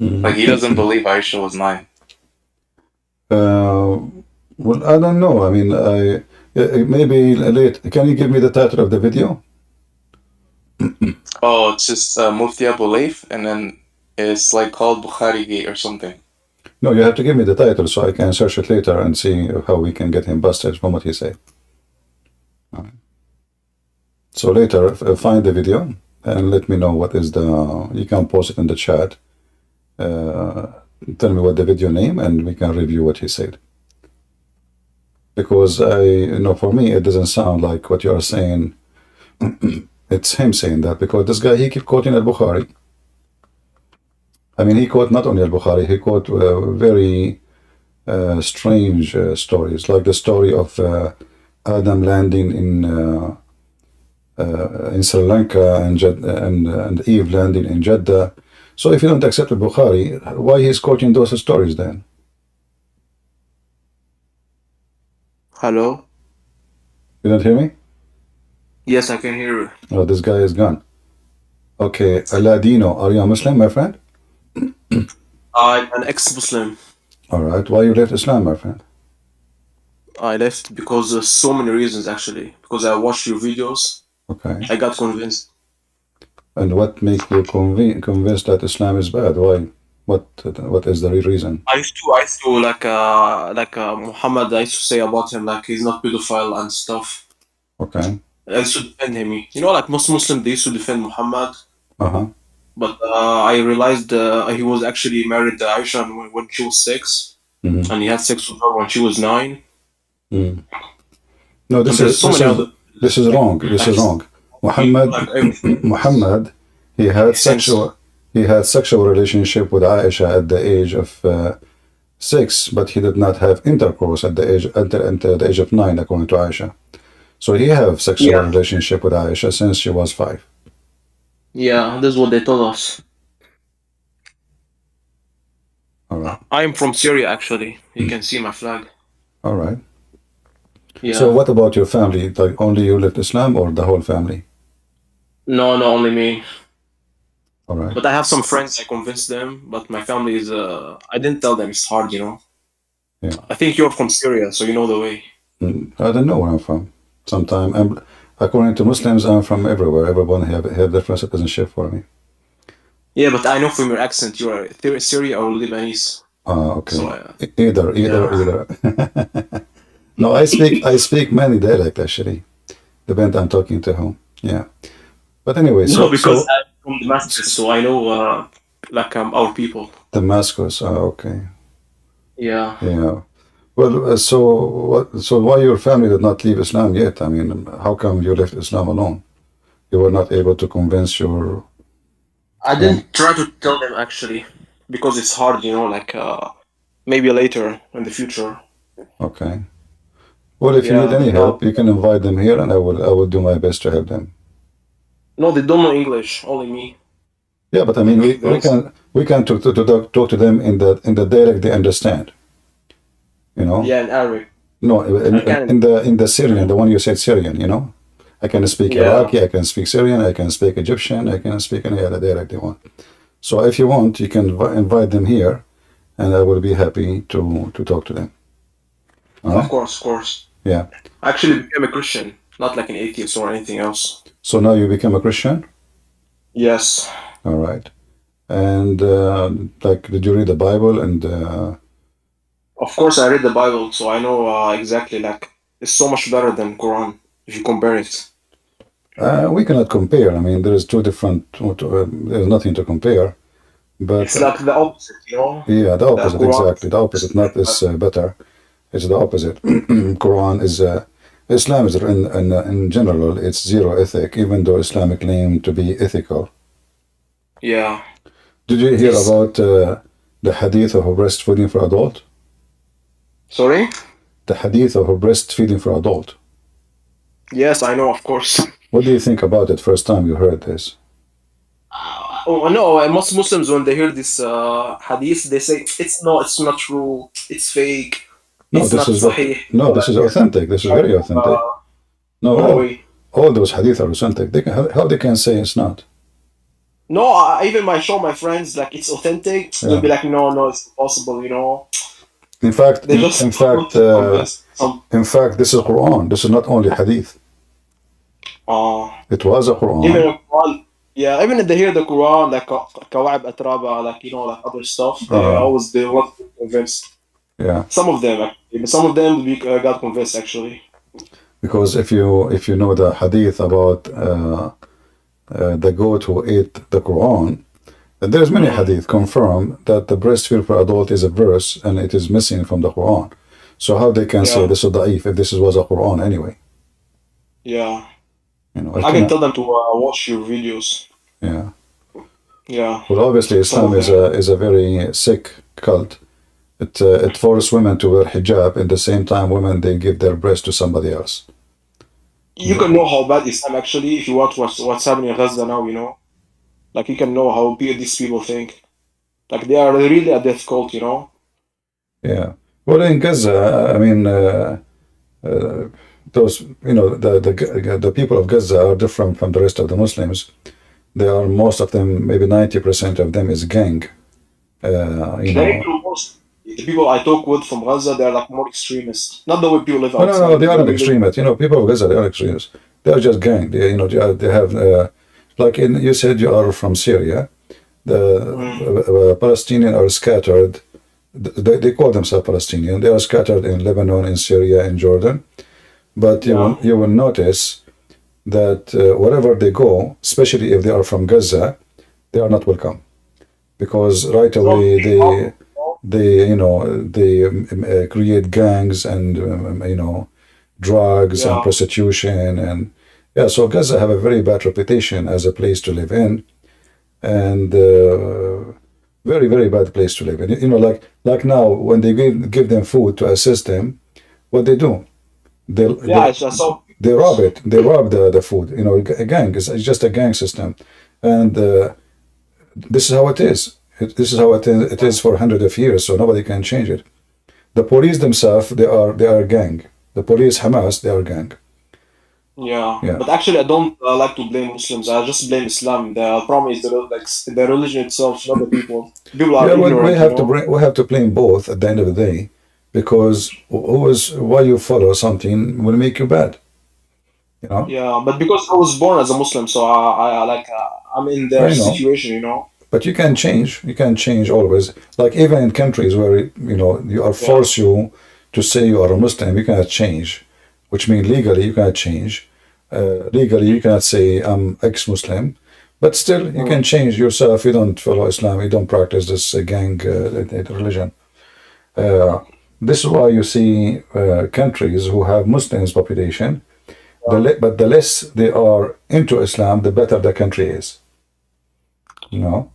Like he doesn't believe Aisha was 9. Uh, well, I don't know. I mean, maybe late. Can you give me the title of the video? Oh, it's just Mufti Abu Layth, and then it's like called Bukhari Gate or something. No, you have to give me the title so I can search it later and see how we can get him busted from what he said. So later, find the video and let me know what is the. You can post it in the chat. Tell me what the video name, and we can review what he said. Because for me, it doesn't sound like what you are saying. It's him saying that, because this guy, he keep quoting al-Bukhari. I mean, he quote not only al-Bukhari, he quote very strange stories, like the story of Adam landing in Sri Lanka and Eve landing in Jeddah. So if you don't accept al-Bukhari, why he's quoting those stories then? Hello? You don't hear me? Yes, I can hear you. Oh, this guy is gone. Okay, Ladino, are you a Muslim, my friend? I'm an ex-Muslim. All right, why you left Islam, my friend? I left because of so many reasons, actually. Because I watched your videos. Okay. I got convinced. And what make you convinced that Islam is bad? Why? What is the real reason? I used to like Muhammad. I used to say about him like he's not pedophile and stuff. Okay. I used to defend him. You know, like most Muslims, they used to defend Muhammad. Uh-huh. But I realized he was actually married to Aisha when she was 6, and he had sex with her when she was 9. No, this is wrong. This is wrong. Muhammad, he had sexual relationship with Aisha at the age of 6, but he did not have intercourse at the age until the age of 9, according to Aisha. So he have sexual relationship with Aisha since she was 5. Yeah, this is what they told us. All right. I'm from Syria, actually. You can see my flag. All right. Yeah. So what about your family? Like only you left Islam, or the whole family? No, only me. All right. But I have some friends, I convinced them, but my family is, I didn't tell them, it's hard, you know? Yeah. I think you're from Syria, so you know the way. I don't know where I'm from. Sometimes, according to Muslims, I'm from everywhere. Everyone have different citizenship for me. Yeah, but I know from your accent you are Syria or Lebanese. Okay. So, either. No, I speak many dialects actually. Depends on talking to whom. Yeah. But anyway, no, because I'm from Damascus, so I know like our people. Damascus. Okay. Yeah. Yeah. Well, so why your family did not leave Islam yet? I mean, how come you left Islam alone? You were not able to convince your... I didn't try to tell them, actually, because it's hard, you know, like maybe later in the future. Okay. Well, if you need any help, you can invite them here, and I will do my best to help them. No, they don't know English, only me. Yeah, but I mean, we can talk to them in the dialect they understand. You know? Yeah, in Arabic. No, in the Syrian, the one you said Syrian, you know? I can speak Iraqi, I can speak Syrian, I can speak Egyptian, I can speak any other dialect they want. So if you want, you can invite them here, and I will be happy to talk to them. Of course. Yeah. I actually became a Christian, not like an atheist or anything else. So now you become a Christian? Yes. All right. And did you read the Bible? And of course, I read the Bible, so I know exactly. Like, it's so much better than Quran if you compare it. We cannot compare. I mean, there is two different. There's nothing to compare. But it's like the opposite, you know. Yeah, the opposite, exactly. The opposite. Not is better. It's the opposite. Quran is Islam is in general. It's zero ethic, even though Islamic claim to be ethical. Yeah. Did you hear about the hadith of breastfeeding for adult? Sorry? The hadith of breastfeeding for adult. Yes, I know, of course. What do you think about it first time you heard this? No, most Muslims, when they hear this hadith, they say, it's not true, it's fake. No, this is authentic. This is very authentic. No, all those hadith are authentic. How they can say it's not? No, I even might show my friends like it's authentic. They'll Yeah. be like, no, no, it's impossible. In fact, They just want to convince some. in fact, this is Quran. This is not only Hadith. Uh, It was a even Quran. in Quran, yeah, even if they hear the Quran, like Kawaib Atraba, like like other stuff, they want to be convinced. Yeah. Some of them, actually, but some of them got convinced actually. Because if you know the Hadith about the goat who ate the Quran, there's many Hadith confirm that the breastfeed for adult is a verse and it is missing from the Quran. So how they can say Yeah, this is da'if if this was a Quran anyway? yeah. I I can cannot. tell them to watch your videos. Yeah. Yeah, Well, obviously, some Islam of them. is a very sick cult. It forces women to wear hijab. At the same time, women they give their breast to somebody else. You can know how bad Islam actually if you watch what's happening in Gaza now. Like you can know how these people think. Like they are really a death cult. Yeah. Well, in Gaza, I mean, uh, those the people of Gaza are different from the rest of the Muslims. They are most of them, maybe 90% of them is gang. You They know. most the people I talk with from Gaza, they're like more extremist. Not the way people live No, no, no. outside, They but the aren't way we live. extremists. People of Gaza, they are extremists. They are just gang. They have like you said, you are from Syria. The Mm, Palestinians are scattered. They call themselves Palestinian. They are scattered in Lebanon, in Syria, in Jordan. But yeah. you will notice that wherever they go, especially if they are from Gaza, they are not welcome because right Some away big problem. they create gangs and drugs and Yeah. prostitution and yeah. So Gaza have a very bad reputation as a place to live in and very very bad place to live in. Like now when they give them food to assist them, what they do? They Yeah, they I saw they rob videos. it. They rob the food. A gang. It's just a gang system, and this is how it is. This is how it is for hundreds of years. So nobody can change it. The police themselves, they are gang. The police, Hamas, they are gang. Yeah, Yeah, but actually, I don't like to blame Muslims. I just blame Islam. The problem is the religion itself, not the people. People are yeah. Well, we ignorant. have to blame both at the end of the day, because why you follow something will make you bad. You know. Yeah, but because I was born as a Muslim, so I'm in their I know. situation. But you can change. You can change always. Like even in countries where you are Yeah, forced you to say you are a Muslim, you cannot change. Which means legally you cannot change. Legally you cannot say I'm ex-Muslim, but still you mm, can change yourself. You don't follow Islam. You don't practice this gang religion. Uh, this is why you see countries who have Muslims population. yeah, But the less they are into Islam, the better the country is. You know.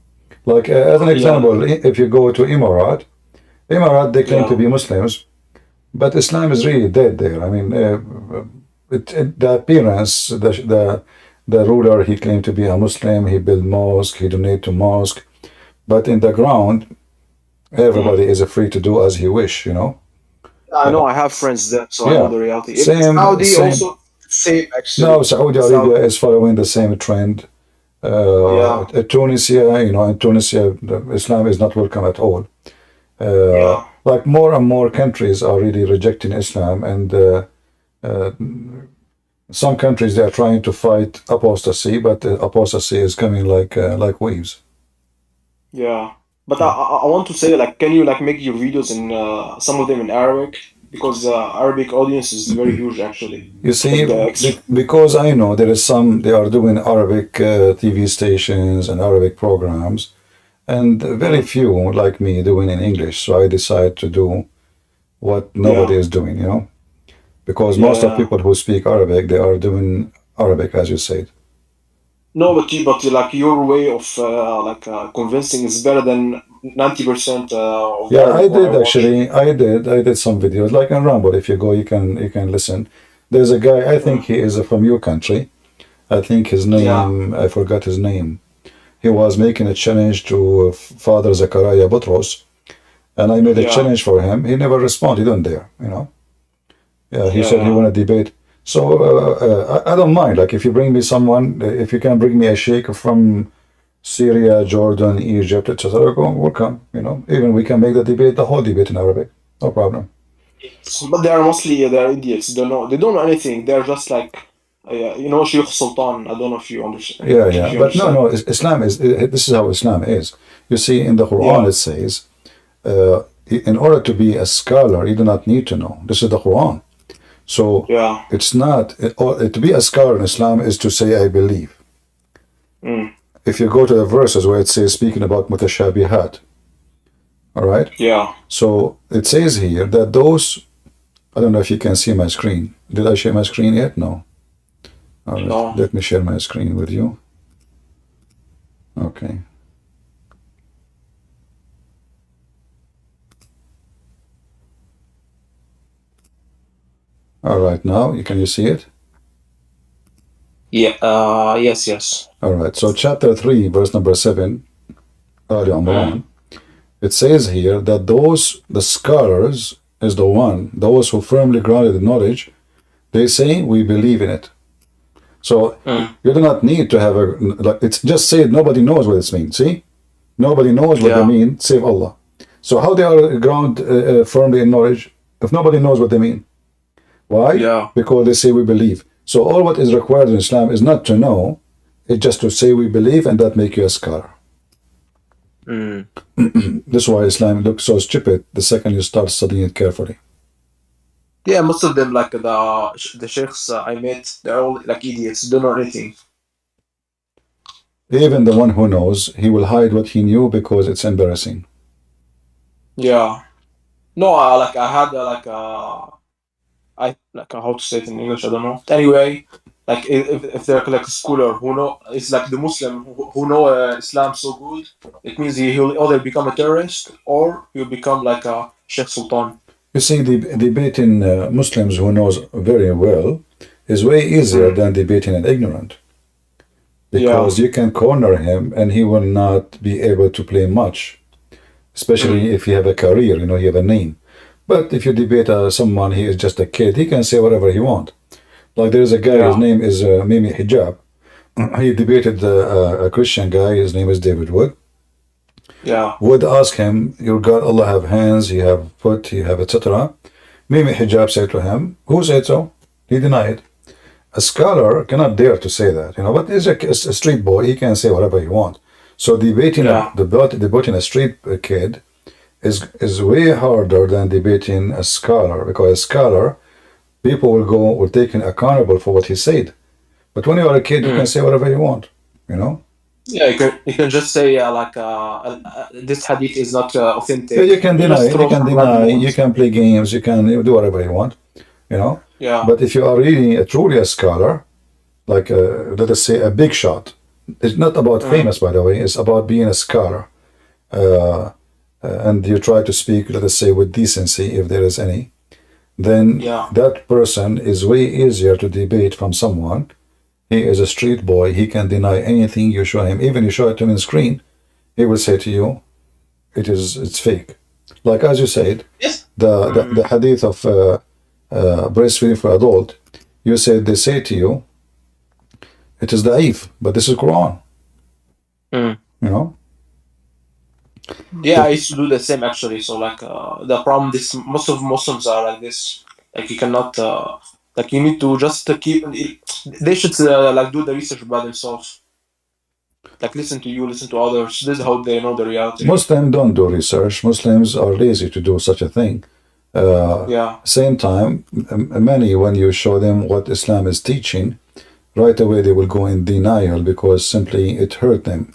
Like as an yeah, example, if you go to Emirat, they claim to yeah, be Muslims, but Islam is really dead there. I mean, the appearance, the ruler, he claimed to be a Muslim. He built mosque, he donate to mosque, but in the ground, mm. everybody is free to do as he wish. I know. I have friends there, so I know Yeah, the reality. In same, Saudi, same. also same Now actually. Saudi Saudi, Arabia is following the same trend. yeah, Tunisia, in Tunisia, Islam is not welcome at all. yeah. Like more and more countries are really rejecting Islam, and uh, some countries they are trying to fight apostasy, but apostasy is coming like waves. Yeah, but I want to say like, can you like make your videos in some of them in Arabic because Arabic audience is very huge actually. You see, Like the extra. because I know there is some they are doing Arabic TV stations and Arabic programs, and very Mm, few like me doing in English. So I decide to do what nobody yeah, is doing, because yeah, most of yeah. people who speak Arabic they are doing Arabic, as you said. No, but like your way of convincing is better than 90% of the Yeah, I Arabic one I did watch. actually. I did some videos like in Rumble. If you go, you can listen. There's a guy. I think Mm, he is from your country. I think his yeah, name. I forgot his name. He was making a challenge to Father Zakaria Butros, and I made a yeah, challenge for him. He never responded. He don't dare. Yeah, he yeah, said he yeah. want to debate. So I don't mind. Like if you bring me someone, if you can bring me a sheikh from Syria, Jordan, Egypt, etc. Welcome. Even we can make the whole debate in Arabic. No problem. But they are mostly they're idiots. They don't know anything. They're just like Sheikh Sultan. I don't know if you understand. Yeah, If yeah. you But understand. no. Islam is. This is how Islam is. You see, in the Quran Yeah, it says, in order to be a scholar, you do not need to know. This is the Quran. So yeah. it's not to be a scholar in Islam is to say I believe. Mm. If you go to the verses where it says speaking about mutashabihat, all right. Yeah. So it says here that those. I don't know if you can see my screen. Did I share my screen yet? No. All right. No. Let me share my screen with you. Okay. All right. Now can you see it? Yeah. Yes. Yes. All right. So chapter 3, verse number 7, Ali Imran. It says here that the scholars is those who firmly grounded in knowledge, they say we believe in it. So you do not need to have it's just said nobody knows what it means. See? Nobody knows what they Yeah. mean, save Allah. So how they are ground firmly in knowledge if nobody knows what they mean? Why? Yeah. Because they say we believe. So all what is required in Islam is not to know, it's just to say we believe and that make you a scholar. Mm. This is why Islam looks so stupid the second you start studying it carefully. Yeah. Most of them, like the sheikhs I met, they're all like idiots. Don't know anything. Even the one who knows, he will hide what he knew because it's embarrassing. Yeah. No. Like I had how to say it in English. I don't know. Anyway, like if they're like a scholar who know, it's like the Muslim who know Islam so good, it means he'll either become a terrorist or he'll become like a Sheikh Sultan. You see, debating Muslims who knows very well is way easier than debating an ignorant. Because you can corner him and he will not be able to play much, especially if you have a career, you have a name. But if you debate someone, he is just a kid, he can say whatever he wants. Like there is a guy, his name is Mimi Hijab. He debated a Christian guy, his name is David Wood. Yeah. Would ask him, your God, Allah have hands, you have foot, you have etc. Mimi Hijab said to him, who said so? He denied. A scholar cannot dare to say that, but he's a street boy, he can say whatever he wants. So debating a street kid is way harder than debating a scholar, because a scholar, people will take him accountable for what he said. But when you are a kid, you can say whatever you want, Yeah, you can just say this hadith is not authentic. Yeah, you can deny, you can play games, you can do whatever you want, Yeah. But if you are really truly a scholar, like let us say a big shot, it's not about famous, by the way, it's about being a scholar. And you try to speak, let us say, with decency, if there is any, then that person is way easier to debate from someone. He is a street boy, he can deny anything you show him. Even you show it to him on screen, he will say to you, it's fake. Like as you said, the hadith of breastfeeding for adult, you said they say to you, it is da'if, but this is Quran. Yeah, I used to do the same actually. So like the problem, most of Muslims are like this. Like you cannot, like you need to just keep. They should like do the research by themselves. Like listen to you, listen to others. This is how they know the reality. Muslims don't do research. Muslims are lazy to do such a thing. Same time, many, when you show them what Islam is teaching, right away they will go in denial because simply it hurt them.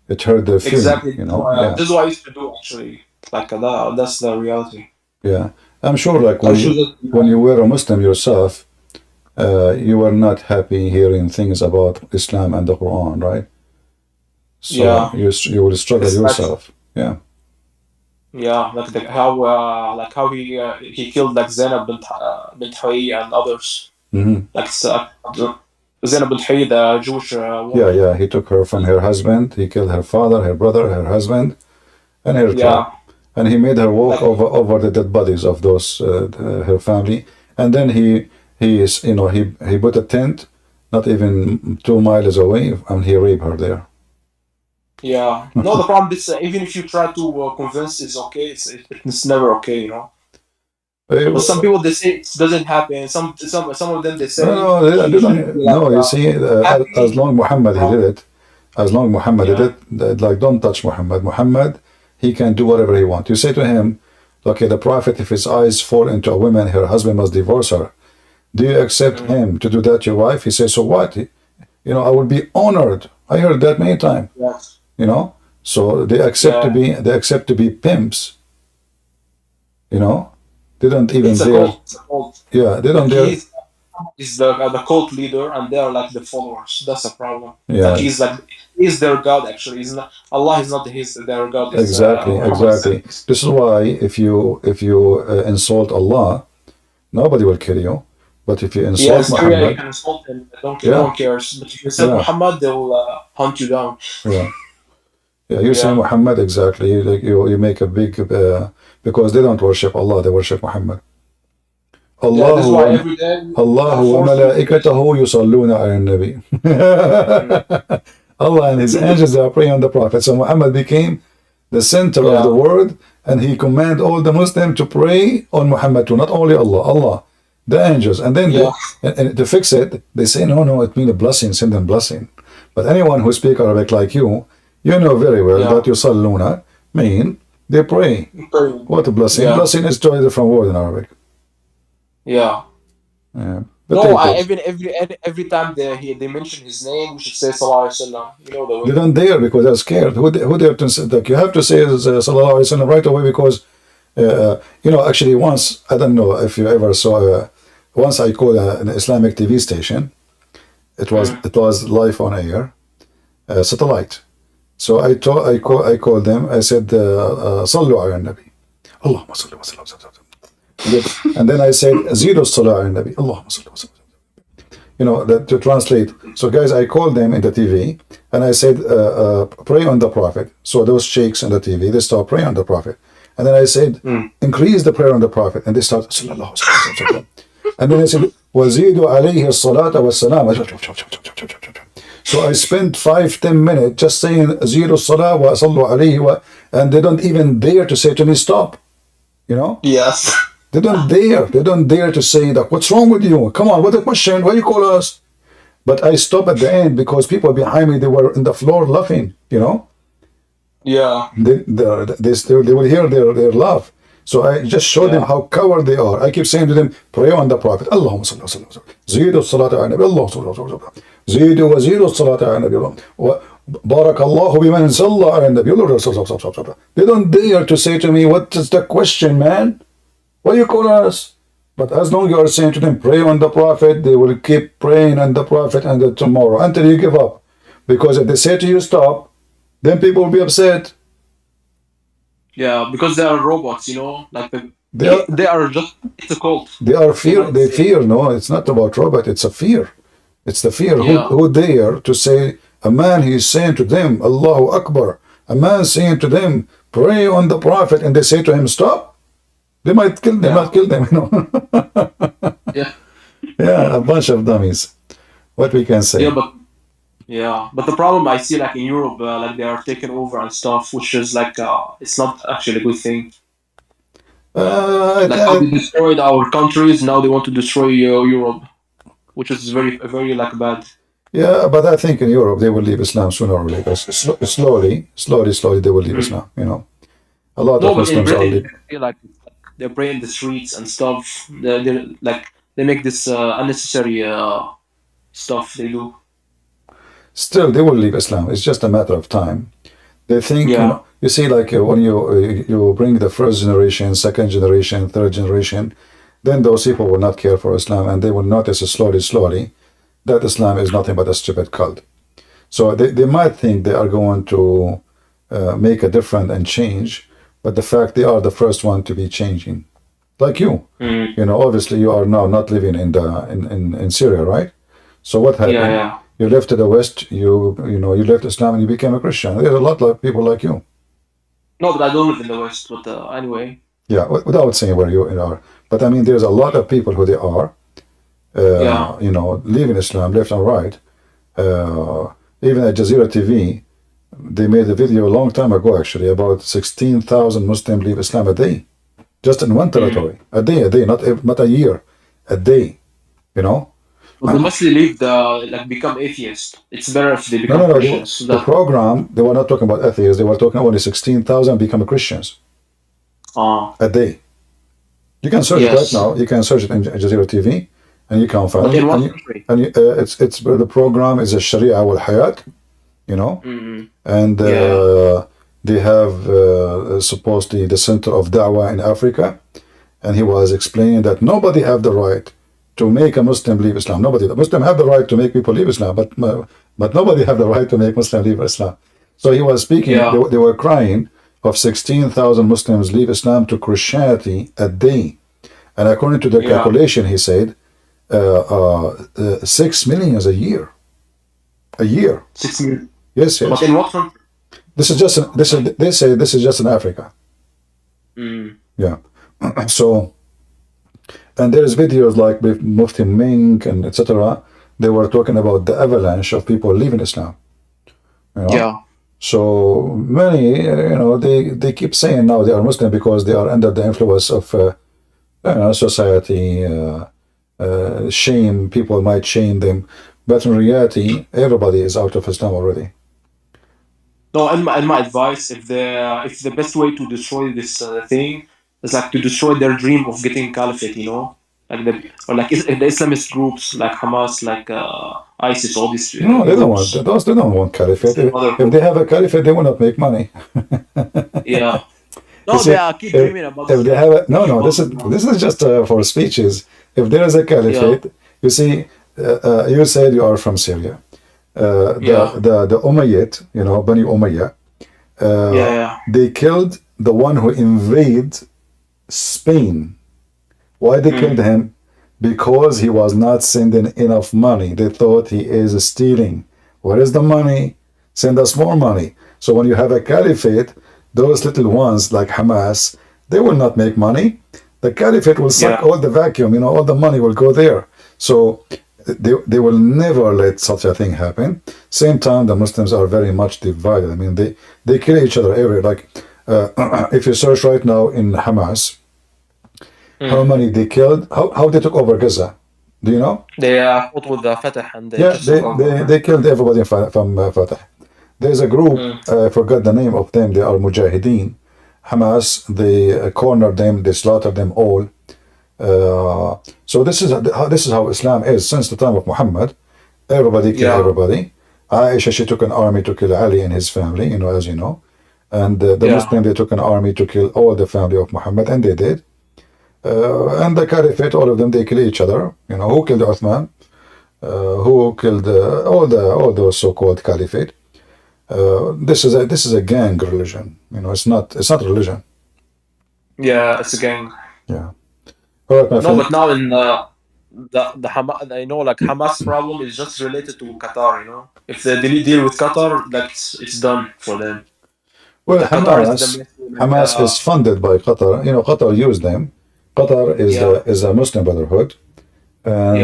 It hurt their feeling. Exactly. This is what I used to do actually. Like that's the reality. Yeah, I'm sure. Like when you were a Muslim yourself, you were not happy hearing things about Islam and the Quran, right? So you will struggle yourself. Yeah. Yeah, like how he killed like Zainab bint Huyay and others. Like Zainab bint Huyay, the Jewish woman. Yeah. He took her from her husband. He killed her father, her brother, her husband, and her tribe. And he made her walk over the dead bodies of those her family. And then he put a tent, not even 2 miles away, and he raped her there. Yeah. No, the problem is even if you try to convince, it's okay. It's never okay, you know. But some Uh, people they say it doesn't happen. Some of them they No, say no, they he should be don't. like No, you see, as happy. long Muhammad he did it, as long Muhammad did Yeah. it, like don't touch Muhammad. Muhammad, he can do whatever he wants. You say to him, okay, the Prophet, if his eyes fall into a woman, her husband must divorce her. Do you accept Mm. him to do that to your wife? He says, so what? I will be honored. I heard that many times. Yes. You know, so Yeah. they accept to be pimps. You know, they don't even It's a dare. cult. It's a cult. Yeah, they don't Like dare. he's the cult leader, and they are like the followers. That's a problem. Like Yeah, he's their god. Actually, he's not. Allah is not his their god. Is exactly, Muhammad. exactly. This is why if you insult Allah, nobody will kill you. But if you Yeah, insult Syria, you Muhammad, can insult them. No yeah, one cares. But if you insult yeah, Muhammad, they will hunt you down. yeah, yeah, you say Yeah. Muhammad exactly. Like you make a big because they don't worship Allah, they worship Muhammad. Yeah, الله this is why every day الله they're forced to. وملائكته يصلون على النبي. Mm. Allah and His angels they are praying on the Prophet. So Muhammad became the center of the Yeah. world, and he commanded all the Muslims to pray on Muhammad too, not only Allah, Allah, the angels, and then Yeah. and to fix it, they say no, no, it means a blessing, send them blessing. But anyone who speak Arabic like you know very well Yeah. that yusalluna mean they pray. What a blessing! Yeah. Blessing is totally different word in Arabic. Yeah. Yeah. But No, take I it. even every time they mention his name, we should say Sallallahu Alaihi Wasallam. You know the They way. don't dare because they're scared. Who dare to say that? You have to say Sallallahu Alaihi Wasallam right away because actually once I don't know if you ever saw. Once I called an Islamic TV station. Mm. It was live on air, satellite. So I called them. I said, "Sallu ala nabi, Allahumma salli wa sallam." And then I said, "Zidu salah ala nabi, Allahumma salli wa sallam." That to translate. So guys, I called them in the TV and I said, "Pray on the Prophet." So those sheikhs on the TV they start praying on the Prophet, and then I said, Mm. "Increase the prayer on the Prophet," and they start sallallahu alaihi wasallam. And then I said, "Wazidu alayhi salata wa salam." So I spent 5-10 minutes just saying zero salah wa sallu alayhi wa, and they don't even dare to say to me stop. Yes. They don't dare. They don't dare to say that. What's wrong with you? Come on, what a question? Why you call us? But I stopped at the end because people behind me they were in the floor laughing. Yeah. They will hear their laugh. So I just showed them Yeah. how coward they are. I keep saying to them, pray on the Prophet. Allahumma salli wa sallam. Zidu salata ala nabi. Allahumma salli wa sallam. Zidu wa zidu salata ala nabi. Barakallahu biman salla ala nabi. They don't dare to say to me, what is the question, man? Why you call us? But as long as you are saying to them, pray on the Prophet, they will keep praying on the Prophet until tomorrow, until you give up. Because if they say to you, stop, then people will be upset. Yeah, because they are robots, like They are, they are just it's a cult. they fear. No, it's not about robot, it's a fear. It's the fear. Yeah. Who dare to say, a man, he is saying to them, Allahu Akbar. A man saying to them, pray on the Prophet, and they say to him, stop. They might kill them, Yeah. might kill them, Yeah. Yeah, a bunch of dummies. What we can say. But the problem I see like in Europe, like they are taking over and stuff, which is like it's not actually a good thing. Like how they destroyed our countries, now they want to destroy Europe, which is very very like bad. Yeah, but I think in Europe they will leave Islam sooner or later. Slowly they will leave Mm. Islam. A lot No, of but in Muslims are Britain, leaving. I feel like they pray in the streets and stuff. They're like they make this unnecessary stuff they do. Still, they will leave Islam. It's just a matter of time. They think, Yeah. you see, like when you bring the first generation, second generation, third generation, then those people will not care for Islam, and they will notice slowly that Islam is nothing but a stupid cult. So they might think they are going to make a difference and change, but the fact they are the first one to be changing, like you. Mm. Obviously you are now not living in Syria, right? So what happened? Yeah. You left to the West. You left Islam and you became a Christian. There's a lot of people like you. No, but I don't live in the West. But anyway. Yeah, without saying where you are, but I mean, there's a lot of people who they are. Yeah. Leaving Islam left and right. Even at Jazeera TV, They made a video a long time ago, actually, about 16,000 Muslims leave Islam a day, just in one territory. A day, not a year, a day. You know. But they mostly leave become atheists. It's better if they No, become no, no. Christians. The program, they were not talking about atheists. They were talking only 16,000 become Christians a day. You can search it right now. You can search it in Jazeera TV, and you can find But it. in what country? It's the program is a Sharia wal Hayat, you know, and they have supposedly the center of Dawah in Africa, and he was explaining that nobody have the right to make a Muslim leave Islam. Nobody. The Muslim have the right to make people leave Islam, but nobody have the right to make Muslim leave Islam. So he was speaking. They were crying of 16,000 Muslims leave Islam to Christianity a day, and according to the calculation, he said 6 million a year. A year. 6 million. Yes. But in what country? This is just they say this is just in Africa. Yeah. So, and there's videos like with Mufti Ming and etc. They were talking about the avalanche of people leaving Islam. You know? Yeah. So many, they keep saying now they are Muslim because they are under the influence of society, shame. People might shame them, but in reality, everybody is out of Islam already. No, in my advice, if the best way to destroy this thing is like to destroy their dream of getting caliphate, like the Islamist groups like Hamas, like ISIS, all these. No, they don't want those. They don't want caliphate. If they have a caliphate, they will not make money. Yeah. No, they keep dreaming about. If they have no. This is just for speeches. If there is a caliphate, you see, you said you are from Syria. The Umayyad, Bani Umayyah, they killed the one who invaded Spain. Why they killed him? Because he was not sending enough money. They thought he is stealing. Where is the money? Send us more money. So when you have a caliphate, those little ones like Hamas, they will not make money. The caliphate will suck all the vacuum, all the money will go there. So they will never let such a thing happen. Same time, the Muslims are very much divided. I mean, they kill each other everywhere. Like, if you search right now in Hamas, how many they killed, how they took over Gaza, do you know? They fought with the Fatah and they killed everybody from Fatah. There's a group, I forgot the name of them, they are Mujahideen. Hamas, they cornered them, they slaughtered them all. So this is how Islam is since the time of Muhammad. Everybody killed everybody. Aisha, she took an army to kill Ali and his family, as you know. And the Muslim, they took an army to kill all the family of Muhammad, and they did. And the Caliphate, all of them, they kill each other. Who killed Uthman? Who killed all those so-called Caliphate? This is a gang religion. It's not religion. Yeah, it's a gang. Yeah. All right, my friend. But now in the Hamas, like Hamas problem is just related to Qatar. If they deal with Qatar, it's done for them. Well, Hamas is funded by Qatar. Qatar used them. Qatar is a Muslim Brotherhood, and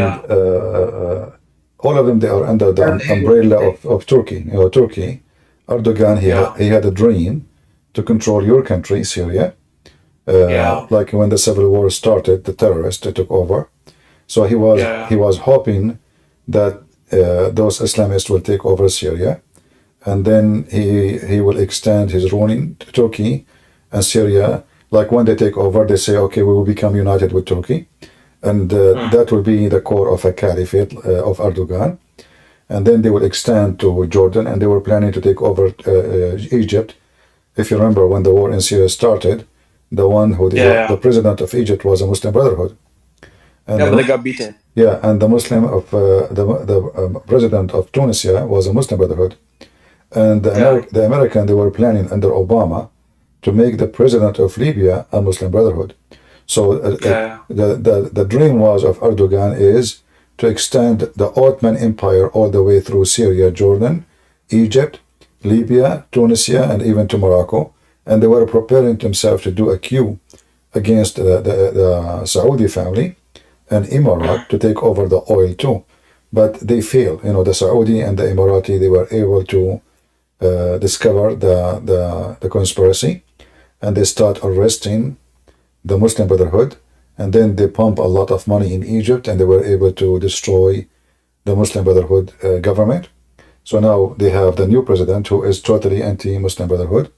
all of them, they are under the umbrella of Turkey. Turkey, Erdogan, he had a dream to control your country, Syria. Like when the civil war started, the terrorists, they took over. So he was hoping that those Islamists will take over Syria, and then he will extend his ruling to Turkey and Syria. Like when they take over, they say, okay, we will become united with Turkey, and that will be the core of a caliphate of Erdogan. And then they will extend to Jordan, and they were planning to take over Egypt. If you remember, when the war in Syria started, the one who the president of Egypt was a Muslim Brotherhood. And but they got beaten. Yeah, and the Muslim of the president of Tunisia was a Muslim Brotherhood, and the American, they were planning under Obama to make the president of Libya a Muslim Brotherhood. So the dream was of Erdogan is to extend the Ottoman Empire all the way through Syria, Jordan, Egypt, Libya, Tunisia, and even to Morocco. And they were preparing themselves to do a coup against the Saudi family and Emirat to take over the oil too. But they failed. The Saudi and the Emirati, they were able to discover the conspiracy, and they start arresting the Muslim Brotherhood, and then they pump a lot of money in Egypt, and they were able to destroy the Muslim Brotherhood government. So now they have the new president who is totally anti-Muslim Brotherhood.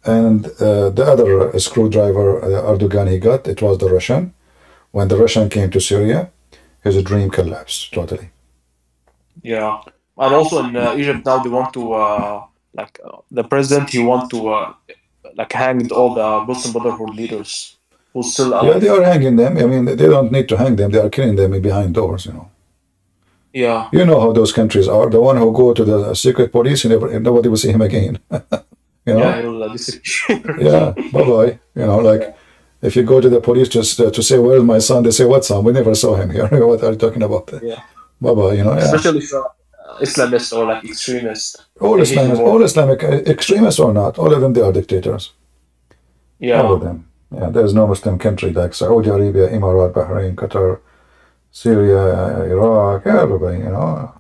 And the other screwdriver Erdogan he got, it was the Russian. When the Russian came to Syria, his dream collapsed totally. Yeah, and also in Egypt now they want to the president he want to like hang all the Muslim Brotherhood leaders who's still Yeah, they alive. are hanging them. I mean, they don't need to hang them. They are killing them behind doors, you know. Yeah, You know how those countries are. The one who go to the secret police, nobody will see him again. You know? yeah, he'll disappear. Yeah, bye-bye. You know, like if you go to the police to say, where's my son? They say, what son? We never saw him here. What are you talking about? Yeah, Bye-bye, you know, yeah. especially if Islamist or like extremist. All They hate you Islamic, more. all Islamic extremists or not, all of them, they are dictators. All of Yeah, them. Yeah, there's no Muslim country like Saudi Arabia, Emirat, Bahrain, Qatar, Syria, Iraq, everybody, you know,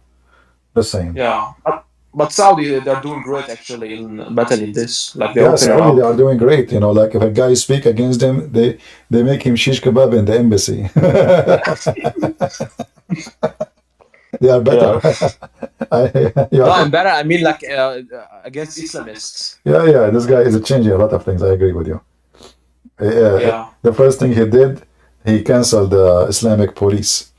the same. yeah. But Saudi they're doing great actually in battling this. Like they're Yeah, opening Saudi, they up. are doing great. You know, like if a guy speak against them, they make him shish kebab in the embassy. Yeah, They are better. yeah. You No, are, I'm better. I mean like against Islamists. yeah. This guy is changing a lot of things. I agree with you. Yeah, The first thing he did, he canceled the Islamic police.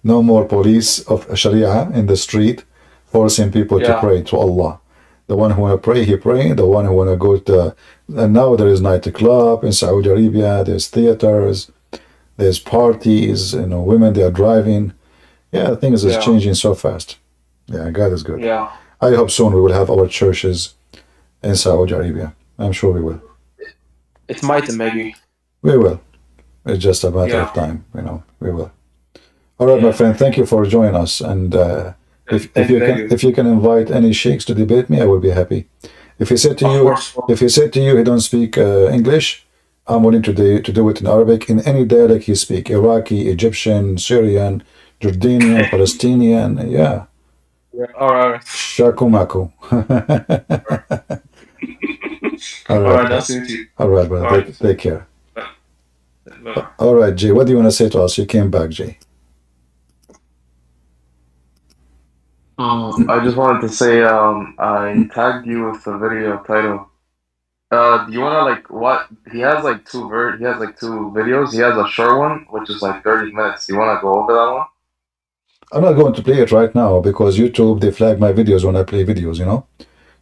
No more police of Sharia in the street, forcing people to yeah, pray to Allah. The one who wanna pray, he pray. The one who wanna go to, and now there is nightclub in Saudi Arabia. There's theaters. There's parties. You know, women they are driving. Yeah, things is yeah, changing so fast. Yeah, God is good. yeah. I hope soon we will have our churches in Saudi Arabia. I'm sure we will. It might maybe. We will. It's just a matter of Yeah, time. You know, we will. All right, my yeah. friend. Thank you for joining us. And Thank you. if you can invite any sheikhs to debate me, I will be happy. If he said to Of you course. if he said to you he don't speak English, I'm willing to do it in Arabic in any dialect he speak: Iraqi, Egyptian, Syrian, Jordanian, Palestinian. Yeah, Yeah. All right. shakumaku. All All right, right. Nice to meet you. all right, brother. All right. Take care. Bye. Bye. All right, Jay. What do you want to say to us? You came back, Jay. I just wanted to say, I tagged you with the video title. Do you wanna like what? He has like two videos. He has a short one, which is like 30 minutes. Do you wanna go over that one? I'm not going to play it right now because YouTube they flag my videos when I play videos. You know,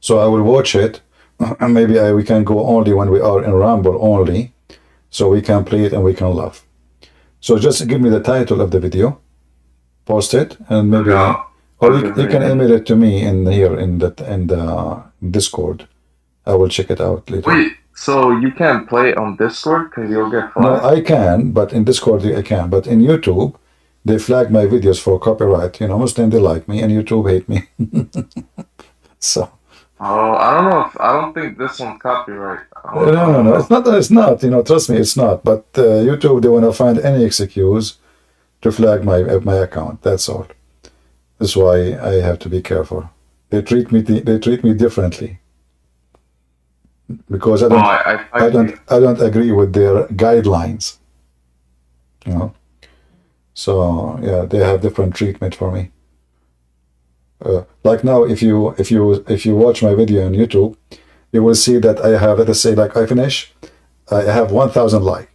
so I will watch it, and maybe we can go only when we are in Rumble only, so we can play it and we can laugh. So just give me the title of the video, post it, and maybe, Okay, I'll, or I'll give you you. can email it to me in here in the Discord. I will check it out later. Wait, so you can't play it on Discord because you'll get No, flagged? I can, but in Discord I can, but in YouTube they flag my videos for copyright. You know, Muslim they like me and YouTube hate me. So Oh, I don't know if I don't think this one's copyright. I no, don't no, it's know. not. It's not. You know, trust me, it's not. But YouTube they want to find any excuse to flag my account. That's all. That's why I have to be careful. They treat me differently because Oh, I tagged you. I don't agree with their guidelines. You know, so yeah, they have different treatment for me. Like now, if you watch my video on YouTube, you will see that I have, let us say, like I finish, I have 1,000 like,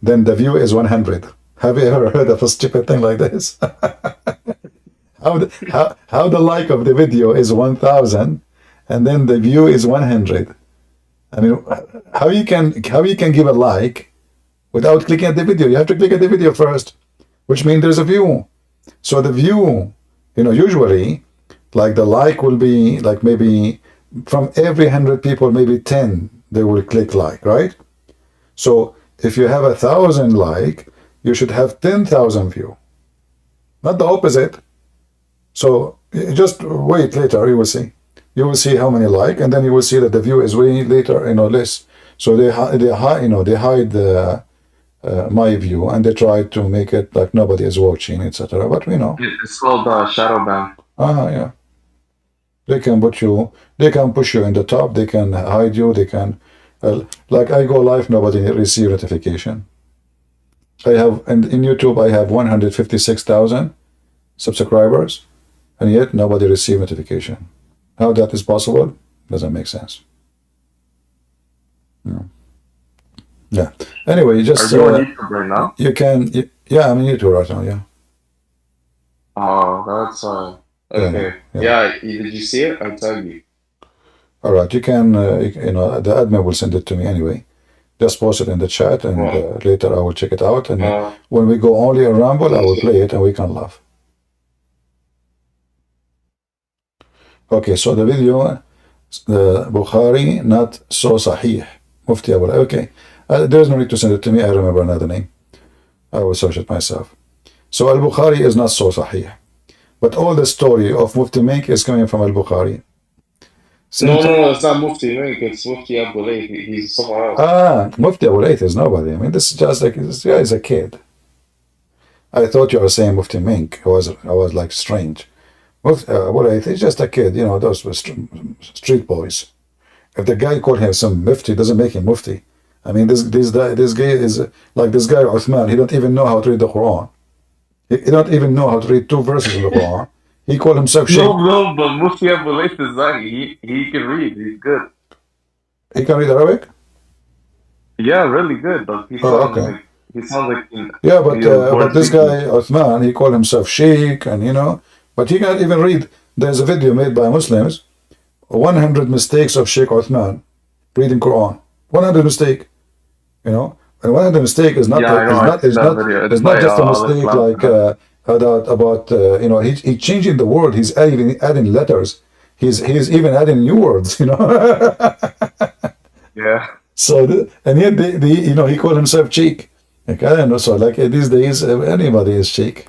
then the view is 100. Have you ever heard of a stupid thing like this? How the like of the video is 1,000, and then the view is 100. I mean, how you can give a like without clicking at the video? You have to click at the video first, which means there's a view. So the view, you know, usually, like the like will be like maybe from every 100 people, maybe 10 they will click like, right? So if you have 1,000 like, you should have 10,000 view, not the opposite. So just wait later, you will see. You will see how many like, and then you will see that the view is way later, you know, less. So they hide the my view and they try to make it like nobody is watching, etc. But we know. It's called shadow ban. Ah, yeah. They can put you, they can push you in the top, they can hide you, they can, like I go live, nobody receive notification. I have, in YouTube, I have 156,000 subscribers, and yet nobody receive notification. How that is possible? Doesn't make sense. No. Yeah. Anyway, you just Are you on YouTube right now? you can. Yeah, I'm on YouTube right now. Yeah. Oh, that's okay. Yeah. Did you see it? I tell you. All right. You can. You know, the admin will send it to me anyway. Just post it in the chat, and later I will check it out. And when we go only in Rumble, I will play it, and we can laugh. Okay. So the video, the Bukhari not so sahih. Mufti Abu. Okay. There is no need to send it to me. I remember another name. I will search it myself. So Al-Bukhari is not so sahih. But all the story of Mufti Mink is coming from Al-Bukhari. No, it's not Mufti Mink. It's Mufti Abu Layth. He's someone else. Mufti Abu Layth is nobody. I mean, this is just like, this guy is a kid. I thought you were saying Mufti Mink. I was like strange. Mufti Abu Layth is just a kid. You know, those were street boys. If the guy called him some Mufti, doesn't make him Mufti. I mean, this guy is like this guy Uthman. He don't even know how to read the Quran. He don't even know how to read 2 verses in the Quran. He called himself Sheikh. No, but Mufti Abu Layth is like he can read. He's good. He can read Arabic? Yeah, really good. But he sounds like yeah, but this guy Uthman, he called himself Sheikh, and you know, but he can't even read. There's a video made by Muslims, 100 mistakes of Sheikh Uthman reading Quran. 100 mistake. You know, and 100 mistake is not just a mistake like about you know, he's changing the word. He's adding letters. He's even adding new words. You know. Yeah. So and yet you know, he called himself Sheikh. Like, I don't know. So like these days, anybody is Sheikh,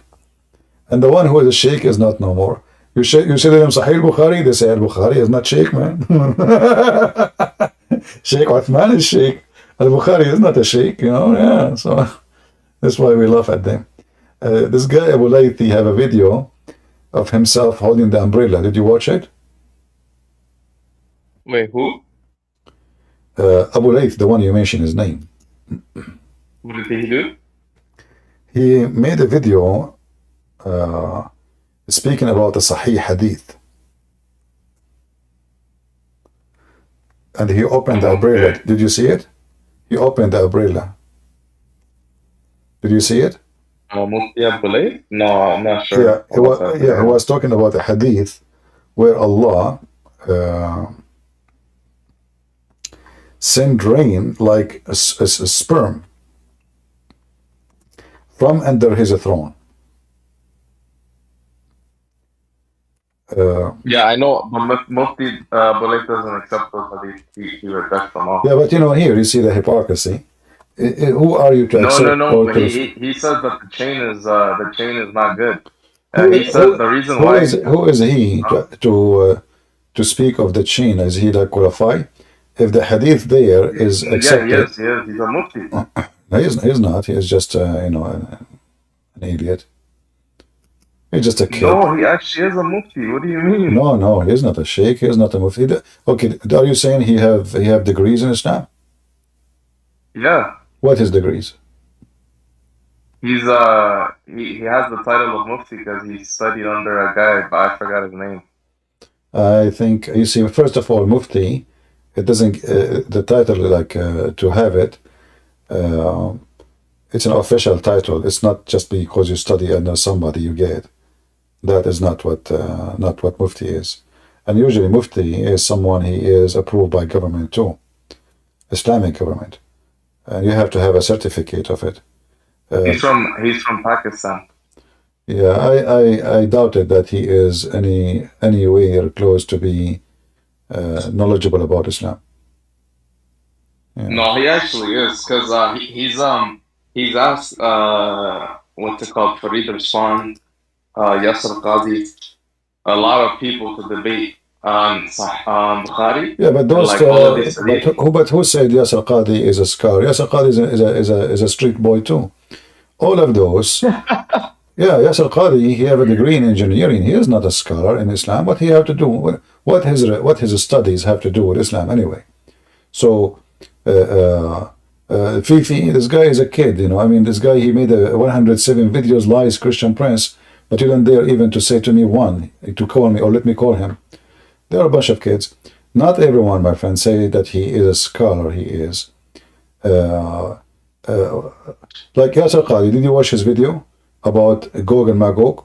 and the one who is a Sheikh is not no more. You say to them Sahih Bukhari, they say Al-Bukhari is not Sheikh, man. Sheikh Uthman is Sheikh. Al-Bukhari is not a sheikh, you know. Yeah, so that's why we laugh at them. This guy Abu Layth, he have a video of himself holding the umbrella. Did you watch it? Wait, who? Abu Layth, the one you mentioned his name. What did he do? He made a video speaking about a Sahih Hadith. And he opened the umbrella. Okay. Did you see it? He opened the umbrella. Did you see it? Mufti Abu Layth? No, I'm not sure. Yeah, he was talking about a hadith where Allah sent rain like a sperm from under his throne. Yeah, I know, but Mufti Abu Layth doesn't accept those hadith. He rejects them all. Yeah, but you know, here you see the hypocrisy. Who are you to accept? No. He says that the chain is not good. He says the reason why. Who is he to speak of the chain? Is he like qualified? If the hadith there is accepted, yeah, he is. He's a mufti. No, he's not. He is just you know, an idiot. He's just a kid. No, he actually is a mufti. What do you mean? No, he's not a sheikh. He's not a mufti. Okay, are you saying he have degrees in Islam? Yeah. What his degrees? He's he has the title of mufti because he studied under a guy, but I forgot his name. I think, you see, first of all, mufti, it doesn't the title like to have it. It's an official title. It's not just because you study under somebody you get it. That is not what mufti is. And usually mufti is someone he is approved by government too, Islamic government, and you have to have a certificate of it. He's from Pakistan. Yeah, I doubted that he is anywhere close to be knowledgeable about Islam. Yeah. No, he actually is, because he's asked what's it called, Farid Raswan, Yasser Qadi, a lot of people to debate on Bukhari. Yeah, but those but who said Yasser Qadi is a scholar? Yasser Qadi is a street boy too. All of those Yeah, Yasser Qadi, he have a degree in engineering. He is not a scholar in Islam. What he have to do? What his studies have to do with Islam anyway? So, Fifi, this guy is a kid, you know. I mean, this guy, he made 107 videos, lies, Christian Prince, but you don't dare even to say to me one, to call me or let me call him. There are a bunch of kids. Not everyone, my friend, say that he is a scholar. He is. Like Yasser Qadi, did you watch his video about Gog and Magog?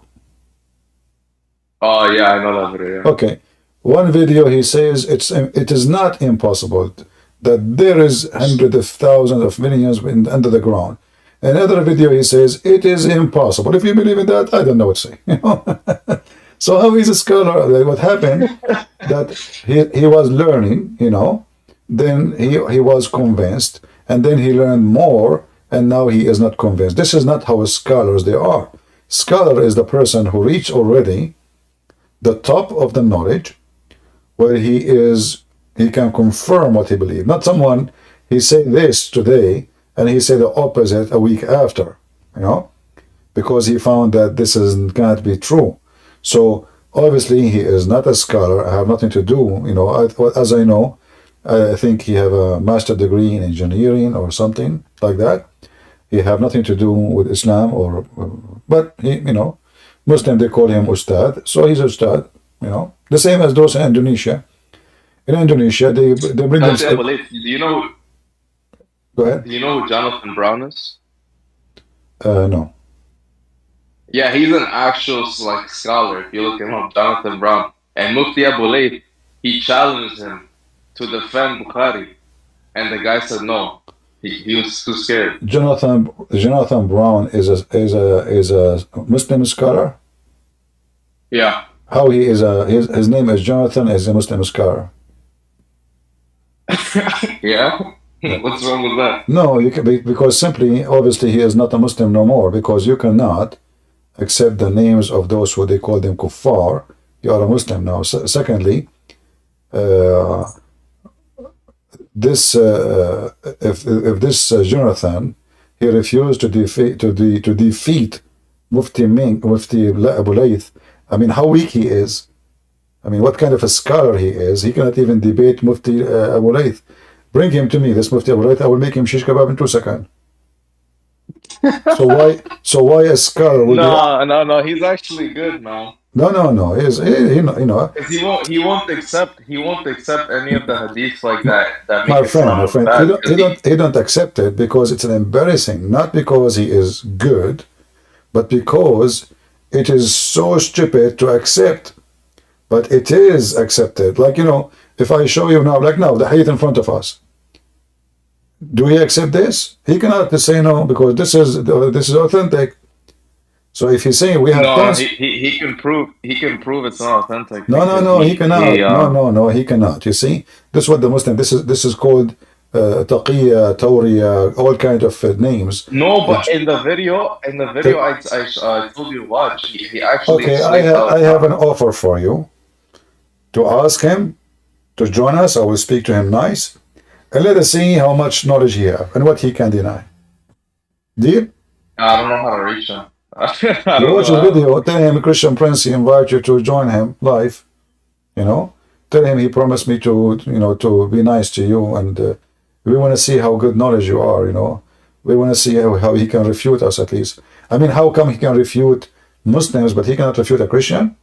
Oh yeah, I know that video. Yeah. Okay. One video he says it is not impossible that there is hundreds of thousands of millions under the ground. Another video he says it is impossible. If you believe in that, I don't know what to say. You know? So how is a scholar? Like what happened that he was learning, you know, then he was convinced, and then he learned more, and now he is not convinced. This is not how scholars they are. Scholar is the person who reached already the top of the knowledge, where he can confirm what he believes. Not someone, he say this today and he say the opposite a week after, you know, because he found that this is not be true. So obviously he is not a scholar. I have nothing to do, you know, as I know, I think he have a master degree in engineering or something like that. He have nothing to do with Islam but he, you know, Muslim, they call him Ustad, so he's Ustad, you know. The same as those in Indonesia. In Indonesia, they bring them. Do you know? Go ahead. Do you know who Jonathan Brown is? No. Yeah, he's an actual like scholar. If you look him up, Jonathan Brown, and Mufti Abu Layth, he challenged him to defend Bukhari, and the guy said no. He was too scared. Jonathan Brown is a Muslim scholar. Yeah. How he is his name is Jonathan, is a Muslim scholar. Yeah. What's wrong with that? No, you can because simply, obviously, he is not a Muslim no more, because you cannot accept the names of those who they call them kuffar. You are a Muslim now. Secondly, this if this Jonathan, he refused to defeat Mufti Abu Layth. I mean, how weak he is. I mean, what kind of a scholar he is. He cannot even debate Mufti Abu Layth. Bring him to me, this Mufti Abu Layth. I will make him shish kebab in 2 seconds. So why a scholar would No, he's actually good, man. No. You know. He won't accept any of the hadiths like that. My friend, he don't accept it because it's an embarrassing, not because he is good, but because it is so stupid to accept. But it is accepted. Like, you know, if I show you now, like now, the hadith in front of us, do he accept this? He cannot say no, because this is authentic. So if he's saying we have tons, he can prove it's not authentic. No, he cannot. No, he cannot. You see, this is what the Muslim. This is called taqiyya, tawriya, all kind of names. No, but in the video, I told you to watch. He actually. Okay, I have an offer for you. To ask him to join us, I will speak to him nice, and let us see how much knowledge he has and what he can deny. Deal? I don't know how to reach him. You watch the video, tell him Christian Prince, he invite you to join him live, you know. Tell him he promised me to, you know, to be nice to you, and we want to see how good knowledge you are, you know. We want to see how he can refute us at least. I mean, how come he can refute Muslims, but he cannot refute a Christian?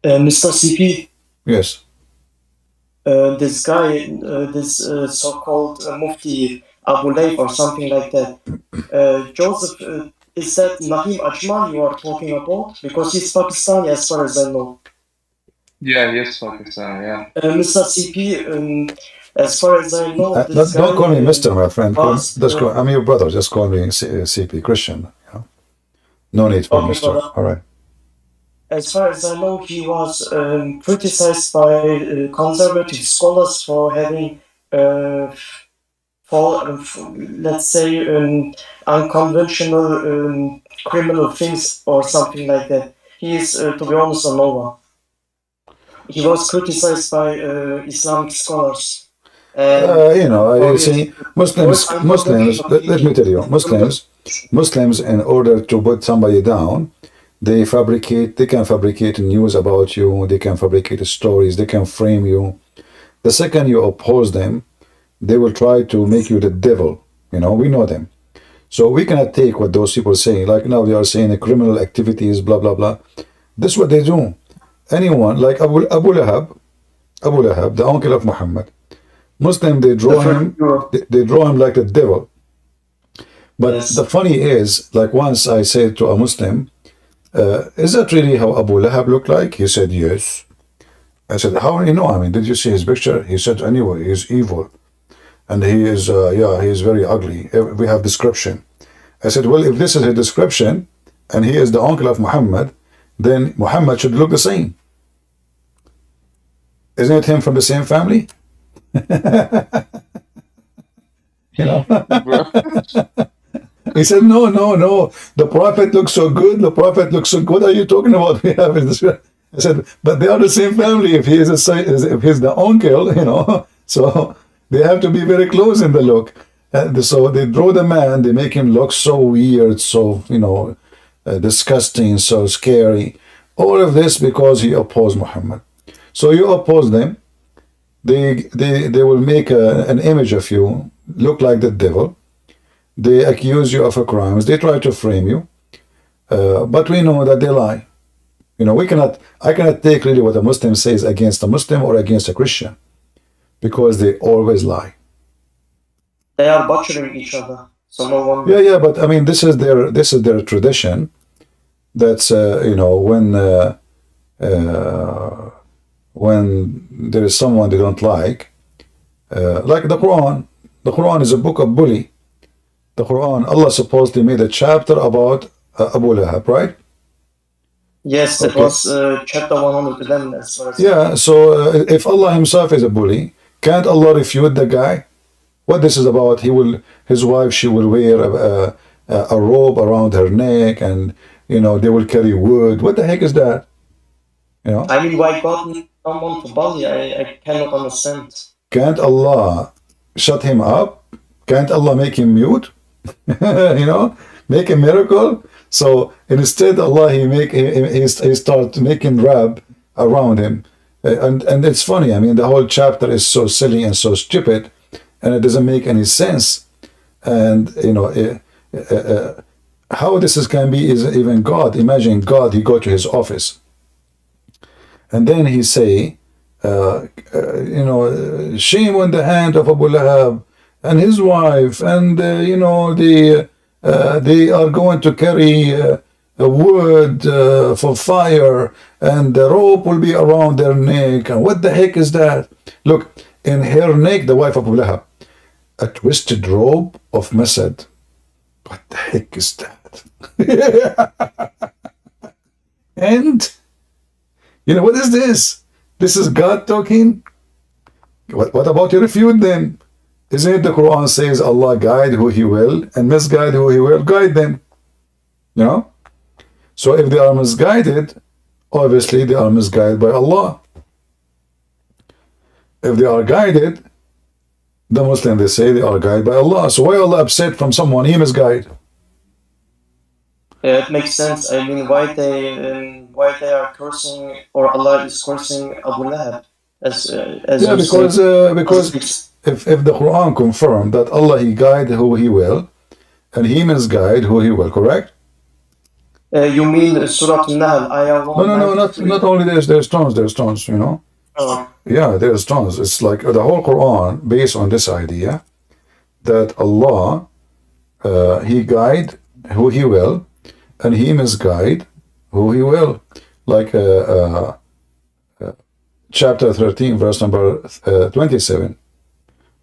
Mr. CP. Yes. This guy, this so-called Mufti Abu Layth or something like that. Joseph, is that Naheem Ajmal you are talking about? Because he's Pakistani as far as I know. Yeah, he is Pakistani, yeah. Mr. CP, as far as I know, don't call me Mr. my friend. I'm your brother. Just call me CP, Christian. You know? No need for Mr. All right. As far as I know, he was criticized by conservative scholars for having, let's say, unconventional criminal things or something like that. He is, to be honest, a no one. He was criticized by Islamic scholars. You know, you see, Muslims. Let me tell you, Muslims. Muslims, in order to put somebody down, they can fabricate news about you, they can fabricate stories, they can frame you. The second you oppose them, they will try to make you the devil. We know them. So we cannot take what those people say. Like now they are saying criminal activities, blah, blah, blah. This is what they do. Anyone, like Abu Lahab, the uncle of Muhammad. Muslim, they draw him like the devil. But yes, the funny is, like once I said to a Muslim, is that really how Abu Lahab looked like? He said, yes. I said, how do you know? I mean, did you see his picture? He said, anyway, he's evil. And he is, he is very ugly. We have description. I said, well, if this is a description, and he is the uncle of Muhammad, then Muhammad should look the same. Isn't it him from the same family? He said, no. The Prophet looks so good. The Prophet looks so good. What are you talking about? I said, but they are the same family. If he is if he's the uncle, so they have to be very close in the look. So they draw the man. They make him look so weird, so disgusting, so scary. All of this because he opposed Muhammad. So you oppose them. They will make an image of you, look like the devil. They accuse you of crimes. They try to frame you, but we know that they lie. I cannot take really what a Muslim says against a Muslim or against a Christian, because they always lie. They are butchering each other. So no one. Yeah, but I mean, this is their tradition. That's when there is someone they don't like the Quran. The Quran is a book of bully. The Quran, Allah supposedly made a chapter about Abu Lahab, right? Yes, okay. It was chapter 111 as far as. Yeah, so if Allah himself is a bully, can't Allah refute the guy? What this is about? His wife, she will wear a robe around her neck, and they will carry wood. What the heck is that? I mean, why God needs someone to bully? I cannot understand. Can't Allah shut him up? Can't Allah make him mute? Make a miracle. So instead, Allah he start making rap around him, and it's funny. I mean, the whole chapter is so silly and so stupid, and it doesn't make any sense. And how this can be is even God. Imagine God. He go to his office, and then he say, shame on the hand of Abu Lahab and his wife, and they are going to carry wood for fire, and the rope will be around their neck. And what the heck is that? Look, in her neck, the wife of Abu Lahab, a twisted rope of masad. What the heck is that? And what is this? This is God talking? What about you refute them? Isn't it the Quran says Allah guide who he will and misguide who he will guide them? So if they are misguided, obviously they are misguided by Allah. If they are guided, the Muslims, they say they are guided by Allah. So why Allah upset from someone he misguide? It makes sense. I mean, why they are cursing, or Allah is cursing Abu Lahab? Because if the Quran confirmed that Allah he guide who he will, and he misguide who he will, correct? You mean Surah An-Nahl, Ayah 1? No, not only there's tons, Oh. Yeah, there's tons. It's like the whole Quran based on this idea that Allah he guide who he will, and he misguide who he will. Like chapter 13, verse number 27.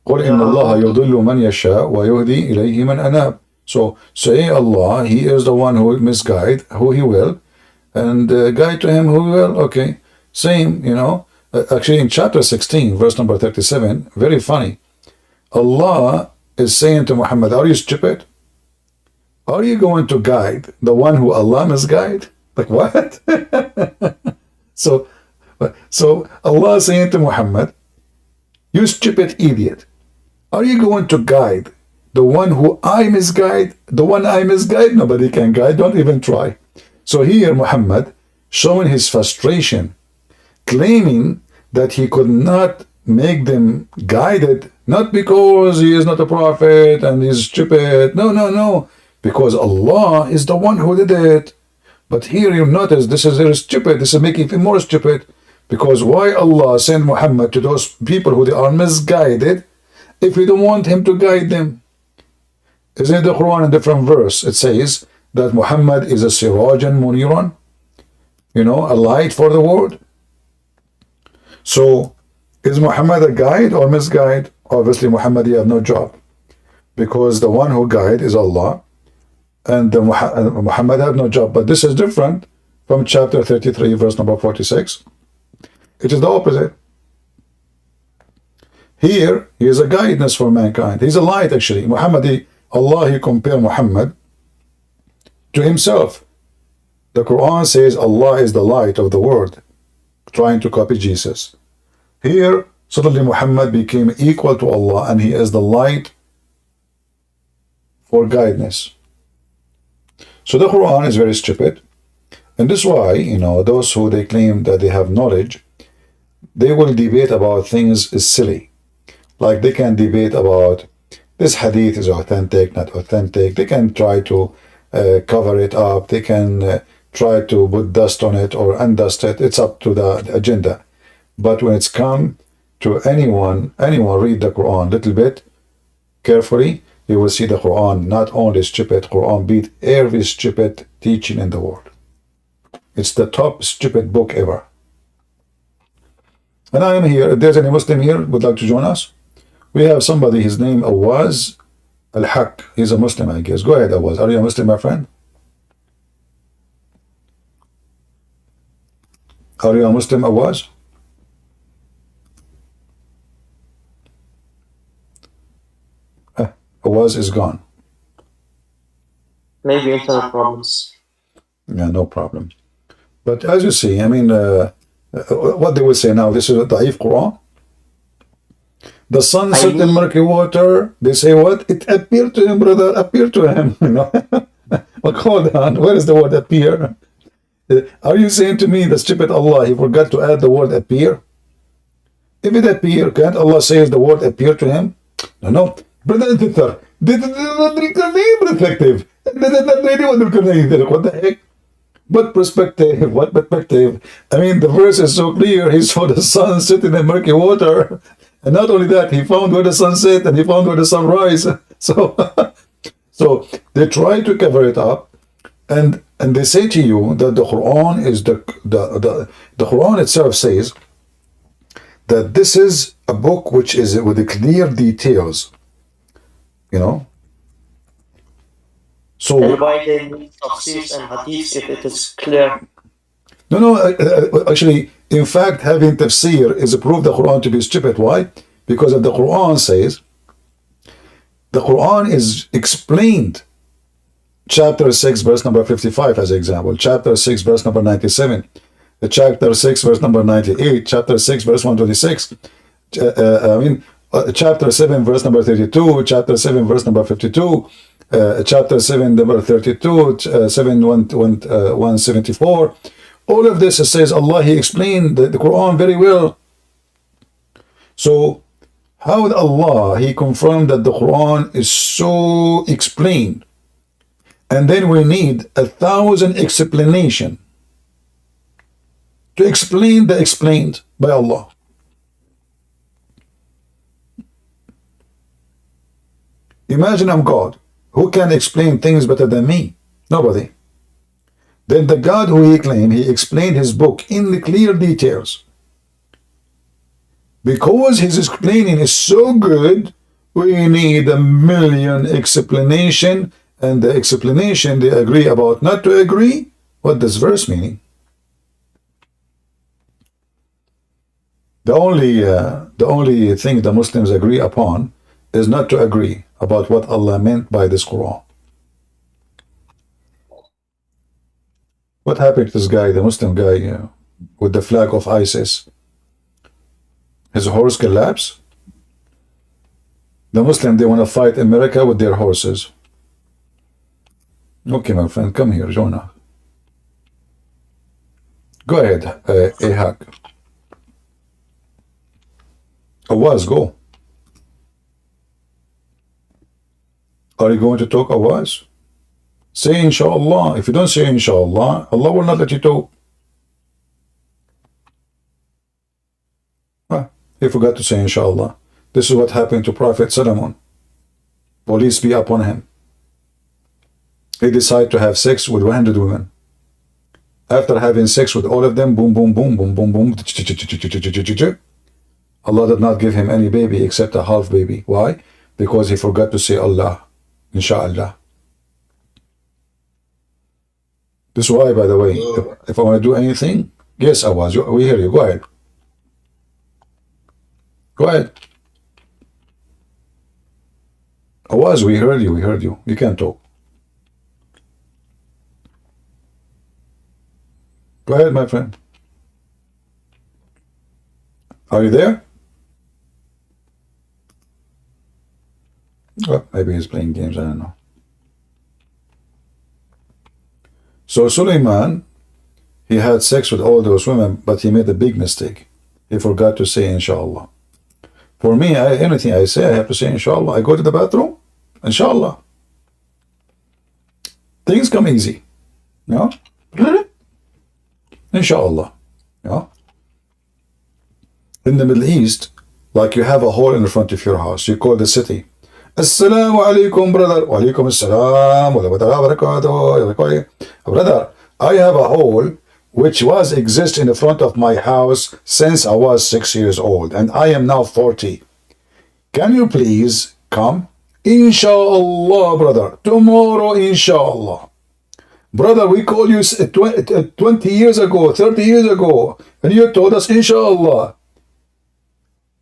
قُلْ إِنَّ اللَّهَ يُضِلُّ مَنْ يَشَاءُ وَيُهْدِي إِلَيْهِ مَنْ أَنَابَ. So say Allah, he is the one who will misguide who he will, and guide to him who he will. Okay, same, actually in chapter 16, verse number 37, very funny. Allah is saying to Muhammad, are you stupid? Are you going to guide the one who Allah misguide? Like what? So Allah is saying to Muhammad, you stupid idiot, are you going to guide The one who I misguide, nobody can guide, don't even try. So here Muhammad showing his frustration, claiming that he could not make them guided, not because he is not a prophet and he's stupid. No. Because Allah is the one who did it. But here you notice this is very stupid. This is making him more stupid. Because why Allah send Muhammad to those people who they are misguided if we don't want him to guide them? Isn't it the Quran in a different verse? It says that Muhammad is a sirajan muniran, a light for the world. So is Muhammad a guide or misguide? Obviously Muhammad, you have no job, because the one who guide is Allah, and Muhammad have no job. But this is different from chapter 33 verse number 46. It is the opposite. Here he is a guidance for mankind. He's a light actually. Allah, he compare Muhammad to himself. The Quran says Allah is the light of the world, trying to copy Jesus. Here suddenly Muhammad became equal to Allah, and he is the light for guidance. So the Quran is very stupid, and this is why those who they claim that they have knowledge, they will debate about things is silly. Like they can debate about this hadith is authentic, not authentic. They can try to cover it up. They can try to put dust on it or undust it. It's up to the agenda. But when it's come to anyone read the Quran a little bit carefully, you will see the Quran not only stupid. Quran beat every stupid teaching in the world. It's the top stupid book ever. And I am here. If there's any Muslim here who would like to join us, we have somebody, his name Awaz Al-Haq. He's a Muslim, I guess. Go ahead, Awaz. Are you a Muslim, my friend? Are you a Muslim, Awaz? Awaz is gone. Maybe internet problems. Yeah, no problem. But as you see, what they will say now, this is a Da'if Quran. The sun set in murky water. They say what? It appeared to him, brother. Appeared to him. But hold on. Where is the word appear? Are you saying to me the stupid Allah, he forgot to add the word appear? If it appear, can't Allah say the word appear to him? No. Brother, this is not reflective. What the heck? What perspective? What perspective? The verse is so clear. He saw the sun sitting in murky water. And not only that, he found where the sun set and he found where the sun rise. So they try to cover it up, and they say to you that the Quran is the Quran itself says that this is a book which is with the clear details. So and why they need tafsirs and hadiths if it is clear? No, actually, in fact, having tafsir is a proof the Quran to be stupid. Why? Because if the Quran says, the Quran is explained, chapter 6, verse number 55, as an example, chapter 6, verse number 97, chapter 6, verse number 98, chapter 6, verse 126, chapter 7, verse number 32, chapter 7, verse number 52, chapter 7, number 32, 174. All of this says Allah, he explained the Quran very well. So how would Allah, he confirmed that the Quran is so explained, and then we need 1,000 explanation to explain the explained by Allah. Imagine I'm God. Who can explain things better than me? Nobody. Then the God who he claimed, he explained his book in the clear details. Because his explaining is so good, we need 1,000,000 explanation, and the explanation they agree about not to agree. What does verse meaning? The only thing the Muslims agree upon is not to agree about what Allah meant by this Quran. What happened to this guy, the Muslim guy, with the flag of ISIS? His horse collapsed? The Muslim, they want to fight America with their horses. Okay, my friend, come here, join us. Go ahead, Ahak. Awaz, go. Are you going to talk, Awaz? Say inshallah. If you don't say inshallah, Allah will not let you talk. He forgot to say inshallah. This is what happened to Prophet Solomon. Police be upon him. He decided to have sex with 100 women. After having sex with all of them, boom, boom, boom, boom, boom, boom, Allah did not give him any baby except a half baby. Why? Because he forgot to say Allah, inshallah. This is why, by the way, if I want to do anything, yes, Awaz, we hear you. Go ahead. Go ahead. Awaz, we heard you. We heard you. You can't talk. Go ahead, my friend. Are you there? Well, maybe he's playing games. I don't know. So Suleiman, he had sex with all those women, but he made a big mistake. He forgot to say inshallah. For me, anything I say, I have to say inshallah. I go to the bathroom, inshallah. Things come easy. No? Inshallah. Yeah. In the Middle East, like you have a hole in the front of your house, you call the city. Assalamu alaikum, brother. Wa alaikum assalam. Brother, I have a hole which exist in the front of my house since I was 6 years old, and I am now 40. Can you please come? Inshallah, brother. Tomorrow, inshallah. Brother, we called you 20 years ago, 30 years ago, and you told us inshallah.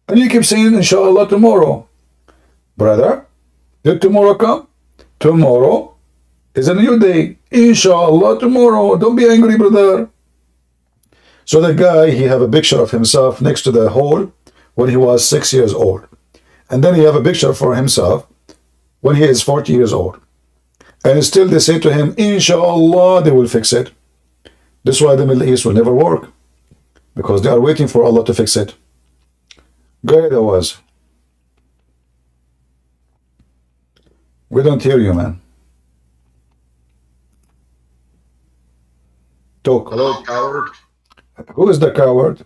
And you keep saying inshallah tomorrow. Brother, did tomorrow come? Tomorrow is a new day. Inshallah tomorrow. Don't be angry, brother. So the guy, he have a picture of himself next to the hole when he was 6 years old. And then he have a picture for himself when he is 40 years old. And still they say to him, inshallah, they will fix it. This is why the Middle East will never work. Because they are waiting for Allah to fix it. Go ahead, Awaz. We don't hear you, man. Talk. Hello, coward. Who is the coward?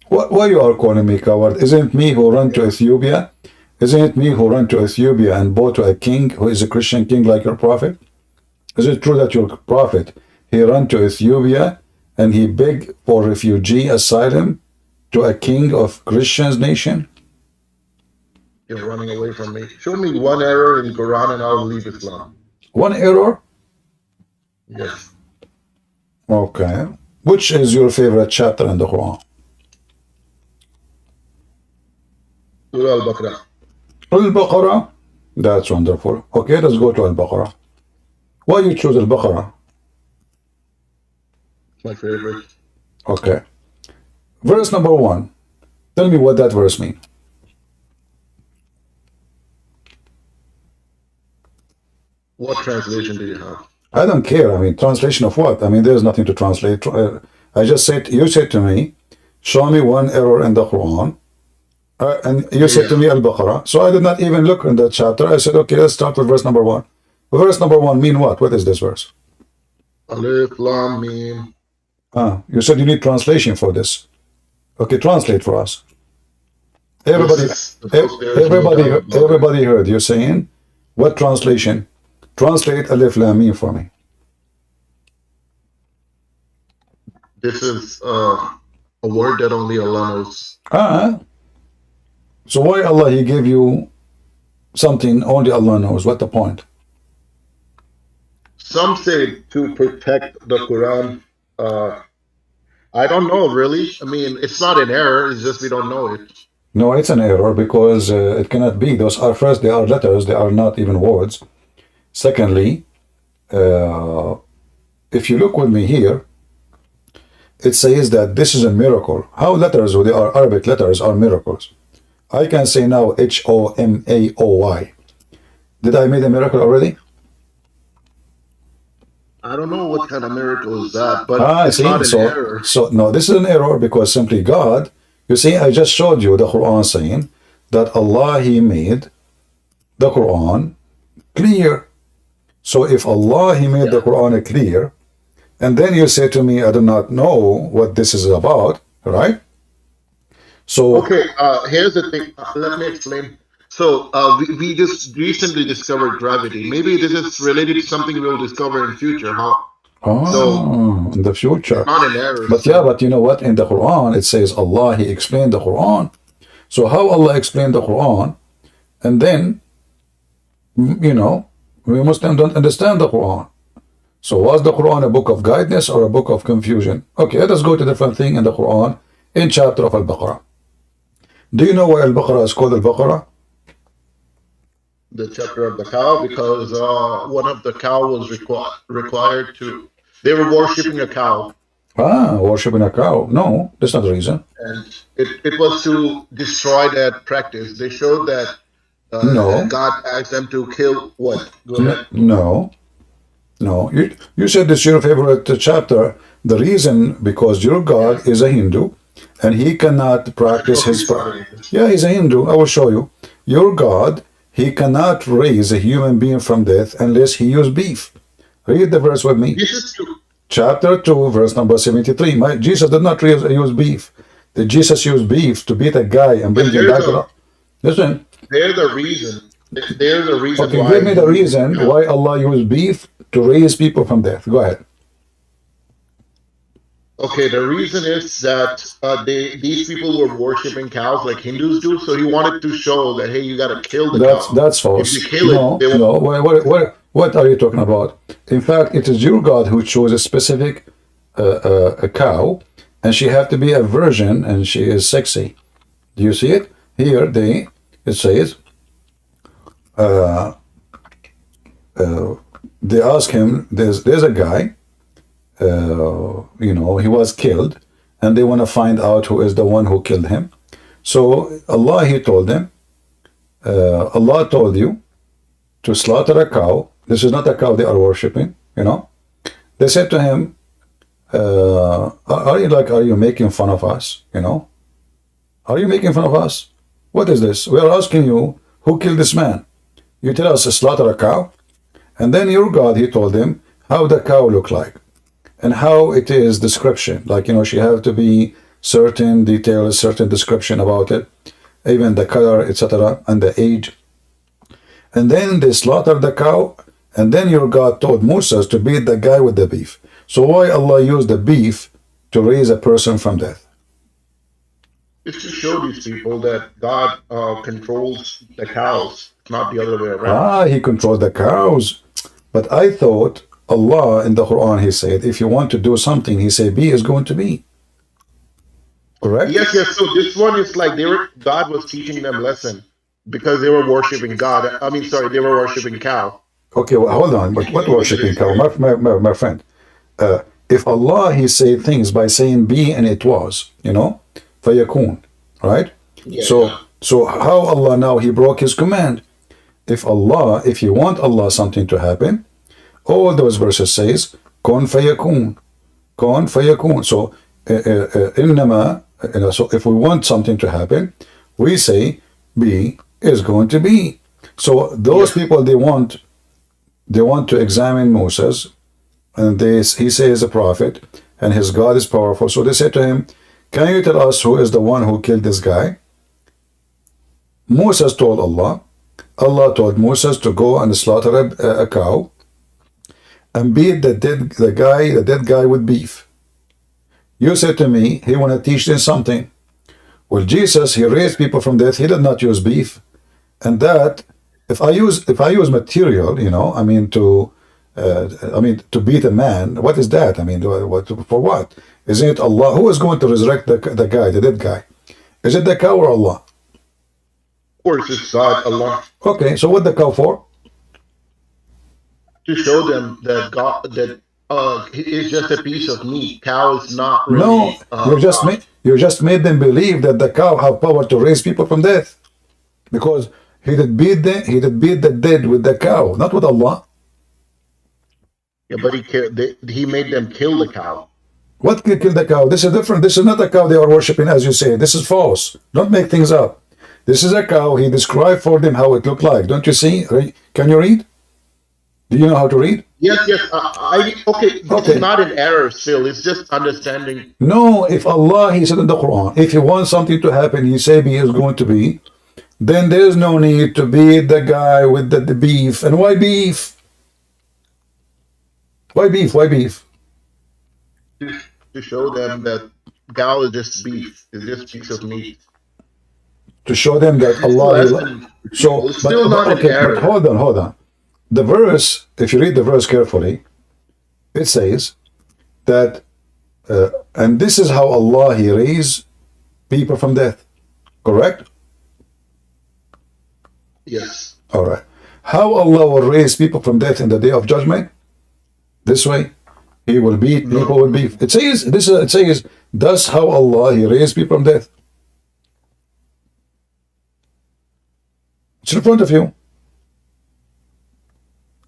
Why you are calling me coward? Isn't it me who ran to Ethiopia? Isn't it me who ran to Ethiopia and bought to a king who is a Christian king like your prophet? Is it true that your prophet, he ran to Ethiopia and he begged for refugee asylum to a king of Christians nation? You're running away from me. Show me one error in Quran and I'll leave Islam. One error? Yes. Okay. Which is your favorite chapter in the Quran? Surah Al-Baqarah. Al-Baqarah? That's wonderful. Okay, let's go to Al-Baqarah. Why you choose Al-Baqarah? My favorite. Okay. Verse number 1. Tell me what that verse means. What translation do you have? I don't care. I mean, translation of what? I mean, there's nothing to translate. I just said, you said to me, show me one error in the Quran. And you said to me Al-Baqarah. So I did not even look in that chapter. I said, okay, let's start with verse number 1. Verse number 1 mean what? What is this verse? Alif, Lam, Mim. You said you need translation for this. Okay, translate for us. Everybody heard you saying, what translation? Translate Alif Lam Mim for me. This is a word that only Allah knows. So why Allah, he gave you something only Allah knows? What the point? Some say to protect the Quran. I don't know, really. I mean, it's not an error. It's just we don't know it. No, it's an error because it cannot be. Those are first, they are letters. They are not even words. Secondly, if you look with me here, it says that this is a miracle. How letters, or they are Arabic letters, are miracles? I can say now Homaoy. Did I make a miracle already? I don't know what kind of miracle is that, but it's See, not an error. so no, this is an error because simply God. You see, I just showed you the Quran saying that Allah He made the Quran clear. So if Allah He made the Quran clear, and then you say to me, I do not know what this is about, right? So Okay, here's the thing. Let me explain. So we just recently discovered gravity. Maybe this is related to something we'll discover in future. So in the it's future. not an error. But yeah, but you know what? In the Quran, it says Allah, He explained the Quran. So how Allah explained the Quran, and then, you know, we Muslims don't understand the Quran. So was the Quran a book of guidance or a book of confusion? Okay, let us go to a different thing in the Quran, in chapter of Al-Baqarah. Do you know why Al-Baqarah is called Al-Baqarah? The chapter of the cow, because one of the cow was required to. They were worshiping a cow. Worshipping a cow. No, that's not the reason. And it was to destroy that practice. They showed that No. God asked them to kill what? Go ahead. No. No. You said this is your favorite chapter. The reason, because your God is a Hindu and he cannot practice his. Yeah, he's a Hindu. I will show you. Your God, he cannot raise a human being from death unless he use beef. Read the verse with me. This is true. Chapter 2, verse number 73. Jesus did not use beef. Did Jesus use beef to beat a guy and bring him back to life? Listen. They're the reason. They're the reason Okay, why. give me the reason why Allah used beef to raise people from death. Go ahead. Okay, the reason is that these people were worshiping cows like Hindus do, so he wanted to show that, hey, you got to kill the cow. That's false. If you kill it, they no. What are you talking about? In fact, it is your God who chose a specific a cow, and she have to be a virgin, and she is sexy. Do you see it? Here, it says, they ask him, there's a guy, you know, he was killed, and they want to find out who is the one who killed him. So Allah, He told them, Allah told you to slaughter a cow. This is not a cow they are worshipping, you know. They said to him, are you making fun of us, you know? Are you making fun of us? What is this? We are asking you, who killed this man? You tell us to slaughter a cow? And then your God, He told them how the cow looked like and how it is description. Like, you know, she have to be certain details, certain description about it, even the color, etc., and the age. And then they slaughtered the cow, and then your God told Moses to beat the guy with the beef. So why Allah used the beef to raise a person from death? It's to show these people that God controls the cows, not the other way around. He controls the cows. But I thought Allah in the Quran, He said, if you want to do something, He said, be is going to be. Correct? Yes. So this one is like God was teaching them lesson because they were worshiping God. I mean, sorry, they were worshiping cow. Okay, well, hold on. But what worshiping cow? My friend. If Allah, He said things by saying be and it was, you know, fayakun, right? Yeah. So how Allah now, He broke His command? If you want Allah something to happen, all those verses says, kun fayakun, kun fayakun. So, innama, so if we want something to happen, we say, be is going to be. So those people, they want to examine Moses, and he says a prophet, and his God is powerful. So they said to him, can you tell us who is the one who killed this guy? Moses told Allah. Allah told Moses to go and slaughter a cow and beat the dead guy with beef. You said to me, He want to teach them something. Well, Jesus, He raised people from death. He did not use beef. And that, if I use material, you know, I mean to beat a man, what is that? I mean, for what? Isn't it Allah? Who is going to resurrect the dead guy? Is it the cow or Allah? Of course, it's God, Allah. Okay, so what the cow for? To show them that God, that is just a piece of meat. Cow is not No, really. you just made them believe that the cow have power to raise people from death, because he did beat the dead with the cow, not with Allah. Yeah, but he made them kill the cow. What can kill the cow? This is different. This is not a cow they are worshiping, as you say. This is false. Don't make things up. This is a cow. He described for them how it looked like. Don't you see? Can you read? Do you know how to read? Yes. Okay, this is not an error still. It's just understanding. No, if Allah, He said in the Quran, if He wants something to happen, He said He is going to be, then there is no need to beat the guy with the beef. And why beef? Why beef? Why beef? To show them that cow is just beef. It's just a piece of meat. To show them that Allah. So, it's still not an error. But hold on. The verse, if you read the verse carefully, it says that, and this is how Allah, He raised people from death. Correct? Yes. All right. How Allah will raise people from death in the day of judgment? This way. He will beat people with beef. It says, that's how Allah, He raised people from death. It's in front of you.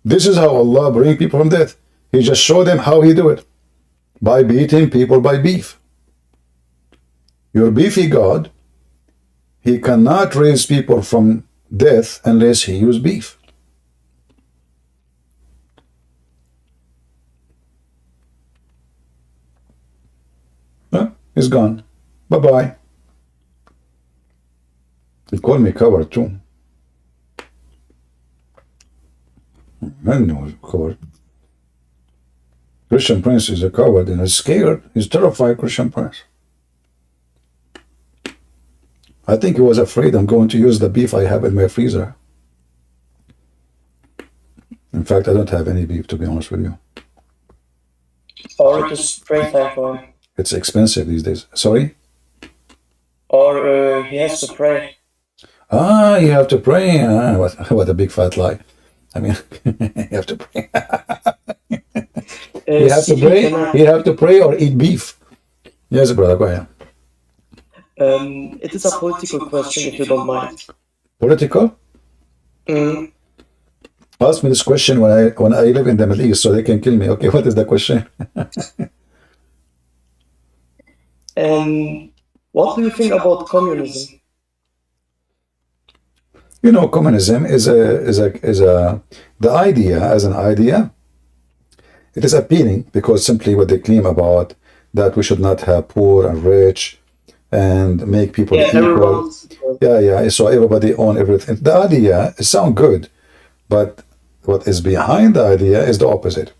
This is how Allah bring people from death. He just showed them how He do it. By beating people by beef. Your beefy God, He cannot raise people from death unless He use beef. He's gone. Bye-bye. He called me coward too. I know he's a coward. Christian Prince is a coward and he's scared. He's terrified, Christian Prince. I think he was afraid I'm going to use the beef I have in my freezer. In fact, I don't have any beef, to be honest with you. Or just pray time for him. It's expensive these days. Sorry? Or he has to pray. Ah, you have to pray. Ah, what a big fat lie. I mean, you have to pray. You have to pray. You have to pray or eat beef. Yes, brother, go ahead. It is a political question, if you don't mind. Political? Ask me this question when I live in the Middle East, so they can kill me. Okay, what is the question? What do you think about communism? You know, communism is the idea as an idea. It is appealing because simply what they claim about that we should not have poor and rich and make people equal. Yeah. So everybody own everything. The idea sounds good, but what is behind the idea is the opposite.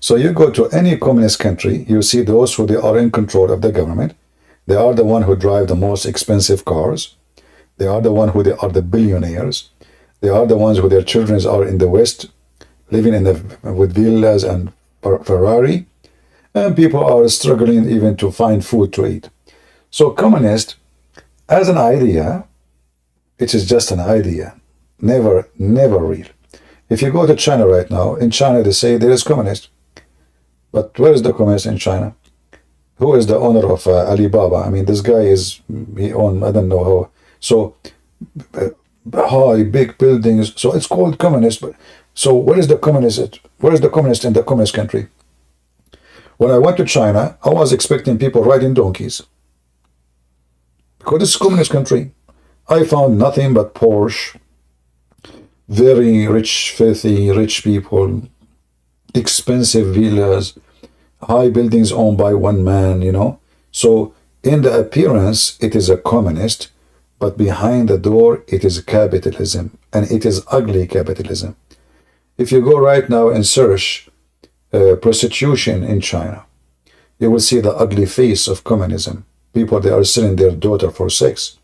So you go to any communist country, you see those who they are in control of the government. They are the one who drive the most expensive cars. They are the one who they are the billionaires. They are the ones who their children are in the West, living with villas and Ferrari, and people are struggling even to find food to eat. So communist, as an idea, it is just an idea, never real. If you go to China right now, in China they say there is communist. But where is the communist in China? Who is the owner of Alibaba? I mean, this guy he owns, I don't know how. So, high, big buildings. So it's called communist. But so where is the communist? Where is the communist in the communist country? When I went to China, I was expecting people riding donkeys. Because it's a communist country. I found nothing but Porsche, very rich, filthy, rich people, expensive villas, high buildings owned by one man, you know. So in the appearance, it is a communist, but behind the door, it is capitalism, and it is ugly capitalism. If you go right now and search prostitution in China, you will see the ugly face of communism. People, they are selling their daughter for sex.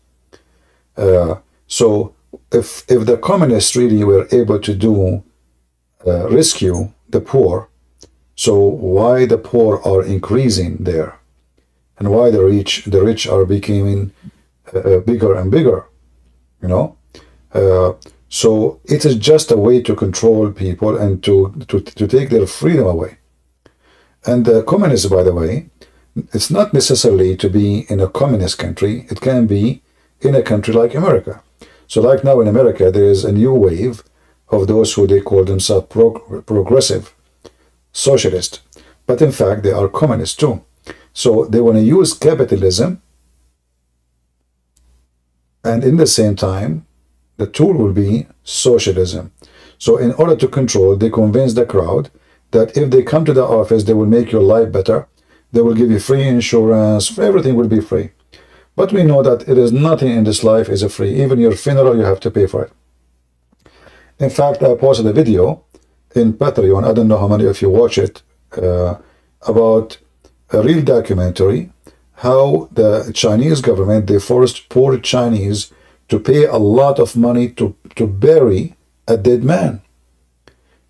So if the communists really were able to do rescue the poor, so why the poor are increasing there, and why the rich are becoming bigger and bigger, you know? So it is just a way to control people and to take their freedom away. And communism, by the way, it's not necessarily to be in a communist country. It can be in a country like America. So like now in America, there is a new wave of those who they call themselves progressive, socialist. But in fact, they are communists too. So they want to use capitalism, and in the same time, the tool will be socialism. So in order to control, they convince the crowd that if they come to the office, they will make your life better. They will give you free insurance. Everything will be free. But we know that it is nothing in this life is free. Even your funeral, you have to pay for it. In fact, I posted a video in Patreon. I don't know how many of you watch it, about a real documentary, how the Chinese government, they forced poor Chinese to pay a lot of money to bury a dead man.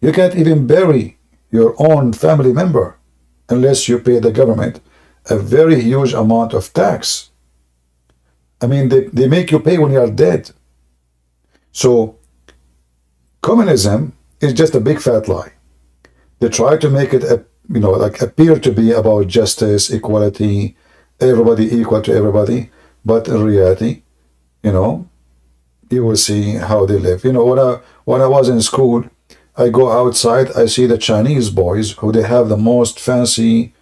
You can't even bury your own family member unless you pay the government a very huge amount of tax. I mean, they make you pay when you are dead. So communism is just a big fat lie. They try to make it like appear to be about justice, equality, everybody equal to everybody, but in reality, you will see how they live. When I was in school, I go outside, I see the Chinese boys who they have the most fancy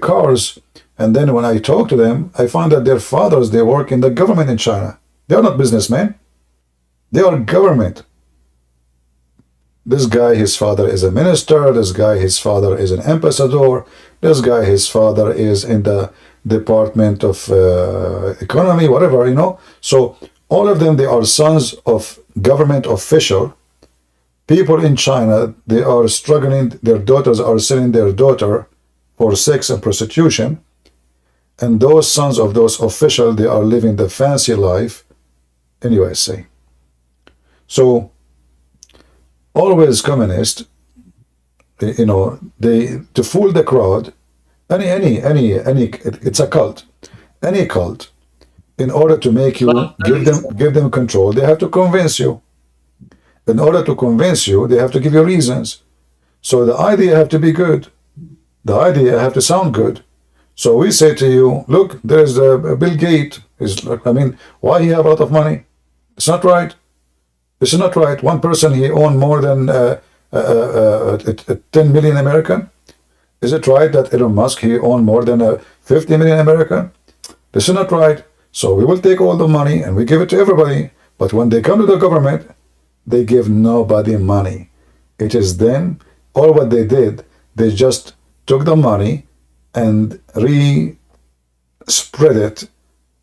cars, and then when I talk to them, I find that their fathers, they work in the government in China. They are not businessmen. They are government. This guy, his father is a minister. This guy, his father is an ambassador. This guy, his father is in the Department of Economy, whatever, So all of them, they are sons of government official. People in China, they are struggling. Their daughters are selling their daughter for sex and prostitution. And those sons of those officials, they are living the fancy life in USA. So always communist, they to fool the crowd. Any it's a cult. Any cult, in order to make you give them control, they have to convince you. In order to convince you, they have to give you reasons. So the idea have to be good. The idea have to sound good. So we say to you, look, there's Bill Gates. Why he have a lot of money? It's not right. This is not right. One person, he owned more than 10 million American. Is it right that Elon Musk, he owned more than 50 million American? This is not right. So we will take all the money and we give it to everybody. But when they come to the government, they give nobody money. It is them. All what they did, they just took the money and spread it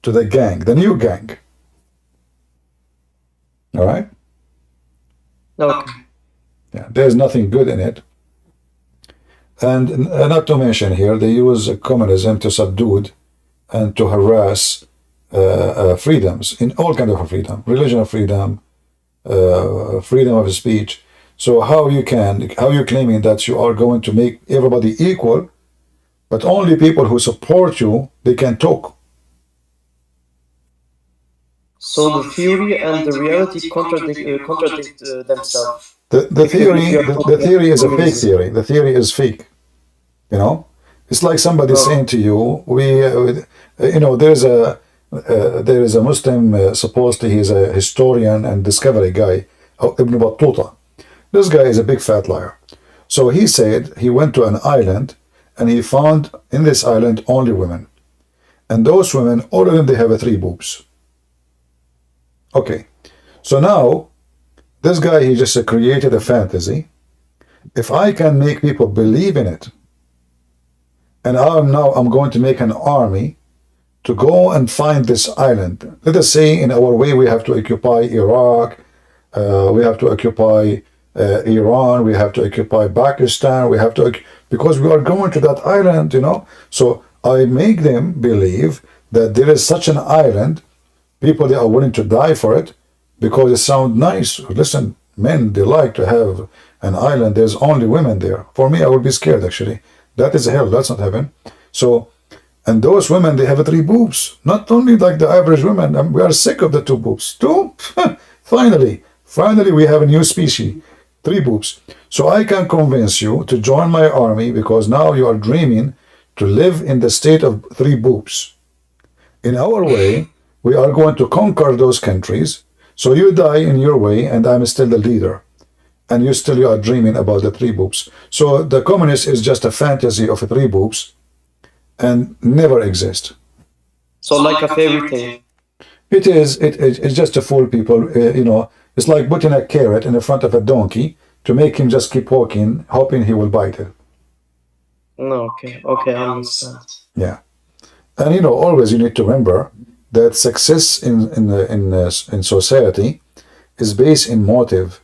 to the gang, the new gang. All right? Okay. Yeah, there's nothing good in it. And not to mention here, they use communism to subdue and to harass freedoms, in all kinds of freedom, religion freedom, freedom of speech. So how you claiming that you are going to make everybody equal, but only people who support you, they can talk. So the theory and the reality contradict themselves. The theory is a fake theory. The theory is fake. It's like somebody saying to you, there is a Muslim, supposedly he's a historian and discovery guy, Ibn Battuta. This guy is a big fat liar. So he said he went to an island and he found in this island only women. And those women, all of them, they have 3 boobs. Okay. So now, this guy, he just created a fantasy. If I can make people believe in it, and I'm going to make an army to go and find this island. Let us say in our way we have to occupy Iraq, we have to occupy Iran, we have to occupy Pakistan, because we are going to that island, So I make them believe that there is such an island, people, they are willing to die for it, because it sounds nice. Listen, men, they like to have an island, there's only women there. For me, I would be scared, actually. That is hell, that's not heaven. So, and those women, they have 3 boobs. Not only like the average women, we are sick of the 2 boobs. 2? Finally, we have a new species. 3 boobs. So I can convince you to join my army because now you are dreaming to live in the state of 3 boobs. In our way, we are going to conquer those countries. So you die in your way, and I'm still the leader. And you are dreaming about the 3 boobs. So the communist is just a fantasy of 3 boobs and never exist. So like a fairy tale. It's just to fool people, it's like putting a carrot in the front of a donkey to make him just keep walking, hoping he will bite it. No, okay, I understand. Yeah. And always you need to remember that success in society is based in motive.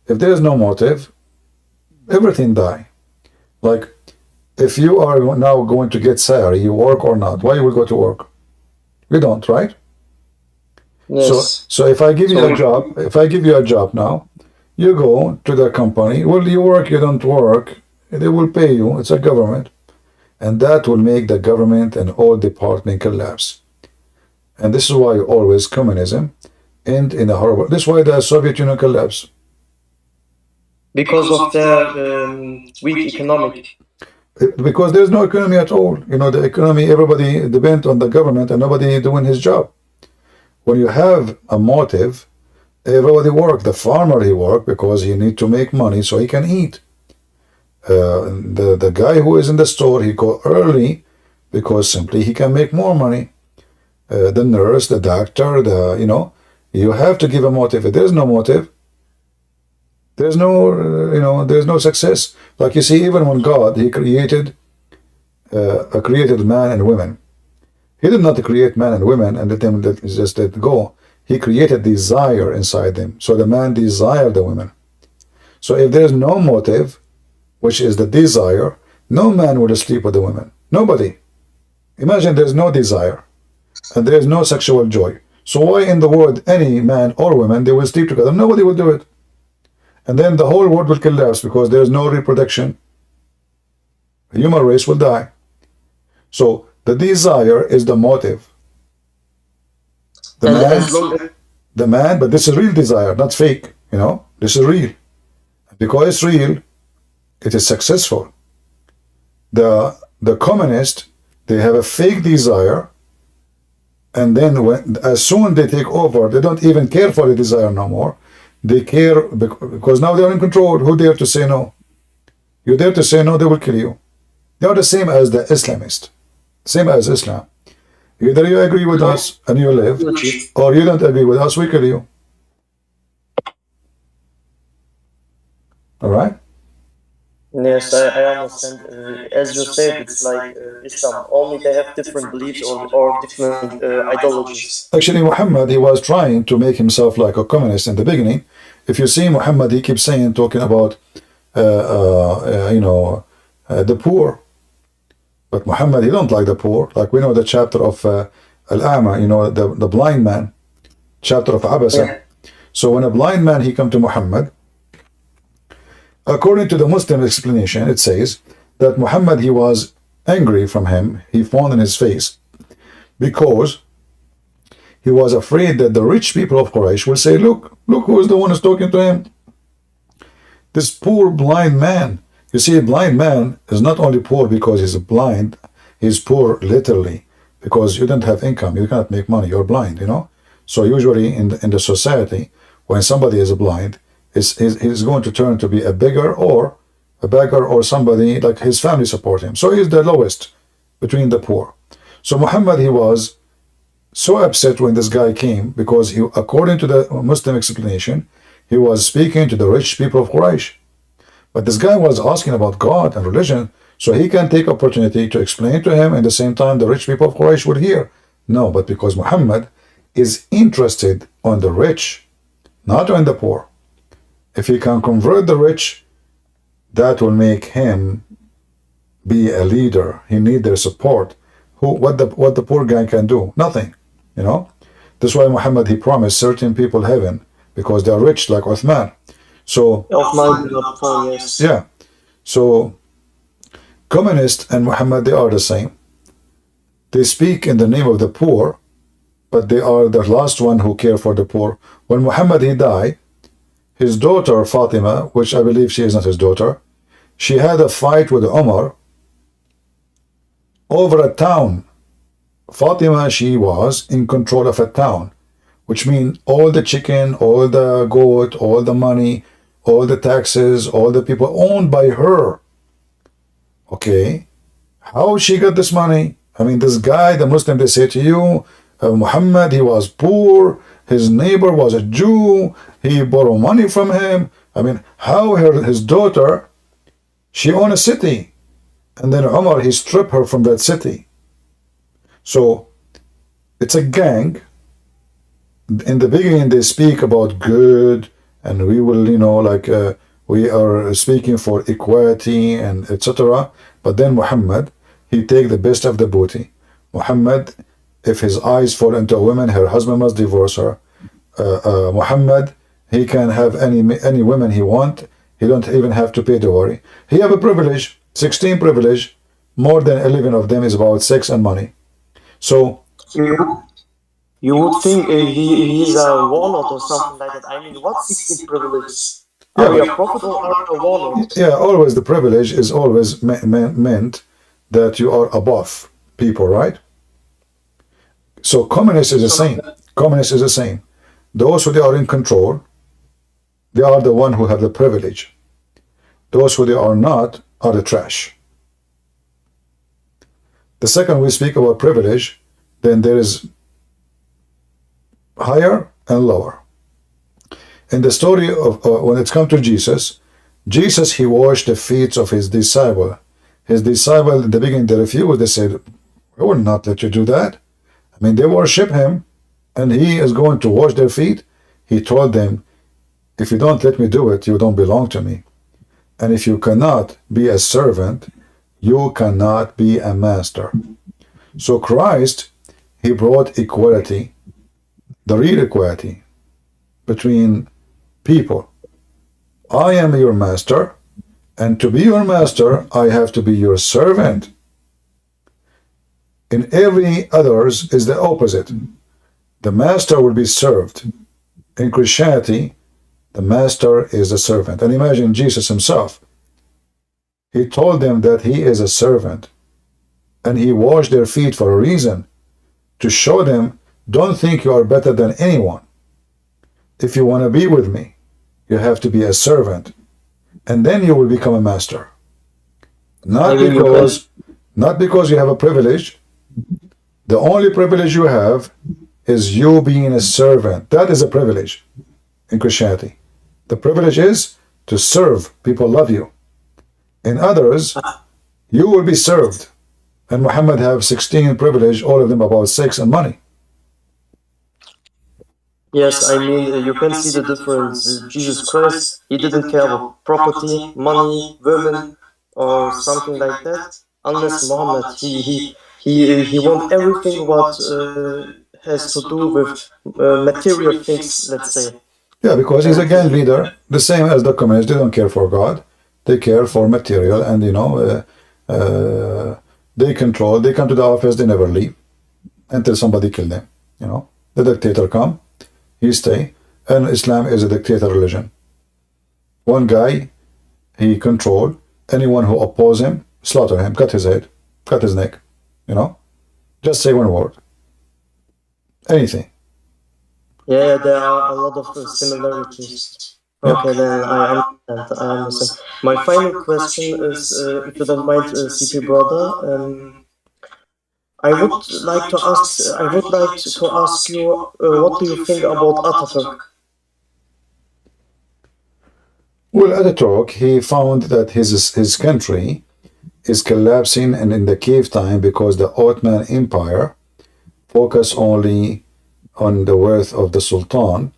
If there is no motive, everything die. Like, if you are now going to get salary, you work or not, why you will go to work? You don't, right? Yes. So if I give you a job now, you go to the company, well, you work, you don't work, they will pay you, it's a government. And that will make the government and all department collapse. And this is why always communism end in a horrible, this is why the Soviet Union collapsed. Because of the weak economic. Because there's no economy at all. The economy, everybody depends on the government and nobody doing his job. When you have a motive, everybody work. The farmer, he work because he need to make money so he can eat. The guy who is in the store, he go early because simply he can make more money. The nurse, the doctor, you have to give a motive. If there's no motive, there's no success. Like you see, even when God, he created man and women. He did not create man and women and let them just let go. He created desire inside them. So the man desired the women. So if there's no motive, which is the desire, no man would sleep with the women. Nobody. Imagine there's no desire and there's no sexual joy. So why in the world any man or woman, they will sleep together? Nobody will do it. And then the whole world will collapse because there's no reproduction. The human race will die. So the desire is the motive. The man, but this is real desire, not fake. This is real. Because it's real, it is successful. The communist, they have a fake desire, and then as soon they take over, they don't even care for the desire no more. They care because now they are in control. Who dare to say no? You dare to say no, they will kill you. They are the same as the Islamist, same as Islam. Either you agree with us and you live, or you don't agree with us, we kill you. All right? Yes, I understand. As you said, it's like Islam. Only they have different beliefs or different ideologies. Actually, Muhammad, he was trying to make himself like a communist in the beginning. If you see Muhammad, he keeps talking about, the poor. But Muhammad, he don't like the poor. Like we know the chapter of Al-A'ma, the blind man, chapter of Abasa. Yeah. So when a blind man, he come to Muhammad, according to the Muslim explanation, it says that Muhammad, he was angry from him. He fawned in his face because he was afraid that the rich people of Quraysh will say, look who is the one who's talking to him. This poor blind man. You see, a blind man is not only poor because he's blind, he's poor literally because you don't have income, you cannot make money, you're blind, So usually in the society, when somebody is blind, he's going to turn to be a beggar or somebody like his family support him. So he's the lowest between the poor. So Muhammad, he was so upset when this guy came because he, according to the Muslim explanation, he was speaking to the rich people of Quraysh. But this guy was asking about God and religion, so he can take opportunity to explain to him, and at the same time the rich people of Quraysh would hear. No, but because Muhammad is interested on the rich, not on the poor. If he can convert the rich, that will make him be a leader. He needs their support. What the poor guy can do? Nothing. That's why Muhammad, he promised certain people heaven because they are rich, like Uthman. So yes. Yeah. So communist and Muhammad, they are the same. They speak in the name of the poor, but they are the last one who care for the poor. When Muhammad, he died, his daughter Fatima, which I believe she is not his daughter, she had a fight with Umar over a town. Fatima, she was in control of a town, which means all the chicken, all the goat, all the money, all the taxes, all the people owned by her. Okay, how she got this money? I mean, this guy, the Muslim, they say to you, Muhammad, he was poor, his neighbor was a Jew, he borrowed money from him. I mean, how his daughter, she owned a city, and then Umar, he stripped her from that city. So it's a gang. In the beginning, they speak about good, and we will, you know, like we are speaking for equality and etc. But then Muhammad, he take the best of the booty. Muhammad, if his eyes fall into a woman, her husband must divorce her. Muhammad, he can have any women he want. He don't even have to pay dowry. He have a privilege, 16 privilege. More than 11 of them is about sex and money. So you would think he's a warlord or something like that. I mean, what 16 privileges? yeah, Are we a prophet or are we a warlord? yeah, always the privilege is always meant that you are above people, right? So communist is the same. Communist is the same. Those who they are in control, they are the one who have the privilege. Those who they are not are the trash. The second we speak about privilege, then there is higher and lower. In the story of when it comes to Jesus, he washed the feet of his disciple. His disciple in the beginning they refused. They said, "We will not let you do that." I mean, they worship him, and he is going to wash their feet. He told them, "If you don't let me do it, you don't belong to me. And if you cannot be a servant, you cannot be a master." So Christ, he brought equality, the real equality between people. I am your master, and to be your master, I have to be your servant. In every others is the opposite. The master will be served. In Christianity, the master is a servant. And imagine Jesus himself. He told them that he is a servant. And he washed their feet for a reason. To show them, don't think you are better than anyone. If you want to be with me, you have to be a servant. And then you will become a master. Not because you have a privilege. The only privilege you have is you being a servant. That is a privilege in Christianity. The privilege is to serve. People love you. In others, you will be served. And Muhammad have 16 privilege, all of them about sex and money. Yes, I mean, you can see the difference. Jesus Christ, he didn't care about property, money, women, or something like that. Unless Muhammad, he wants everything what has to do with material things, let's say. Yeah, because he's a gang leader, the same as the communists. They don't care for God. They care for material, and you know, they control. They come to the office, they never leave until somebody kill them. You know, the dictator come, he stay, and Islam is a dictator religion. One guy, he control anyone who oppose him, slaughter him, cut his head, cut his neck. You know, just say one word, anything. Yeah, there are a lot of similarities. Okay, then I understand. My final question is, if you don't mind, CP brother, I would like to ask you, what do you think about Ataturk? Well, Ataturk, he found that his country is collapsing and in the cave time because the Ottoman Empire focused only on the worth of the Sultan,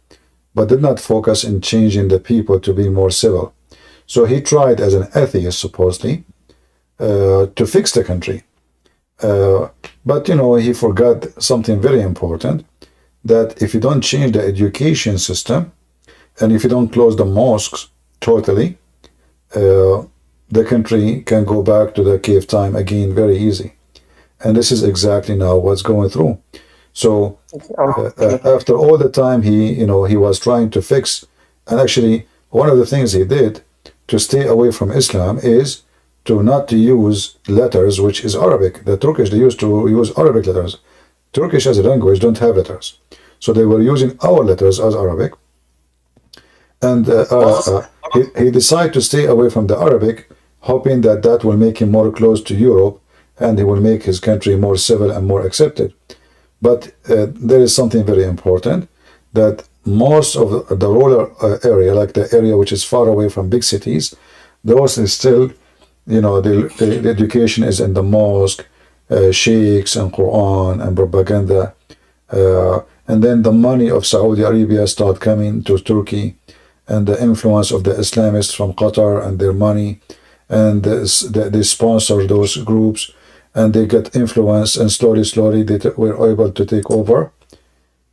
but did not focus in changing the people to be more civil. So he tried as an atheist, supposedly, to fix the country. But, you know, he forgot something very important, that if you don't change the education system, and if you don't close the mosques totally, the country can go back to the cave time again very easy. And this is exactly now what's going through. So after all the time he was trying to fix And actually, one of the things he did to stay away from Islam is to not to use letters, which is Arabic. The Turkish, they used to use Arabic letters. Turkish as a language don't have letters. So they were using our letters as Arabic. And he decided to stay away from the Arabic, hoping that that will make him more close to Europe and he will make his country more civil and more accepted. But there is something very important, that most of the rural area, like the area which is far away from big cities, those is still, you know, the education is in the mosque, sheikhs and Qur'an and propaganda. And then the money of Saudi Arabia start coming to Turkey, and the influence of the Islamists from Qatar and their money, and they sponsor those groups, and they get influence, and slowly they were able to take over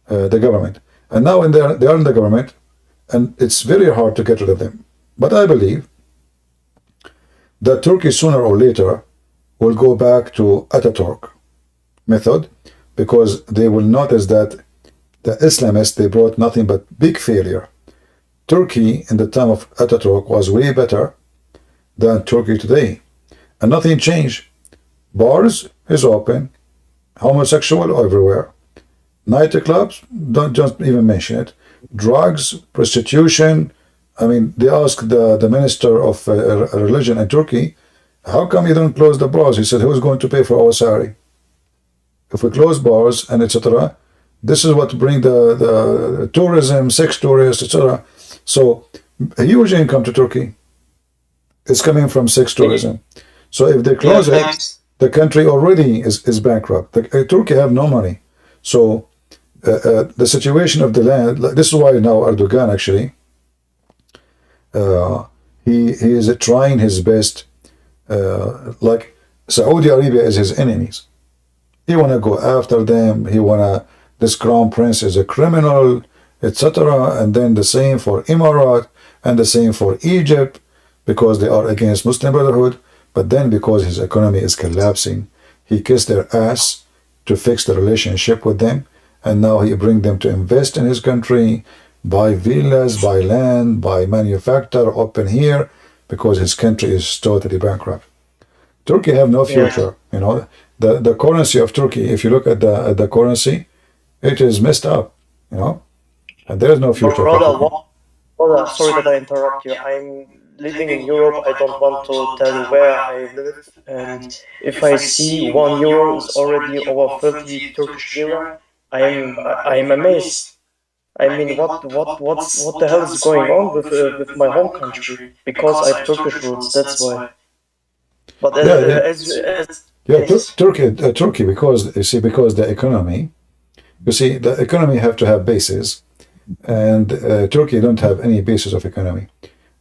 the government. And now they are in the government, and it's very hard to get rid of them. But I believe that Turkey sooner or later will go back to Ataturk method, because they will notice that the Islamists, they brought nothing but big failure. Turkey in the time of Ataturk was way better than Turkey today, and nothing changed. Bars is open, homosexual everywhere, nightclubs, don't just even mention it, drugs, prostitution. I mean, they asked the minister of religion in Turkey, how come you don't close the bars? He said, who's going to pay for our salary? If we close bars and etc., this is what bring the tourism, sex tourists, etc. So a huge income to Turkey is coming from sex tourism. So if they close it, the country already is bankrupt. Turkey have no money. So the situation of the land, this is why now Erdogan actually, he is trying his best, like Saudi Arabia is his enemies. He want to go after them. He want to, this crown prince is a criminal, etc. And then the same for Emirat, and the same for Egypt, because they are against Muslim Brotherhood. But then because his economy is collapsing, he kissed their ass to fix the relationship with them. And now he bring them to invest in his country, buy villas, buy land, buy manufacture, open here, because his country is totally bankrupt. Turkey have no future, you know. The currency of Turkey, if you look at the currency, it is messed up, you know, and there is no future. Brother, sorry that I interrupt you. I'm living in Europe. I don't want to tell you where I live, and if I see €1 is already over 30 Turkish lira, I am amazed. I mean, what the hell is going on with my home country? Because I have Turkish roots, that's why. But Turkey, because you see, because the economy, you see, the economy have to have bases, and Turkey don't have any basis of economy,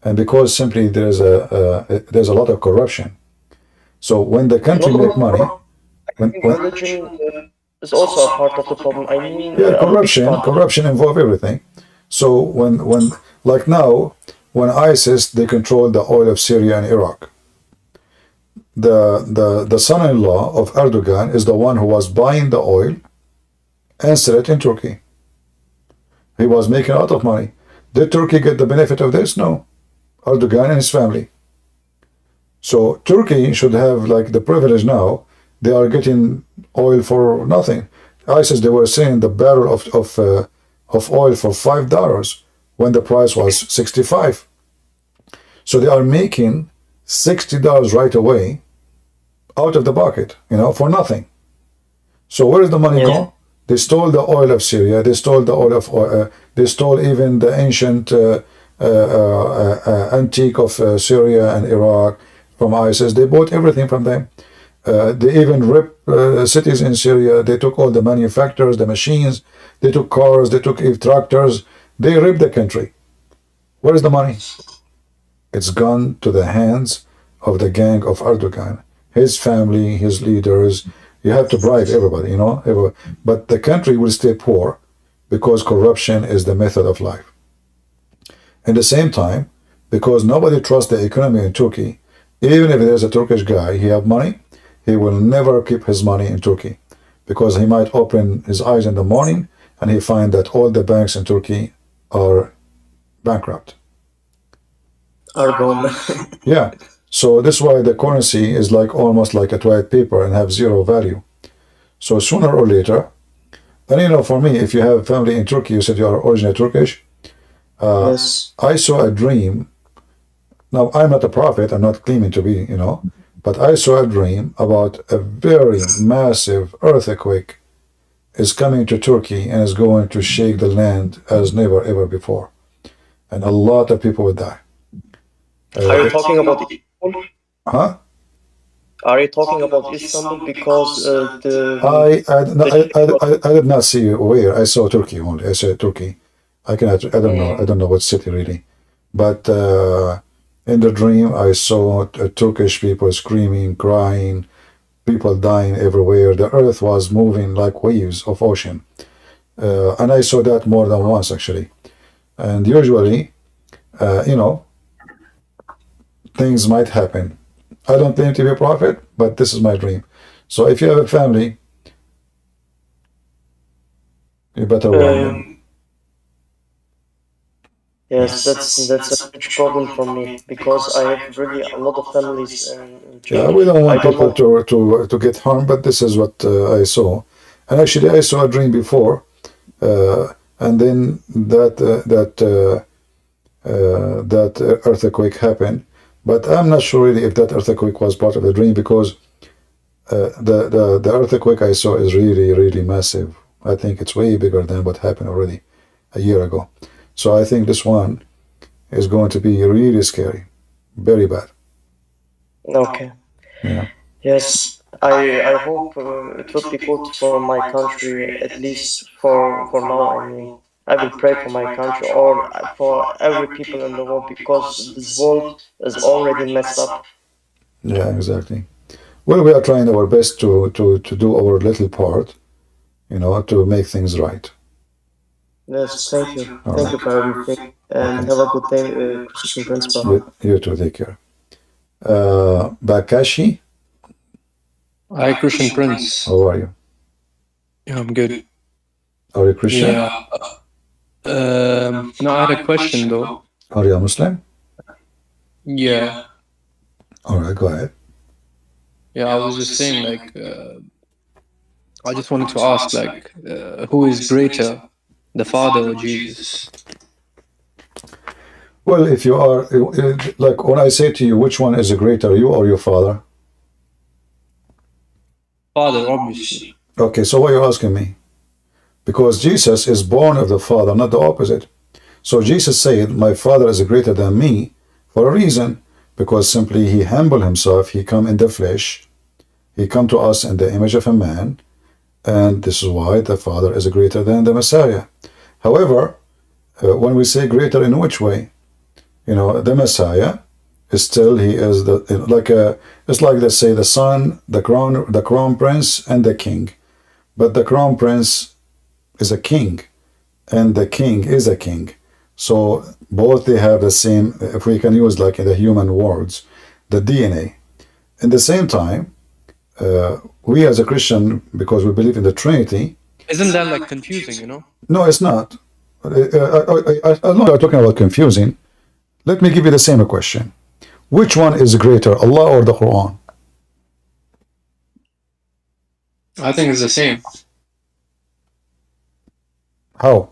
and because simply there's a lot of corruption. So when the country make money, when religion is also a part of the problem. I mean, corruption involve everything. So when like now, when ISIS, they control the oil of Syria and Iraq, the son-in-law of Erdogan is the one who was buying the oil and sell it in Turkey. He was making a lot of money. Did Turkey get the benefit of this? No. Erdogan and his family. So Turkey should have like the privilege now. They are getting oil for nothing. ISIS, they were selling the barrel of oil for $5 when the price was 65. So they are making $60 right away out of the pocket, you know, for nothing. So where is the money go? They stole the oil of Syria. They stole the oil of. They stole even the ancient antique of Syria and Iraq from ISIS. They bought everything from them. They even ripped cities in Syria. They took all the manufacturers, the machines. They took cars. They took tractors. They ripped the country. Where is the money? It's gone to the hands of the gang of Erdogan, his family, his leaders. You have to bribe everybody, you know. But the country will stay poor because corruption is the method of life. At the same time, because nobody trusts the economy in Turkey, even if there's a Turkish guy, he have money, he will never keep his money in Turkey, because he might open his eyes in the morning and he find that all the banks in Turkey are bankrupt. Are gone. Yeah. So this is why the currency is like almost like a white paper and have zero value. So sooner or later, and you know, for me, if you have family in Turkey, you said you are originally Turkish. Yes. I saw a dream. Now, I'm not a prophet, I'm not claiming to be, you know, but I saw a dream about a very massive earthquake is coming to Turkey and is going to shake the land as never ever before. And a lot of people would die. Are you talking about Istanbul? Huh? Are you talking about Istanbul? Because I did not see where. I saw Turkey only. I said Turkey. I don't know. I don't know what city really. But in the dream, I saw Turkish people screaming, crying, people dying everywhere. The earth was moving like waves of ocean. And I saw that more than once, actually. And usually, you know, things might happen. I don't claim to be a prophet, but this is my dream. So if you have a family, you better warn them. Yes, that's a huge problem for me because I have really a lot of families in Turkey. Yeah, we don't want people to get harmed, but this is what I saw. And actually, I saw a dream before, and then that earthquake happened. But I'm not sure really if that earthquake was part of the dream because the earthquake I saw is really, really massive. I think it's way bigger than what happened already a year ago. So I think this one is going to be really scary, very bad. Okay. Yeah. Yes, I hope it will be good for my country, at least for now. I mean, I will pray for my country or for every people in the world because this world is already messed up. Yeah, exactly. Well, we are trying our best to do our little part, you know, to make things right. Yes, thank you. Thank you for everything. And have a good day, Christian Principal. You too, take care. Bakashi? Hi, Christian Prince. How are you? Yeah, I'm good. Are you Christian? Yeah. No, I had a question though. Are you a Muslim? Yeah. All right, go ahead. Yeah, I was just saying, like, I just wanted to ask, like, who is greater, the Father or Jesus? Well, if you are, like, when I say to you, which one is greater, you or your father? Father, obviously. Okay, so why are you asking me? Because Jesus is born of the Father, not the opposite. So Jesus said, my Father is greater than me for a reason, because simply he humbled himself, he come in the flesh, he come to us in the image of a man, and this is why the Father is greater than the Messiah. However, when we say greater in which way? You know, the Messiah is still, he is the, like a, it's like, let's say, the son, the crown prince, and the king. But the crown prince is a king, and the king is a king. So both they have the same, if we can use like in the human words, the DNA. In the same time, we as a Christian, because we believe in the Trinity. Isn't that like confusing, you know? No, it's not. I know you're talking about confusing. Let me give you the same question. Which one is greater, Allah or the Quran? I think it's the same. How?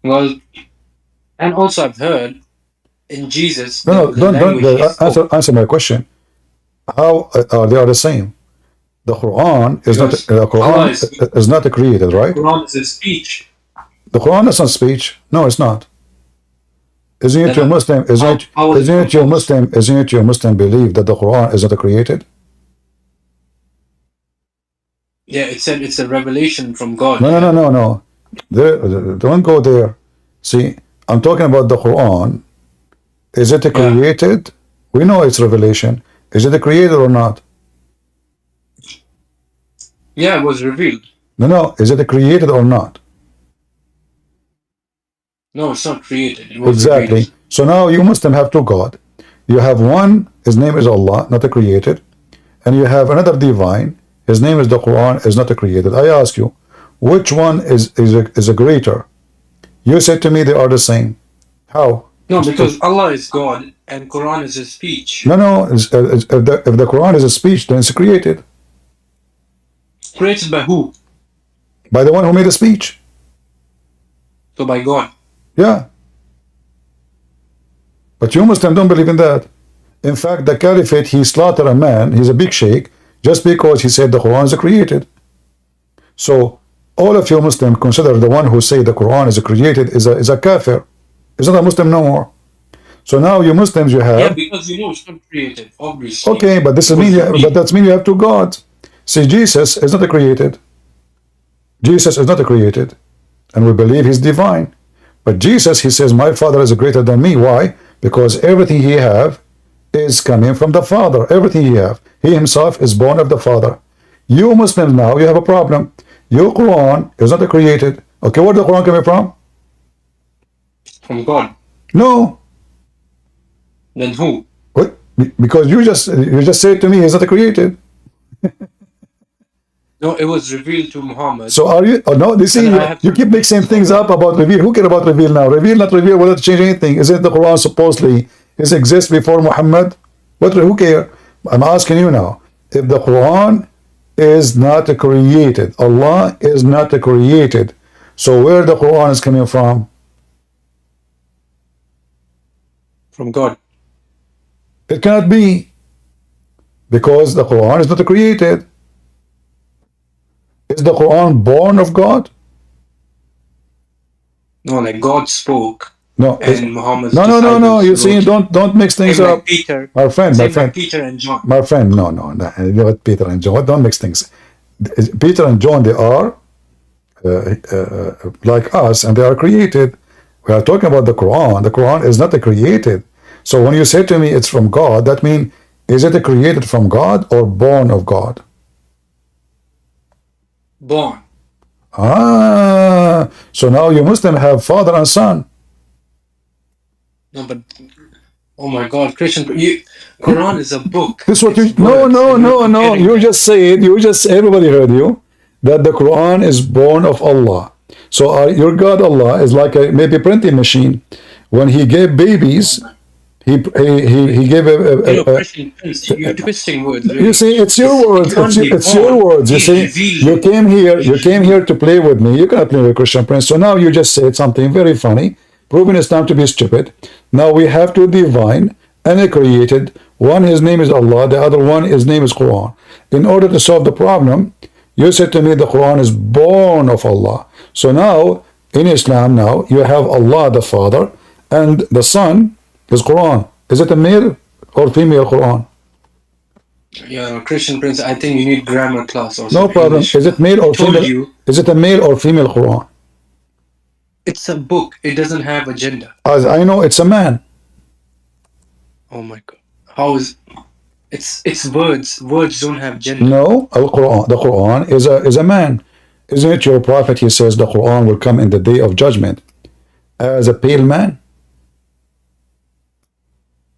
Well, and also I've heard in Jesus. No, don't answer my question. How they are the same? The Quran is Because not. The Quran is not created, right? The Quran is a speech. The Quran is not speech. No, it's not. Isn't it your Muslim? Isn't it your Muslim? Isn't it your Muslim belief that the Quran is not created? Yeah, it said it's a revelation from God. No. Don't go there. See, I'm talking about the Quran. Is it created? We know it's revelation. Is it created or not? Yeah, it was revealed. No. Is it created or not? No, it's not created. It was exactly. Revealed. So now you Muslim have two God. You have one, his name is Allah, not created. And you have another divine, his name is the Quran, is not created. I ask you, which one is a greater? You said to me they are the same. How? No, because Allah is God and Quran is His speech. No. If the Quran is a speech, then it's created. Created by who? By the one who made the speech. So by God. Yeah. But you Muslims don't believe in that. In fact, the Caliphate, he slaughtered a man, he's a big sheikh, just because he said the Quran is created. So all of you Muslims consider the one who say the Quran is created is a kafir. Is not a Muslim no more. So now you Muslims, you have... Yeah, because you know it's not created, obviously. Okay, but this means that means you have two gods. See, Jesus is not created. Jesus is not created. And we believe he's divine. But Jesus, he says, my Father is greater than me. Why? Because everything he have is coming from the Father. Everything he have. He himself is born of the Father. You Muslims now, you have a problem. Your Quran is not created. Okay, where the Quran coming from? From God. No. Then who? What? Because you just said to me he's not created. No, it was revealed to Muhammad. So are you? Oh no, this you keep mixing things up about reveal. Who care about reveal now? Reveal, not reveal, will not change anything. Isn't the Quran supposedly exists before Muhammad? What? Who care? I'm asking you now. If the Quran is not created, Allah is not created. So where the Quran is coming from? From God. It cannot be, because the Quran is not created. Is the Quran born of God? No, like God spoke. No. And Muhammad. No. You see, don't mix things up. Like Peter. My friend. Like Peter and John. My friend, no. What Peter and John? Don't mix things. Peter and John, they are like us, and they are created. We are talking about the Quran. The Quran is not created. So when you say to me it's from God, that means, is it created from God or born of God? Born. So now you Muslim have father and son. No, but oh my God, Christian, Quran is a book. This is what you? No. You just said. Everybody heard you that the Quran is born of Allah. So your God Allah is like a maybe printing machine. When He gave babies, He gave you're twisting words. Really. You see, it's your words. It's your words. You see, you came here to play with me. You cannot play with Christian Prince. So now you just said something very funny, proving Islam to be stupid. Now we have two divine and created. One, his name is Allah. The other one, his name is Quran. In order to solve the problem, you said to me the Quran is born of Allah. So now in Islam, now you have Allah the Father and the Son is Quran. Is it a male or female Quran? Yeah, Christian Prince, I think you need grammar class or something. No problem. English. Is it male or female? Is it a male or female Quran? It's a book. It doesn't have a gender. As I know, it's a man. Oh my God. How is it's words. Words don't have gender. No, the Quran is a man. Isn't it your prophet? He says the Quran will come in the day of judgment as a pale man.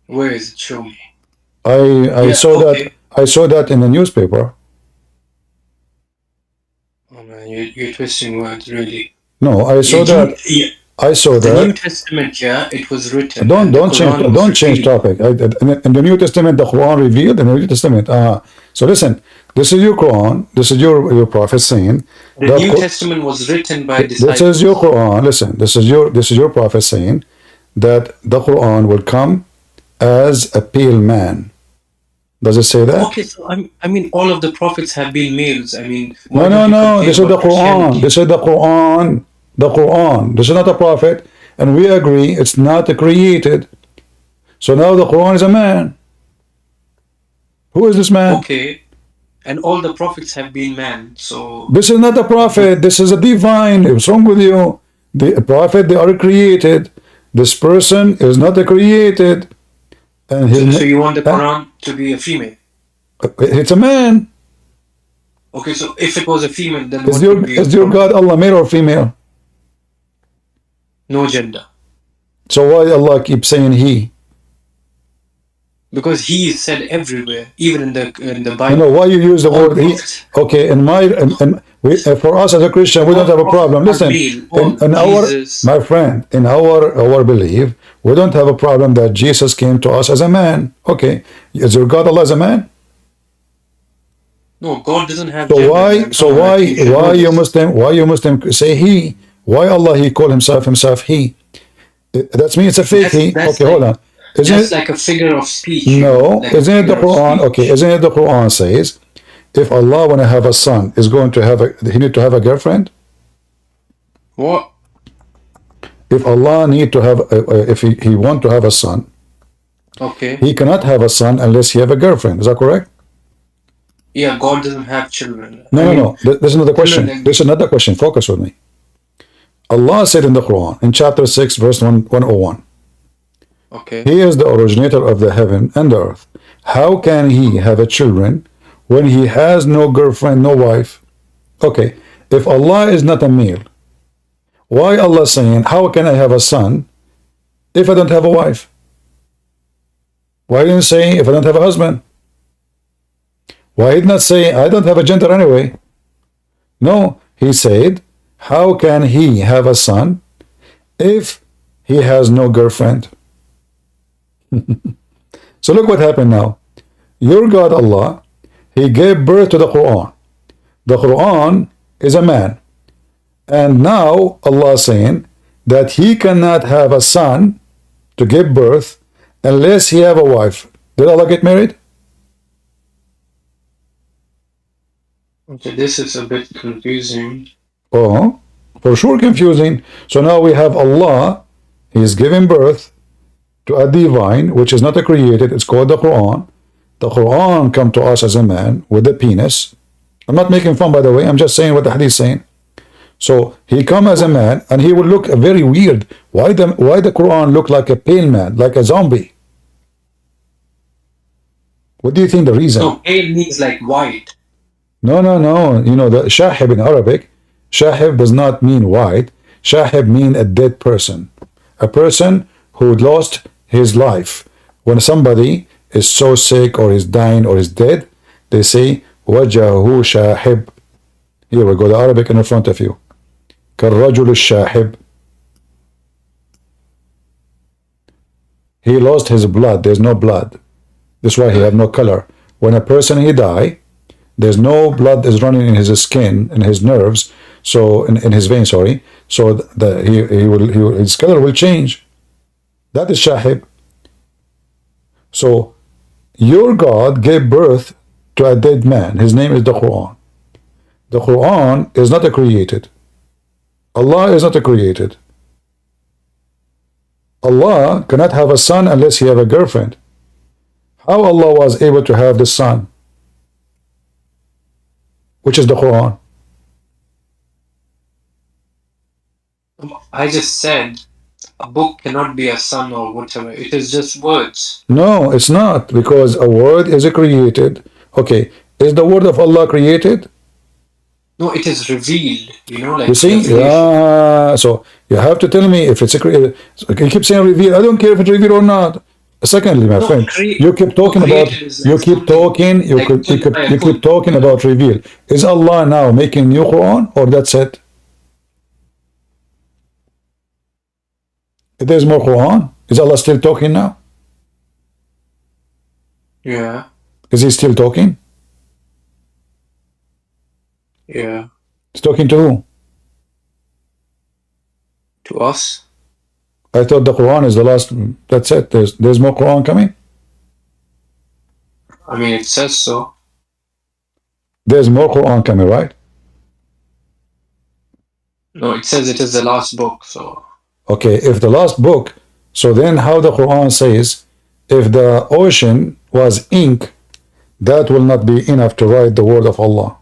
Where is it? Show me. I saw that in the newspaper. Oh man, you're twisting words, really. No, I saw that. I saw that. The New Testament, yeah, it was written. Don't change topic. In the New Testament, the Quran revealed in the New Testament. So listen, this is your Quran. This is your prophet saying. The New Testament was written by disciples. This is your Quran. Listen, this is your prophet saying that the Quran will come as a pale man. Does it say that? Okay, so I mean, all of the prophets have been males. I mean, no. This is the Quran. This is the Quran. The Quran. This is not a prophet, and we agree it's not created. So now the Quran is a man. Who is this man? Okay, and all the prophets have been men. So this is not a prophet. This is a divine. What's wrong with you? The prophet, they are created. This person is not created. And so you want the Quran to be a female? It's a man. Okay, so if it was a female, then is your God Allah male or female? No gender. So why Allah keeps saying He? Because He is said everywhere, even in the Bible. No, why you use the word He? Okay, For us as a Christian, we don't have a problem. Listen, in our, my friend, in our belief, we don't have a problem that Jesus came to us as a man. Okay, is your God Allah as a man? No, God doesn't have So gender. why you Muslim say he? Why Allah he call himself he? That means it's a fake he. Okay, hold on. That's like a figure of speech. No, like isn't it the Quran? Okay, isn't it the Quran says, if Allah want to have a son, is going to have he need to have a girlfriend? What? If Allah need to have, if he want to have a son, okay, he cannot have a son unless he have a girlfriend. Is that correct? Yeah, God doesn't have children. No. This is not the question. This is not the question. Focus with me. Allah said in the Quran, in chapter 6, verse 101, okay, He is the originator of the heaven and the earth. How can he have a children when he has no girlfriend, no wife? Okay, if Allah is not a male, why Allah saying, how can I have a son if I don't have a wife? Why didn't he say, if I don't have a husband? Why did not say, I don't have a gender anyway? No, he said, how can he have a son if he has no girlfriend? So look what happened now. Your God Allah, he gave birth to the Quran. The Quran is a man. And now Allah is saying that he cannot have a son to give birth unless he have a wife. Did Allah get married? Okay, this is a bit confusing. Oh, for sure confusing. So now we have Allah, he is giving birth to a divine, which is not a created, it's called the Quran. The Quran come to us as a man with a penis. I'm not making fun, by the way, I'm just saying what the hadith is saying. So he come as a man, and he will look very weird. Why the Quran look like a pale man, like a zombie? What do you think the reason? No, pale means like white. No. You know, the shahib in Arabic, shahib does not mean white. Shahib mean a dead person. A person who lost his life. When somebody is so sick or is dying or is dead, they say, wajahu shahib. Here we go, the Arabic in front of you. Karrajul shahib. He lost his blood. There's no blood. That's why he have no color. When a person he die, there's no blood is running in his skin, in his nerves, so in his veins, sorry. So his color will change. That is shahib. So your God gave birth to a dead man. His name is the Quran. The Quran is not a created. Allah is not a created. Allah cannot have a son unless he have a girlfriend. How Allah was able to have the son, which is the Quran? I just said a book cannot be a son or whatever. It is just words. No, it's not, because a word is created. Okay, is the word of Allah created? No, it is revealed. You know, like you see, so you have to tell me if it's a created. So you keep saying revealed. I don't care if it's revealed or not. Secondly, my friend, you keep talking about you keep talking about reveal. Is Allah now making new Quran, or that's it? If there's more Quran, is Allah still talking now? Yeah. Is he still talking? Yeah. He's talking to who? To us. I thought the Quran is the last. That's it. There's more Quran coming. I mean, it says so. There's more Quran coming, right? No, it says it is the last book. So. Okay, if the last book, so then how the Quran says, if the ocean was ink, that will not be enough to write the word of Allah.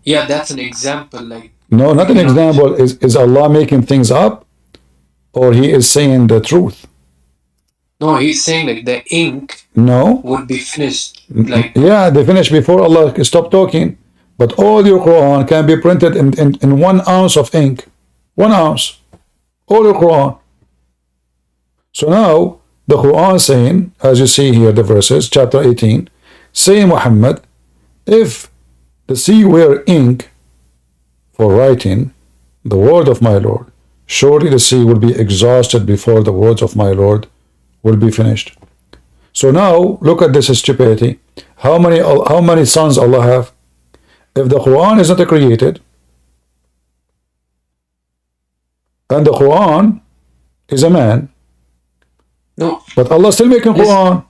Yeah, that's an example. Like. No, not an example. Is Allah making things up, or he is saying the truth? No, he's saying like the ink would be finished. Like yeah, they finished before Allah stopped talking. But all your Quran can be printed in 1 ounce of ink. 1 ounce. All your Quran. So now the Quran saying, as you see here, the verses, chapter 18, say Muhammad, if the sea were ink for writing the word of my Lord, surely the sea will be exhausted before the words of my Lord will be finished. So now look at this stupidity. How many sons Allah have? If the Quran is not created, and the Quran is a man, No, but Allah still making Quran.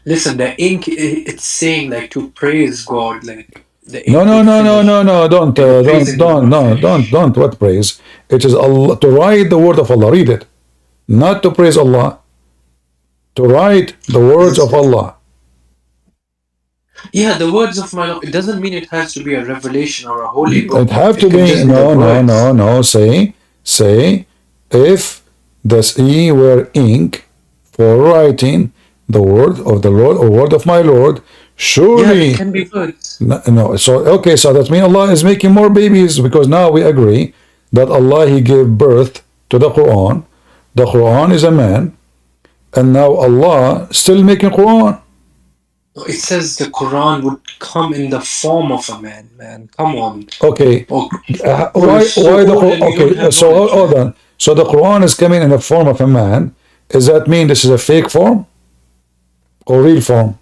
listen. The ink, it's saying like to praise God, like the ink. No, will finish. don't, They were praising God finish. don't. What praise? It is Allah to write the word of Allah. Read it, not to praise Allah. To write the words of Allah. Yeah, the words of my Lord. It doesn't mean it has to be a revelation or a holy book. It have to can be just the words. no. Say, if the sea were ink for writing the word of the Lord or word of my Lord, Yeah, surely it can be words. no. So okay, so that means Allah is making more babies, because now we agree that Allah He gave birth to the Quran. The Quran is a man, and now Allah still making Quran. It says the Quran would come in the form of a man. Man, come on. Okay, Oh, why the old and you don't okay? have So knowledge, hold man. on. So the Quran is coming in the form of a man. Does that mean this is a fake form or real form?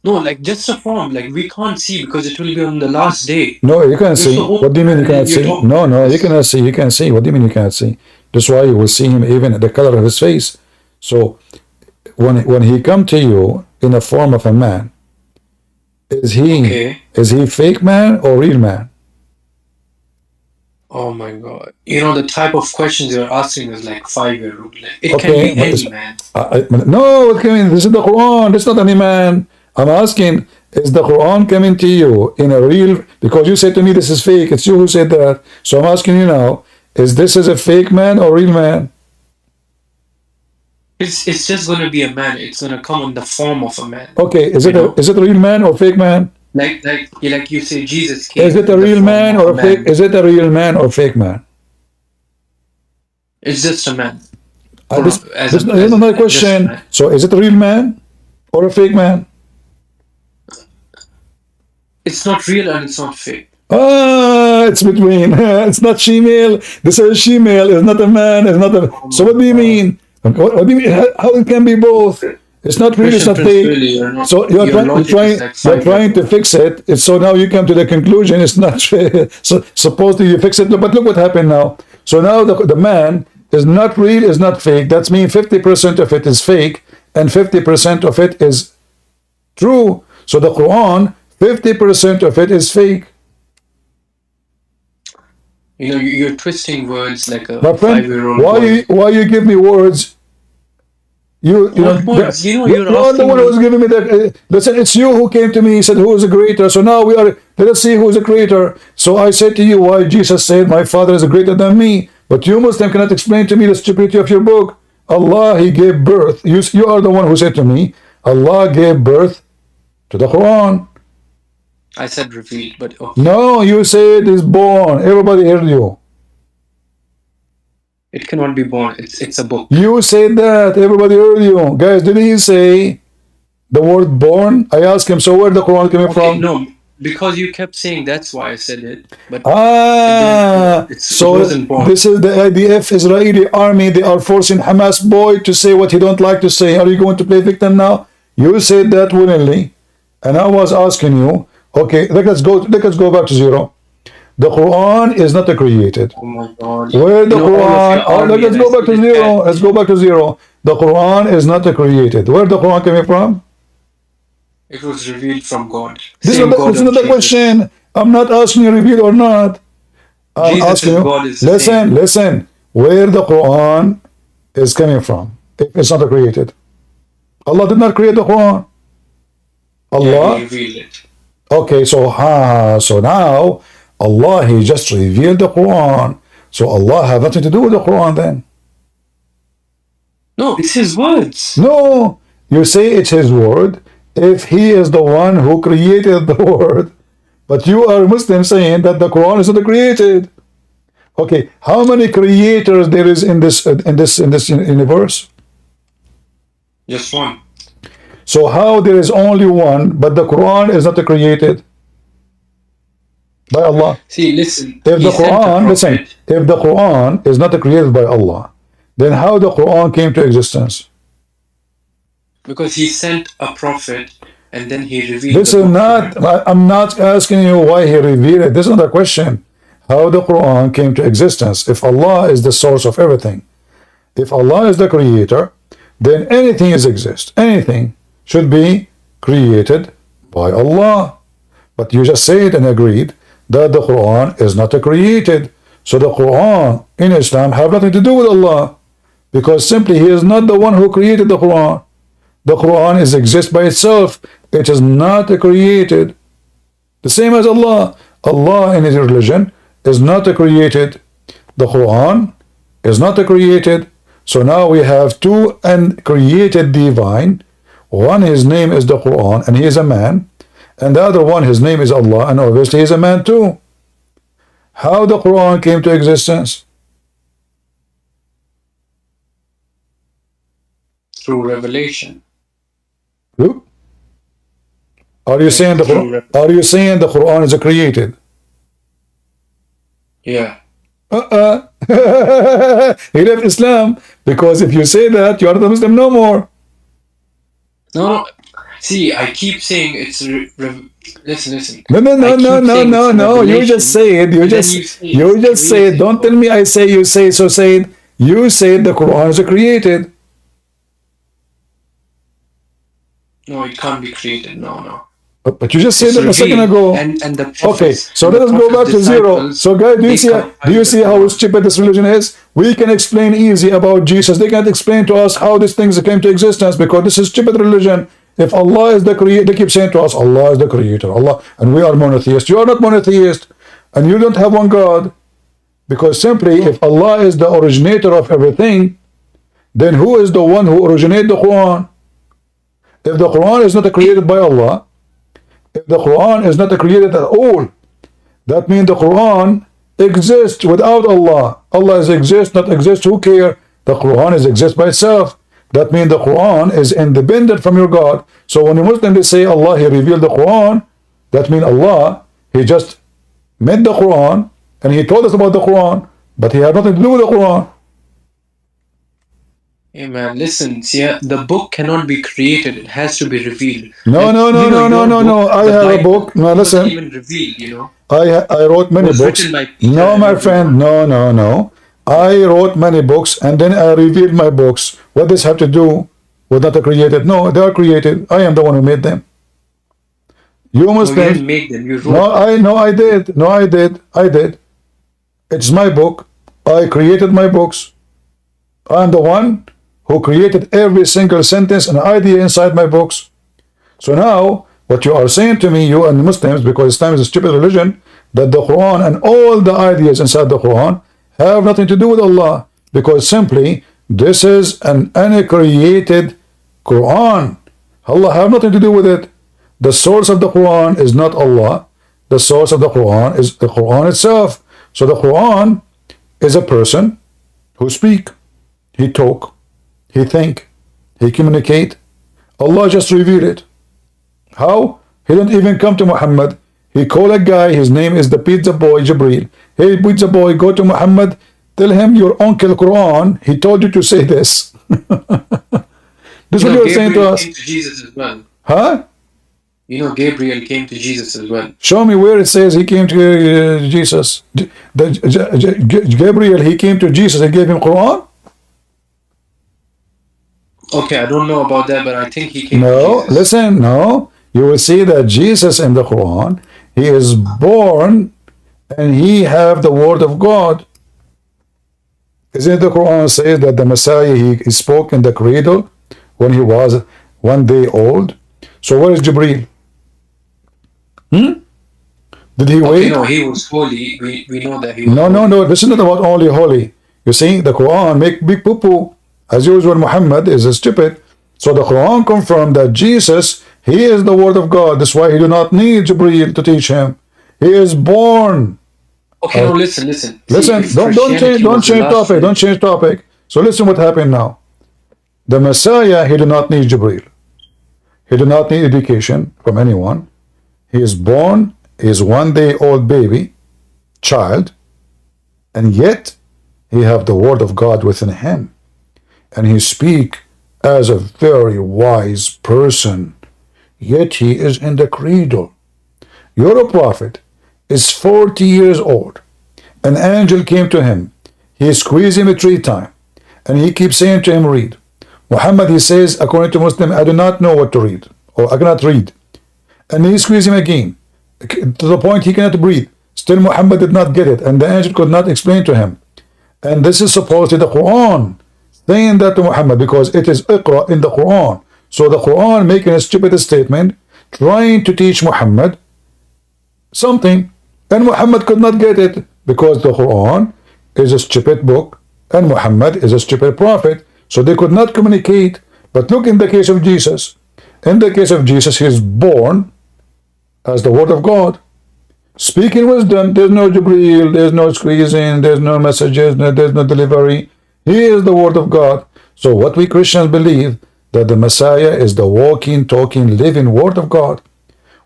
No, like just a form. Like we can't see because it will be on the last day. No, you can You're see. so old, What do you mean you man, cannot and you're see? talking No, about you this. cannot see. You can see. What do you mean you cannot see? That's why you will see him even the color of his face. So when he come to you in the form of a man, Okay. is he fake man or real man? Oh my God. You know, the type of questions you're asking is like 5-year-old. Like, it can Okay, be but any man. no, it came in. This is the Quran. This is not any man. I'm asking, is the Quran coming to you in a real? Because you said to me this is fake. It's you who said that. So I'm asking you now: is this a fake man or real man? It's just gonna be a man. It's gonna come in the form of a man. Okay, is You it know? is it a real man or fake man? Like you say, Jesus came Is it a in the real form man of or a a fake? man. Is it a real man or fake man? It's just a man. This As a, is as another a, just a question. man. So is it a real man or a fake man? It's not real and it's not fake. Ah, it's between. It's not she-male. This is she-male. It's not a man. It's not a. So what do you mean? What do you mean? How it can be both? It's not real. It's Christian not Prince, fake. really, you're not, So your logic is like you're trying to 5-year-old. fix it. So now you come to the conclusion it's not. So supposedly you fix it, but look what happened now. So now the man is not real. Is not fake. That means 50% of it is fake and 50% of it is true. So the Quran, 50% of it is fake. You know, you're twisting words like a My friend, 5-year-old boy. why you give me words? You know, What words? You know, you you're are the asking one who's me. giving me the. Listen, it's you who came to me. Said who is the creator. So now we are. Let us see who is the creator. So I said to you, why Jesus said, "My Father is greater than me." But you Muslim cannot explain to me the stupidity of your book. Allah, He gave birth. You are the one who said to me, Allah gave birth to the Quran. I said revealed, but okay. No, you said is born. Everybody heard you. It cannot be born. It's a book. You said that. Everybody heard you. Guys, did he say the word born? I asked him, so where the Quran coming Okay, from? no, because you kept saying that's why I said it, but it So wasn't born. this is the IDF Israeli army. They are forcing Hamas boy to say what he don't like to say. Are you going to play victim now? You said that willingly, and I was asking you. Okay, let's go back to zero. The Quran is not created. Oh my God! Where the You know, all of Quran? your Oh, army, let's and I go back see to the zero. chat. Let's go back to zero. The Quran is not created. Where the Quran coming from? It was revealed from God. This Same God is of not the Jesus. question. I'm not asking you reveal or not. I'm Jesus asking and you. God is the same. Listen. Where the Quran is coming from? It's not created. Allah did not create the Quran. Yeah, Allah. He revealed it. Okay, so now Allah He just revealed the Quran. So Allah have nothing to do with the Quran then. No, it's His words. No, you say it's His word if He is the one who created the word, but you are Muslim saying that the Quran is not created. Okay, how many creators there is in this universe? Just one. So how there is only one, but the Quran is not created by Allah? See, listen. If He the sent a Quran, listen, prophet. if the Quran is not created by Allah, then how the Quran came to existence? Because he sent a prophet and then he revealed This the is book to not, him. I'm not asking you why he revealed it. This is not a question. How the Quran came to existence. If Allah is the source of everything, if Allah is the creator, then anything is exist. Anything should be created by Allah. But you just said and agreed that the Quran is not created. So the Quran in Islam have nothing to do with Allah, because simply He is not the one who created the Quran. The Quran is exists by itself. It is not created. The same as Allah. Allah in His religion is not created. The Quran is not created. So now we have two uncreated divine. One, his name is the Quran, and he is a man. And the other one, his name is Allah, and obviously he is a man too. How the Quran came to existence? Through revelation. Look. Are you saying the Quran, are you saying the Quran is created? Yeah. He left Islam, because if you say that, you are the Muslim no more. No. See, I keep saying it's listen. No. You just say it. You just say it. Don't tell me I say you say so. Say it. You say the Quran is created. No, it can't be created. No. But you just said that a second ago. And the prophets, okay, so let us go back to zero. So guys, do you see how stupid this religion is? We can explain easy about Jesus. They can't explain to us how these things came to existence, because this is stupid religion. If Allah is the creator, they keep saying to us, Allah is the creator, Allah, and we are monotheist. You are not monotheist, and you don't have one God, because simply if Allah is the originator of everything, then who is the one who originated the Quran? If the Quran is not created by Allah, if the Quran is not created at all, that means the Quran exists without Allah. Allah is exist, not exist, who care? The Quran is exist by itself. That means the Quran is independent from your God. So when the Muslims say Allah, He revealed the Quran, that means Allah, He just made the Quran, and He told us about the Quran, but He had nothing to do with the Quran. Hey man, listen, see, the book cannot be created, it has to be revealed. No. I have a book. No, listen. Even revealed, you know. I wrote many books. No, my friend, no. I wrote many books, and then I revealed my books. What does have to do with not created? No, they are created. I am the one who made them. You must you didn't make them, you wrote them. I did. It's my book. I created my books. I am the one who created every single sentence and idea inside my books. So now, what you are saying to me, you and Muslims, because Islam is a stupid religion, that the Quran and all the ideas inside the Quran have nothing to do with Allah, because simply this is an uncreated Quran. Allah have nothing to do with it. The source of the Quran is not Allah. The source of the Quran is the Quran itself. So the Quran is a person who speak, he talk, he think, he communicate. Allah just revealed it. How? He didn't even come to Muhammad. He called a guy, his name is the pizza boy, Jibreel. Hey, pizza boy, go to Muhammad, tell him your uncle Quran, he told you to say this. This is what you're saying to us. Came to Jesus as well. Huh? You know, Gabriel came to Jesus as well. Show me where it says he came to Jesus. Gabriel, he came to Jesus and gave him Quran? Okay, I don't know about that, but I think he came to Jesus. Listen, no. You will see that Jesus in the Quran, he is born and he have the word of God. Isn't the Quran says that the Messiah, he spoke in the cradle when he was 1 day old? So where is Jibreel? Did he wait? No, he was holy. We know that he was No. This is not about only holy. You see, the Quran make big poo-poo. As usual, Muhammad is stupid. So the Quran confirmed that Jesus, he is the word of God. That's why he do not need Jibreel to teach him. He is born. Okay, no, listen. Listen, don't change topic. So listen what happened now. The Messiah, he do not need Jibreel. He do not need education from anyone. He is born, he is 1 day old baby, child, and yet he have the word of God within him. And he speak as a very wise person, yet he is in the cradle. Your prophet is 40 years old. An angel came to him. He squeezed him 3 times. And he keeps saying to him, read. Muhammad, he says, according to Muslim, I do not know what to read, or I cannot read. And he squeezed him again, to the point he cannot breathe. Still Muhammad did not get it, and the angel could not explain to him. And this is supposedly the Quran saying that to Muhammad, because it is Iqra in the Quran. So the Quran making a stupid statement, trying to teach Muhammad something, and Muhammad could not get it, because the Quran is a stupid book, and Muhammad is a stupid prophet. So they could not communicate. But look in the case of Jesus. In the case of Jesus, he is born as the word of God. Speaking wisdom, there's no Jibreel, there's no squeezing, there's no messages, there's no delivery. He is the word of God. So what we Christians believe, that the Messiah is the walking, talking, living word of God.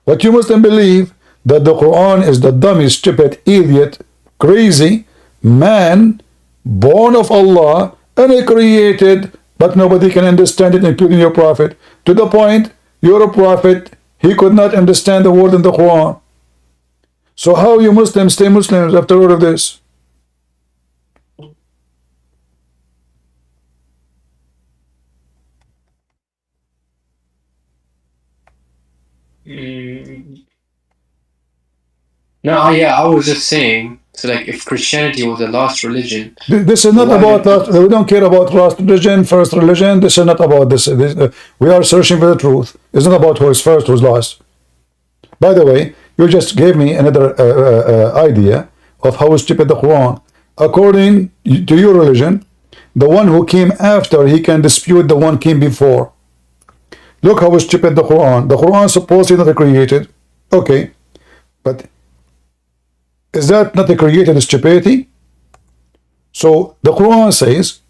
What you Muslims believe, that the Quran is the dummy, stupid, idiot, crazy man, born of Allah, and created, but nobody can understand it, including your prophet. To the point, your prophet, he could not understand the word in the Quran. So how you Muslims stay Muslims after all of this? No, yeah, I was just saying, so like if Christianity was the last religion, This is not about last. We don't care about last religion, first religion. This is not about this. We are searching for the truth. It's not about who is first, who is last. By the way, you just gave me another idea of how stupid the Quran. According to your religion, the one who came after, he can dispute the one came before. Look how stupid the Quran. The Quran supposedly not created. Okay, but is that not a created stupidity? So the Quran says,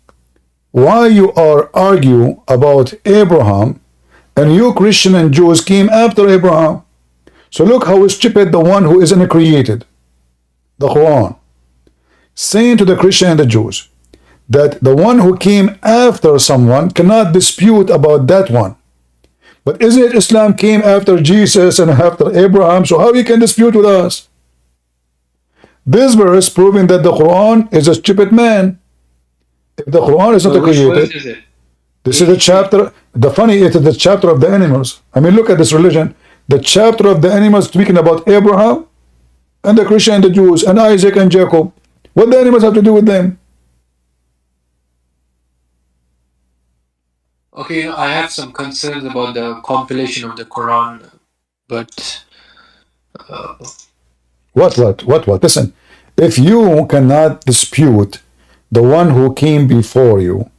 why you are argue about Abraham, and you Christian and Jews came after Abraham. So look how stupid the one who isn't created. The Quran saying to the Christian and the Jews that the one who came after someone cannot dispute about that one. But isn't it Islam came after Jesus and after Abraham? So how you can dispute with us? This verse proving that the Quran is a stupid man. If the Quran is not created, this is a chapter. The funny it is the chapter of the animals. I mean, look at this religion. The chapter of the animals speaking about Abraham and the Christian and the Jews and Isaac and Jacob. What the animals have to do with them? okay, I have some concerns about the compilation of the Quran, but What? Listen, if you cannot dispute the one who came before you,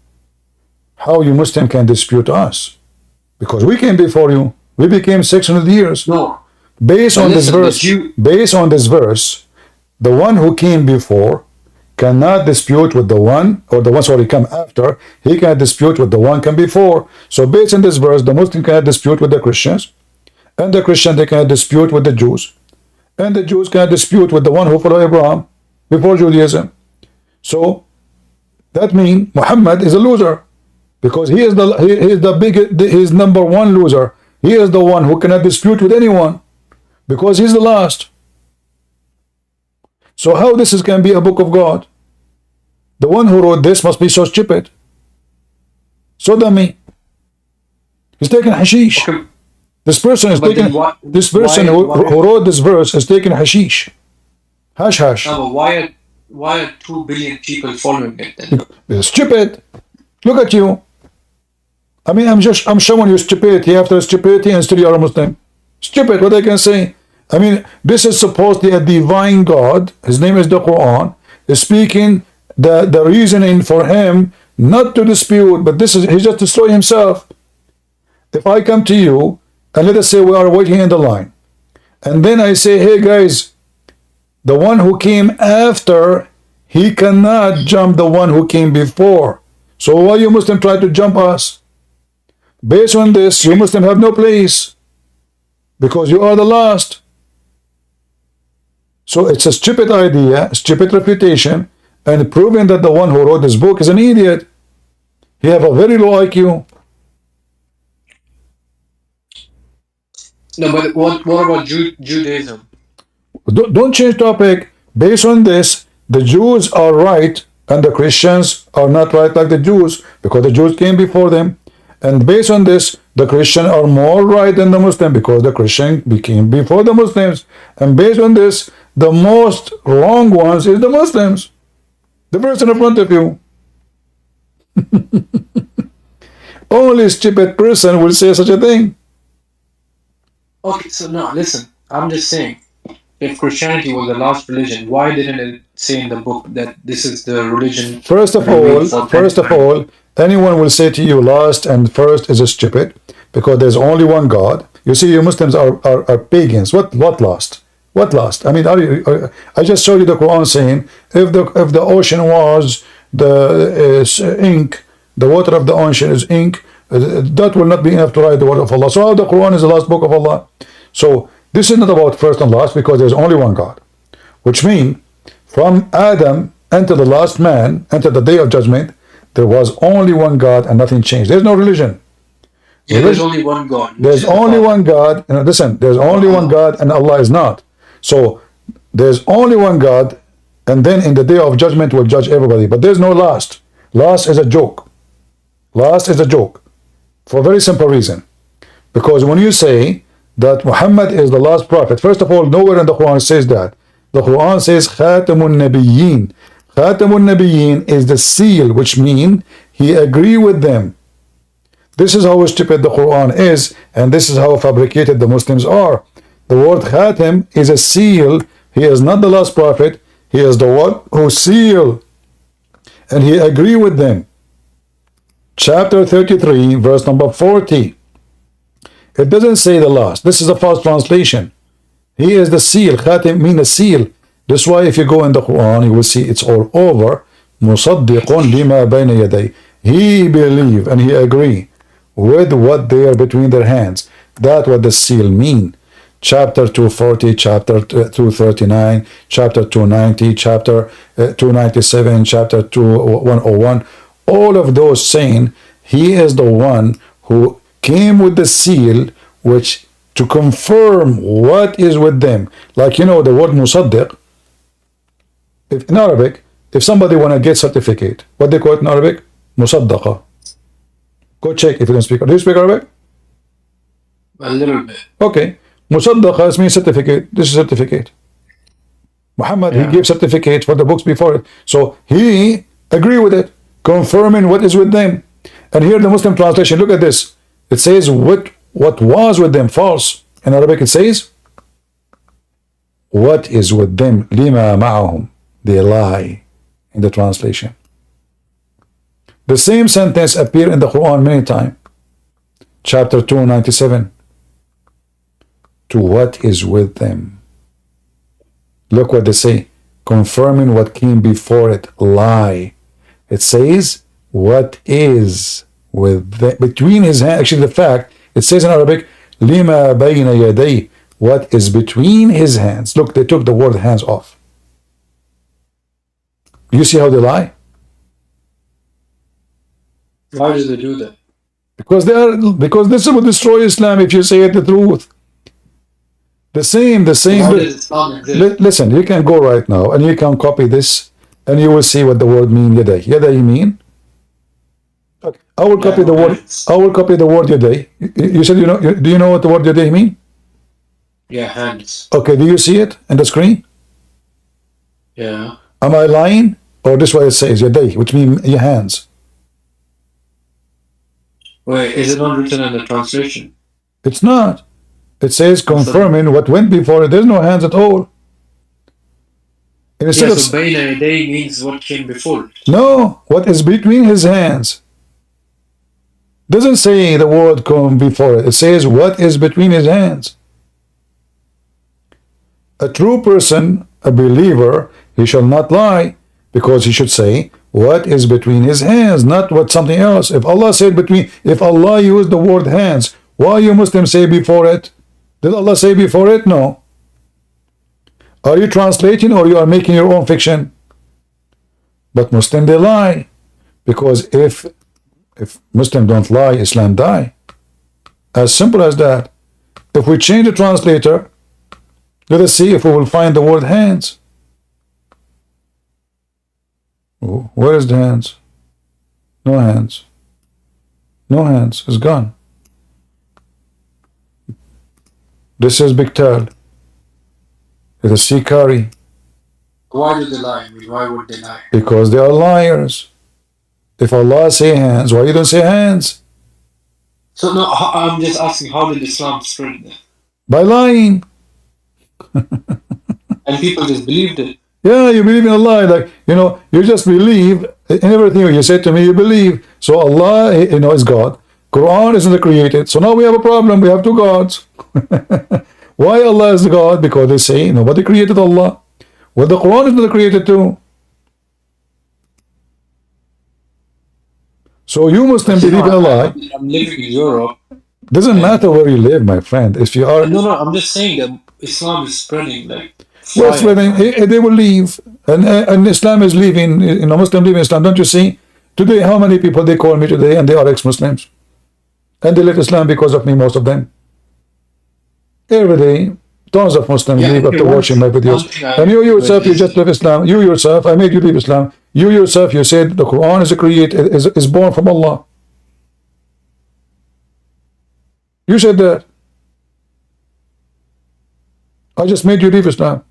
how you Muslim can dispute us? Because we came before you. We became 600 years. no. Based on this listen, verse, based on this verse, the one who came before cannot dispute with the one, or the one sorry come after, he cannot dispute with the one come before. So based on this verse, the Muslim cannot dispute with the Christians, and the Christian they cannot dispute with the Jews, and the Jews cannot dispute with the one who followed Abraham before Judaism. So that means Muhammad is a loser, because he is he is number one loser. He is the one who cannot dispute with anyone, because he's the last. So how this can be a book of God? The one who wrote this must be so stupid, so dummy. He's taking hashish. Okay. This person is But taking. then This person who wrote this verse is taking hashish. Hash. No, but why are 2 billion people following it then? It's stupid. Look at you. I mean, I'm showing you stupidity after stupidity, and still you are a Muslim. Stupid. What I can say. I mean, this is supposedly a divine God. His name is the Quran. Is speaking the reasoning for him not to dispute, but this is he just destroyed himself. If I come to you and let us say we are waiting in the line, and then I say, hey guys, the one who came after, he cannot jump the one who came before. So why you Muslim try to jump us? Based on this, you Muslims have no place because you are the last. So it's a stupid idea, stupid reputation, and proving that the one who wrote this book is an idiot. He have a very low IQ. No, but what about Judaism? Don't change topic. Based on this, the Jews are right and the Christians are not right like the Jews because the Jews came before them. And based on this, the Christians are more right than the Muslim because the Christian became before the Muslims. And based on this, the most wrong ones is the Muslims. The person in front of you. Only a stupid person will say such a thing. Okay, so no, listen. I'm just saying, if Christianity was the last religion, why didn't it say in the book that this is the religion? First of all, anyone will say to you last and first is a stupid because there's only one God. You see, you Muslims are pagans. What last? What last? I mean, I just showed you the Quran saying if the ocean was the ink, the water of the ocean is ink, that will not be enough to write the word of Allah. So the Quran is the last book of Allah. So this is not about first and last because there's only one God, which means from Adam until the last man, until the day of judgment, there was only one God and nothing changed. There's no religion. Yeah, there's only one God. There's only one God. Listen, there's only one God and Allah is not. So there's only one God, and then in the day of judgment will judge everybody. But there's no last. Last is a joke. Last is a joke. For a very simple reason. Because when you say that Muhammad is the last prophet, first of all, nowhere in the Quran says that. The Quran says Khatamun Nabiyyin. Khatamun Nabiyyin is the seal, which means he agree with them. This is how stupid the Quran is, and this is how fabricated the Muslims are. The word Khatam is a seal. He is not the last prophet. He is the one who seal. And he agree with them. Chapter 33, verse number 40. It doesn't say the last. This is a false translation. He is the seal. Khatam means a seal. That's why if you go in the Quran, you will see it's all over. Musaddiqun lima bayna yaday. He believe and he agree with what they are between their hands. That's what the seal mean. Chapter 240, chapter 239, chapter 290, chapter 297, chapter 101. All of those saying he is the one who came with the seal, which to confirm what is with them. Like, you know, the word musaddiq, if in Arabic, if somebody want to get certificate, what they call it in Arabic? Musaddaqa. Go check if you don't speak. Do you speak Arabic? A little bit. Okay. Musaddaqa means certificate. This is certificate. Muhammad, he gave certificate for the books before it. So he agree with it, confirming what is with them. And here the Muslim translation, look at this. It says what was with them, false. In Arabic it says what is with them, lima ma'ahum. They lie in the translation. The same sentence appear in the Quran many times. Chapter 297. To what is with them. Look what they say. Confirming what came before it. Lie. It says what is with them. Between his hands. Actually the fact. It says in Arabic. Lima bayna yaday. What is between his hands. Look, they took the word hands off. You see how they lie? Why do they do that? Because this will destroy Islam if you say it the truth. The same. Listen, you can go right now and you can copy this and you will see what the word mean yaday. Yaday mean? Okay. I will copy the word. I will copy the word yaday. You said you know. Do you know what the word yaday mean? Yeah, hands. Okay. Do you see it in the screen? Yeah. Am I lying? Or this way it says yaday, which means your hands. Wait, is it not written in the translation? It's not. It says confirming what went before it. There's no hands at all. So bayna yaday means what came before. No, what is between his hands. Doesn't say the word come before it. It says what is between his hands. A true person, a believer, he shall not lie, because he should say what is between his hands, not what something else. If Allah said between, if Allah used the word hands, why you Muslims say before it? Did Allah say before it? No. Are you translating or you are making your own fiction? But Muslims, they lie. Because if Muslims don't lie, Islam die. As simple as that. If we change the translator, let us see if we will find the word hands. Where is the hands? No hands. No hands. It's gone. This is Biktal. It is Sikari. Why did they lie? Why would they lie? Because they are liars. If Allah say hands, why you don't say hands? So no, I'm just asking, how did Islam spread that? By lying. And people just believed it. Yeah, you believe in Allah, like, you know, you just believe in everything you say to me, you believe. So Allah, you know, is God. Qur'an isn't the created. So now we have a problem. We have two gods. Why Allah is the God? Because they say nobody created Allah. Well, the Quran is not created too. So you Muslims believe in Allah. I'm living in Europe. Doesn't matter where you live, my friend. If you are no, I'm just saying that Islam is spreading like. well, spreading, they will leave, and Islam is leaving. You know, Muslims leave Islam. Don't you see? Today, how many people they call me today, and they are ex-Muslims, and they left Islam because of me. Most of them. Every day, tons of Muslims leave after watching my videos. And you yourself, you just left Islam. You yourself, I made you leave Islam. You yourself, you said the Quran is a is born from Allah. You said that. I just made you leave Islam.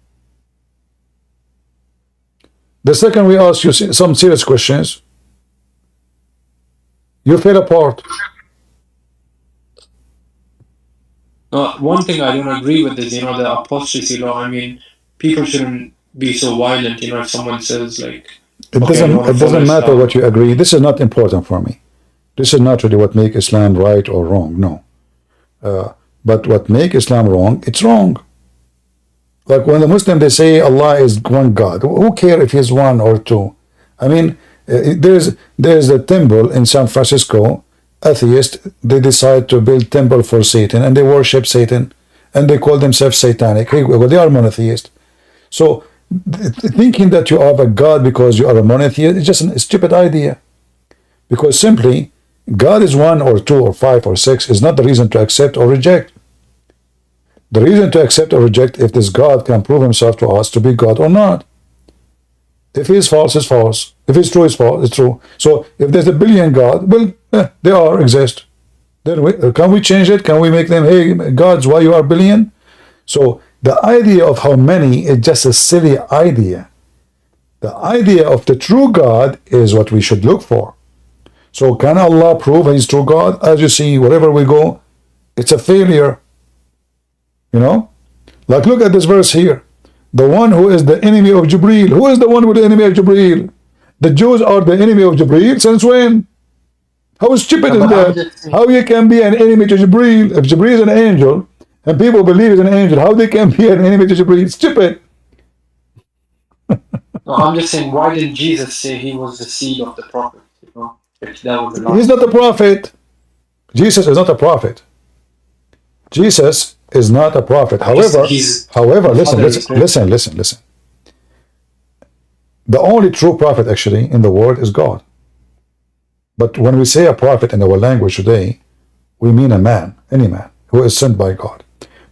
The second we ask you some serious questions, you fell apart. One thing I don't agree with is, the apostasy law. I mean, people shouldn't be so violent, if someone says like, it doesn't matter what you agree. This is not important for me. This is not really what makes Islam right or wrong, no. But what makes Islam wrong, it's wrong. Like when the Muslim, they say Allah is one God. Who cares if he's one or two? I mean, there's a temple in San Francisco, atheists, they decide to build temple for Satan, and they worship Satan, and they call themselves satanic. They are monotheist. So thinking that you are a God because you are a monotheist is just a stupid idea. Because simply, God is one or two or five or six is not the reason to accept or reject. The reason to accept or reject if this God can prove himself to us to be God or not. If he is false, it's false. If it's true, it's false. It's true. So if there's a billion God, well, they exist. Then can we change it? Can we make them, hey, gods, why you are billion? So the idea of how many is just a silly idea. The idea of the true God is what we should look for. So can Allah prove he's true God? As you see, wherever we go, it's a failure. Like look at this verse here. The one who is the enemy of Jibreel. Who is the one with the enemy of Jibreel? The Jews are the enemy of Jibreel since when? How stupid is that? How you can be an enemy to Jibreel? If Jibreel is an angel, and people believe he's an angel, how they can be an enemy to Jibreel? Stupid. No, I'm just saying, why didn't Jesus say he was the seed of the prophet? If that was the He's not a prophet. Jesus is not a prophet. Jesus is not a prophet. However, listen. The only true prophet actually in the world is God. But when we say a prophet in our language today, we mean a man, any man, who is sent by God.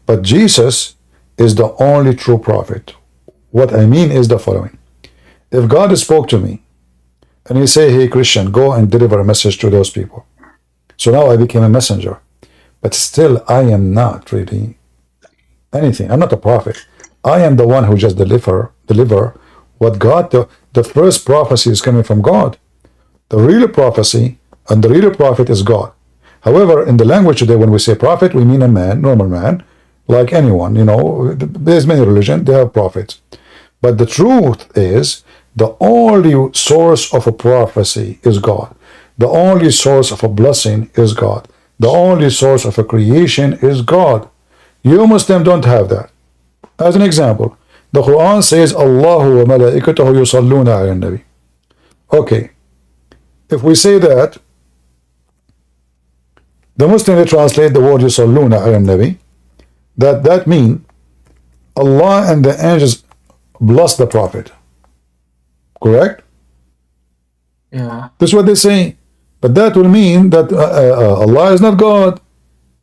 But Jesus is the only true prophet. What I mean is the following. If God spoke to me, and he say, hey Christian, go and deliver a message to those people. So now I became a messenger. But still, I am not really anything. I'm not a prophet. I am the one who just deliver what God, the first prophecy is coming from God. The real prophecy and the real prophet is God. However, in the language today, when we say prophet, we mean a man, normal man, like anyone. There's many religions, they have prophets. But the truth is, the only source of a prophecy is God. The only source of a blessing is God. The only source of a creation is God. You Muslims don't have that. As an example, the Quran says, Allahu wa malaikatahu yusalluna ala nabi. Okay, if we say that, the Muslim, they translate the word Yusalluna ala Nabi, that mean Allah and the angels bless the Prophet. Correct? Yeah. This is what they say. But that will mean that Allah is not God,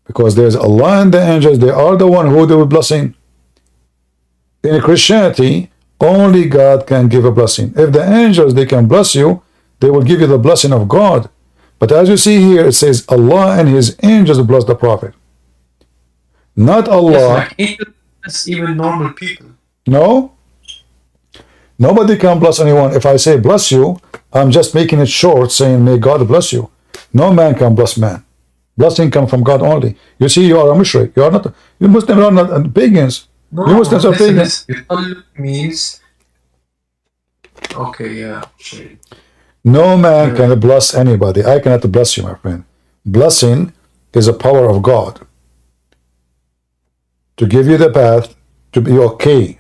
because there's Allah and the angels, they are the one who do blessing. In Christianity, only God can give a blessing. If the angels, they can bless you, they will give you the blessing of God. But as you see here, it says Allah and his angels bless the Prophet. Not Allah. Yes, like angels, even normal people. No. Nobody can bless anyone. If I say bless you, I'm just making it short, saying may God bless you. No man can bless man. Blessing comes from God only. You see, you are a mushrik. You are not. You Muslims are not pagans. No, you Muslims are pagans. Listen, means. Okay, yeah. No man can bless anybody. I cannot bless you, my friend. Blessing is a power of God to give you the path to be okay,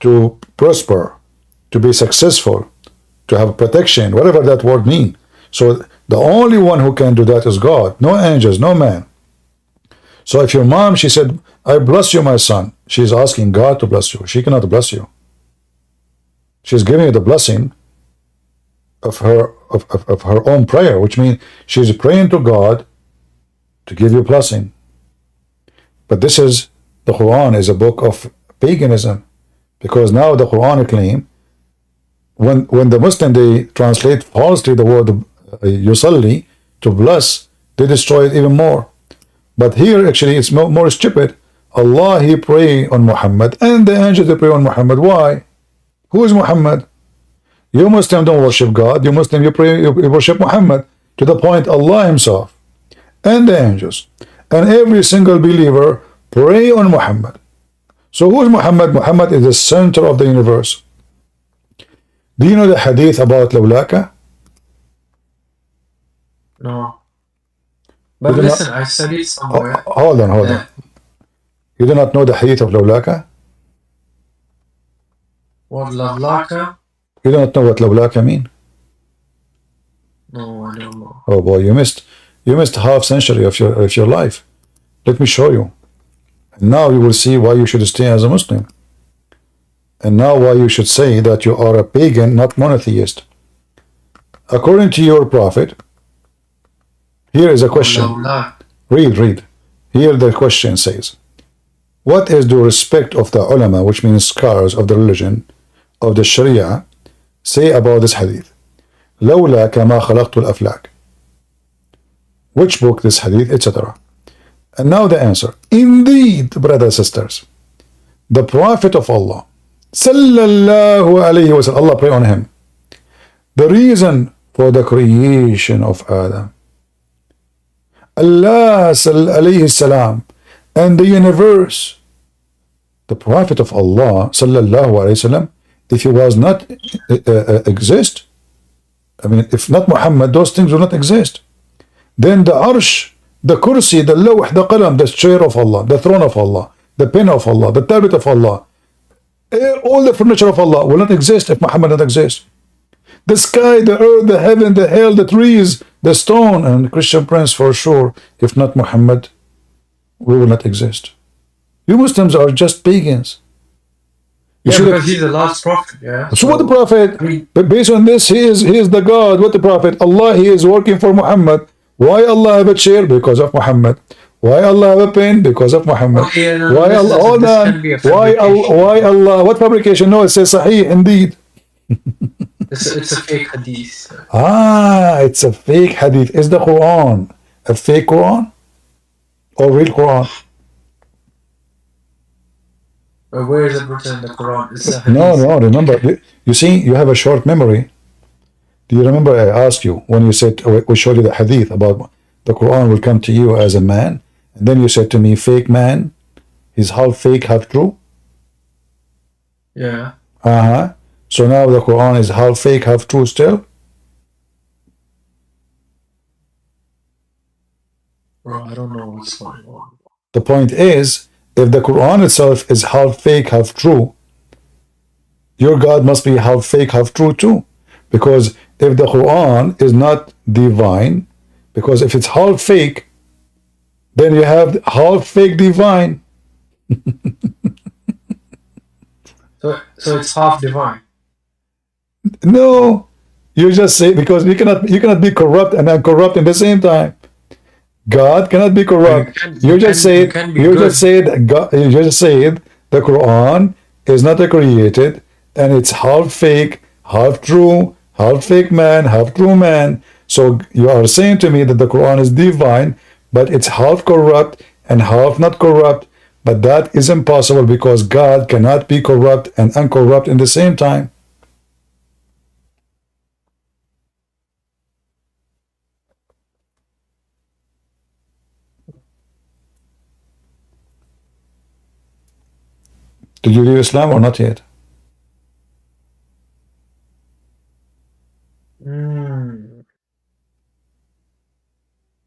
to prosper, to be successful, to have protection, whatever that word means. So the only one who can do that is God. No angels, no man. So if your mom, she said, I bless you, my son, she's asking God to bless you. She cannot bless you. She's giving you the blessing of her own prayer, which means she's praying to God to give you blessing. But this is, the Quran is a book of paganism, because now the Quran claim, when the Muslim, they translate falsely the word yusalli to bless, they destroy it even more. But here actually it's more stupid. Allah, he pray on Muhammad, and the angels, they pray on Muhammad. Why? Who is Muhammad? You Muslim don't worship God. You Muslim, you pray, you worship Muhammad, to the point Allah himself and the angels and every single believer pray on Muhammad. So who is Muhammad? Muhammad is the center of the universe. Do you know the hadith about Lawlaka? No. But listen, I studied somewhere. Hold on. You do not know the hadith of Lawlaka? What, Lawlaka? You do not know what Lawlaka mean? No, I don't know. Oh boy, you missed half century of your life. Let me show you. Now you will see why you should stay as a Muslim. And now why you should say that you are a pagan, not monotheist. According to your prophet, here is a question. Read. Here the question says, what is the respect of the ulama, which means scholars of the religion, of the Sharia, say about this hadith? لولا كما خلقت الأفلاك. Which book this hadith, etc. And now the answer. Indeed, brothers and sisters, the Prophet of Allah, sallallahu alayhi wa sallam, Allah pray on him, the reason for the creation of Adam, Allah alayhi salam, and the universe, the Prophet of Allah, sallallahu alayhi wa sallam, if he was not exist, I mean, if not Muhammad, those things will not exist. Then the arsh, the kursi, the lawh, the qalam, the chair of Allah, the throne of Allah, the pen of Allah, the tablet of Allah, all the furniture of Allah will not exist if Muhammad not exist. The sky, the earth, the heaven, the hell, the trees, the stone, and the Christian prince for sure, if not Muhammad, we will not exist. You Muslims are just pagans. Yeah, because he's the last prophet, yeah. So what the prophet, but based on this, he is the God. What the prophet? Allah, he is working for Muhammad. Why Allah have a chair? Because of Muhammad. Why Allah have a pen? Because of Muhammad. Okay, no, why Allah? Hold on. Why Allah? What fabrication? No, it says Sahih indeed. It's a fake hadith. It's a fake hadith. Is the Quran a fake Quran or real Quran? But where is it written in the Quran? It's a hadith. No. Remember, you see, you have a short memory. Do you remember I asked you when you said, we showed you the hadith about the Quran will come to you as a man, and then you said to me, fake man, he's half fake, half true? Yeah. So now the Quran is half fake, half true still? Bro, I don't know what's going on. The point is, if the Quran itself is half fake, half true, your God must be half fake, half true too. Because if the Quran is not divine, because if it's half fake, then you have half fake divine. So it's half divine. No, you just say, because you cannot be corrupt and uncorrupt in the same time. God cannot be corrupt. You just said the Quran is not created, and it's half fake, half true, half fake man, half true man. So you are saying to me that the Quran is divine, but it's half corrupt and half not corrupt. But that is impossible, because God cannot be corrupt and uncorrupt in the same time. Did you leave Islam or not yet?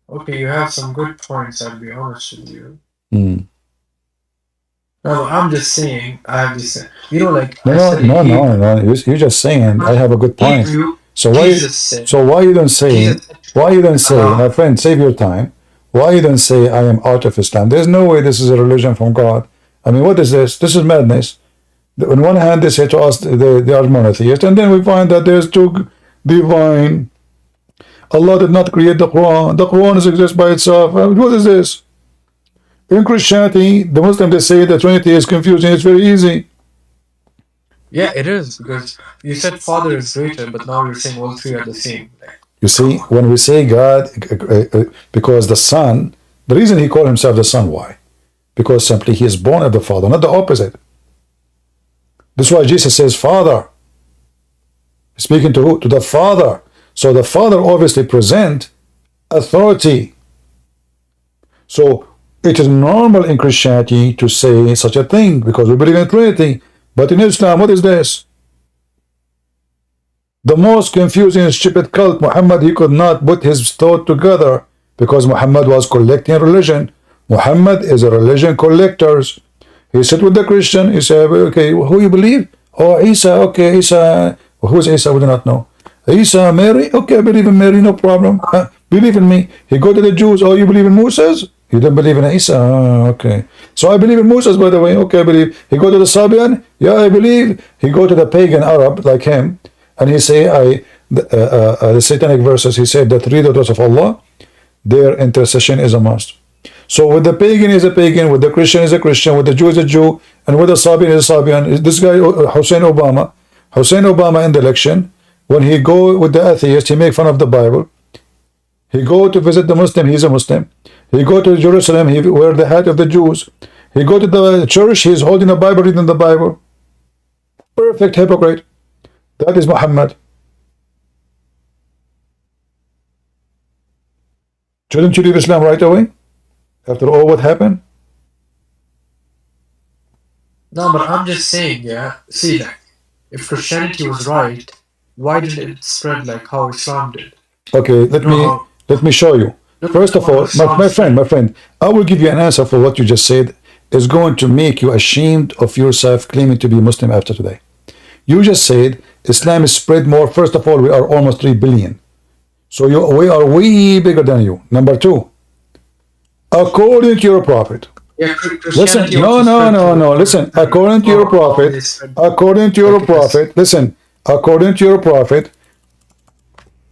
Okay, you have some good points, I'll be honest with you. Mm. No, I'm just saying, I have this, like No, I said, no. You're just saying I have a good point. So why you don't say, my friend, save your time. Why you don't say I am out of Islam? There's no way this is a religion from God. I mean, what is this? This is madness. On one hand, they say to us they are monotheists, and then we find that there's two divine. Allah did not create the Quran. The Quran exists by itself. What is this? In Christianity, the Muslims, they say the Trinity is confusing. It's very easy. Yeah, it is, because you said Father is greater, but now you're saying all three are the same. You see, when we say God, because the Son, the reason he called himself the Son, why? Because simply he is born of the Father, not the opposite. That's why Jesus says Father. Speaking to who? To the Father. So the Father obviously presents authority. So it is normal in Christianity to say such a thing, because we believe in Trinity. But in Islam, what is this? The most confusing and stupid cult, Muhammad, he could not put his thought together, because Muhammad was collecting religion. Muhammad is a religion collector. He sat with the Christian, he said, okay, who you believe? Oh, Isa, okay, Isa. Who is Isa? We do not know. Isa, Mary? Okay, I believe in Mary, no problem. Believe in me. He go to the Jews, oh, you believe in Moses? You don't believe in Isa? Okay. So I believe in Moses, by the way. Okay, I believe. He go to the Sabian? Yeah, I believe. He go to the pagan Arab, like him, and he say, the satanic verses, he said that 3 daughters of Allah, their intercession is a must. So with the pagan is a pagan, with the Christian is a Christian, with the Jew is a Jew, and with the Sabian is a Sabian. This guy, Hussein Obama in the election, when he go with the atheist, he make fun of the Bible. He go to visit the Muslim, he's a Muslim. He go to Jerusalem, he wear the hat of the Jews. He go to the church, he's holding a Bible, reading the Bible. Perfect hypocrite. That is Muhammad. Shouldn't you leave Islam right away? After all what happened? No, but I'm just saying, yeah. See, like, if Christianity was right, why didn't it spread like how Islam did? Okay, let me show you. First of all, my friend, I will give you an answer for what you just said. Is going to make you ashamed of yourself claiming to be Muslim after today. You just said Islam is spread more. First of all, we are almost 3 billion. So we are way bigger than you. Number 2, according to your prophet. Yeah, Listen, no. Listen, according to your prophet, listen, according to your prophet,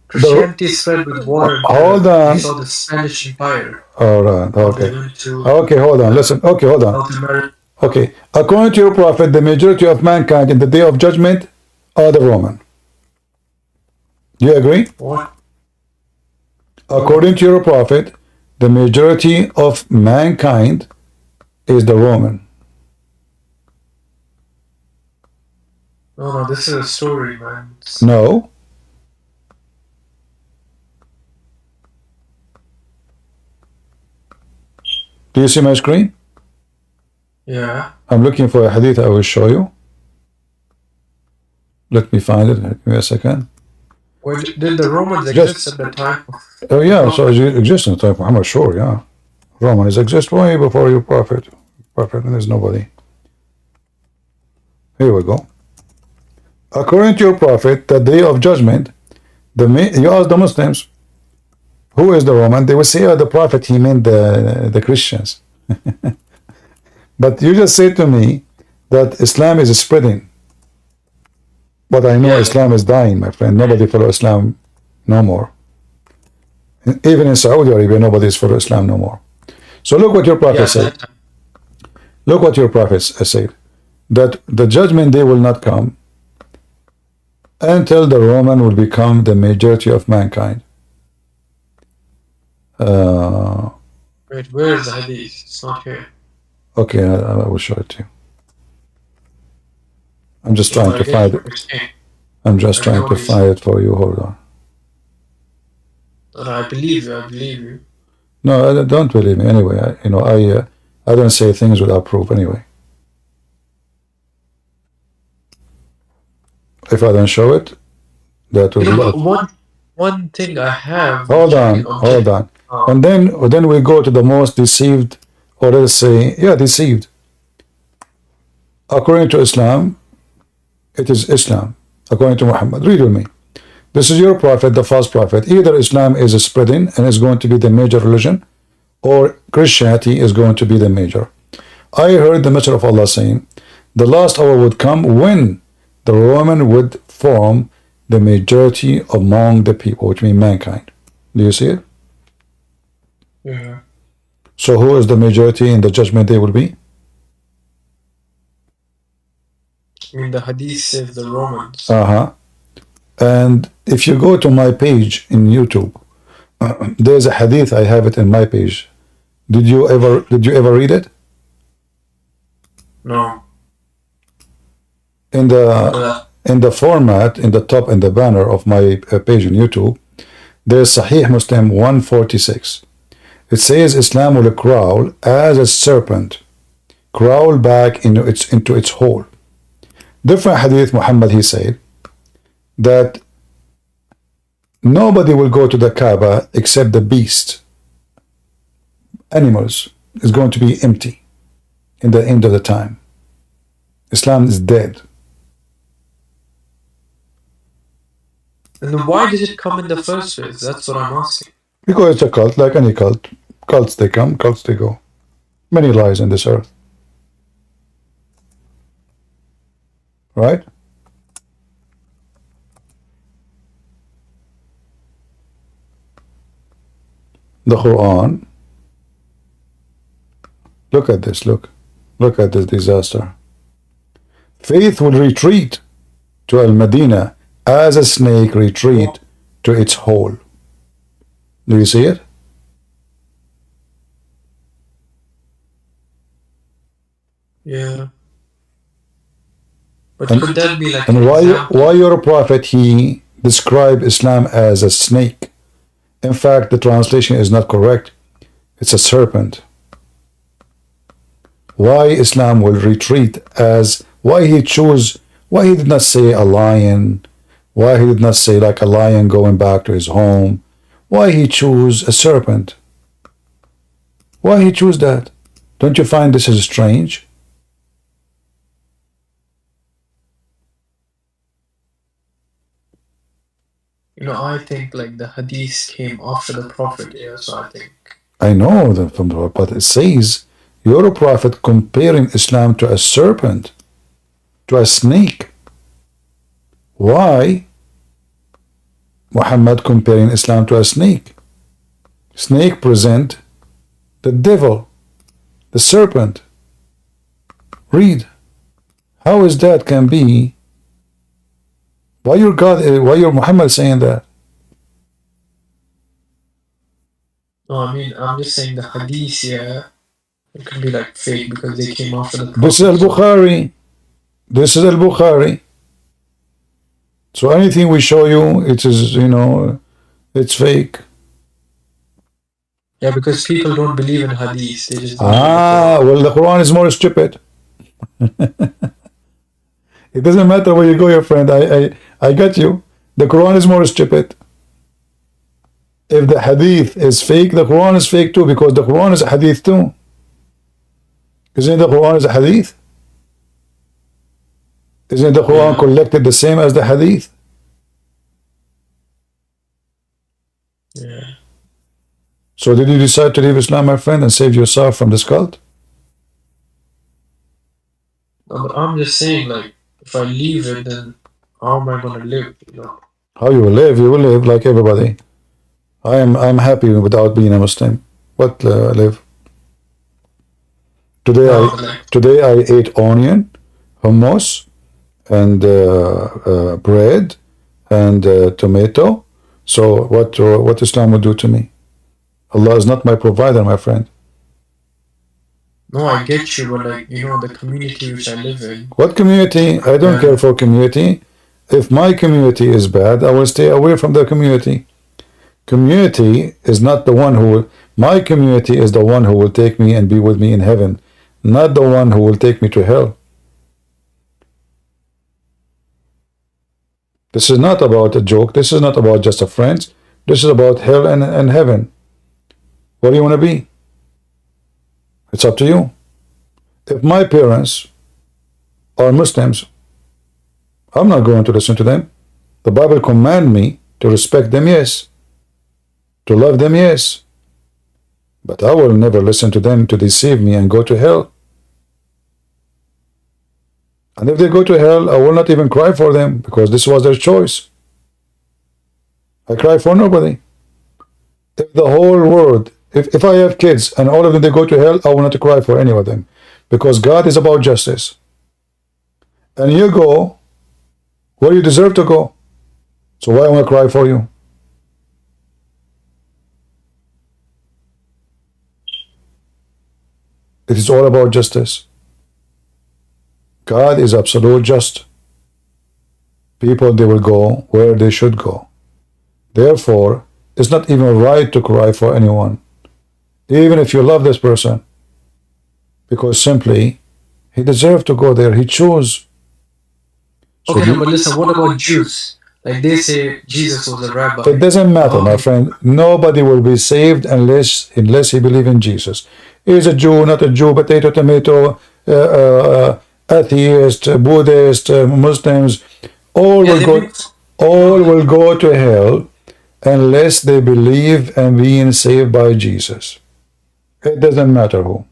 Christianity spread with water. Hold on. So the Spanish Empire. All right. Okay. Okay. Hold on. Listen. Okay. Hold on. Okay. According to your prophet, the majority of mankind in the day of judgment are the Roman. You agree? What? According to your prophet, the majority of mankind is the Roman. No, this is a story, man. No. Do you see my screen? Yeah. I'm looking for a hadith I will show you. Let me find it. Give me a second. Wait, did the Romans exist at the time? Oh yeah, so it exists in the time of Muhammad, sure, yeah. Romans exist way before your prophet. Prophet, and there's nobody. Here we go. According to your prophet, the day of judgment, you ask the Muslims, who is the Roman? They will say, oh, the prophet, he meant the Christians. But you just said to me that Islam is spreading. But I know Islam is dying, my friend. Nobody follows Islam no more. Even in Saudi Arabia, nobody is follow Islam no more. So look what your prophet said. Look what your prophet said. That the judgment day will not come until the Roman will become the majority of mankind. Wait, where is the hadith? It's not here. Okay, I will show it to you. I'm just trying to find it. I'm just trying to find it for you. Hold on. I believe you. I believe you. No, don't believe me. Anyway, I don't say things without proof. Anyway, if I don't show it, that will be one thing I have. Hold on. And then we go to the most deceived, or let's say, deceived. According to Islam, it is Islam. According to Muhammad, read with me. This is your prophet, the false prophet. Either Islam is spreading and is going to be the major religion, or Christianity is going to be the major. I heard the Messenger of Allah saying, the last hour would come when the Roman would form the majority among the people, which means mankind. Do you see it? Yeah. So who is the majority in the judgment day will be? I mean, the hadith says the Romans. And if you go to my page in YouTube, there's a hadith. I have it in my page. Did you ever read it? No. In the format, in the top, in the banner of my page on YouTube, there's Sahih Muslim 146. It says Islam will crawl as a serpent, crawl back into its hole. Different hadith, Muhammad, he said that nobody will go to the Kaaba except the beast. Animals is going to be empty in the end of the time. Islam is dead. And why did it come in the first place? That's what I'm asking. Because it's a cult, like any cult. Cults they come, cults they go. Many lies in this earth. Right? The Quran. Look at this, look at this disaster. Faith will retreat to Al-Madinah as a snake retreat to its hole. Do you see it? Yeah. But could that be like and why your prophet, he described Islam as a snake? In fact, the translation is not correct. It's a serpent. Why Islam will retreat as, why he did not say a lion, why he did not say like a lion going back to his home, why he chose a serpent? Why he chose that? Don't you find this is strange? I think like the hadith came after the prophet, so I think. I know that from the, but it says your prophet comparing Islam to a serpent, to a snake. Why Muhammad comparing Islam to a snake? Snake present the devil, the serpent. Read. How is that can be? Why your Muhammad saying that? No, I mean, I'm just saying the hadith, it could be like fake because they came after the prophet. This is Al-Bukhari. This is Al-Bukhari. So anything we show you, it is, it's fake. Yeah, because people don't believe in hadith. They just well, the Quran is more stupid. It doesn't matter where you go, your friend. I get you. The Quran is more stupid. If the hadith is fake, the Quran is fake too, because the Quran is a hadith too. Isn't the Quran is a hadith? Isn't the Quran collected the same as the Hadith? Yeah. So did you decide to leave Islam, my friend, and save yourself from this cult? No, but I'm just saying, like, if I leave it, then how am I gonna live? You know? How you will live? You will live like everybody. I'm happy without being a Muslim. What live? Today I ate onion, hummus, and bread, and tomato. So what Islam would do to me? Allah is not my provider, my friend. No, I get you, but like, you know, the community which I live in. What community? I don't care for community. If my community is bad, I will stay away from the community. Community is not the one who will, my community is the one who will take me and be with me in heaven, not the one who will take me to hell. This is not about a joke. This is not about just a friend. This is about hell and heaven. What do you want to be? It's up to you. If my parents are Muslims, I'm not going to listen to them. The Bible commands me to respect them, yes. To love them, yes. But I will never listen to them to deceive me and go to hell. And if they go to hell, I will not even cry for them, because this was their choice. I cry for nobody. If the whole world, if I have kids and all of them they go to hell, I will not cry for any of them, because God is about justice. And you go where you deserve to go. So why am I cry for you? It is all about justice. God is absolute just. People, they will go where they should go. Therefore, it's not even right to cry for anyone, even if you love this person, because simply he deserves to go there. He chose. So okay, but listen, what about Jews? Like, they say Jesus was a rabbi. It doesn't matter, my friend. Nobody will be saved unless he believes in Jesus. He's a Jew, not a Jew, potato, tomato, atheist, Buddhist, Muslims, all will go to hell unless they believe and being saved by Jesus. It doesn't matter who.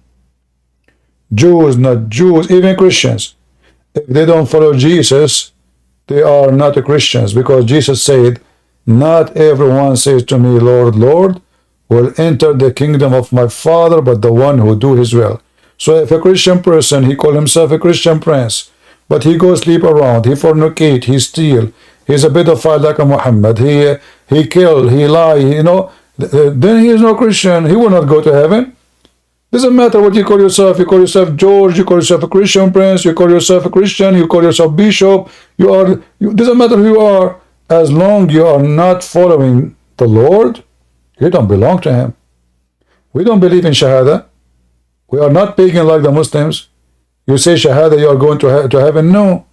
Jews, not Jews, even Christians. If they don't follow Jesus, they are not Christians, because Jesus said, not everyone says to me, Lord, Lord, will enter the kingdom of my Father, but the one who do his will. So if a Christian person, he call himself a Christian prince, but he goes sleep around, he fornicate, he steal, he's a pedophile like a Muhammad, he kill, he lie, you know, then he is no Christian. He will not go to heaven. Doesn't matter what you call yourself. You call yourself George, you call yourself a Christian prince, you call yourself a Christian, you call yourself bishop, doesn't matter who you are, as long you are not following the Lord, you don't belong to him. We don't believe in Shahada. We are not pagan like the Muslims. You say Shahada, you are going to heaven. No.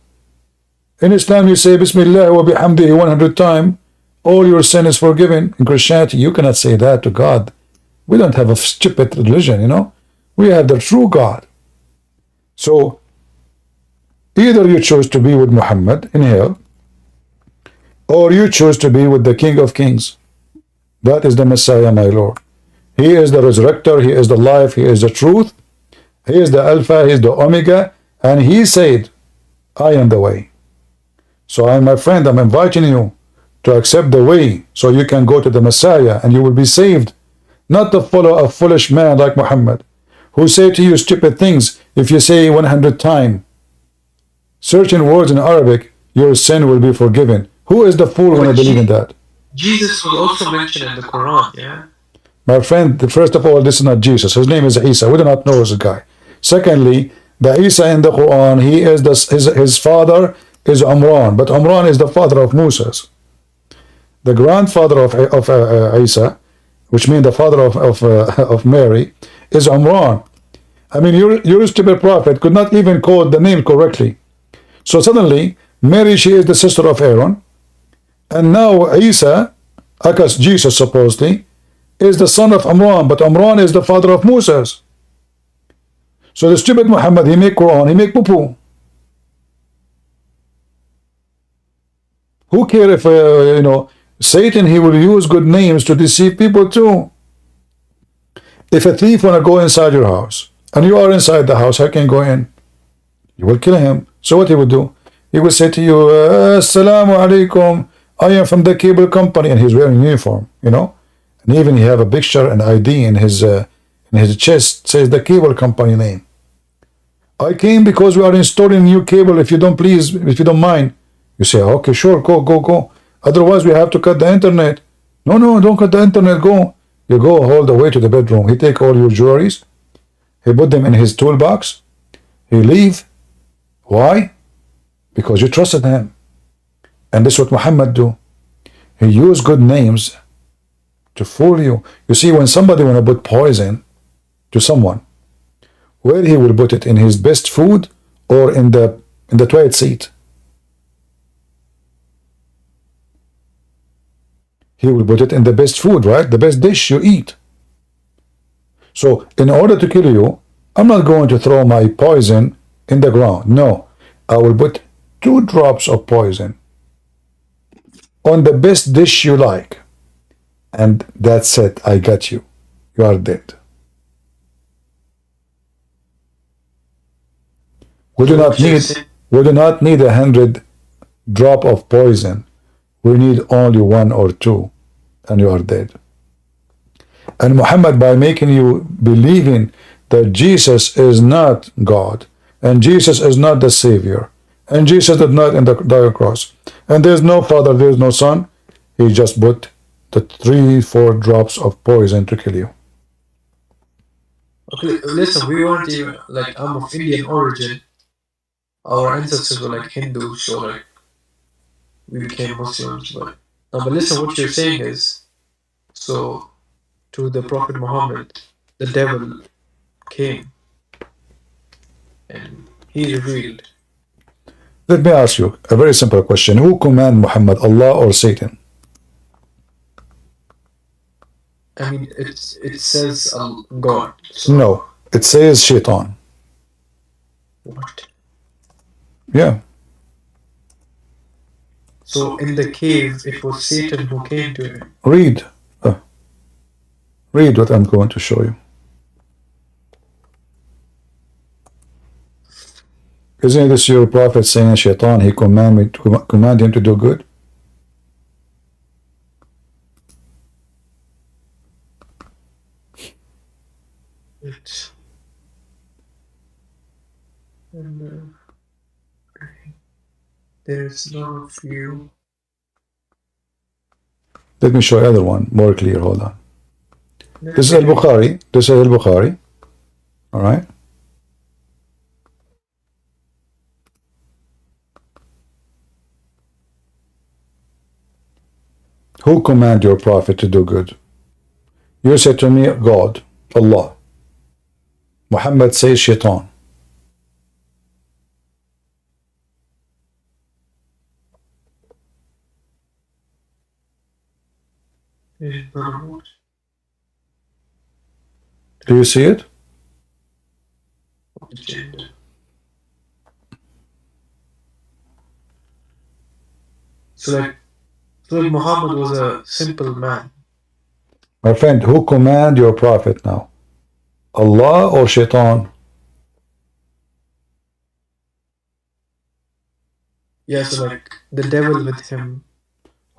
In Islam, you say Bismillah wa bihamdihi 100 times. All your sin is forgiven. In Christianity, you cannot say that to God. We don't have a stupid religion, you know. We have the true God. So, either you choose to be with Muhammad in hell, or you choose to be with the King of Kings. That is the Messiah, my Lord. He is the resurrector, he is the life, he is the truth, he is the Alpha, he is the Omega, and he said, I am the way. So my friend, I'm inviting you to accept the way, so you can go to the Messiah and you will be saved. Not to follow a foolish man like Muhammad, who say to you stupid things. If you say 100 times certain words in Arabic, your sin will be forgiven. Who is the fool when I believe in that? Jesus was also mentioned in the Quran, yeah? My friend, first of all, this is not Jesus. His name is Isa. We do not know this guy. Secondly, the Isa in the Quran, he is his father is Umran, but Umran is the father of Moses. The grandfather of Isa, which means the father of Mary, is Umran. I mean, your stupid prophet could not even quote the name correctly. So suddenly, Mary, she is the sister of Aaron, and now Isa, Akas Jesus supposedly, is the son of Umran, but Umran is the father of Moses. So the stupid Muhammad, he make Quran, he make poo-poo. Who care if, Satan, he will use good names to deceive people too. If a thief want to go inside your house, and you are inside the house, how can you go in? You will kill him. So what he would do? He will say to you, Assalamu alaikum, I am from the cable company, and he's wearing uniform, and even he have a picture and ID in his chest, says the cable company name. I came because we are installing new cable. If you don't mind, you say, okay, sure, go. Otherwise, we have to cut the internet. No, don't cut the internet. Go. You go all the way to the bedroom. He take all your jewelries. He put them in his toolbox. He leave. Why? Because you trusted him. And this is what Muhammad do. He used good names to fool you. You see, when somebody want to put poison to someone, where he will put it? In his best food or in the toilet seat? He will put it in the best food, right? The best dish you eat. So in order to kill you, I'm not going to throw my poison in the ground. No, I will put 2 drops of poison on the best dish you like. And that's it. I got you. You are dead. We do not need 100 drop of poison. We need only 1 or 2, and you are dead. And Muhammad, by making you believing that Jesus is not God, and Jesus is not the Savior, and Jesus did not in the cross, and there's no Father, there's no Son, he just put the 3-4 drops of poison to kill you. Okay, listen, we weren't even, like, I'm of Indian origin. Our ancestors were like Hindus, so like we became Muslims. But listen, what you're saying is, so to the Prophet Muhammad, the devil came and he revealed. Let me ask you a very simple question. Who command Muhammad, Allah or Satan? I mean, it says God. So. No, it says Shaitan. What? Yeah. So in the cave, it was Satan who came to him. Read what I'm going to show you. Isn't this your prophet saying Shaitan, he command him to do good? There's no few. Let me show you another one more clear. Hold on. This is Al-Bukhari. All right. Who command your prophet to do good? You said to me, God, Allah. Muhammad says Shaitan. Do you see it? So like Muhammad was a simple man. My friend, who command your prophet now? Allah or Shaitan? Yeah, so like the devil with him.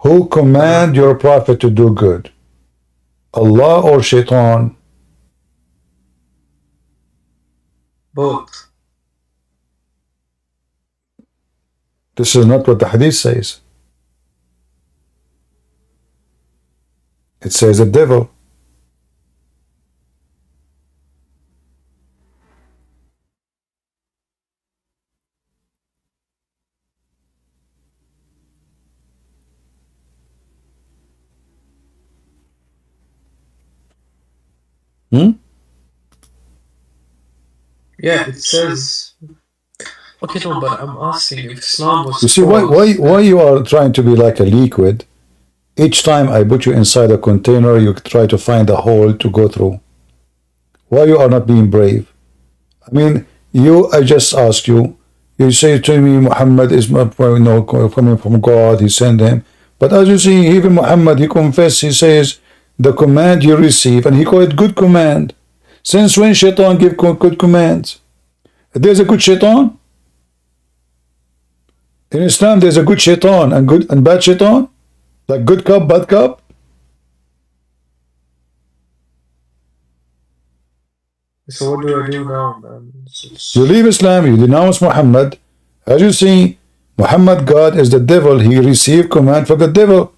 Who command your prophet to do good? Allah or Shaitan? Both. This is not what the hadith says. It says the devil. Yeah, it says. Okay, no, but I'm asking if Islam was. You see, why you are trying to be like a liquid? Each time I put you inside a container, you try to find a hole to go through. Why you are not being brave? I mean, I just asked you, You say to me, Muhammad is coming from God, he sent him. But as you see, even Muhammad, he confessed, he says, the command you receive, and he called it good command. Since when shaitan give good commands? There's a good shaitan? In Islam, there's a good shaitan and good and bad shaitan? Like good cup, bad cup? So what do I do now, man? You leave Islam, you denounce Muhammad. As you see, Muhammad, God is the devil. He received command from the devil.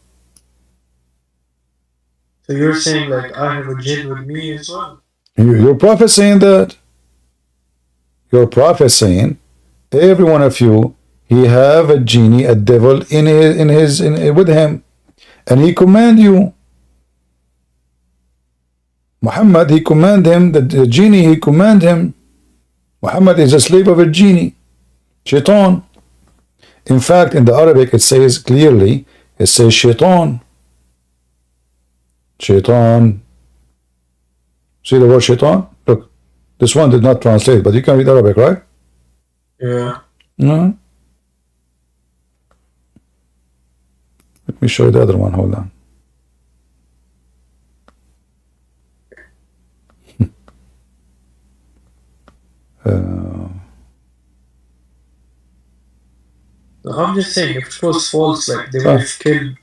So you're saying like I have a jinn with me as well? Your prophet saying that. Your prophet saying, every one of you, he have a genie, a devil with him, and he command you. Muhammad, he command him, the genie, he command him. Muhammad is a slave of a genie, shaitan. In fact, in the Arabic, it says clearly, it says shaitan. Shaitan. See the word shaitan? Look, this one did not translate, but you can read Arabic, right? Yeah. No. Let me show you the other one. Hold on. I'm just saying, if it was false, like they would have killed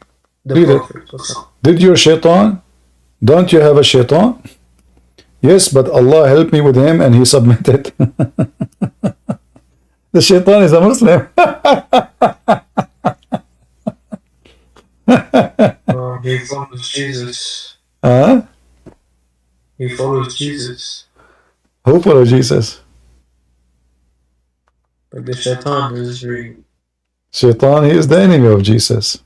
the prophet or something. Did your shaitan? Don't you have a shaitan? Yes, but Allah helped me with him and he submitted. The shaitan is a Muslim. He follows Jesus. Huh? He follows Jesus. Who follows Jesus? Like the shaitan is very... Shaitan, he is the enemy of Jesus.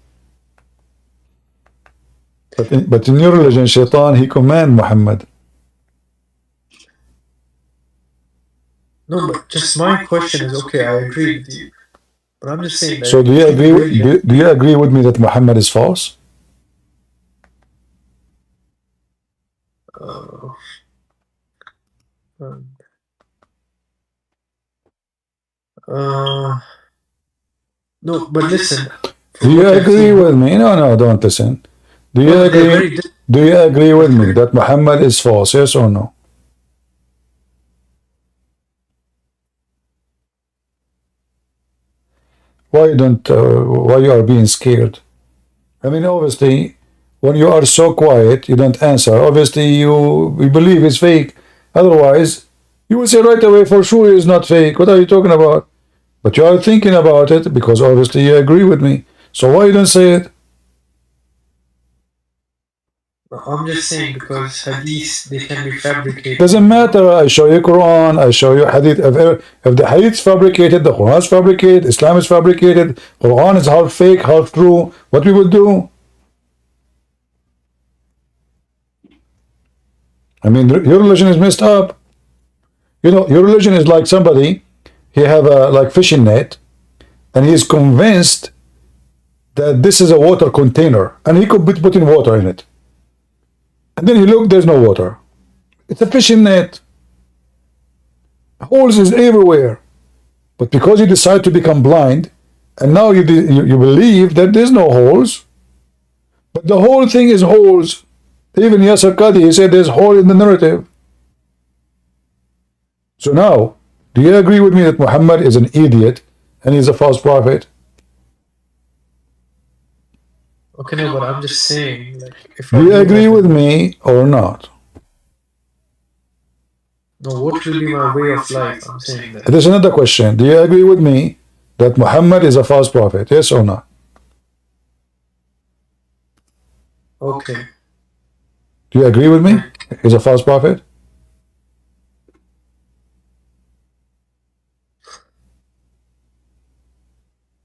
But in your religion, shaitan, he command Muhammad. No, but just my question is, okay, I agree with you. But I'm just saying that... So do you agree with me that Muhammad is false? No, but listen. Do you agree with me? No, don't listen. Do you agree? Do you agree with me that Muhammad is false? Yes or no? Why don't? Why you are being scared? I mean, obviously, when you are so quiet, you don't answer. Obviously, you believe it's fake. Otherwise, you will say right away, for sure, it's not fake. What are you talking about? But you are thinking about it because obviously you agree with me. So why you don't say it? I'm just saying because hadith, they can be fabricated. Doesn't matter. I show you Quran, I show you hadith. If the hadith is fabricated, the Quran is fabricated, Islam is fabricated, Quran is half fake, half true, what we would do? I mean, your religion is messed up. You know, your religion is like somebody, he have a like fishing net, and he is convinced that this is a water container, and he could be putting water in it. And then you look, there's no water. It's a fishing net. Holes is everywhere. But because you decide to become blind, and now you believe that there's no holes, but the whole thing is holes. Even Yasser Qadi, he said there's hole in the narrative. So now, do you agree with me that Muhammad is an idiot and he's a false prophet? Okay, no, but I'm just saying, like, if do you agree with me or not? No, what will be my way of life? I'm saying that. There's another question. Do you agree with me that Muhammad is a false prophet? Yes or not? Okay. Do you agree with me? He's a false prophet?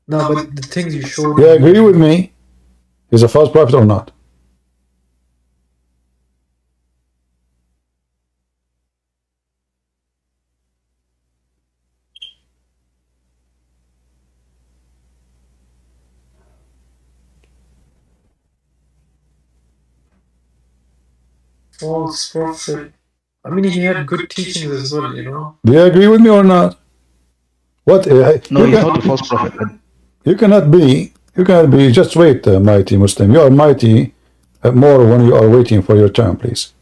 No, but the things you showed me. You agree with me? He's a false prophet or not? False prophet. I mean, he had good teachings as well, you know. Do you agree with me or not? What? No, he's not the false prophet. You cannot be. You cannot be. Just wait, mighty Muslim. You are mighty more when you are waiting for your turn, please.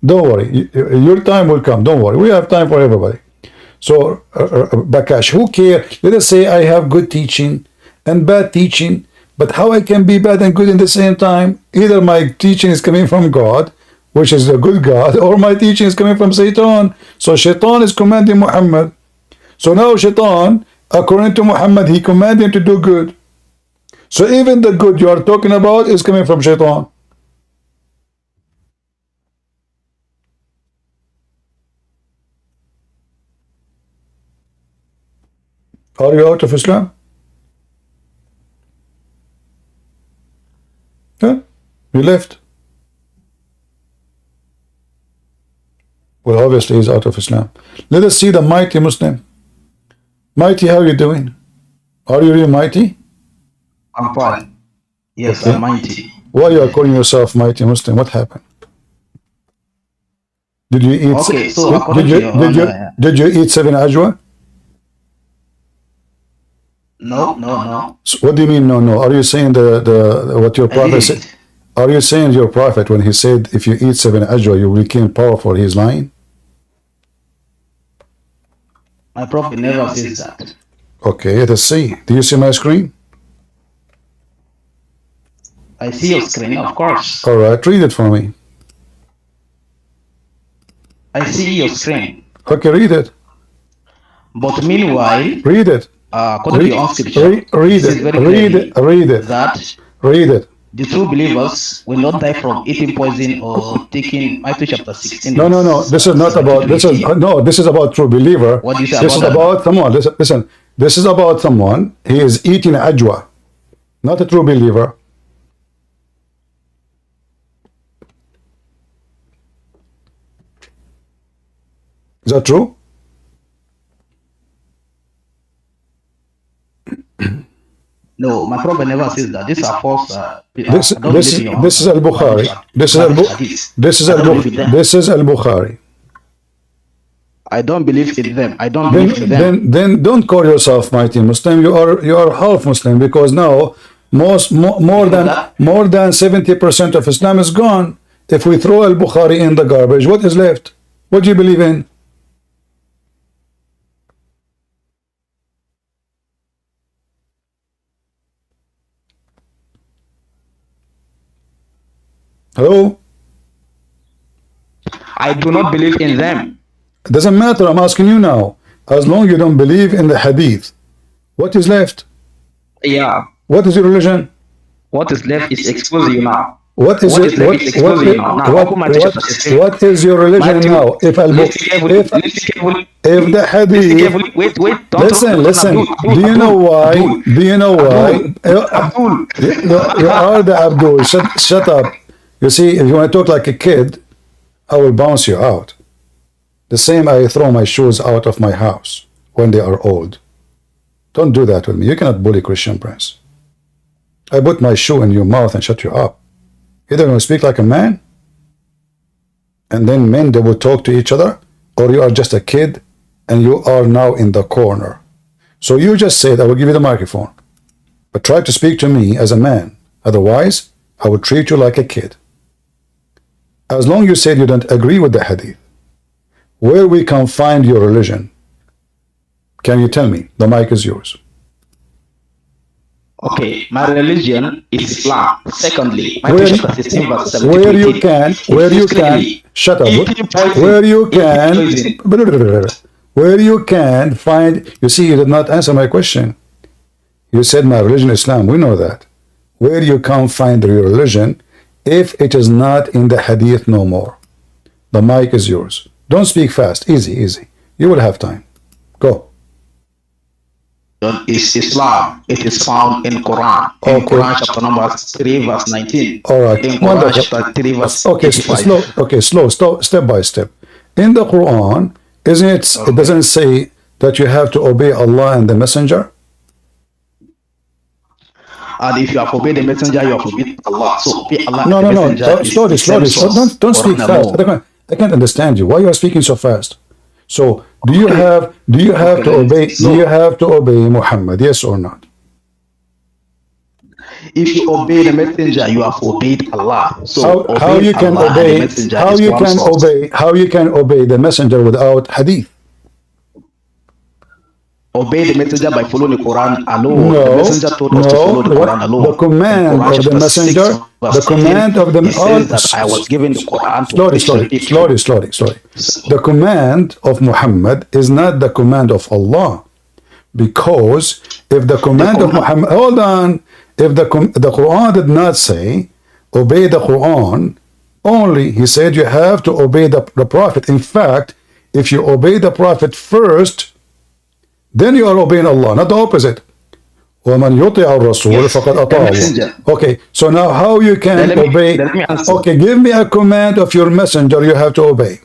Don't worry. Your time will come. Don't worry. We have time for everybody. So, Bakash, who cares? Let us say I have good teaching and bad teaching, but how I can be bad and good in the same time? Either my teaching is coming from God, which is a good God, or my teaching is coming from Satan. So Shaitan is commanding Muhammad. So now Shaitan, according to Muhammad, he commanded him to do good. So even the good you are talking about is coming from Shaitan. Are you out of Islam? Huh? You left. Well, obviously he's out of Islam. Let us see the mighty Muslim. Mighty, how are you doing? Are you really mighty? I'm fine. Yes, Okay. I'm mighty. Why you are calling yourself mighty Muslim? What happened? Did you eat? Okay, so according to your did you eat 7 ajwa? No. So what do you mean? No. Are you saying what your prophet said? Are you saying your prophet when he said if you eat 7 ajwa you became powerful? He's lying. My prophet never says that. Okay, let's see. Do you see my screen? I see your screen, of course. All right, read it for me. I see your screen. Okay, read it. But meanwhile, Read it. according to your own scripture, Read it says it. very Read clearly it. Read it. that Read it. the true believers will not die from eating poison or taking Matthew chapter 16. No. This is not about. This is no. This is about true believer. What do you say This is about that? about someone. Listen. This is about someone. He is eating ajwa, not a true believer. Is that true? No, my prophet never says that. These are false. This is al-Bukhari. This is al-Bukhari. I don't believe in them. I don't believe in them. Then don't call yourself mighty Muslim. You are half Muslim, because now more than 70% of Islam is gone. If we throw al-Bukhari in the garbage, what is left? What do you believe in? Hello? I do not believe in them. It doesn't matter. I'm asking you now. As long as you don't believe in the hadith, what is left? Yeah. What is your religion? What is left is exposing you now. What is your religion now? If the hadith, listen. Do you know why? You are the Abdul. Shut up. You see, if you want to talk like a kid, I will bounce you out. The same, I throw my shoes out of my house when they are old. Don't do that with me. You cannot bully Christian Prince. I put my shoe in your mouth and shut you up. Either you speak like a man, and then men, they will talk to each other, or you are just a kid, and you are now in the corner. So you just said, I will give you the microphone, but try to speak to me as a man. Otherwise, I will treat you like a kid. As long as you said you don't agree with the hadith, where we can find your religion, can you tell me? The mic is yours. Okay, my religion is Islam. Secondly, my where you can find, you see, you did not answer my question. You said my religion is Islam. We know that. Where you can find your religion if it is not in the hadith no more. The mic is yours. Don't speak fast. Easy. You will have time. Go. Is Islam. It is found in Quran. In Quran chapter number 3 verse 19. All right. In Quran chapter 3 verse 85. Slow. Step by step. In the Quran, isn't it? Okay. It doesn't say that you have to obey Allah and the Messenger. And if you have obeyed the Messenger, you have obeyed Allah. So obey Allah. No. Slowly. Don't speak fast. I can't understand you. Why you are speaking so fast? So do you have to obey? Do you have to obey Muhammad? Yes or not? If you obey the messenger, you have obeyed Allah. So How you can Allah obey? and the messenger How is you one can source. obey? How you can obey the messenger without hadith? Obey the messenger by following the Quran alone. No, The messenger told us to follow the Quran alone. the command Quran of the chapter 6, messenger, verse the 13, command of the he says that I was given the Quran to slowly, preach to the people. slowly. The command of Muhammad is not the command of Allah, because if the command of Muhammad, hold on, if the Quran did not say obey the Quran only, he said you have to obey the Prophet. In fact, if you obey the Prophet first, then you are obeying Allah, not the opposite. وَمَنْ يُطِعَ الرَّسُولِ فَقَدْ أَطَاعَ اللَّهَ. Okay, so now how you can obey? Okay, give me a command of your messenger you have to obey.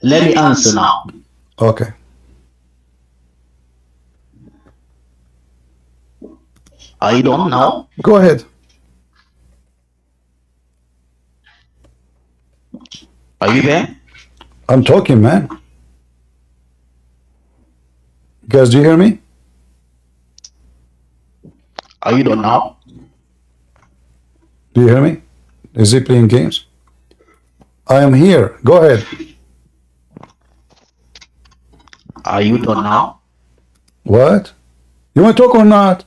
Let me answer now. Okay. I don't know. Go ahead. Are you there? I'm talking, man. Guys, do you hear me? Are you done now? Do you hear me? Is he playing games? I am here. Go ahead. Are you done now? What? You want to talk or not?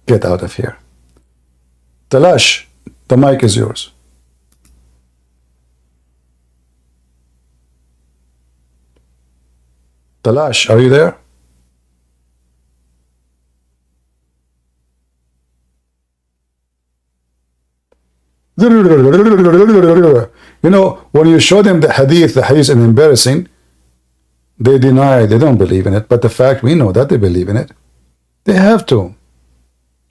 Get out of here. Talash, the mic is yours. Talash, are you there? You know, when you show them the hadith is embarrassing, they deny, they don't believe in it. But the fact, we know that they believe in it. They have to.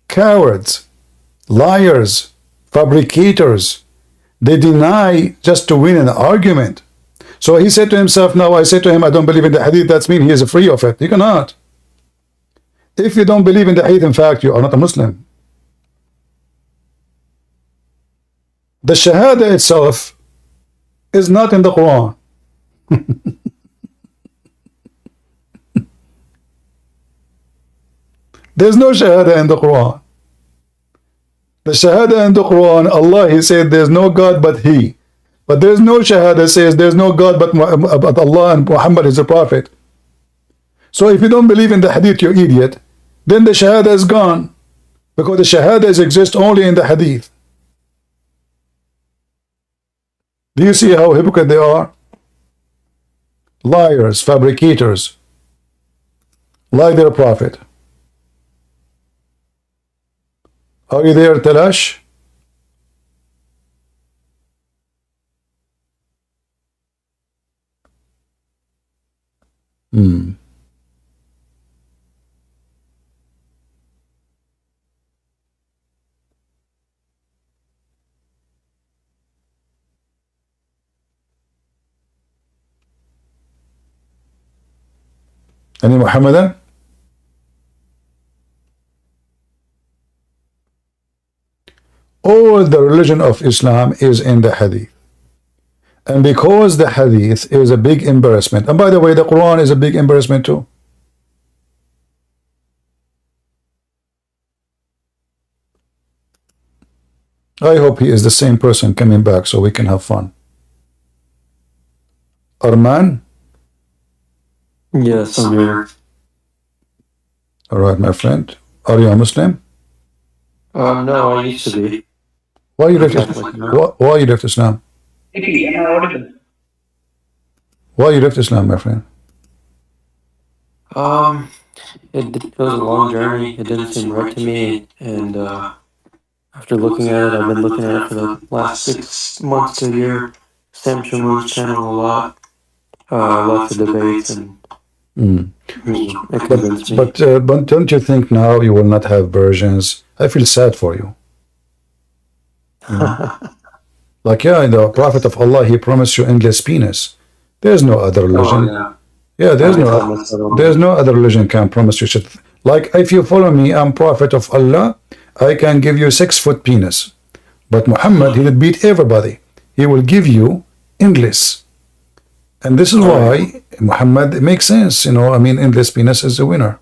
Cowards, liars, fabricators, they deny just to win an argument. So he said to himself, now I say to him, I don't believe in the hadith, that's mean he is free of it. You cannot. If you don't believe in the hadith, in fact, you are not a Muslim. The Shahada itself is not in the Quran. There's no Shahada in the Quran. The Shahada in the Quran, Allah, He said there's no God but He. But there's no Shahada says there's no God but Allah and Muhammad is the Prophet. So if you don't believe in the Hadith, you idiot, then the Shahada is gone. Because the Shahadas exist only in the Hadith. Do you see how hypocrite they are? Liars, fabricators, like their Prophet. Are you there, Talash? Any Muhammadan? All the religion of Islam is in the Hadith. And because the Hadith is a big embarrassment, and by the way, the Quran is a big embarrassment too. I hope he is the same person coming back so we can have fun. Arman? Yes, I'm here. All right, my friend. Are you a Muslim? No, I used to be. Why you left Islam? Why you left Islam? Why you left Islam, my friend? It was a long journey. It didn't seem right to me, and after looking at it, I've been looking at it for the last 6 months to a year. Sam Shamoon's channel a lot, lots of debates, and it convinced me. But don't you think now you will not have versions? I feel sad for you. Like, yeah, the Prophet of Allah, he promised you endless penis. There's no other religion. Yeah, there's no other religion can promise you shit. Like, if you follow me, I'm Prophet of Allah, I can give you 6-foot penis. But Muhammad, he will beat everybody. He will give you endless. And this is why Muhammad, it makes sense, you know, I mean, endless penis is the winner.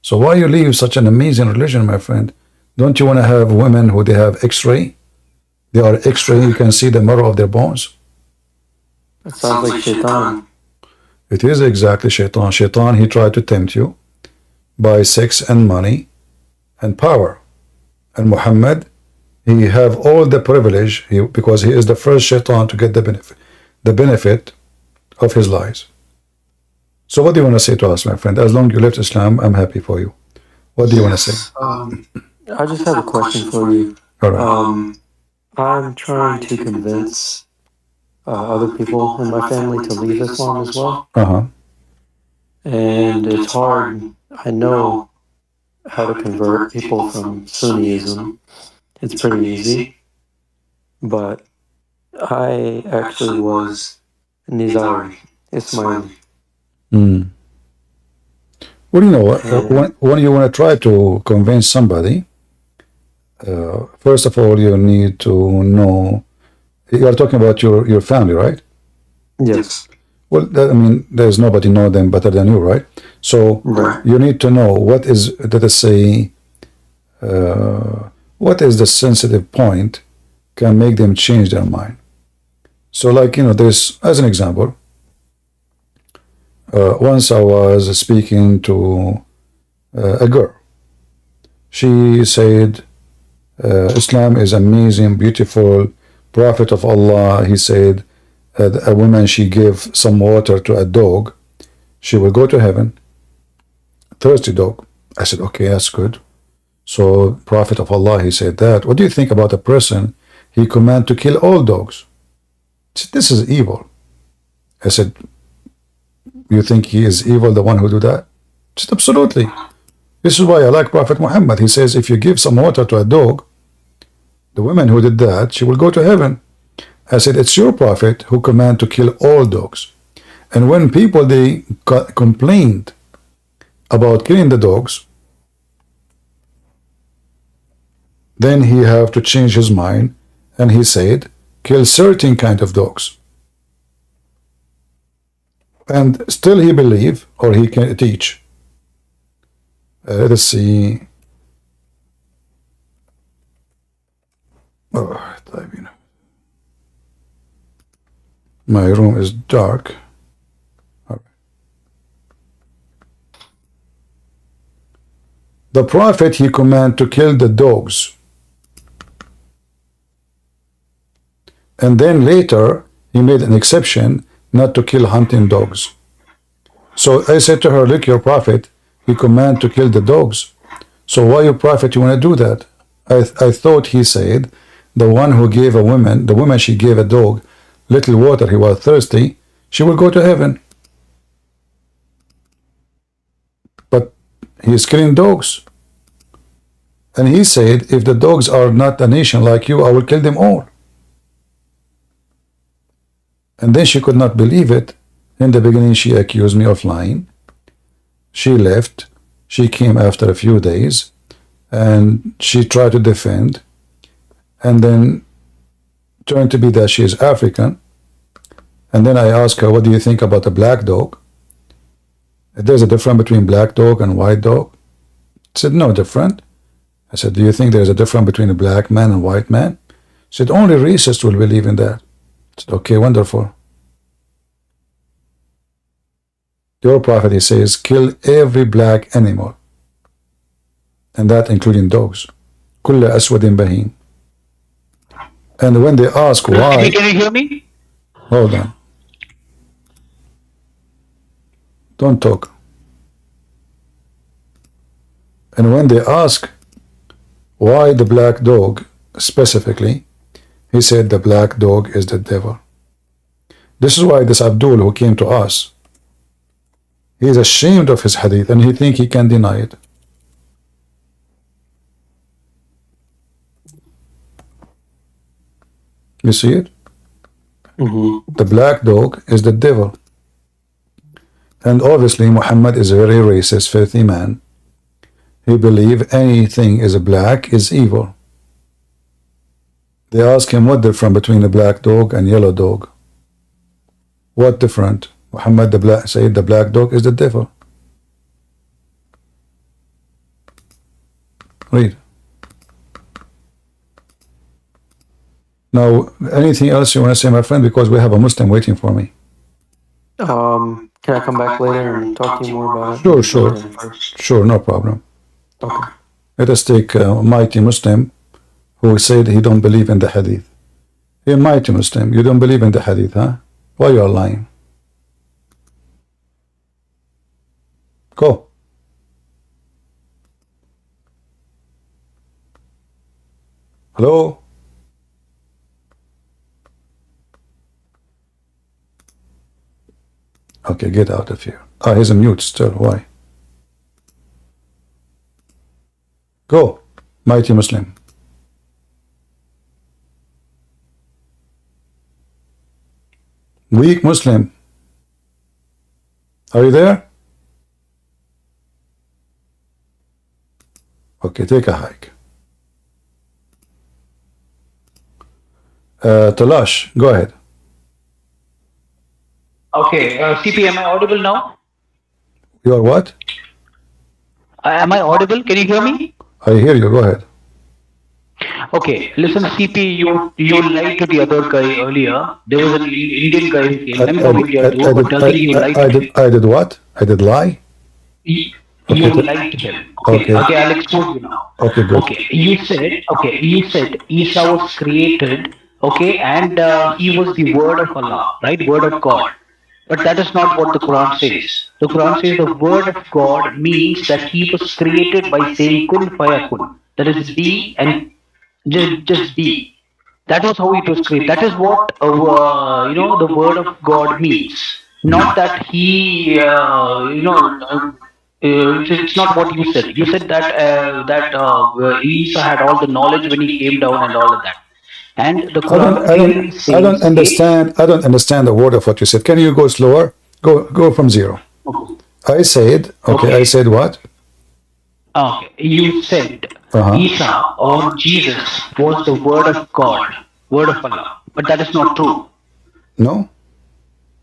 So why you leave such an amazing religion, my friend? Don't you want to have women who they have X-ray? They are X-ray, you can see the marrow of their bones. That sounds like shaitan. It is exactly shaitan. Shaitan, he tried to tempt you by sex and money and power. And Muhammad, he have all the privilege because he is the first shaitan to get the benefit of his lies. So what do you want to say to us, my friend? As long as you left Islam, I'm happy for you. What do you want to say? I just have a question for you. All right. I'm trying to convince other people in my family to leave Islam as well. And it's hard. I know how to convert people from Sunniism. It's pretty easy. But I actually was Nizari, Ismaili. Well, you know, when you want to try to convince somebody, first of all, you need to know. You are talking about your family, right? Yes. Well, I mean, there's nobody know them better than you, right? So you need to know what is, let us say, what is the sensitive point can make them change their mind. So, like, you know, there's, as an example, once I was speaking to a girl. She said, Islam is amazing, beautiful, Prophet of Allah. He said, a woman, she gave some water to a dog, she will go to heaven. Thirsty dog. I said, okay, that's good. So, Prophet of Allah, he said that. What do you think about a person he command to kill all dogs? Said, this is evil. I said, you think he is evil, the one who do that? He said, absolutely. This is why I like Prophet Muhammad. He says, if you give some water to a dog, the woman who did that, she will go to heaven. I said, it's your prophet who command to kill all dogs. And when people, they complained about killing the dogs, then he have to change his mind, and he said, kill certain kind of dogs. And still he believe, or he can teach. Let's see. Oh, my room is dark. All right. The Prophet, he command to kill the dogs. And then later, he made an exception not to kill hunting dogs. So I said to her, look, your Prophet, he command to kill the dogs. So why, your Prophet, you want to do that? I thought he said, the one who gave a woman, the woman she gave a dog little water, he was thirsty, she will go to heaven. But he is killing dogs. And he said, if the dogs are not a nation like you, I will kill them all. And then she could not believe it. In the beginning, she accused me of lying. She left. She came after a few days, and she tried to defend, and then turned to be that she is African. And then I asked her, what do you think about a black dog? There's a difference between black dog and white dog. She said, no different. I said, do you think there's a difference between a black man and white man? She said, only racists will believe in that. I said, okay, wonderful. Your Prophet, he says, kill every black animal, and that including dogs. Kulla aswadin bahim. And when they ask why, can you hear me? Hold on. Don't talk. And when they ask why the black dog specifically, he said the black dog is the devil. This is why this Abdul who came to us, he is ashamed of his hadith and he thinks he can deny it. You see it? The black dog is the devil. And obviously Muhammad is a very racist, filthy man. He believes anything is black is evil. They ask him what difference between a black dog and yellow dog. What different? Muhammad the black said the black dog is the devil. Read. Now, anything else you want to say, my friend? Because we have a Muslim waiting for me. Can I come back later and talk to you more about it? Sure, no problem. Okay. Let us take a mighty Muslim who said he don't believe in the hadith. You're a mighty Muslim, you don't believe in the hadith, huh? Why you are lying? Go. Hello? Okay, get out of here. Ah, he's a mute still. Why? Go, mighty Muslim. Weak Muslim. Are you there? Okay, take a hike. Talash, go ahead. Okay, CP, am I audible now? You are what? Am I audible? Can you hear me? I hear you, go ahead. Okay, listen, CP, you lied to the other guy earlier. There was an Indian guy who came. I'm from India too, but doesn't you lied to him? I did what? I did lie? You lied to him. Okay, I'll expose you now. Okay, good. Okay, you said Isa was created, okay, and he was the word of Allah, right? Word of God. But that is not what the Quran says. The Quran says the word of God means that he was created by saying kun fayakun. That is be and just be. That was how it was created. That is what the word of God means. Not that he it's not what you said. You said that Isa had all the knowledge when he came down and all of that. And the Quran clearly says, I don't understand the word of what you said. Can you go slower? Go from zero. I said what? Okay, you said Isa or Jesus was the word of God, word of Allah, but that is not true. No.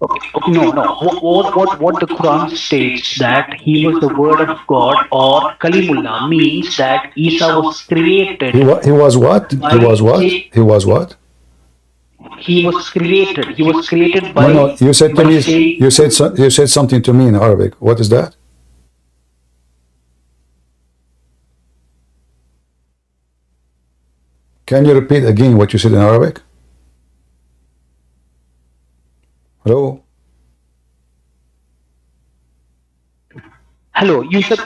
Okay. No. What the Quran states that he was the word of God or Kalimullah means that Isa was created. He was what? He was what? He was what? He was created. He was created by. No. You said to me. You said something to me in Arabic. What is that? Can you repeat again what you said in Arabic? Hello? Hello, you said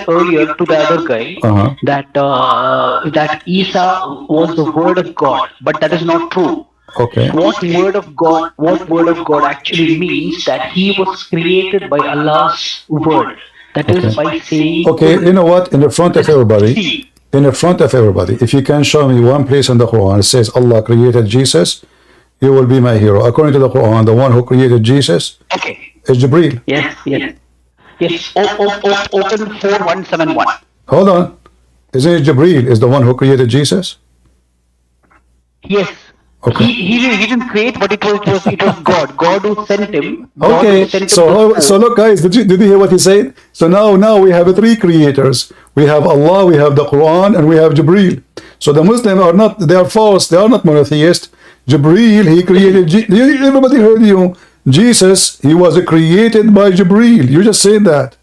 earlier to the other guy that Isa was the word of God, but that is not true. Okay. What word of God actually means that he was created by Allah's word. That is by saying. Okay, you know what? In the front of everybody, if you can show me one place in the Quran it says Allah created Jesus, you will be my hero. According to the Quran, the one who created Jesus is Jibreel. Yes. Open 4171. Hold on. Isn't it Jibreel is the one who created Jesus? Yes. Okay. He didn't create, but it was God. God who sent him. Okay. So look, guys, did you hear what he said? So now we have three creators. We have Allah, we have the Quran, and we have Jibreel. So the Muslims are not. They are false. They are not monotheist. Jibreel, he created. Everybody heard you. Jesus, he was created by Jibreel. You just said that.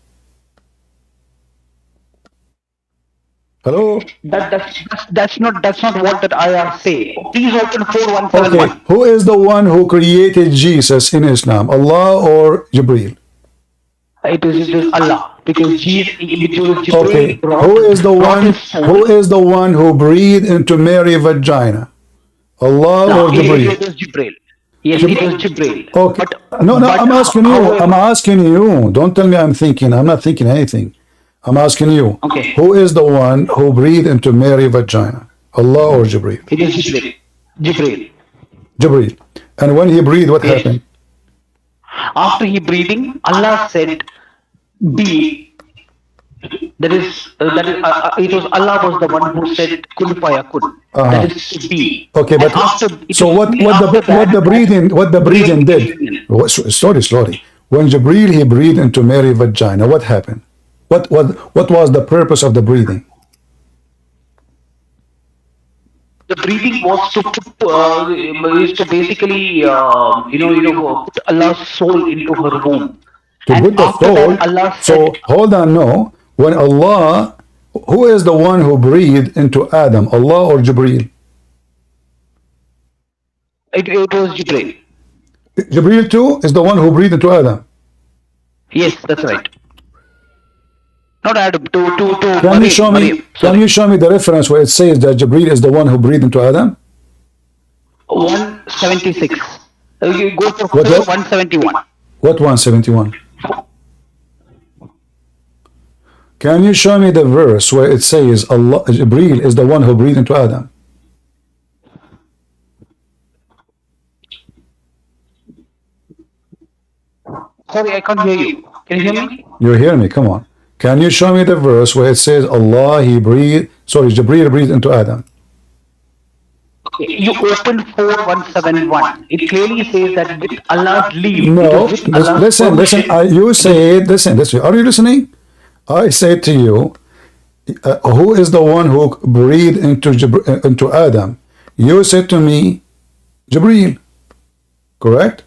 Hello? That's not what that ayah say. Please open 4171. Okay, who is the one who created Jesus in Islam? Allah or Jibreel? It is Allah, because Jibreel. Okay, who is the one who breathed into Mary's vagina? Allah or Jibreel? It was Jibreel. Yes, it was Jibreel. Okay. I'm asking you. I'm asking you. Don't tell me I'm thinking. I'm not thinking anything. I'm asking you. Okay. Who is the one who breathed into Mary's vagina? Allah or Jibreel? It is Jibreel. Jibreel. And when he breathed, what happened? After he breathing, Allah said, "Be." It was Allah was the one who said kun fayakun. That is to be. Okay, And but after so what the breathing did? Slowly. When Jibreel he breathed into Mary's vagina, what happened? What was the purpose of the breathing? The breathing was to basically put Allah's soul into her womb. To And put the after soul. that, Allah So said, hold on, no. When Allah, who is the one who breathed into Adam? Allah or Jibreel? it was Jibreel. Jibreel too is the one who breathed into Adam. Yes, that's right. Not Adam, to Can you show me? Maryam, Can you show me the reference where it says that Jibreel is the one who breathed into Adam? 176. You go for What? 171. What 171? Can you show me the verse where it says Allah, Jibreel is the one who breathed into Adam? Sorry, I can't hear you. Can you hear me? You hear me? Come on. Can you show me the verse where it says Allah, Jibreel breathed into Adam? Okay, you opened 4171. It clearly says that with Allah's leave. No, with Allah's listen. You said, listen. Are you listening? I say to you, who is the one who breathed into Adam? You said to me, Jibreel. Correct?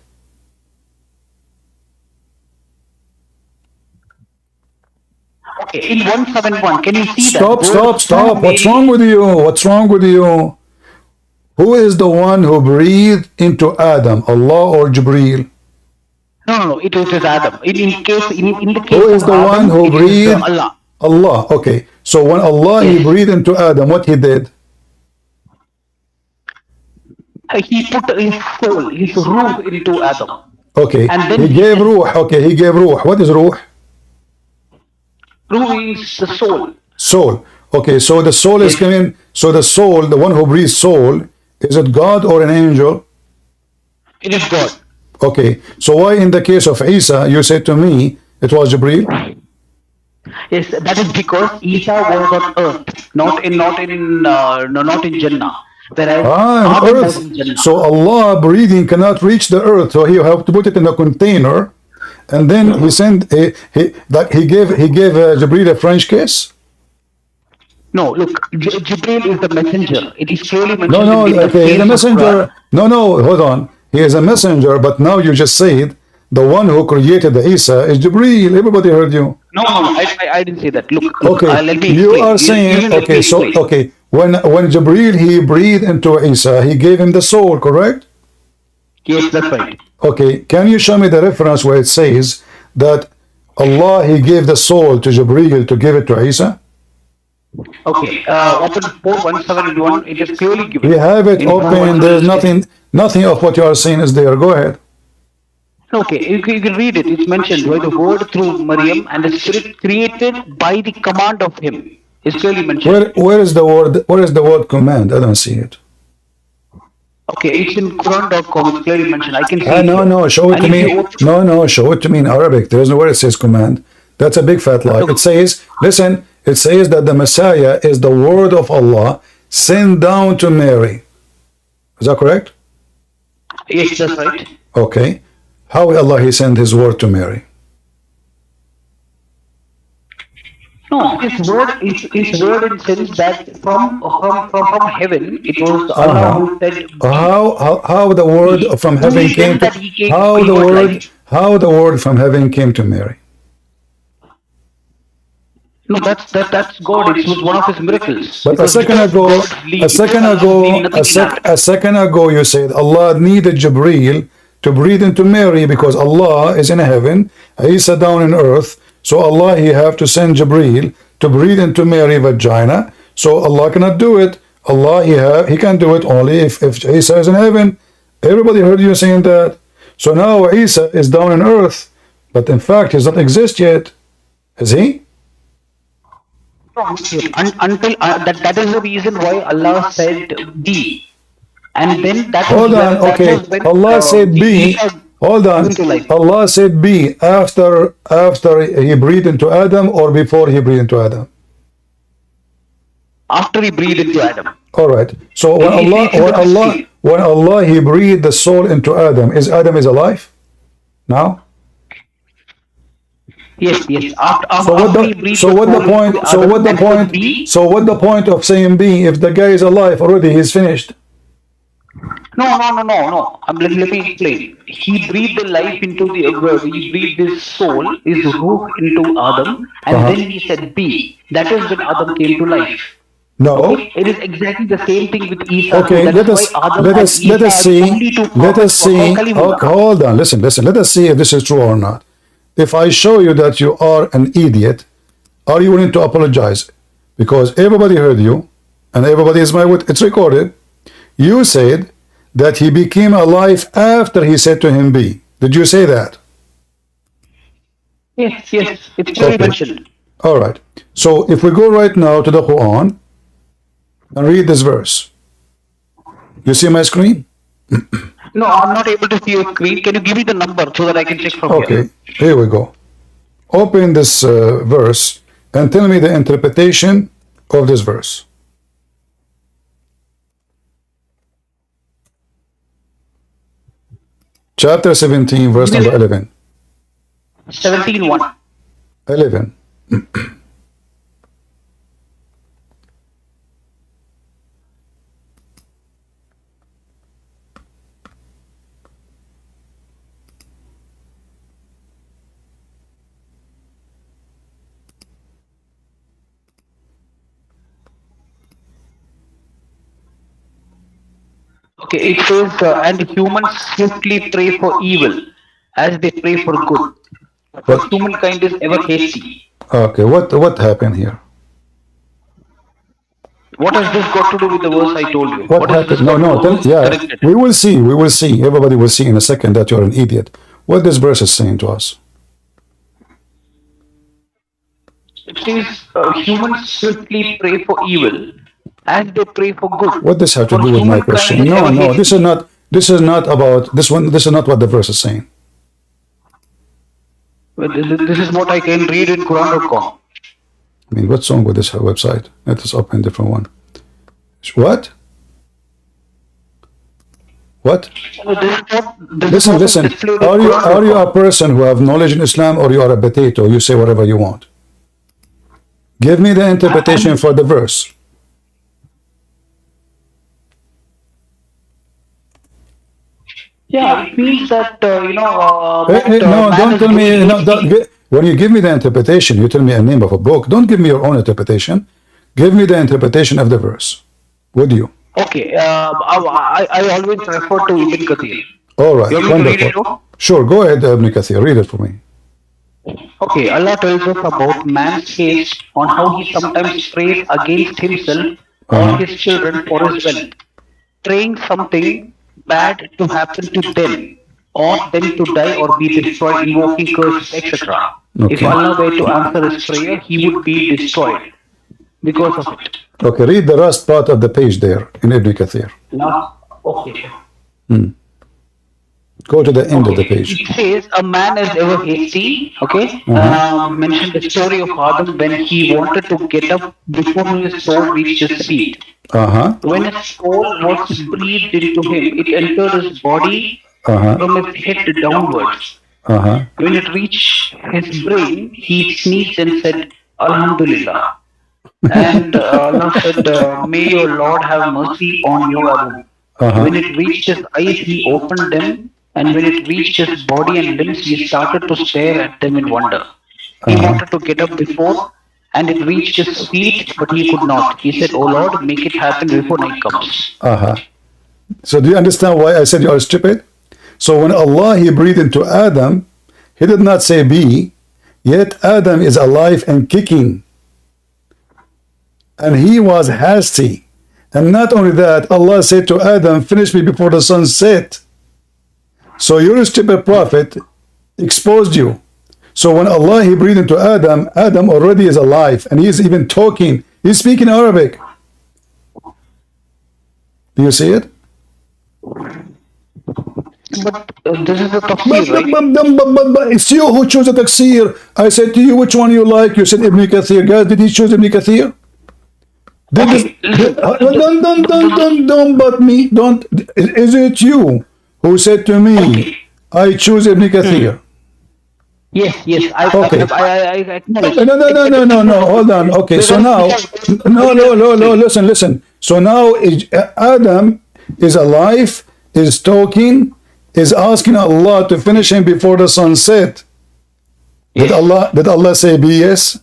Okay, in 171, can you see Stop. that? What's wrong with you? What's wrong with you? Who is the one who breathed into Adam? Allah or Jibreel? No. It was Adam. In the case Who is the one who breathed? Allah. Allah. Okay. So when Allah he breathed into Adam, what he did? He put his soul, his ruh into Adam. Okay. And then He gave ruh. Okay. He gave ruh. What is ruh? Ruh is the soul. Soul. Okay. So the soul is coming. So the soul, the one who breathes soul, is it God or an angel? It is God. Okay. So why in the case of Isa, you said to me, it was Jibreel? Yes, that is because Isa was on earth, not in Jannah. Whereas on Adam was earth. in Jannah. So Allah breathing cannot reach the earth. So He have to put it in a container, and then He sent He gave Jibreel a French kiss. No, look, Jibreel is the messenger. It is clearly mentioned. No, in the okay, he's a case of messenger. No, hold on. He is a messenger, but now you just said the one who created the Isa is Jibreel. Everybody heard you. No, I didn't say that. Look, Okay, let me you explain. are saying, okay, so, okay, when Jibreel, he breathed into Isa, he gave him the soul, correct? Yes, that's right. Okay, can you show me the reference where it says that Allah, he gave the soul to Jibreel to give it to Isa? Okay, open 4171, it is clearly given. We have it open, there's nothing of what you are saying is there. Go ahead. Okay, you can read it. It's mentioned by the word through Maryam and the spirit created by the command of him. It's clearly mentioned. Where is the word command? I don't see it. Okay, it's in Quran.com. It's clearly mentioned. I can see it. No, show it to me. No, show it to me in Arabic. There is no where it says command. That's a big fat lie. It says, listen, it says that the Messiah is the word of Allah sent down to Mary. Is that correct? Yes, that's right. Okay. How will Allah he sent his word to Mary? No, his word in the sense that from heaven it was Allah who said. How the word from heaven came to how the word from heaven came to Mary? No, that's God. It was one of his miracles. But a second ago, you said Allah needed Jibreel to breathe into Mary because Allah is in heaven, Isa down in earth. So Allah, he have to send Jibreel to breathe into Mary vagina. So Allah cannot do it. Allah, he can do it only if Isa is in heaven. Everybody heard you saying that. So now Isa is down in earth, but in fact he does not exist yet. Is he? Until that is the reason why Allah said be, and then that. Hold on, okay. Allah said be. Hold on. into life. Allah said be after he breathed into Adam or before he breathed into Adam? After he breathed into Adam. All right. So when Allah he breathed the soul into Adam, is Adam alive now? Yes. So what the point of saying be if the guy is alive already? He's finished. No. Let me explain. He breathed the life into he breathed his soul, his ruh into Adam, and then he said be. That is when Adam came to life. No. Okay? It is exactly the same thing with Isa. Okay, let us see. Hold on, listen. Let us see if this is true or not. If I show you that you are an idiot, are you willing to apologize? Because everybody heard you, and everybody is my witness. It's recorded. You said that he became alive after he said to him be. Did you say that? Yes. It's clearly mentioned. All right. So if we go right now to the Quran and read this verse. You see my screen? No, I'm not able to see your screen. Can you give me the number so that I can check from here? Okay, here we go. Open this verse and tell me the interpretation of this verse. Chapter 17, verse number 11. 17:1. 11. Okay, it says, and humans swiftly pray for evil as they pray for good. But humankind is ever hasty. Okay, what happened here? What has this got to do with the verse I told you? What happened? We will see. Everybody will see in a second that you're an idiot. What this verse is saying to us. It says, humans swiftly pray for evil as they pray for good. What does this have to do with my question? No, this is not about this one. This is not what the verse is saying. This is what I can read in Quran.com. I mean, what's wrong with this website? Let us open a different one. What? Listen. Are you a person who have knowledge in Islam, or you are a potato? You say whatever you want. Give me the interpretation for the verse. Yeah, it means that, don't tell me. When you give me the interpretation, you tell me a name of a book. Don't give me your own interpretation. Give me the interpretation of the verse. Would you? Okay, I always refer to Ibn Kathir. All right, wonderful. Sure, go ahead, Ibn Kathir. Read it for me. Okay, Allah tells us about man's case on how he sometimes prays against himself or his children for his wealth, praying something bad to happen to them, or them to die or be destroyed, invoking curses, etc. Okay. If Allah were to answer his prayer, he would be destroyed because of it. Okay, read the last part of the page there in Ibn Kathir. Okay. Go to the end of the page. It says, a man is ever hasty, okay? Mentioned the story of Adam when he wanted to get up before his soul reached his feet. When his soul was breathed into him, it entered his body from his head downwards. When it reached his brain, he sneezed and said, Alhamdulillah. And Allah said, may your Lord have mercy on you, Adam. When it reached his eyes, he opened them. And when it reached his body and limbs, he started to stare at them in wonder. He wanted to get up before, and it reached his feet, but he could not. He said, oh Lord, make it happen before night comes. So do you understand why I said you are stupid? So when Allah, he breathed into Adam, he did not say be, yet Adam is alive and kicking. And he was hasty. And not only that, Allah said to Adam, finish me before the sun set. So your stupid prophet exposed you. So when Allah, he breathed into Adam, Adam already is alive, and he is even talking. He's speaking Arabic. Do you see it? But this is a But, tafsir, right? but it's you who chose the tafsir. I said to you, which one you like? You said Ibn Kathir. Guys, did he choose Ibn Kathir? Okay, listen. Don't but me. Don't. Is it you who said to me, Okay. I choose Ibn Kathir? Yes. Okay. I acknowledge. No. Hold on. Okay. So now, no. Listen. So now Adam is alive, is talking, is asking Allah to finish him before the sun set. Did Allah say be yes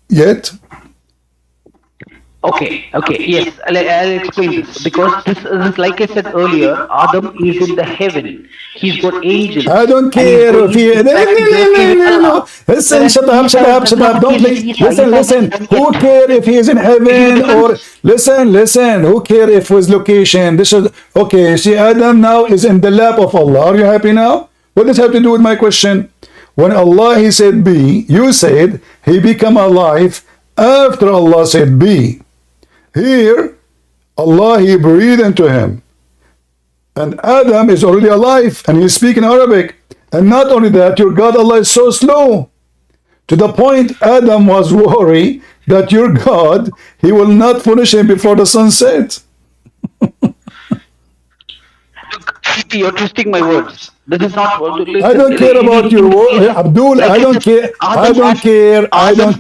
yet? Okay, yes, I'll explain this because this is like I said earlier. Adam is in the heaven. He's got angels. I don't care if he. No. Listen, shut up. Don't listen. Who care if he is in heaven or listen? Who care if his location? This is okay. See, Adam now is in the lap of Allah. Are you happy now? What does it have to do with my question? When Allah he said be, you said he become alive after Allah said be. Here, Allah he breathed into him. And Adam is already alive and he's speaking Arabic. And not only that, your God Allah is so slow. To the point Adam was worried that your God, he will not finish him before the sun sets. You're twisting my words. This is not. I don't care about your words, Abdul. I don't care. I don't care. I don't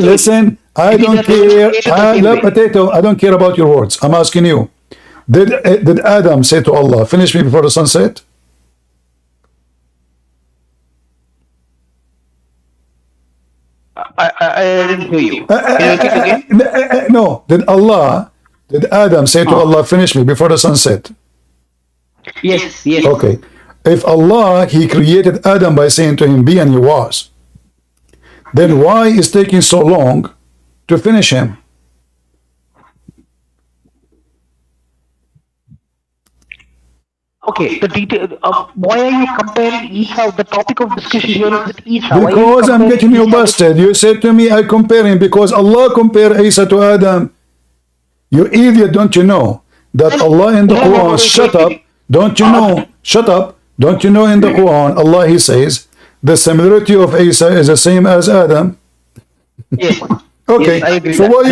listen. I don't care. Potato. I don't care about your words. I'm asking you. Did Adam say to Allah, finish me before the sunset? I didn't hear you. Can you repeat again? No. Did Adam say to Allah, finish me before the sunset? Yes. Okay. If Allah, he created Adam by saying to him, be, and he was, then why is taking so long to finish him? Okay, the detail. Why are you comparing Isa? The topic of discussion here is with Isa. Because I'm getting you busted. You said to me, I compare him because Allah compared Isa to Adam. You idiot, don't you know that Allah in the Quran, shut up, don't you know, shut up, don't you know in the Quran, Allah he says, the similarity of Isa is the same as Adam. Yes. Okay, yes, so why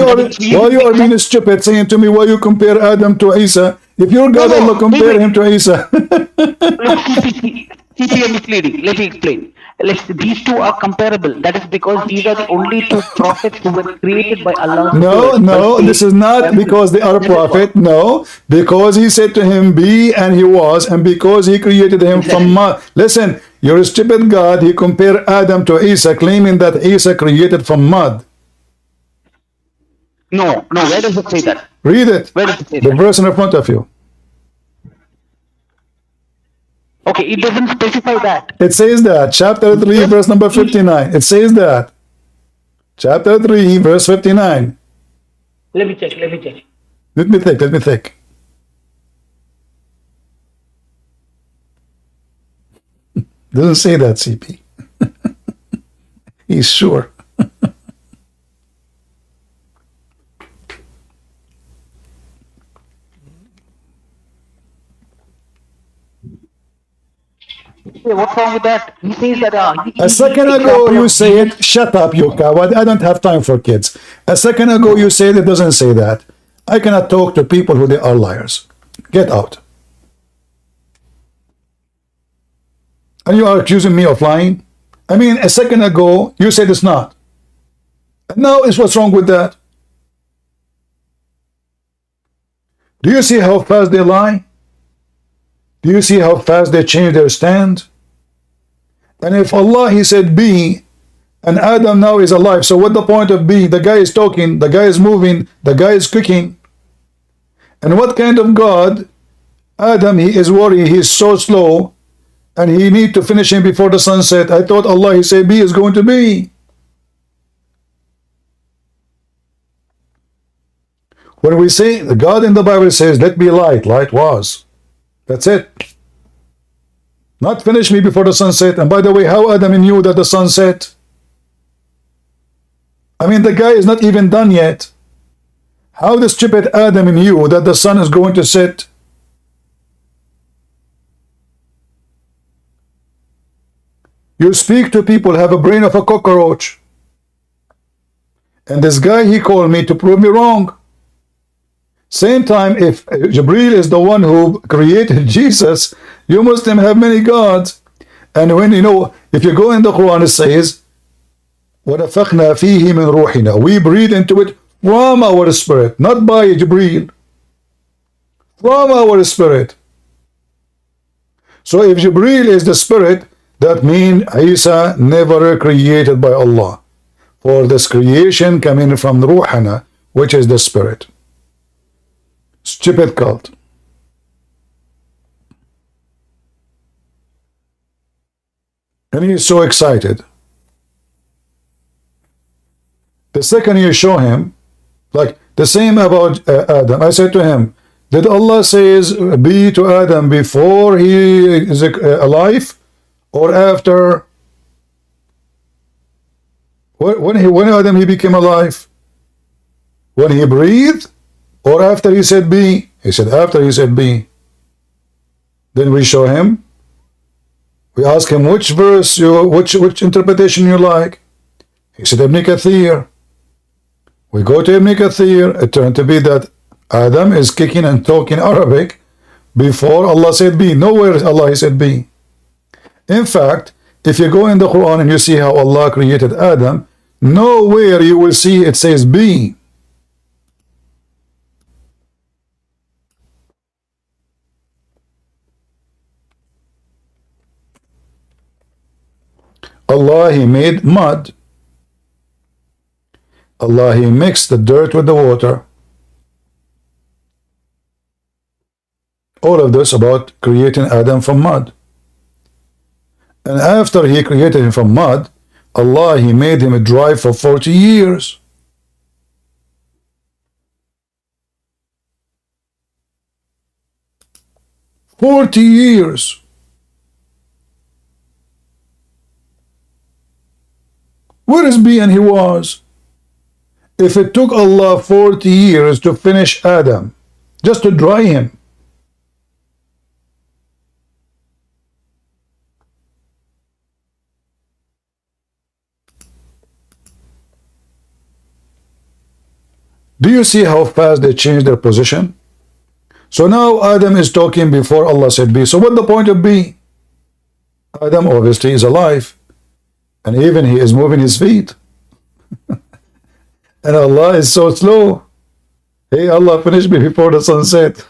you are being stupid saying to me why you compare Adam to Isa? If your God Allah compare him to Isa. CP are misleading. Let me explain. These two are comparable. That is because these are the only two prophets who were created by Allah. No, this is not because they are a prophet. No, because he said to him, be, and he was, and because he created him from mud. Listen, your stupid God, he compared Adam to Isa, claiming that Isa created from mud. No, where does it say that? Read it. Where does it say the that? verse in front of you. Okay, it doesn't specify that. It says that. Chapter 3, verse number 59. It says that. Chapter 3, verse 59. Let me check. Let me think. Doesn't say that, CP. He's sure. What's wrong with that? He says that. A second ago you said, shut up, you coward. I don't have time for kids. A second ago you said it doesn't say that. I cannot talk to people who they are liars. Get out. And you are accusing me of lying? I mean, a second ago you said it's not. And now is what's wrong with that? Do you see how fast they lie? Do you see how fast they change their stand? And if Allah, he said be, and Adam now is alive, so what the point of be? The guy is talking, the guy is moving, the guy is cooking. And what kind of God? Adam, he is worried, he is so slow, and he need to finish him before the sunset. I thought Allah, he said be is going to be. When we say, the God in the Bible says, let be light, light was. That's it. Not finish me before the sunset. And by the way, how Adam knew that the sun set? I mean, the guy is not even done yet. How the stupid Adam knew that the sun is going to set? You speak to people have a brain of a cockroach. And this guy, he called me to prove me wrong. Same time, if Jibril is the one who created Jesus, you Muslim have many gods. And when you know, if you go in the Quran, it says, وَنَفَخْنَا فِيهِ مِنْ رُوحِنَا. We breathe into it from our spirit, not by Jibril. From our spirit. So if Jibril is the spirit, that means Isa never created by Allah. For this creation coming from Ruhana, which is the spirit. Stupid cult. And he is so excited. The second you show him, like the same about Adam, I said to him, did Allah says be to Adam before he is alive or after? When Adam he became alive? When he breathed or after he said be? He said after he said be. Then we show him. We ask him which verse which interpretation you like. He said Ibn Kathir. We go to Ibn Kathir. It turned to be that Adam is kicking and talking Arabic before Allah said be. Nowhere Allah said be. In fact, if you go in the Quran and you see how Allah created Adam, nowhere you will see it says be. Allah, he made mud. Allah, he mixed the dirt with the water. All of this about creating Adam from mud. And after he created him from mud, Allah, he made him dry for 40 years. "40 years. Where is be and he was? If it took Allah 40 years to finish Adam, just to dry him, do you see how fast they changed their position? So now Adam is talking before Allah said be. So what the point of be? Adam obviously is alive. And even he is moving his feet. And Allah is so slow. Hey, Allah, finish me before the sunset.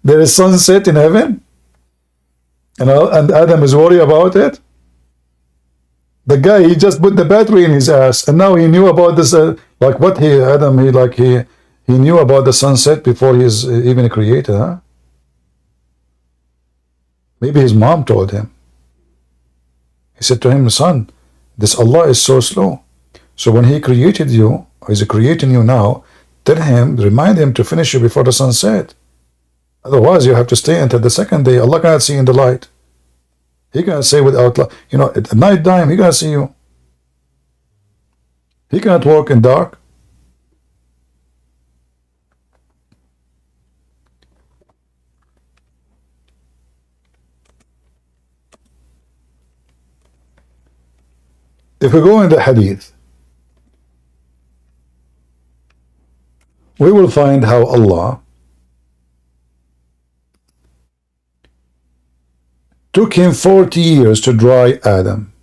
There is sunset in heaven. And Adam is worried about it. The guy, he just put the battery in his ass. And now he knew about this. Like what Adam, he knew about the sunset before he's even created. Huh? Maybe his mom told him. He said to him, son, this Allah is so slow. So when he created you, or is creating you now, tell him, remind him to finish you before the sunset. Otherwise, you have to stay until the second day. Allah cannot see in the light. He cannot say without, at night time, he cannot see you. He cannot walk in dark. If we go in the hadith, we will find how Allah took him 40 years to dry Adam.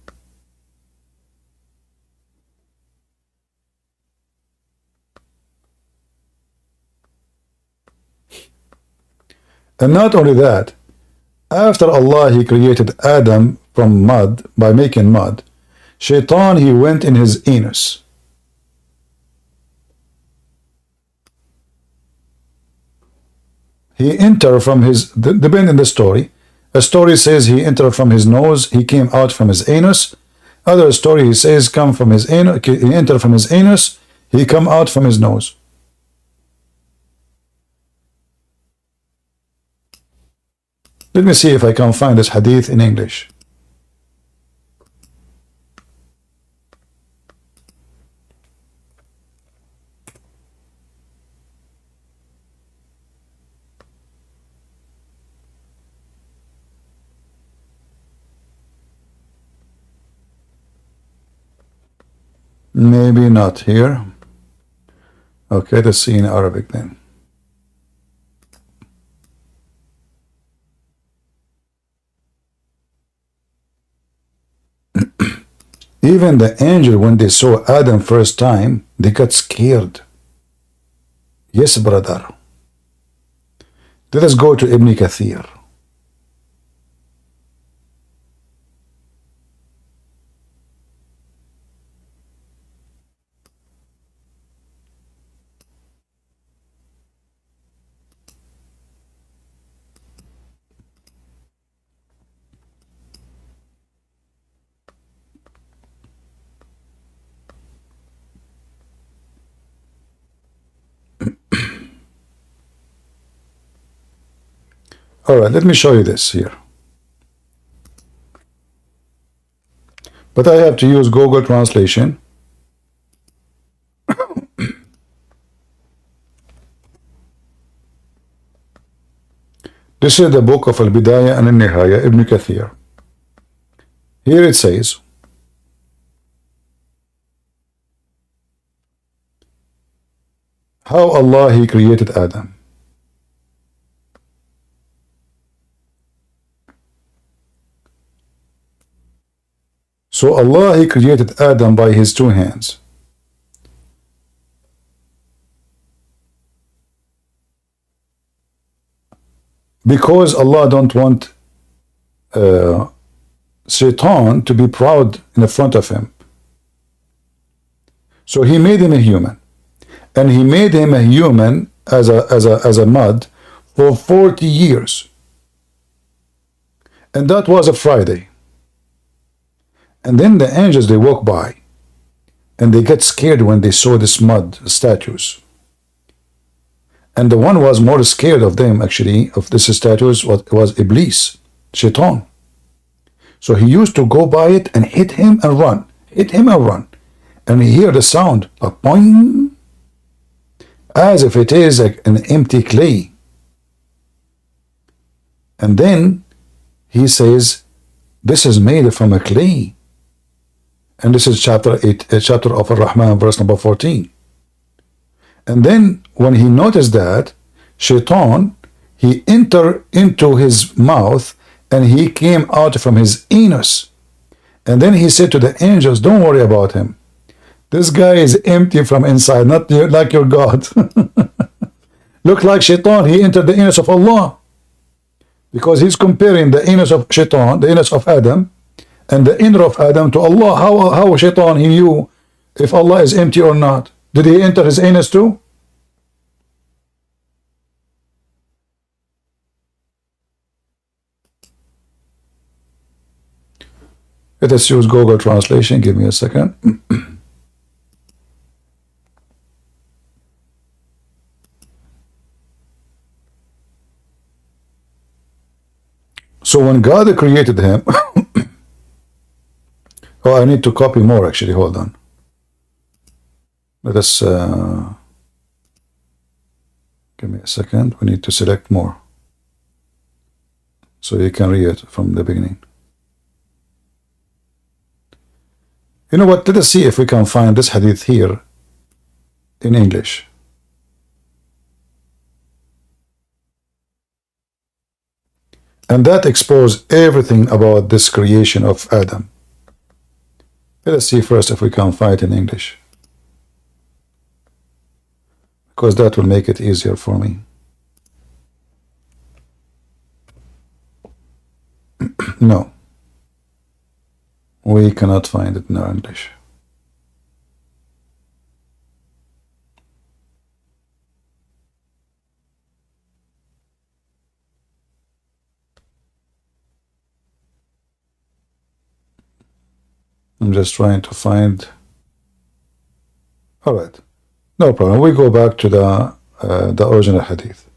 And not only that, after Allah, he created Adam from mud, by making mud, Shaitan, he went in his anus. He entered from his, depending on the story. A story says he entered from his nose, he came out from his anus. Other story he says come from his anus, he entered from his anus, he come out from his nose. Let me see if I can find this hadith in English. Maybe not here. Okay, let's see in Arabic then. Even the angel, when they saw Adam first time, they got scared. Yes, brother. Let us go to Ibn Kathir. All right, let me show you this here. But I have to use Google Translation. This is the book of Al-Bidayah and Al-Nihaya, Ibn Kathir. Here it says, how Allah He created Adam. So Allah He created Adam by His two hands. Because Allah don't want Shaitan to be proud in the front of him. So He made him a human. And He made him a human as a mud for 40 years. And that was a Friday. And then the angels, they walk by. And they get scared when they saw this mud statues. And the one was more scared of them, actually, of this statues, was Iblis, Shaitan. So he used to go by it and hit him and run. Hit him and run. And he hear the sound, a boing, as if it is like an empty clay. And then he says, this is made from a clay. And this is chapter 8, chapter of Ar-Rahman, verse number 14. And then when he noticed that, Shaitan, he entered into his mouth and he came out from his anus. And then he said to the angels, don't worry about him. This guy is empty from inside, not like your God. Look like Shaitan, he entered the anus of Allah. Because he's comparing the anus of Shaitan, the anus of Adam, and the inner of Adam to Allah. How Shaitan, he knew if Allah is empty or not? Did he enter his anus too? Let us use Google Translation. Give me a second. So when God created him, oh, I need to copy more actually. Hold on. Let us give me a second. We need to select more so you can read it from the beginning. You know what? Let us see if we can find this hadith here in English. And that exposes everything about this creation of Adam. Let us see first if we can find it in English, because that will make it easier for me. No, we cannot find it in our English. I'm just trying to find. All right, no problem. We go back to the original hadith.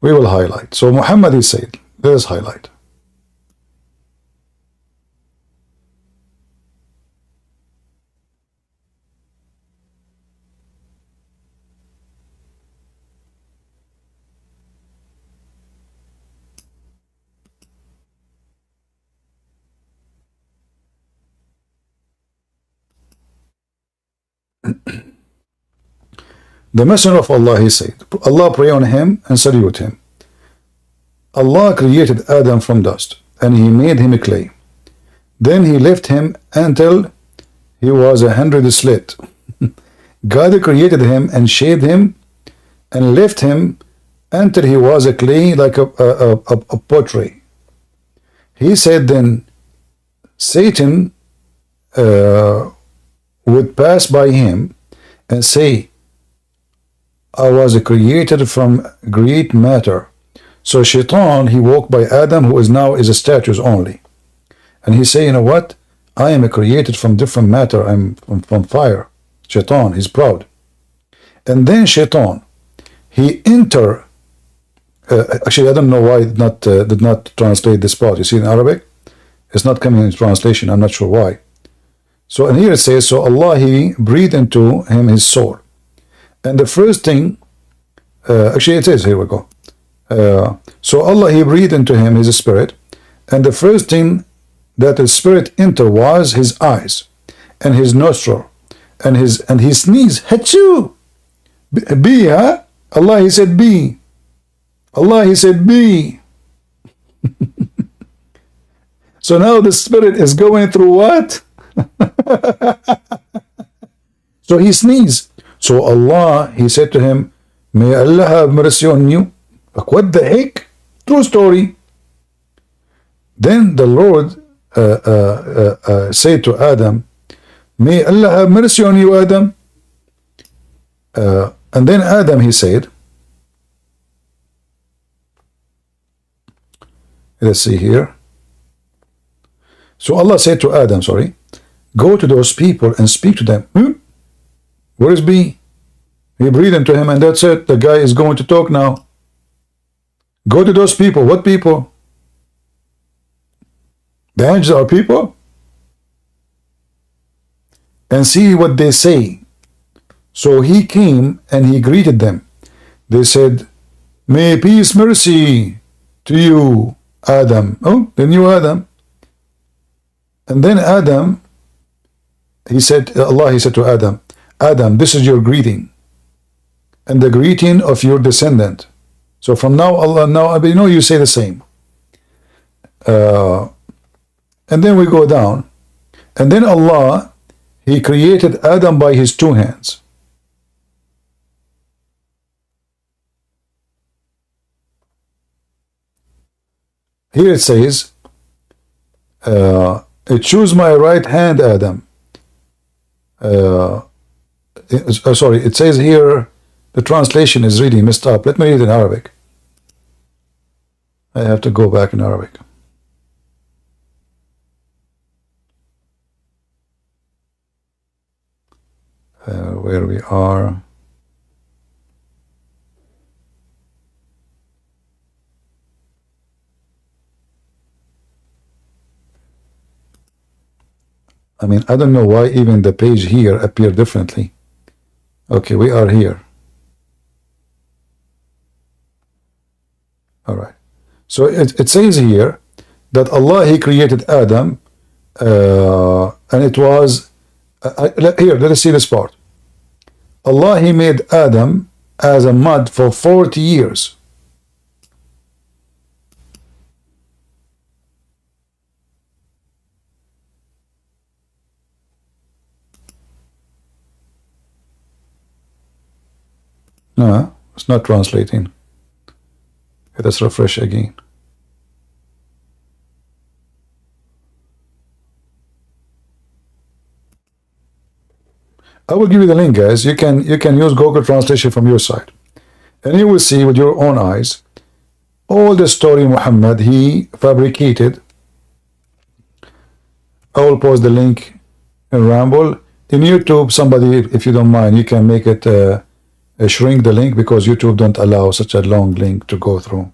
We will highlight. So Muhammad is said. Let us highlight. The Messenger of Allah, he said, Allah pray on him and salute him. Allah created Adam from dust, and he made him clay. Then he left him until he was 100 slit. God created him and shaped him and left him until he was a clay like a pottery. He said then Satan would pass by him and say, I was created from great matter. So Shaitan, he walked by Adam, who is now is a statue only. And he say, you know what? I am created from different matter. I'm from fire. Shaitan, he's proud. And then Shaitan, he enter. Actually, I don't know why it did not translate this part. You see in Arabic, it's not coming in translation. I'm not sure why. So and here it says, so Allah, he breathed into him his soul. And the first thing, actually it says, here we go. So Allah, he breathed into him his spirit, and the first thing that the spirit entered was his eyes, and his nostril, and he sneezed. Hachu! B, huh? Allah, he said B. Allah, he said B. So now the spirit is going through what? So he sneezed. So Allah, he said to him, may Allah have mercy on you. Like, what the heck? True story. Then the Lord said to Adam, may Allah have mercy on you, Adam. And then Adam, he said, let's see here. So Allah said to Adam, sorry, go to those people and speak to them. Where is B? He breathed into him, and that's it. The guy is going to talk now. Go to those people. What people? The angels are people? And see what they say. So he came and he greeted them. They said, may peace, mercy to you, Adam. Oh, the new Adam. And then Adam, he said, Allah, he said to Adam, Adam, this is your greeting, and the greeting of your descendant. So from now, Allah, now, you know, you say the same. And then we go down, and then Allah, he created Adam by his two hands. Here it says, choose my right hand, Adam. Sorry, it says here, the translation is really messed up. Let me read it in Arabic. I have to go back in Arabic. Where we are. I mean, I don't know why even the page here appear differently. Okay, we are here. All right. So it says here that Allah, he created Adam, and it was, here, let us see this part. Allah, he made Adam as a mud for 40 years. No, it's not translating. Let us refresh again. I will give you the link, guys. You can use Google Translation from your side, and you will see with your own eyes all the story Muhammad he fabricated. I will post the link in Ramble. In YouTube, somebody, if you don't mind, you can make it shrink the link, because YouTube don't allow such a long link to go through.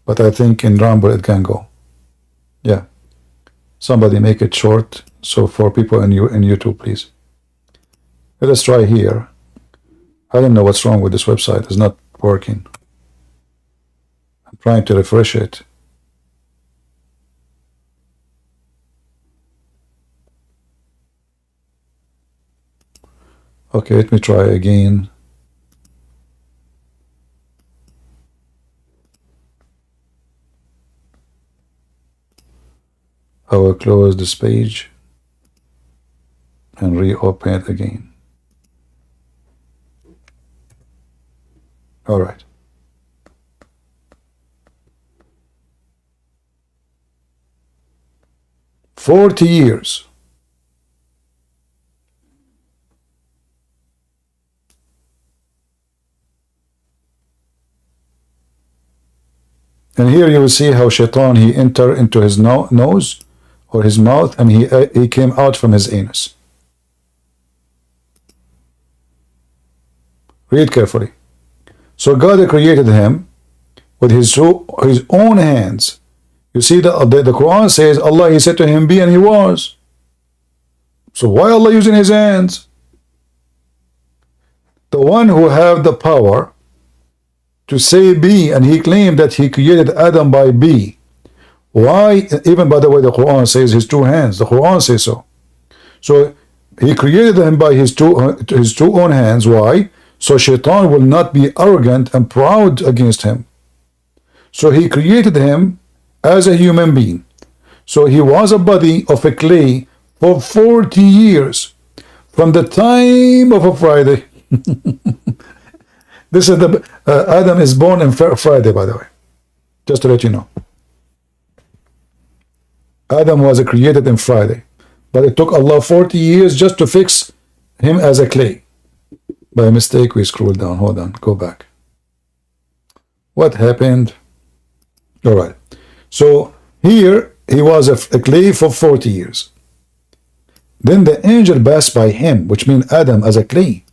But I think in Ramble it can go. Yeah. Somebody make it short, so for people in YouTube, please. Let us try here. I don't know what's wrong with this website. It's not working. I'm trying to refresh it. Okay, let me try again. I will close this page and reopen it again. All right. "40 years. And here you will see how Shaitan, he entered into his nose or his mouth, and he came out from his anus. Read carefully. So God created him with his own hands. You see, the Quran says Allah, he said to him, be, and he was. So why Allah using his hands? The one who have the power to say be, and he claimed that he created Adam by be. Why? Even by the way, the Quran says his two hands. The Quran says so. So he created him by his two own hands. Why? So Shaitan will not be arrogant and proud against him. So he created him as a human being. So he was a body of a clay for 40 years from the time of a Friday. This is the Adam is born on Friday, by the way, just to let you know. Adam was created on Friday, but it took Allah 40 years just to fix him as a clay. By mistake, we scrolled down. Hold on, go back. What happened? All right. So here he was a clay for 40 years. Then the angel passed by him, which means Adam as a clay,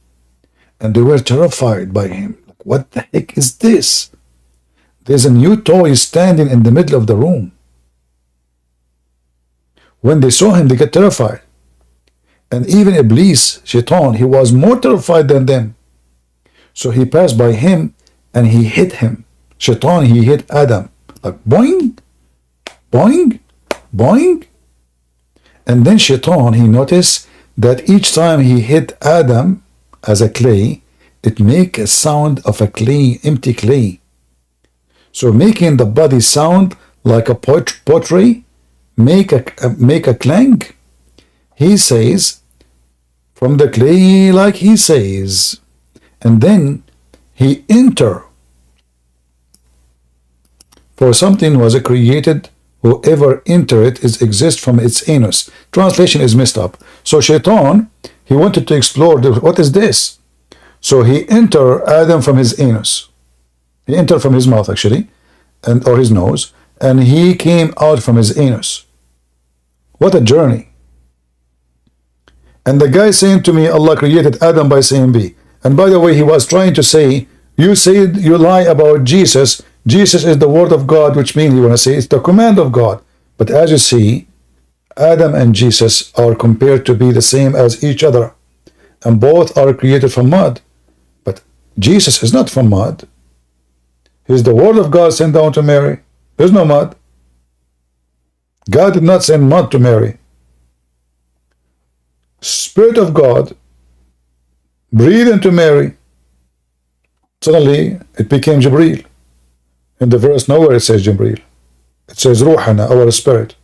and they were terrified by him. Like, what the heck is this? There's a new toy standing in the middle of the room. When they saw him, they get terrified. And even Iblis, Shaitan, he was more terrified than them. So he passed by him and he hit him. Shaitan, he hit Adam. Like boing, boing, boing. And then Shaitan, he noticed that each time he hit Adam as a clay, it make a sound of a clay, empty clay. So making the body sound like a pottery, make a clang. He says, from the clay, like he says. And then he enter. For something was created, whoever enter it is exist from its anus. Translation is messed up. So Shaitan, he wanted to explore what is this. So he enter Adam from his anus. He entered from his mouth actually, or his nose, and he came out from his anus. What a journey. And the guy saying to me, Allah created Adam by saying be. And by the way, he was trying to say, you said you lie about Jesus. Jesus is the word of God, which means you want to say it's the command of God. But as you see, Adam and Jesus are compared to be the same as each other. And both are created from mud. But Jesus is not from mud. He's the word of God sent down to Mary. There's no mud. God did not send mud to Mary. Spirit of God breathed into Mary. Suddenly it became Jibreel. In the verse nowhere it says Jibreel. It says Ruhana, our spirit.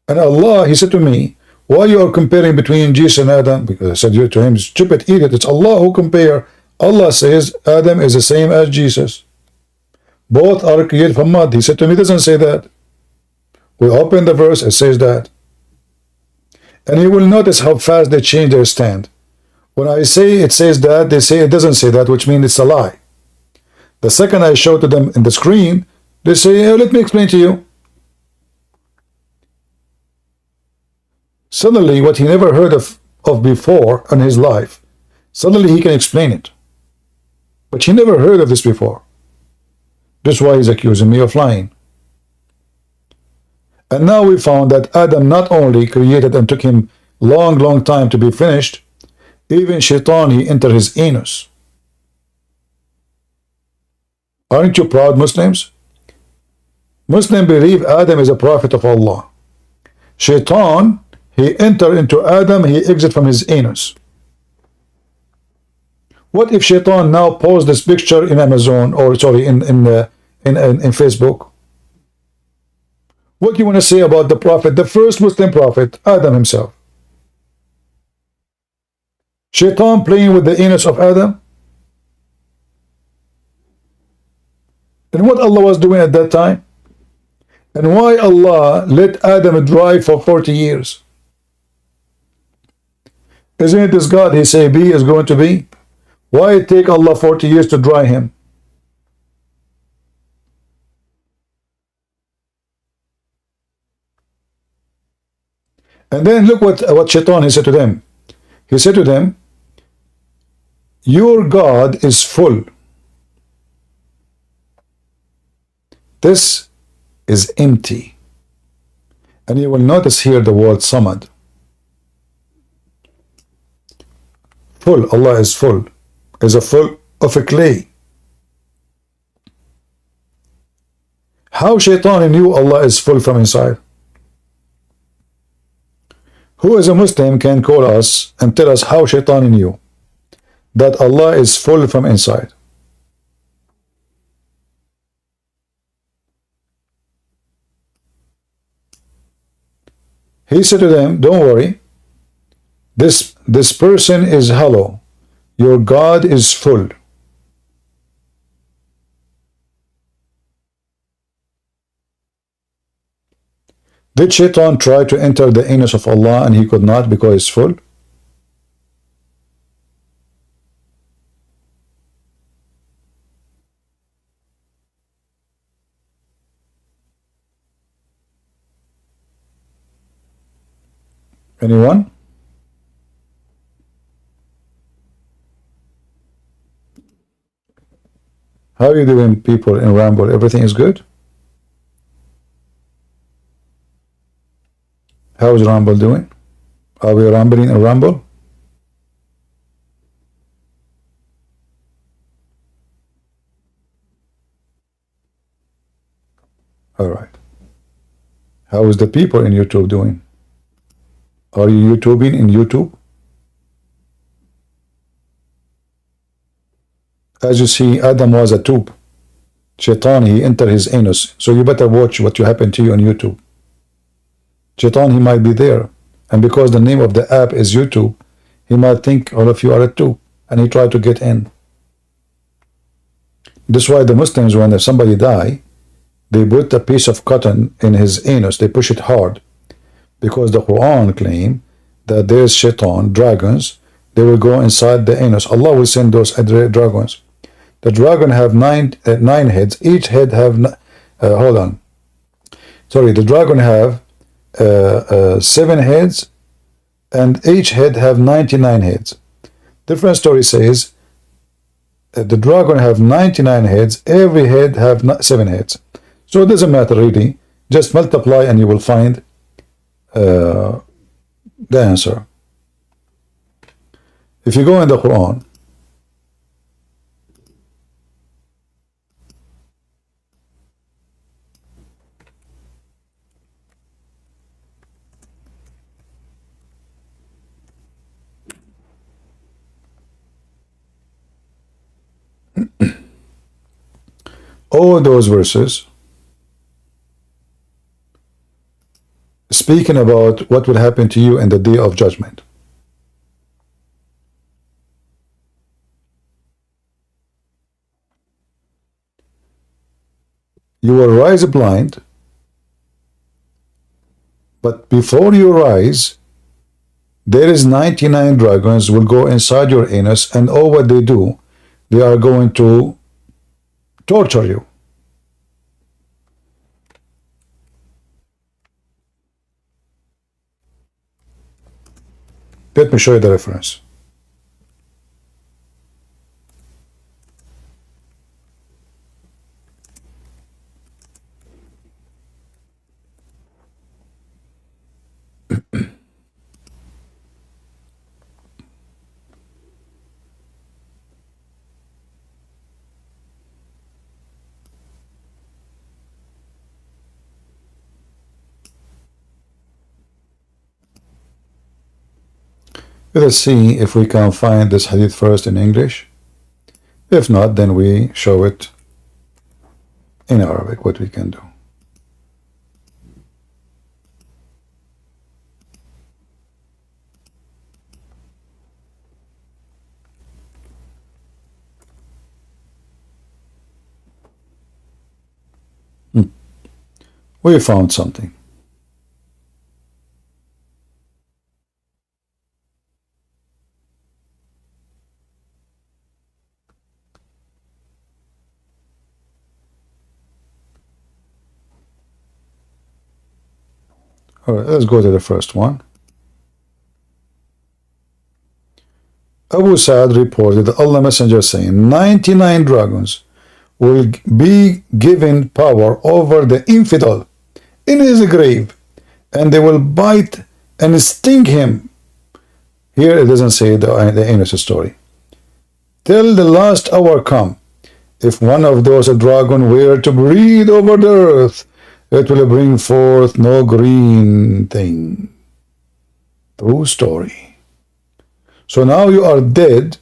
And Allah, he said to me, why you are comparing between Jesus and Adam? Because I said to him, stupid idiot, it's Allah who compare. Allah says Adam is the same as Jesus. Both are created from mud. He said to me, it doesn't say that. We open the verse, it says that. And you will notice how fast they change their stand. When I say it says that, they say it doesn't say that, which means it's a lie. The second I show to them in the screen, they say, oh, let me explain to you. Suddenly, what he never heard of before in his life, suddenly he can explain it. But he never heard of this before. That's why he's accusing me of lying. And now we found that Adam not only created and took him long time to be finished, even Shaitan, he entered his anus. Aren't you proud, Muslims? Muslims believe Adam is a prophet of Allah. Shaitan, he entered into Adam, he exit from his anus. What if Shaitan now posts this picture in Amazon, or sorry, in Facebook, What do you want to say about the prophet, the first Muslim prophet, Adam himself? Shaitan playing with the anus of Adam? And what Allah was doing at that time? And why Allah let Adam dry for 40 years? Isn't it this God he say be is going to be? Why it take Allah 40 years to dry him? And then look what Shaitan he said to them. He said to them, your God is full. This is empty. And you will notice here the word samad. Full, Allah is full. Is a full of a clay. How Shaitan knew Allah is full from inside? Who as a Muslim can call us and tell us how Shaitan knew that Allah is full from inside? He said to them, don't worry, this person is hollow. Your God is full. Did Shaitan try to enter the anus of Allah and he could not because it's full? Anyone? How are you doing, people in Ramble? Everything is good? How is Ramble doing? Are we rambling in Ramble? All right. How is the people in YouTube doing? Are you YouTubing in YouTube? As you see, Adam was a tube. Shaitan, he entered his anus. So you better watch what you happen to you on YouTube. Shaitan, he might be there. And because the name of the app is YouTube, he might think all of you are a tube. And he tried to get in. That's why the Muslims, when somebody die, they put a piece of cotton in his anus. They push it hard. Because the Qur'an claim that there's Shaitan, dragons, they will go inside the anus. Allah will send those dragons. The dragon have nine heads. Each head have, hold on. Sorry, the dragon have 7 heads, and each head have 99 heads. Different story says the dragon have 99 heads. Every head have 7 heads. So it doesn't matter really. Just multiply and you will find the answer. If you go in the Quran, all those verses speaking about what will happen to you in the day of judgment. You will rise blind, but before you rise, there is 99 dragons will go inside your anus, and all what they do, they are going to torture you. Let me show you the reference. Let's see if we can find this hadith first in English. If not, then we show it in Arabic, what we can do. We found something. All right, let's go to the first one. Abu Sa'd reported that Allah Messenger saying 99 dragons will be given power over the infidel in his grave, and they will bite and sting him. Here it doesn't say the innocent story. Till the last hour come. If one of those dragon were to breathe over the earth, it will bring forth no green thing. True story. So now you are dead,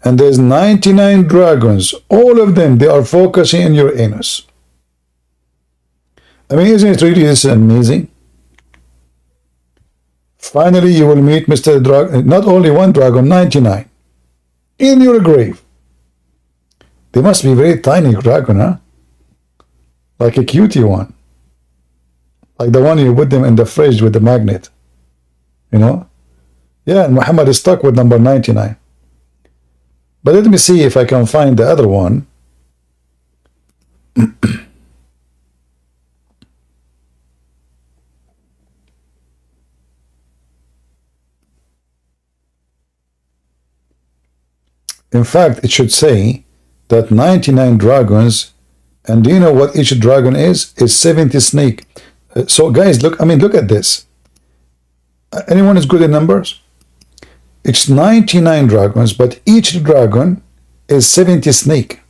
and there's 99 dragons. All of them, they are focusing in your anus. I mean, isn't it really this amazing? Finally, you will meet Mr. Dragon, not only one dragon, 99. In your grave. They must be very tiny dragon, huh? Like a cutie one. Like the one you put them in the fridge with the magnet. You know? Yeah, and Muhammad is stuck with number 99. But let me see if I can find the other one. In fact, it should say that 99 dragons, and do you know what each dragon is? It's 70 snake. So guys, look, I mean, look at this. Anyone is good at numbers? It's 99 dragons, but each dragon is 70 snake.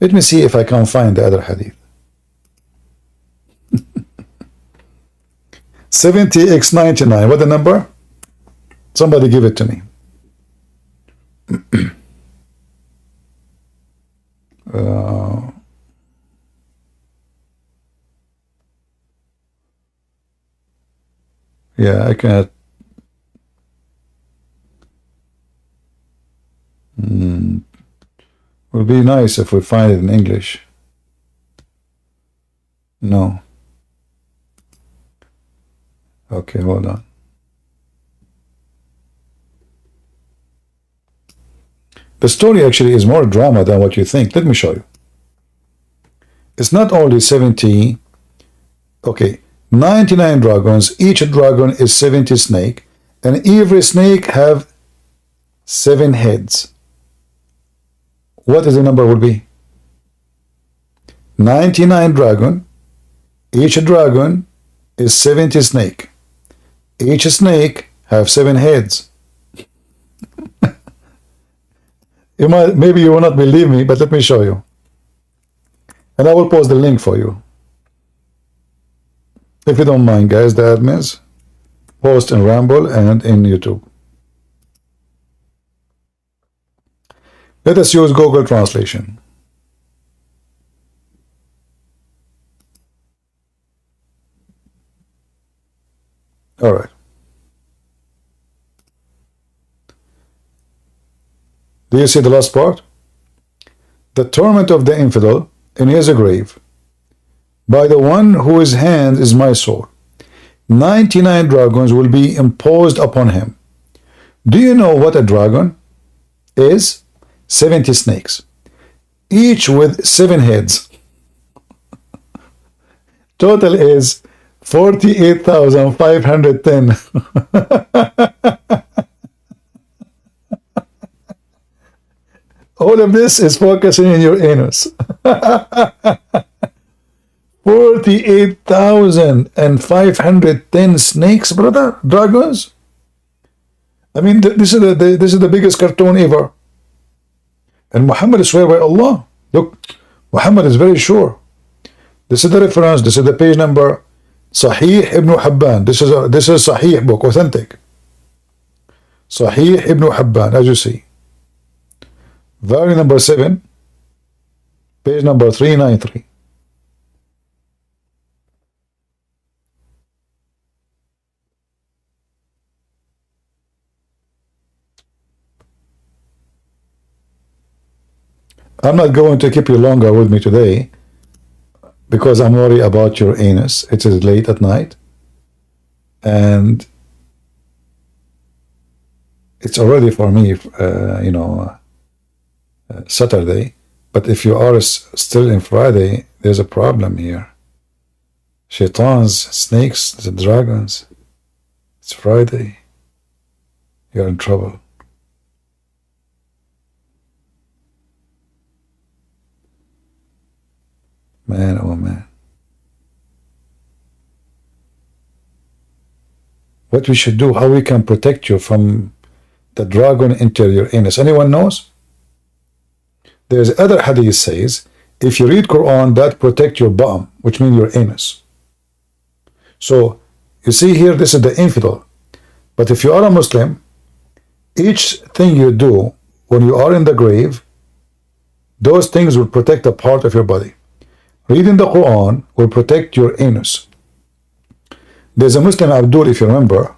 Let me see if I can find the other hadith. 70x 99, what the number? Somebody give it to me. Yeah, I cannot. Would be nice if we find it in English. No. Okay, hold on. The story actually is more drama than what you think. Let me show you. It's not only 70. Okay, 99 dragons. Each dragon is 70 snake, and every snake have 7 heads. What is the number will be? 99 dragon. Each dragon is 70 snake. Each snake have 7 heads. Maybe you will not believe me, but let me show you. And I will post the link for you. If you don't mind, guys, the admins, post in Rumble and in YouTube. Let us use Google Translation. All right. Do you see the last part? The torment of the infidel in his grave, by the one whose hand is my soul. 99 dragons will be imposed upon him. Do you know what a dragon is? 70 snakes, each with 7 heads. Total is 48,510. All of this is focusing in your anus. 48,510 snakes, brother, dragons. I mean, this is the biggest cartoon ever. And Muhammad swear by Allah. Look, Muhammad is very sure. This is the reference. This is the page number. Sahih Ibn Hibban. This is Sahih book, authentic. Sahih Ibn Hibban, as you see. Volume number 7, page number 393. I'm not going to keep you longer with me today. because I'm worried about your anus. It is late at night, and it's already for me, Saturday. But if you are still in Friday, there's a problem here. Shaitans, snakes, the dragons. It's Friday. You're in trouble. Man, oh man. What we should do, how we can protect you from the dragon into your anus. Anyone knows? There's other hadith says, if you read Quran, that protect your bottom, which means your anus. So, you see here, this is the infidel. But if you are a Muslim, each thing you do when you are in the grave, those things will protect a part of your body. Reading the Quran will protect your anus. There's a Muslim, Abdul, if you remember,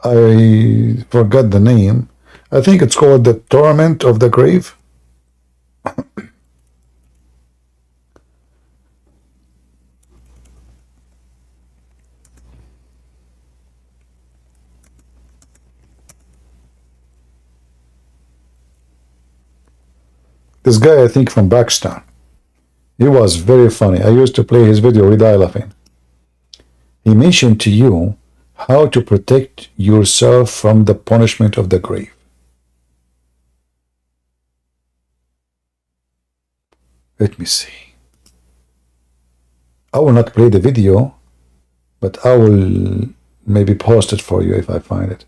I forgot the name. I think it's called the Torment of the Grave. This guy, I think from Pakistan. He was very funny. I used to play his video, we die laughing. He mentioned to you how to protect yourself from the punishment of the grave. Let me see. I will not play the video, but I will maybe post it for you if I find it.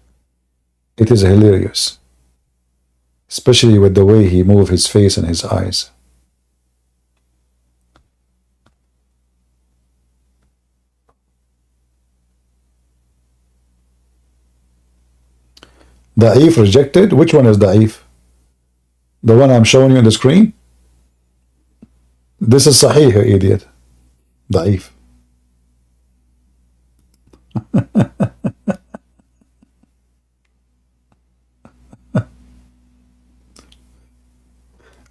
It is hilarious, especially with the way he moves his face and his eyes. Da'if rejected. Which one is Da'if? The one I'm showing you on the screen? This is Sahih, you idiot. Da'if.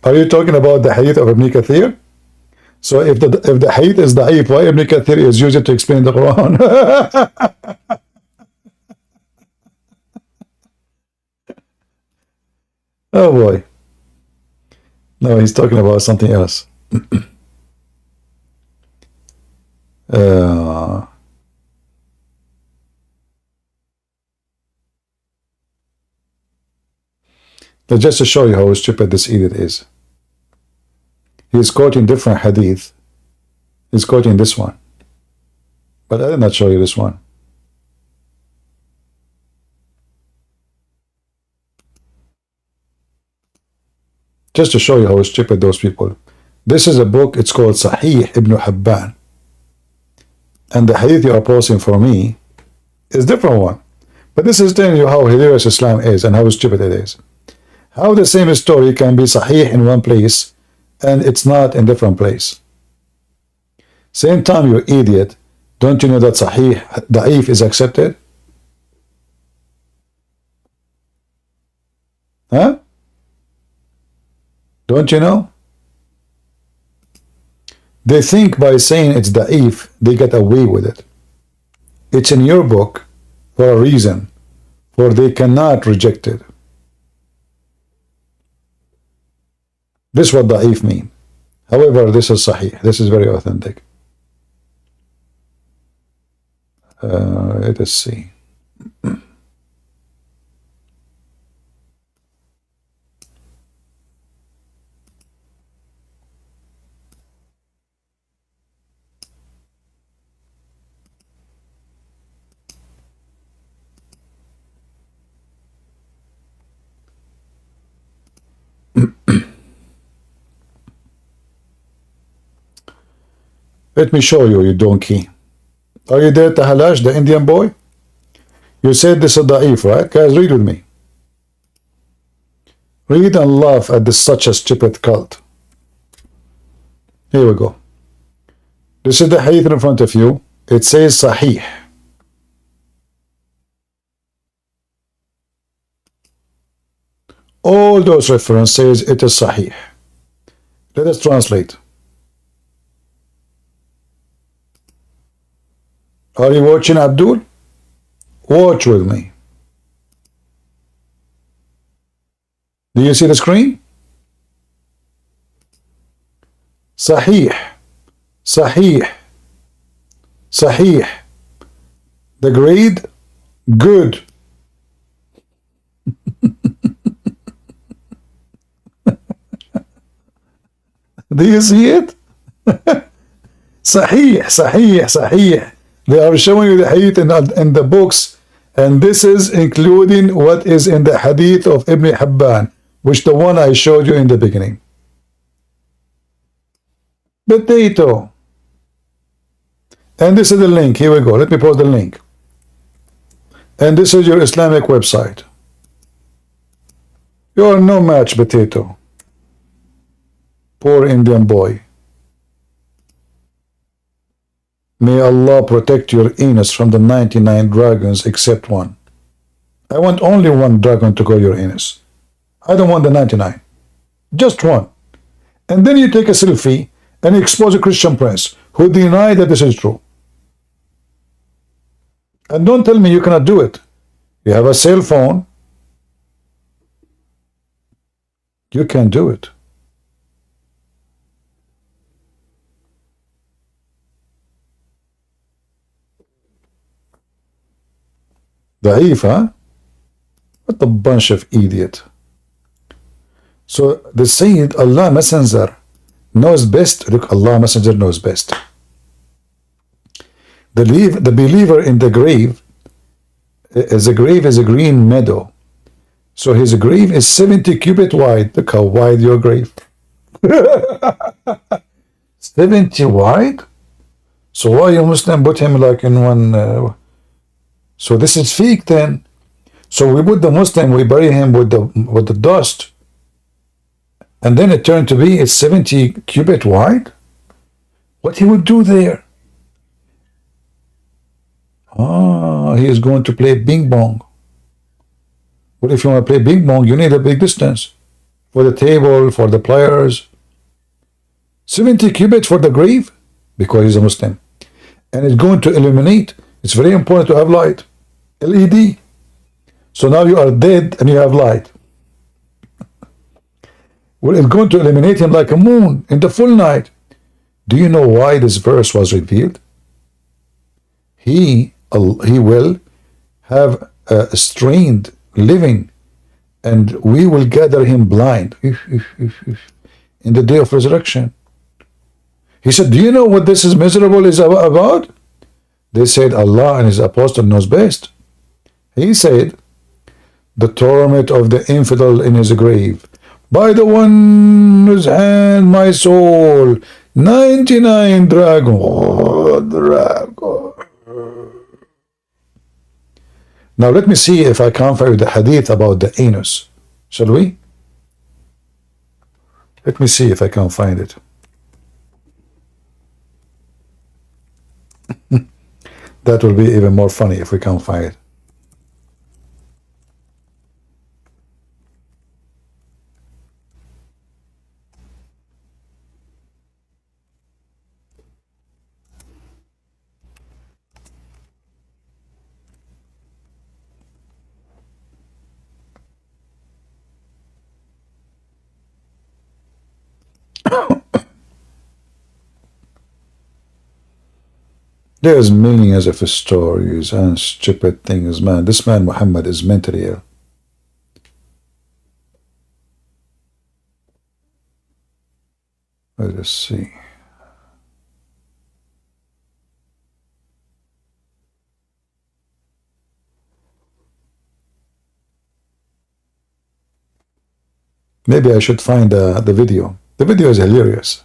Are you talking about the hadith of Ibn Kathir? So if the hadith is Da'if, why Ibn Kathir is used to explain the Quran? Oh boy. No, he's talking about something else. Just to show you how stupid this idiot is. He's quoting different hadith. He's quoting this one. But I did not show you this one. Just to show you how stupid those people. This is a book, it's called Sahih Ibn Hibban. And the hadith you are posting for me is a different one. But this is telling you how hilarious Islam is and how stupid it is. How the same story can be Sahih in one place and it's not in different place. Same time, you idiot, don't you know that Sahih, Da'if is accepted? Huh? Don't you know? They think by saying it's Da'if, they get away with it. It's in your book for a reason, for they cannot reject it. This is what Da'if mean. However, this is Sahih. This is very authentic. Let us see. Let me show you, you donkey. Are you there, Tahalash, the Indian boy? You said this is Da'if, right? Guys, read with me. Read and laugh at this such a stupid cult. Here we go. This is the hadith in front of you. It says Sahih. All those references, it is Sahih. Let us translate. Are you watching, Abdul? Watch with me. Do you see the screen? Sahih. Sahih. Sahih. The grade, good. Do you see it? Sahih, Sahih, Sahih. They are showing you the hadith in the books, and this is including what is in the hadith of Ibn Hibban, which the one I showed you in the beginning. Potato. And this is the link. Here we go. Let me post the link. And this is your Islamic website. You are no match, potato. Poor Indian boy. May Allah protect your anus from the 99 dragons except one. I want only one dragon to go your anus. I don't want the 99. Just one. And then you take a selfie and expose a Christian prince who deny that this is true. And don't tell me you cannot do it. You have a cell phone. You can do it. Da'if, huh? What a bunch of idiot. So the Sayyid, Allah Messenger, knows best. Look, Allah Messenger knows best. The believer in the grave, as a grave is a green meadow. So his grave is 70 cubit wide. Look how wide your grave. 70 wide? So why you Muslim put him like in one... So this is fake then. So we put the Muslim, we bury him with the dust. And then it turned to be it's 70 cubit wide? What he would do there? Ah, he is going to play ping pong. Well, if you want to play ping pong, you need a big distance. For the table, for the players. 70 cubits for the grave? Because he's a Muslim. And it's going to illuminate. It's very important to have light. LED. So now you are dead and you have light. Well, it's going to illuminate him like a moon in the full night. Do you know why this verse was revealed? He will have a strained living, and we will gather him blind in the day of resurrection. He said, do you know what this is miserable is about? They said, Allah and his apostle knows best. He said, the torment of the infidel in his grave, by the one whose hand my soul, 99 dragon, dragon. Now let me see if I can find the hadith about the anus. Shall we? Let me see if I can find it. That will be even more funny if we can find it. There's millions of stories and stupid things, man. This man Muhammad is mentally ill. Let us see. Maybe I should find the video. The video is hilarious.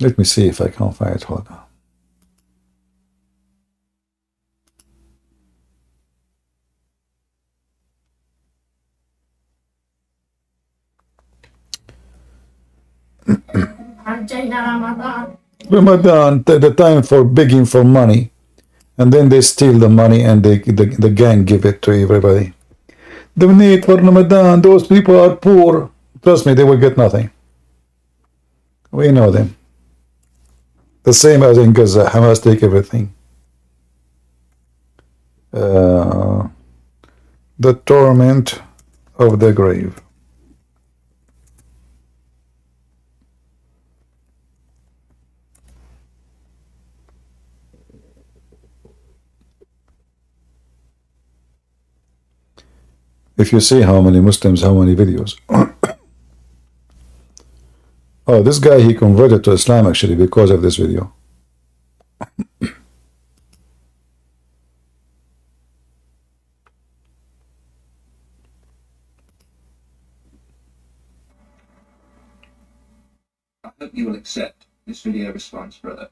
Let me see if I can find it. Hold on. Ramadan, the time for begging for money, and then they steal the money and the gang give it to everybody. donate for Ramadan. Those people are poor. Trust me, they will get nothing. We know them. The same as in Gaza. Hamas take everything. The torment of the grave. If you see how many Muslims, how many videos. Oh, this guy, he converted to Islam actually because of this video. I hope you will accept this video response, brother.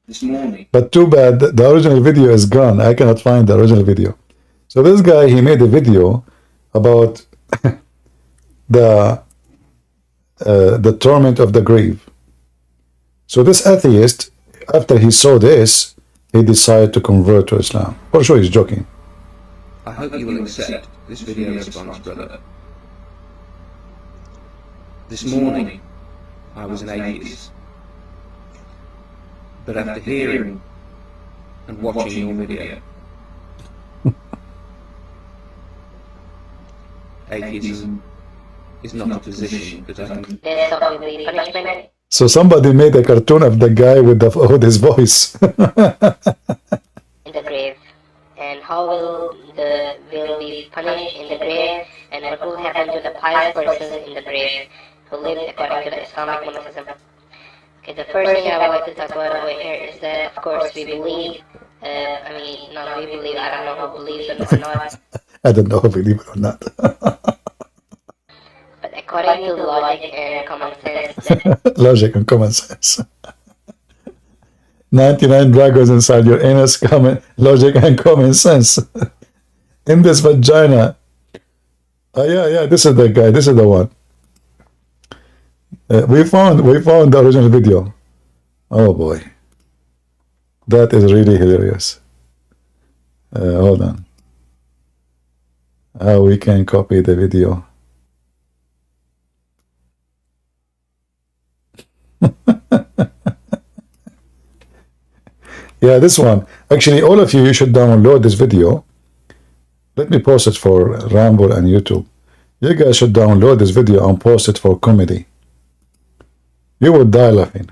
This morning. But too bad, the original video is gone. I cannot find the original video. So this guy, he made a video about the torment of the grave. So this atheist, after he saw this, he decided to convert to Islam. For sure, he's joking. I hope you will accept this video response, brother. This morning, I was an atheist. But after hearing and watching your video, atheism is not a position that I can... So somebody made a cartoon of the guy with his voice. In the grave, and how will be punished in the grave, and what will happen to the pious persons in the grave who lived according to the Islamic monotheism. Okay, the first thing I would like to talk about over here is that, of course, we believe, I don't know who believes it or not. I don't know if we believe it or not. But according to logic and common sense... Logic and common sense. 99 dragons inside your anus, logic and common sense. In this vagina. Oh, yeah, this is the guy, this is the one. We found the original video. Oh boy, that is really hilarious. Hold on. How we can copy the video? Yeah, this one. Actually, all of you should download this video. Let me post it for Rambo and YouTube. You guys should download this video and post it for comedy. You would die laughing.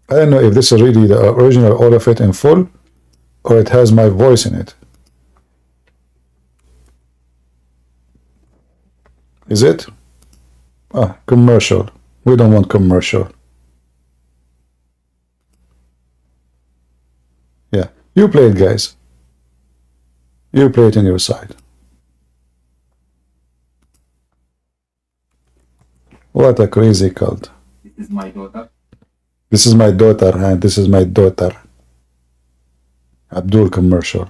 I don't know if this is really the original, all of it in full, or it has my voice in it. Is it? Ah, commercial. We don't want commercial. Yeah, you play it, guys. You play it on your side. What a crazy cult. This is my daughter. This is my daughter, and this is my daughter. Abdul commercial.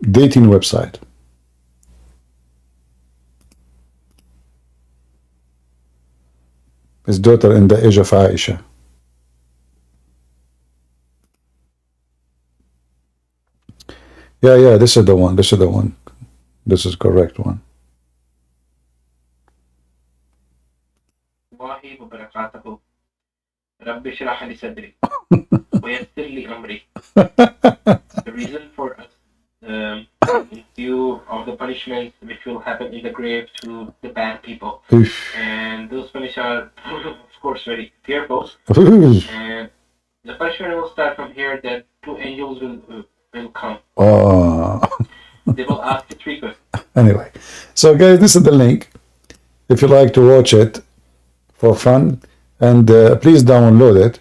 Dating website. His daughter in the age of Aisha. Yeah, this is the one. This is the one. This is correct one. الله وبركاته رب اشرح لي صدري ويسر لي أمري. The reason for us in view of the punishments which will happen in the grave to the bad people, and those punishments are of course very fearful, and the punishment will start from here that two angels will come. They will ask the three questions. Anyway, so guys, this is the link if you like to watch it for fun, and please download it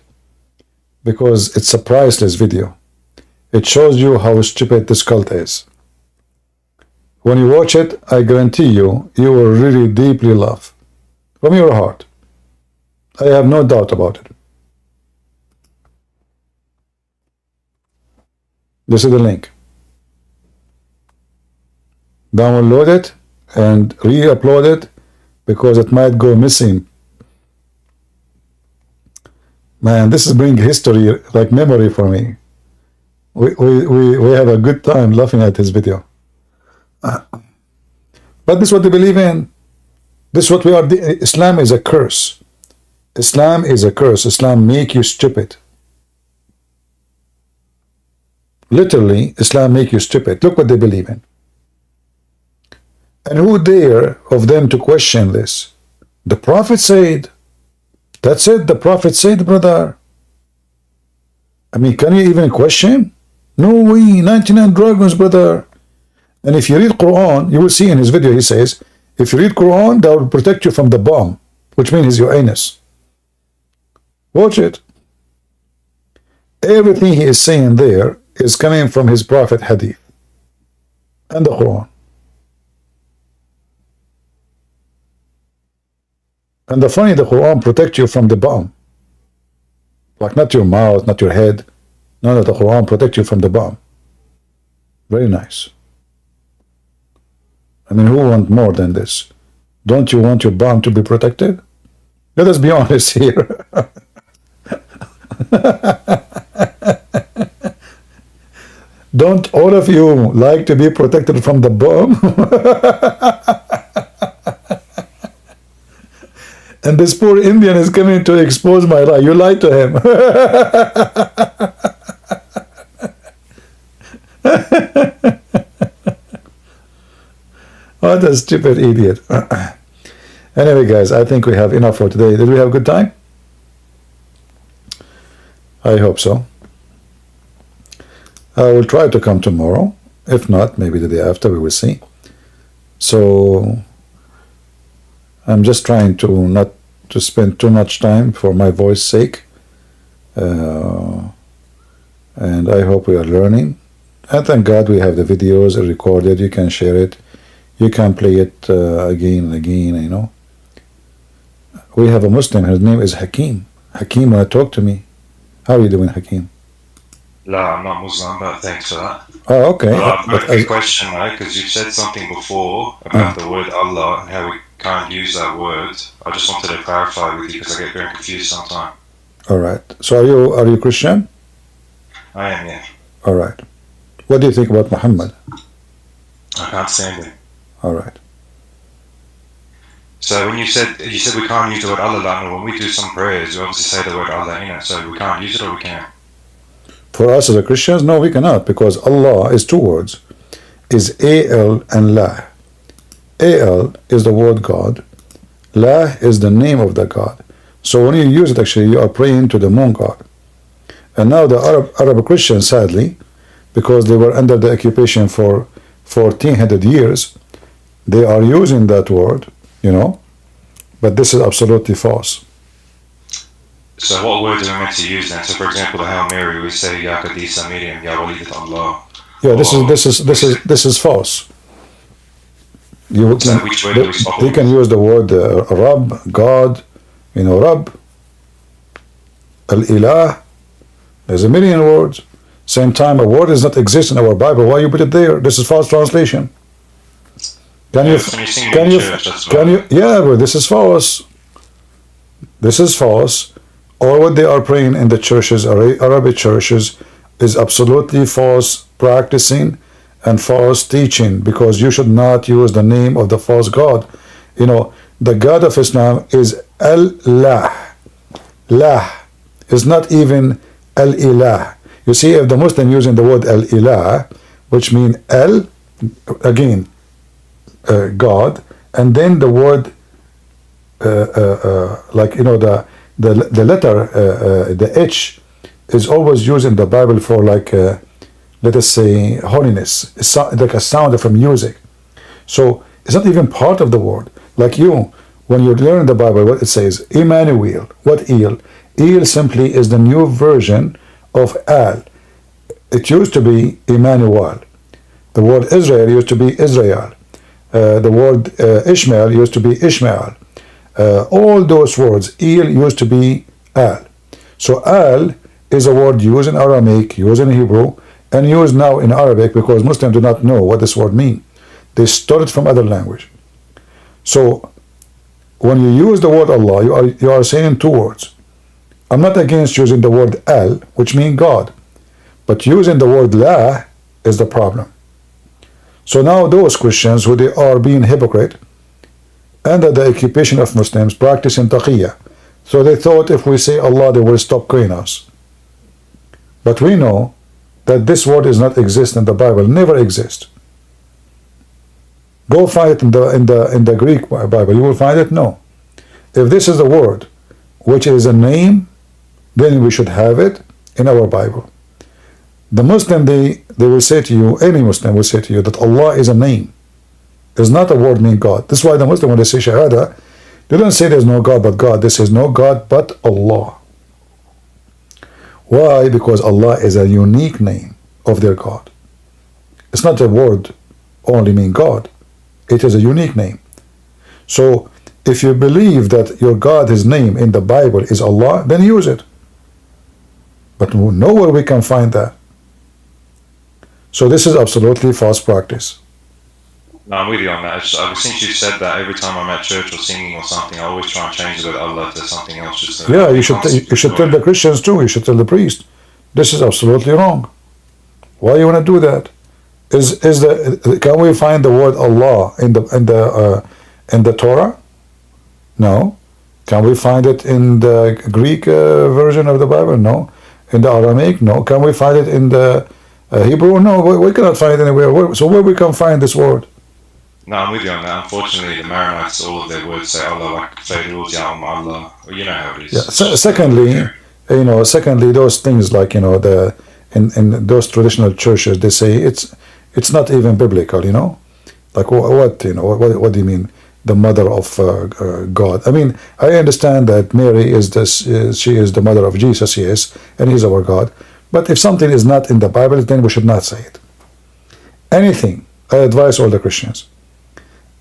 because it's a priceless video. It shows you how stupid this cult is. When you watch it, I guarantee you, you will really deeply laugh from your heart. I have no doubt about it. This is the link. Download it and re-upload it because it might go missing. Man, this is bringing history, like memory for me. We have a good time laughing at his video. But this is what they believe in. This is what we are. Islam is a curse. Islam is a curse. Islam make you stupid. Literally, Islam make you stupid. Look what they believe in. And who dare of them to question this? The Prophet said. That's it. The Prophet said, brother. I mean, can you even question? No way. 99 dragons, brother. And if you read Quran, you will see in his video, he says, if you read Quran, that will protect you from the bomb, which means your anus. Watch it. Everything he is saying there is coming from his Prophet Hadith and the Quran. And the funny, the Quran protects you from the bomb. Like not your mouth, not your head. No, the Quran protects you from the bomb. Very nice. I mean, who want more than this? Don't you want your bomb to be protected? Let us be honest here. Don't all of you like to be protected from the bomb? And this poor Indian is coming to expose my lie. You lied to him. What a stupid idiot. Anyway, guys, I think we have enough for today. Did we have a good time? I hope so. I will try to come tomorrow. If not, maybe the day after, we will see. So I'm just trying to not to spend too much time for my voice sake. And I hope we are learning. And thank God we have the videos recorded. You can share it. You can play it again and again, you know. We have a Muslim. His name is Hakim. Hakim, want to talk to me? How are you doing, Hakim? No, I'm not Muslim, but thanks for that. Oh, okay. I've got a question, right? Because you said something before about the word Allah and how we can't use that word. I just wanted to clarify with you because I get very confused sometimes. All right. So are you Christian? I am, yeah. All right. What do you think about Muhammad? I can't stand it. All right. So when you said we can't use the word Allah, like when we do some prayers, we obviously say the word Allah in it. So we can't use it, or we can. For us as a Christians, no, we cannot, because Allah is two words, is A-L and La. A-L is the word God. La is the name of the God. So when you use it, actually, you are praying to the moon God. And now the Arab Christians, sadly, because they were under the occupation for 1400 years, they are using that word, you know, but this is absolutely false. So what words are we meant to use then? So for example, the Hail Mary, we say Ya Qadisa Miriam, Ya Walidat Allah. Yeah, this is false. You so which word do we stop they can use the word Rab, God, you know, Rab, Al-Ilah. There's a million words. Same time, a word does not exist in our Bible. Why you put it there? This is false translation. Can you? Yeah, but this is false. This is false. All what they are praying in the churches, Arabic churches, is absolutely false practicing and false teaching, because you should not use the name of the false God. You know, the God of Islam is Allah. Lah is not even Al-Ilah. You see, if the Muslim using the word Al-Ilah, which means Al, again, God, and then the word, like, you know, the letter, the H, is always used in the Bible for, like, let us say, holiness. It's like a sound of music. So it's not even part of the word. Like you, when you learn the Bible, what it says, Emmanuel. What El? El simply is the new version of Al. It used to be Emmanuel. The word Israel used to be Israel. The word Ishmael used to be Ishmael. All those words, El used to be Al. So Al is a word used in Aramaic, used in Hebrew, and used now in Arabic, because Muslims do not know what this word means. They stole it from other language. So when you use the word Allah, you are saying two words. I'm not against using the word al, which means God, but using the word la is the problem. So now those Christians who they are being hypocrite under the occupation of Muslims practicing taqiyya. So they thought if we say Allah, they will stop killing us. But we know that this word does not exist in the Bible, never exist. Go find it in the Greek Bible. You will find it. No. If this is a word, which is a name, then we should have it in our Bible. The Muslim, they will say to you, any Muslim will say to you that Allah is a name. It's not a word meaning God. This is why the Muslim, when they say Shahada, they don't say there's no God but God. This is no God but Allah. Why? Because Allah is a unique name of their God. It's not a word only mean God. It is a unique name. So if you believe that your God, his name in the Bible is Allah, then use it. But nowhere we can find that. So this is absolutely false practice. No, I'm with you on that. Since you've said that, every time I'm at church or singing or something, I always try and change the word Allah to something else. Just yeah, you should tell the Christians too. You should tell the priest. This is absolutely wrong. Why you want to do that? Can we find the word Allah in the Torah? No. Can we find it in the Greek version of the Bible? No. In the Aramaic? No. Can we find it in the Hebrew? No. We cannot find it anywhere. So where we can find this word? No, I'm with you on that. Unfortunately, the Maronites, all of their words say Allah, like Fayruz, Ya'um, Allah. Well, you know how it is. Yeah. Secondly, those things like in those traditional churches, they say it's not even biblical. Like what do you mean? The mother of God. I mean, I understand that Mary she is the mother of Jesus, yes, and he's our God. But if something is not in the Bible, then we should not say it. Anything, I advise all the Christians.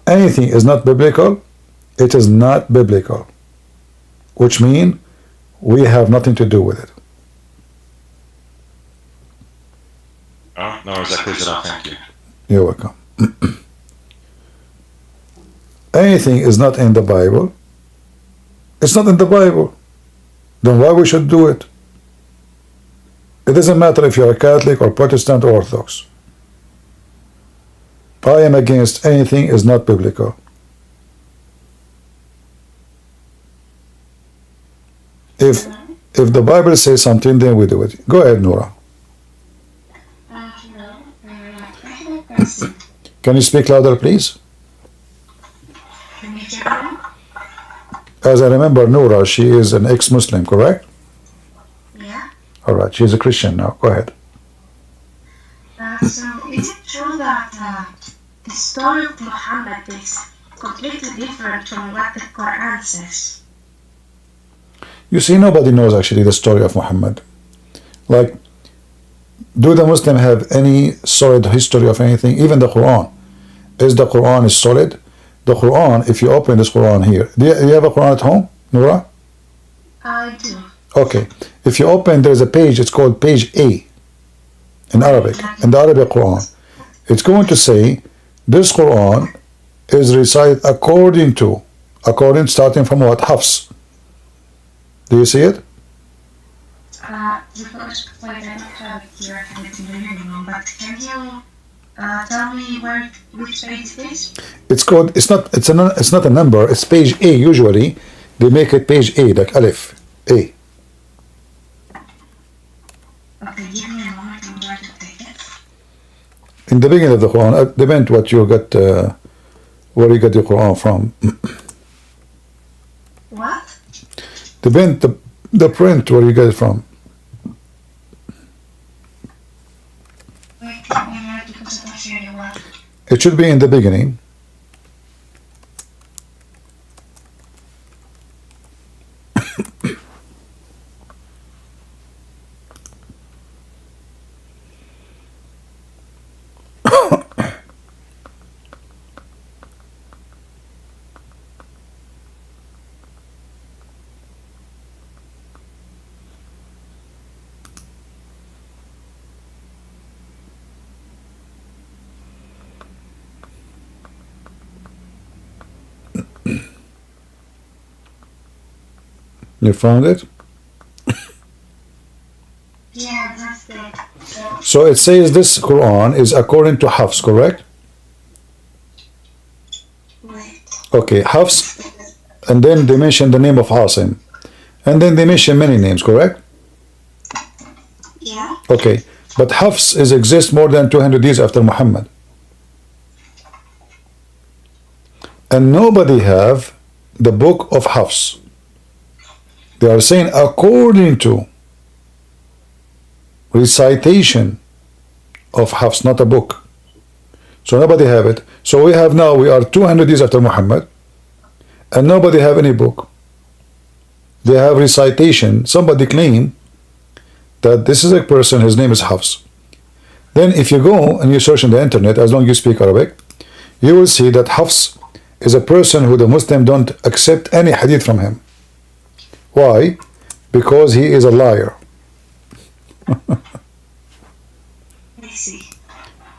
Anything is not biblical, it is not biblical, which means we have nothing to do with it. Oh, no, exactly that. Thank you. You're welcome. Anything is not in the Bible, it's not in the Bible. Then why we should do it? It doesn't matter if you're a Catholic or Protestant or Orthodox. I am against anything is not biblical. If the Bible says something, then we do it. Go ahead, Nora. Can you speak louder, please? As I remember, Nora, she is an ex-Muslim, correct? Yeah. All right, she's a Christian now. Go ahead. So, is it true that the story of Muhammad is completely different from what the Quran says? You see, nobody knows actually the story of Muhammad. Like, do the Muslims have any solid history of anything? Even the Quran. Is the Quran is solid? The Quran, if you open this Quran here, do you have a Quran at home, Nura? I do. Okay. If you open, there's a page, it's called page A in Arabic, in the Arabic Quran. It's going to say, this Quran is recited according starting from what? Hafs. Do you see it? The first point I don't have it here and it's in the living room, but can you tell me which page it is? It's not a number, it's page A usually. They make it page A, like Alif, A. Okay, give me a moment, I'm going to take it. In the beginning of the Quran, depends what you got, where you got the Quran from. What? Depends the print where you get it from. Wait, let me write because I don't hear you well. It should be in the beginning. You found it? So it says this Quran is according to Hafs, correct? Okay, Hafs, and then they mention the name of Hasim, and then they mention many names, correct? Yeah. Okay, but Hafs exists more than 200 years after Muhammad, and nobody have the book of Hafs. They are saying according to recitation of Hafs, not a book. So nobody have it. So we are 200 years after Muhammad, and nobody have any book. They have recitation. Somebody claim that this is a person, his name is Hafs. Then if you go and you search on the internet, as long as you speak Arabic, you will see that Hafs is a person who the Muslim don't accept any hadith from him. Why? Because he is a liar.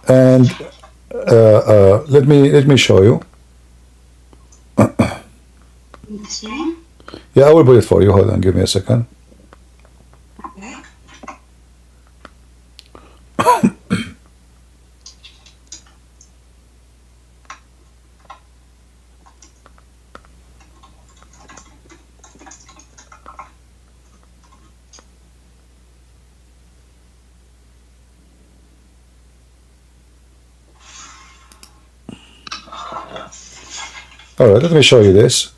And let me show you. Yeah, I will put it for you. Hold on, give me a second. Okay. All right, let me show you this.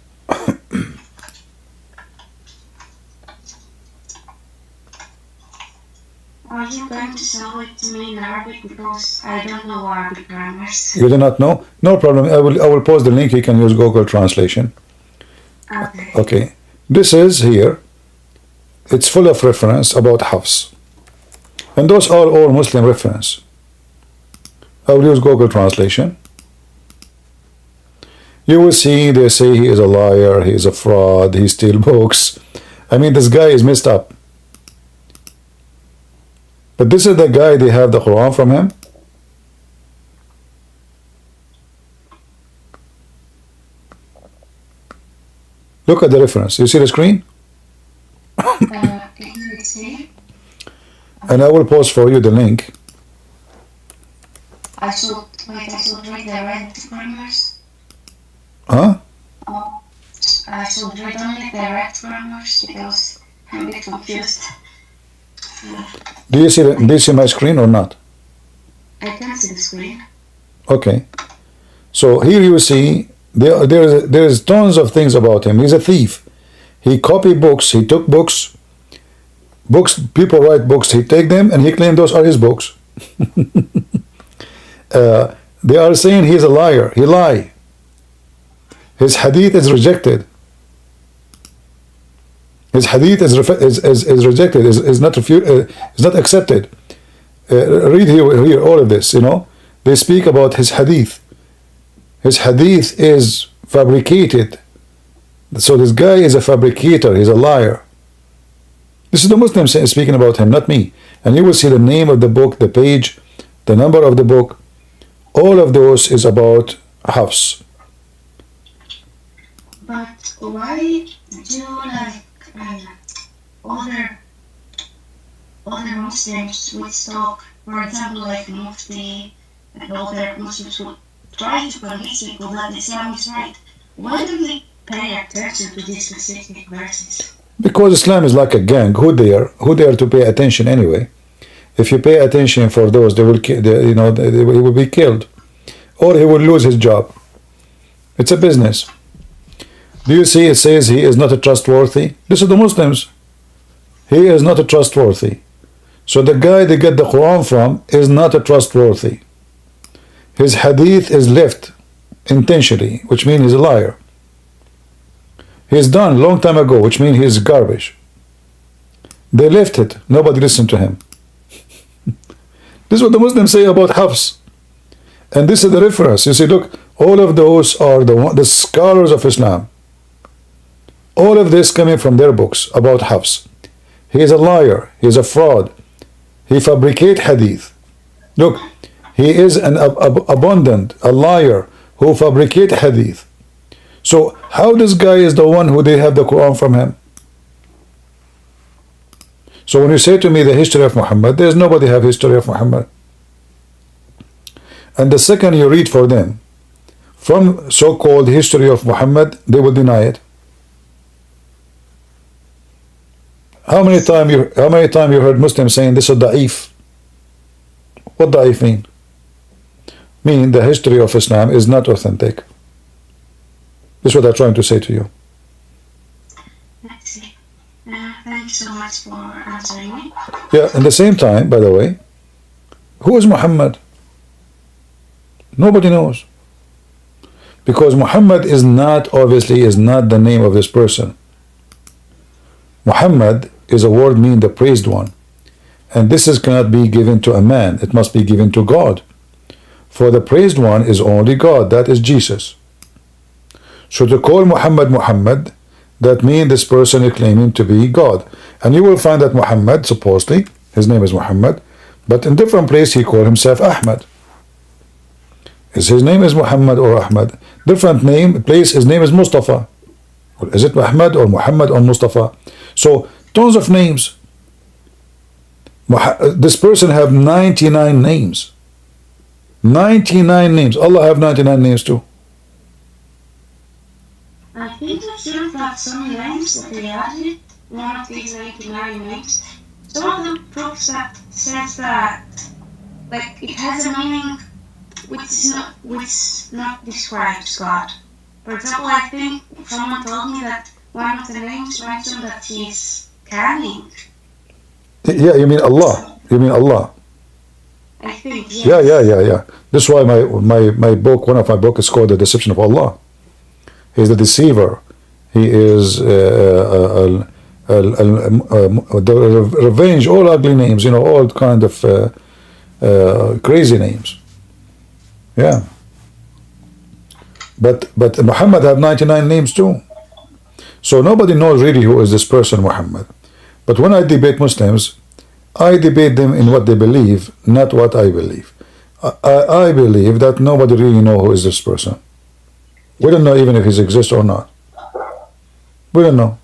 Are you going to sell it to me in Arabic, because I don't know Arabic grammars? You do not know? No problem. I will post the link. You can use Google Translation. Okay. Okay. This is here. It's full of reference about Hafs. And those are all Muslim reference. I will use Google Translation. You will see they say he is a liar, he is a fraud, he steals books. I mean, this guy is messed up. But this is the guy they have the Quran from him. Look at the reference. You see the screen? Can you see? And I will post for you the link. I should read the red grammars. Huh? I should read only the red grammars, because I'm a bit confused. Do you see my screen or not? I can't see the screen. Okay. So here you see there is tons of things about him. He's a thief. He copied books. He took books. People write books. He take them and he claimed those are his books. They are saying he's a liar. He lie. His hadith is rejected. His hadith is rejected. Is not accepted. Read here all of this. You know, they speak about his hadith. His hadith is fabricated. So this guy is a fabricator. He's a liar. This is the Muslim speaking about him, not me. And you will see the name of the book, the page, the number of the book. All of those is about Hafs. But why do other Muslims would talk, for example, like Mufti and other Muslims would try to convince people that Islam is right? Why don't they pay attention to these specific verses? Because Islam is like a gang. Who dare to pay attention anyway? If you pay attention for those, he will be killed, or he will lose his job. It's a business. Do you see? It says he is not a trustworthy. This is the Muslims. He is not a trustworthy. So the guy they get the Quran from is not a trustworthy. His hadith is left intentionally, which means he's a liar. He's done long time ago, which means he's garbage. They left it. Nobody listened to him. This is what the Muslims say about Hafs. And this is the reference. You see, look, all of those are the scholars of Islam. All of this coming from their books about Hafs. He is a liar. He is a fraud. He fabricates hadith. Look, he is an abundant, a liar who fabricates hadith. So how this guy is the one who they have the Quran from him? So when you say to me the history of Muhammad, there's nobody have history of Muhammad. And the second you read for them from so-called history of Muhammad, they will deny it. How many times you heard Muslims saying this is da'if? What da'if mean? Mean the history of Islam is not authentic. This is what I'm trying to say to you. I see. Thank you so much for answering me. Yeah, at the same time, by the way, who is Muhammad? Nobody knows. Because Muhammad is not, obviously, is not the name of this person. Muhammad is a word meaning the praised one. And this cannot be given to a man. It must be given to God. For the praised one is only God. That is Jesus. So to call Muhammad Muhammad, that means this person is claiming to be God. And you will find that Muhammad, supposedly, his name is Muhammad, but in different place he called himself Ahmad. His name is Muhammad or Ahmad. Different place, his name is Mustafa. Is it Ahmad or Muhammad or Mustafa? So, tons of names. This person have 99 names. 99 names. Allah have 99 names too. I think I heard that some names that they added, one of these 99 names, some of the proofs that says that, like, it has a meaning which not describes God. For example, I think someone told me that one of the names mentioned that he's caring. Yeah, you mean Allah. You mean Allah. I think, yes. Yeah. This is why my book, one of my books is called The Deception of Allah. He's the deceiver. He is the revenge, all ugly names, you know, all kind of crazy names. Yeah. But Muhammad have 99 names too. So nobody knows really who is this person Muhammad. But when I debate Muslims, I debate them in what they believe, not what I believe. I believe that nobody really knows who is this person. We don't know even if he exists or not. We don't know.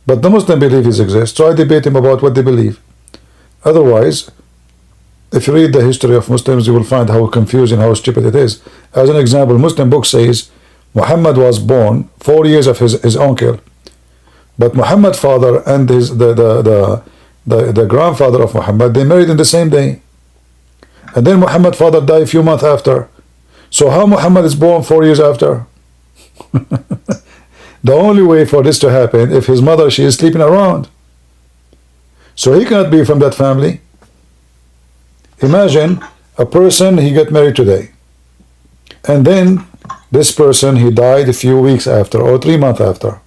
But the Muslim believe he exists, so I debate him about what they believe. Otherwise, if you read the history of Muslims, you will find how confusing, how stupid it is. As an example, Muslim book says Muhammad was born 4 years of his uncle, but Muhammad's father and the grandfather of Muhammad, they married in the same day, and then Muhammad's father died a few months after. So how Muhammad is born 4 years after? The only way for this to happen, if his mother, she is sleeping around, so he cannot be from that family. Imagine a person, he got married today, and then this person, he died a few weeks after or 3 months after,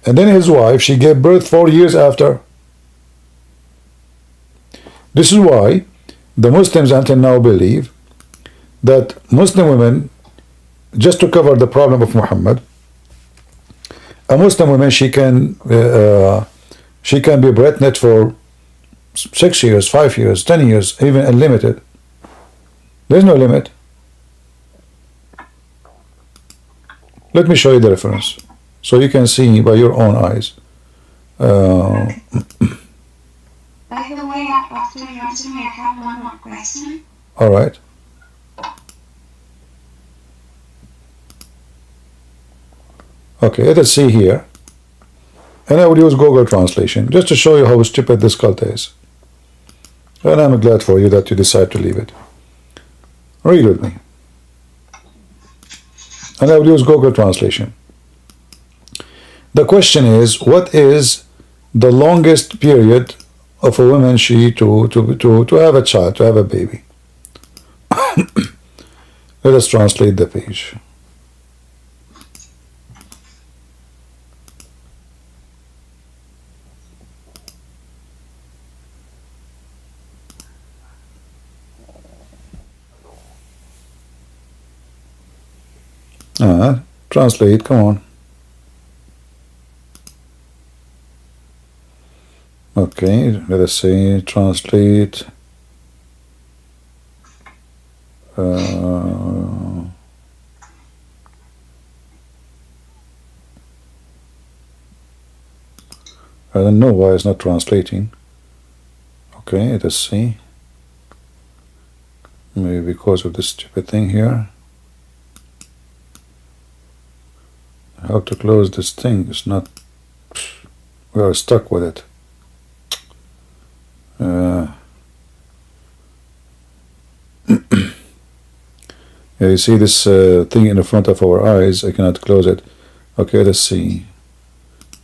and then his wife, she gave birth 4 years after. This is why the Muslims until now believe that Muslim women, just to cover the problem of Muhammad, a Muslim woman, she can be pregnant for 6 years, 5 years, 10 years, even unlimited. There's no limit. Let me show you the reference so you can see by your own eyes. By the way, after you answer me, I have one more question. All right. Okay, let's see here. And I will use Google translation just to show you how stupid this cult is. And I'm glad for you that you decide to leave it. Read with me. And I will use Google translation. The question is, what is the longest period of a woman to have a child, to have a baby? Let us translate the page. Translate, come on. Okay, let us say translate. I don't know why it's not translating. Okay, let's see. Maybe because of this stupid thing here. How to close this thing is not. We are stuck with it. Yeah, you see this thing in the front of our eyes. I cannot close it. Okay, let's see.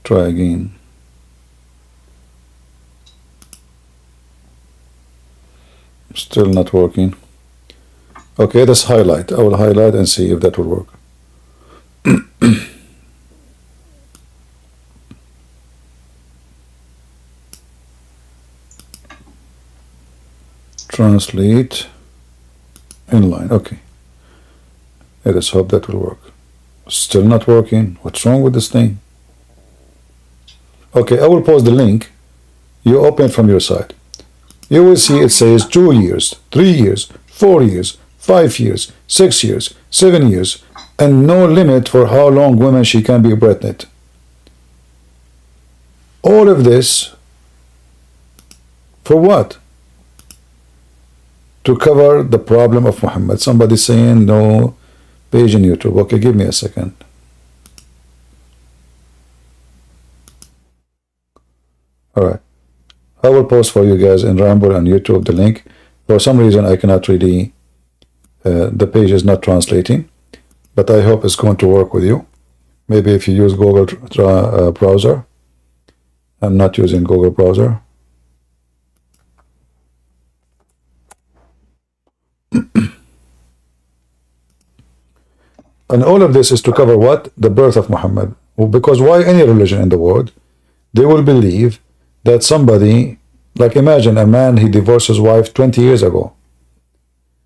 Try again. Still not working. Okay, let's highlight. I will highlight and see if that will work. Translate inline. Okay. Let us hope that will work. Still not working. What's wrong with this thing? Okay, I will post the link. You open from your side. You will see it says 2 years, 3 years, 4 years, 5 years, 6 years, 7 years, and no limit for how long women she can be pregnant. All of this for what? To cover the problem of Muhammad. Somebody saying no page in YouTube. Okay, give me a second. Alright. I will post for you guys in Ramble and YouTube the link. For some reason I cannot really, the page is not translating, but I hope it's going to work with you. Maybe if you use Google browser. I'm not using Google browser. And all of this is to cover what? The birth of Muhammad. Because why any religion in the world? They will believe that somebody, like imagine a man, he divorced his wife 20 years ago.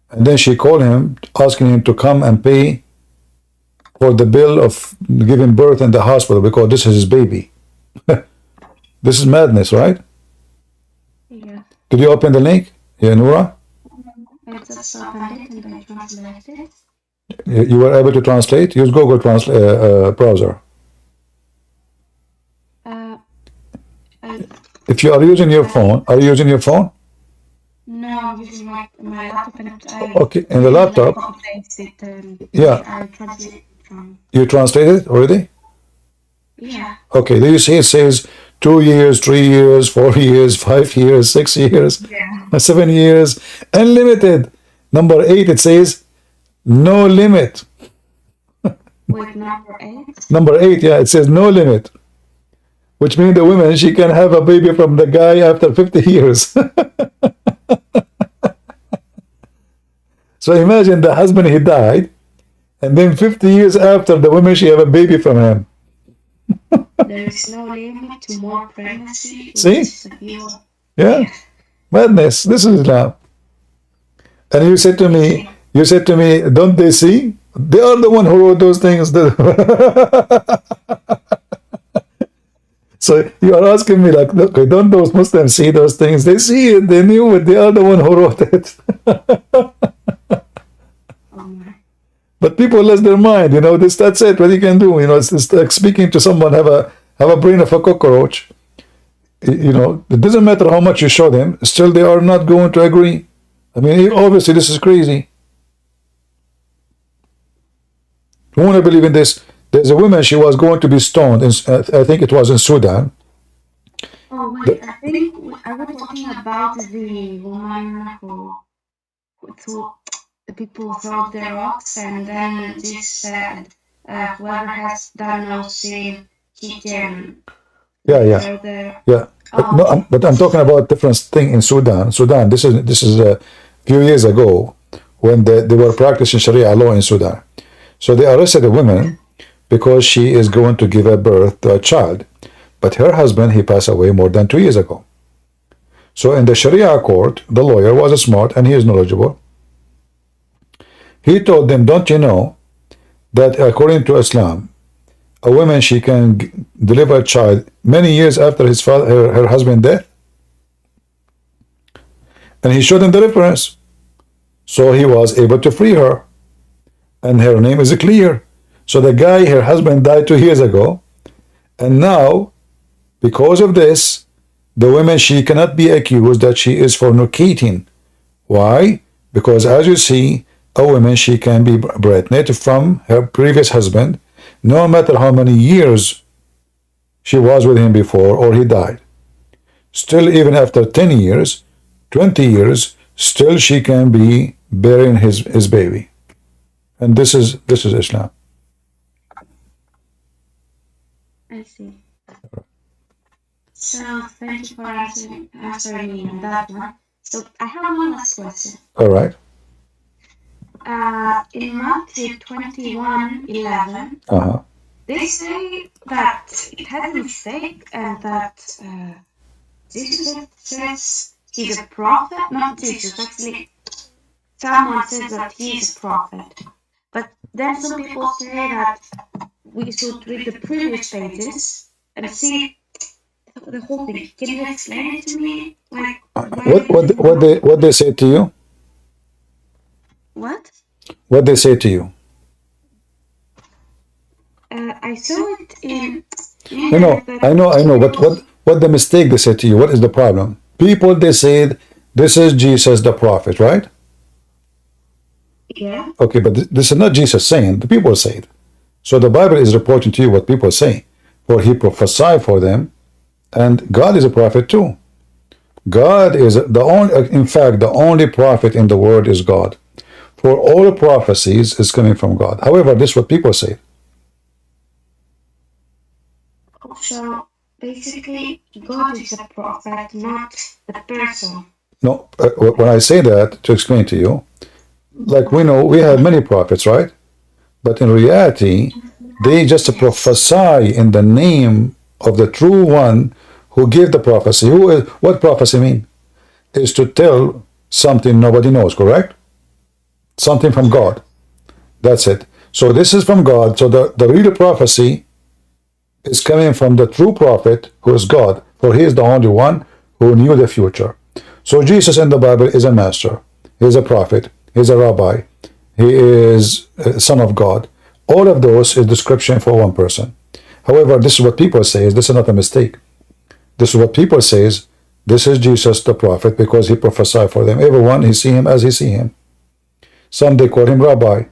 And then she called him, asking him to come and pay for the bill of giving birth in the hospital because this is his baby. This is madness, right? Yeah. Did you open the link? Yeah, Noura? I just opened it and I translated. You were able to translate? Use Google browser. If you are using your phone, are you using your phone? No, I'm using my laptop and okay, in the laptop. Yeah. I translate from. You translated already? Yeah. Okay, there you see it says 2 years, 3 years, 4 years, 5 years, 6 years, 7 years, unlimited. Number 8, it says no limit. Wait, number 8? Number 8, yeah, it says no limit. Which means the woman, she can have a baby from the guy after 50 years. So imagine the husband, he died, and then 50 years after, the woman, she have a baby from him. There is no limit to more pregnancy. See? Yeah. Madness. This is Islam. And you said to me, don't they see? They are the one who wrote those things. So you are asking me like, okay, don't those Muslims see those things? They see it, they knew it, they are the one who wrote it. But people lost their mind, you know, that's it, what you can do, you know, it's like speaking to someone, have a brain of a cockroach. You know, it doesn't matter how much you show them, still they are not going to agree. I mean, obviously this is crazy. Who want to believe in this? There's a woman, she was going to be stoned, I think it was in Sudan. Oh wait, I think I was talking about the woman who the people throw their rocks and then this said, whoever has done no sin, he can. Yeah. But I'm talking about different thing in Sudan. This is a few years ago when they were practicing Sharia law in Sudan. So they arrested a woman because she is going to give a birth to a child. But her husband, he passed away more than 2 years ago. So in the Sharia court, the lawyer was smart and he is knowledgeable. He told them, don't you know that according to Islam, a woman, she can deliver a child many years after her husband's death? And he showed them the reference. So he was able to free her. And her name is clear. So the guy, her husband died 2 years ago. And now, because of this, The woman, she cannot be accused that she is fornicating. Why? Because as you see, a woman, she can be pregnant from her previous husband, no matter how many years she was with him before or he died. Still, even after 10 years, 20 years, still she can be bearing his baby. And this is Islam. I see. So thank you for answering me on that one. So I have one last question. All right. In Matthew 21:11, Uh-huh. they say that it had a mistake and that Jesus says he's a prophet. Not Jesus, actually. Someone says that he's a prophet. But then some people say that we should read the previous pages and see the whole thing. Can you explain it to me? Like What they say to you? What? What they say to you? I saw it in. No, I know. But what the mistake they say to you? What is the problem? People, they said this is Jesus the prophet, right? Yeah. Okay, but this is not Jesus saying. The people say it. So the Bible is reporting to you what people say. For he prophesied for them, and God is a prophet too. God is the only. In fact, the only prophet in the world is God. For all prophecies is coming from God. However, this is what people say. So basically, God is a prophet, not the person. No, when I say that, to explain to you, like we know, we have many prophets, right? But in reality, they just prophesy in the name of the true one who gave the prophecy. What prophecy mean? Is to tell something nobody knows, correct? Something from God. That's it. So this is from God. So the real prophecy is coming from the true prophet who is God. For he is the only one who knew the future. So Jesus in the Bible is a master. He is a prophet. He is a rabbi. He is a son of God. All of those is description for one person. However, this is what people say. This is not a mistake. This is what people say. This is Jesus the prophet because he prophesied for them. Everyone, he see him as he see him. Some they call him rabbi.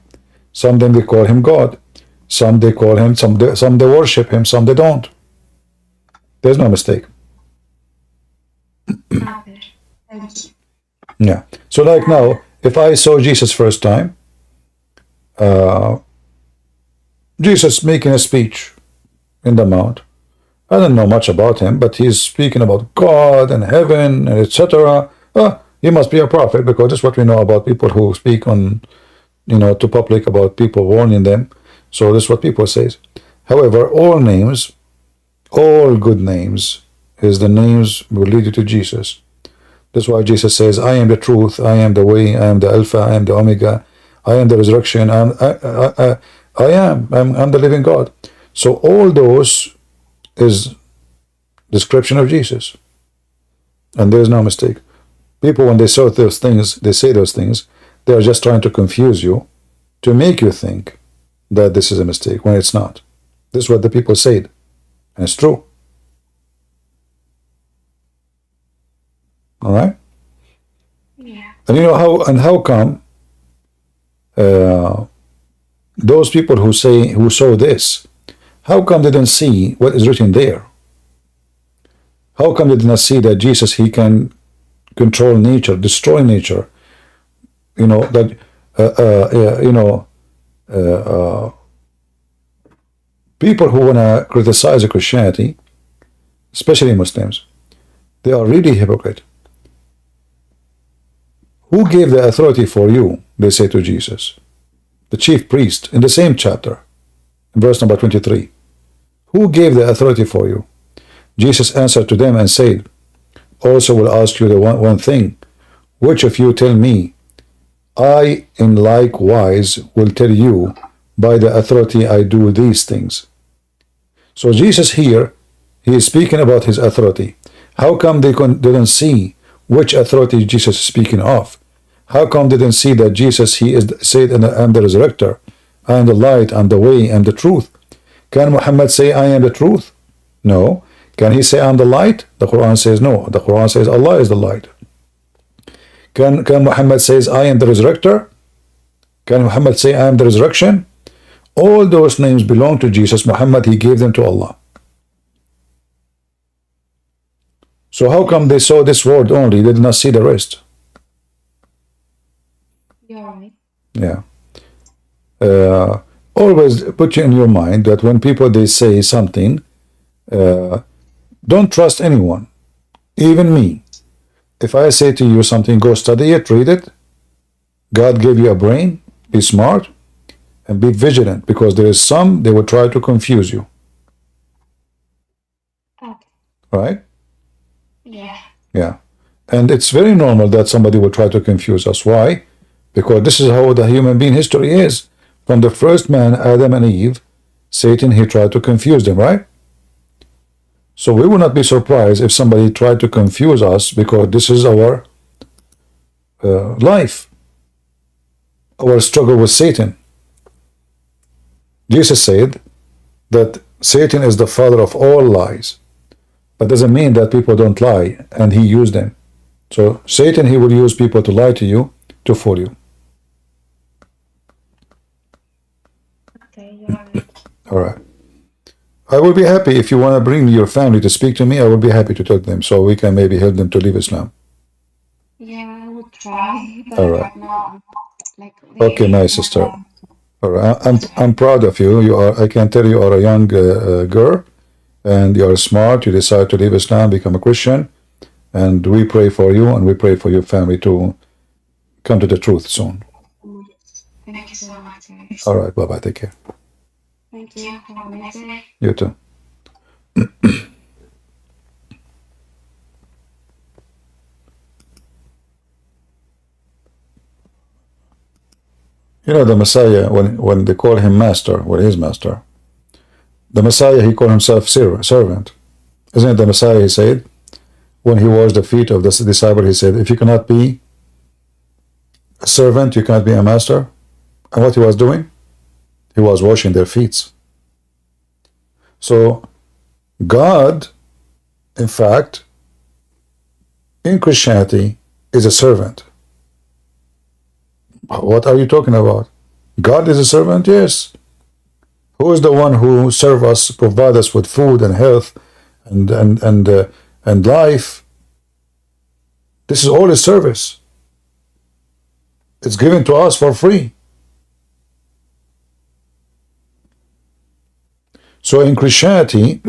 Some they call him God. Some they call him, some they worship him, some they don't. There's no mistake. Okay. Thank you. Yeah. So like now, if I saw Jesus first time, Jesus making a speech in the mount. I don't know much about him, but he's speaking about God and heaven and etc. He must be a prophet because that's what we know about people who speak on, to public about people warning them. So this is what people say. However, all names, all good names, is the names will lead you to Jesus. That's why Jesus says, I am the truth, I am the way, I am the Alpha, I am the Omega, I am the resurrection, I'm the living God. So all those is description of Jesus. And there is no mistake. People, when they say those things, they are just trying to confuse you, to make you think that this is a mistake, when it's not. This is what the people said. And it's true. All right? Yeah. And how come those people who saw this, how come they didn't see what is written there? How come they did not see that Jesus, he can control nature, destroy nature? That people who want to criticize Christianity, especially Muslims, they are really hypocrite. Who gave the authority for you? They say to Jesus. The chief priest, in the same chapter, in verse number 23. Who gave the authority for you? Jesus answered to them and said, also will ask you the one thing, which of you tell me? I in likewise will tell you, by the authority I do these things. So Jesus here, he is speaking about his authority. How come they didn't see which authority Jesus is speaking of? How come they didn't see that Jesus, he is said, I am the resurrector, I am the light, I am the way, and the truth? Can Muhammad say, I am the truth? No. Can he say I'm the light? The Quran says no. The Quran says Allah is the light. Can Muhammad says I am the resurrector? Can Muhammad say I am the resurrection? All those names belong to Jesus. Muhammad, he gave them to Allah. So how come they saw this word only? They did not see the rest. You're right. Yeah. Always put in your mind that when people they say something, don't trust anyone, even me. If I say to you something, go study it, read it. God gave you a brain, be smart, and be vigilant, because there is some, they will try to confuse you. Okay. Right? Yeah. Yeah. And it's very normal that somebody will try to confuse us. Why? Because this is how the human being history is. From the first man, Adam and Eve, Satan, he tried to confuse them, right? So we will not be surprised if somebody tried to confuse us, because this is our life, our struggle with Satan. Jesus said that Satan is the father of all lies. But doesn't mean that people don't lie, and he used them. So Satan, he will use people to lie to you, to fool you. Okay, you're right. All right. I will be happy if you want to bring your family to speak to me. I will be happy to talk to them, so we can maybe help them to leave Islam. Yeah, I would try, but All right. right now I'm like. Okay, my sister. All right. I'm proud of you. You are. I can tell you are a young girl, and you are smart. You decide to leave Islam, become a Christian, and we pray for you, and we pray for your family to come to the truth soon. Thank you so much, guys. All right. Bye bye. Take care. Thank you. Have a nice day. You too. You know, the Messiah, when they call him master, well, his master, the Messiah, he called himself servant. Isn't it the Messiah, he said, when he washed the feet of the disciple, he said, if you cannot be a servant, you cannot be a master. And what he was doing? He was washing their feet. So God, in fact, in Christianity, is a servant. What are you talking about? God is a servant? Yes. Who is the one who serves us, provides us with food and health and life? This is all a service. It's given to us for free. So in Christianity,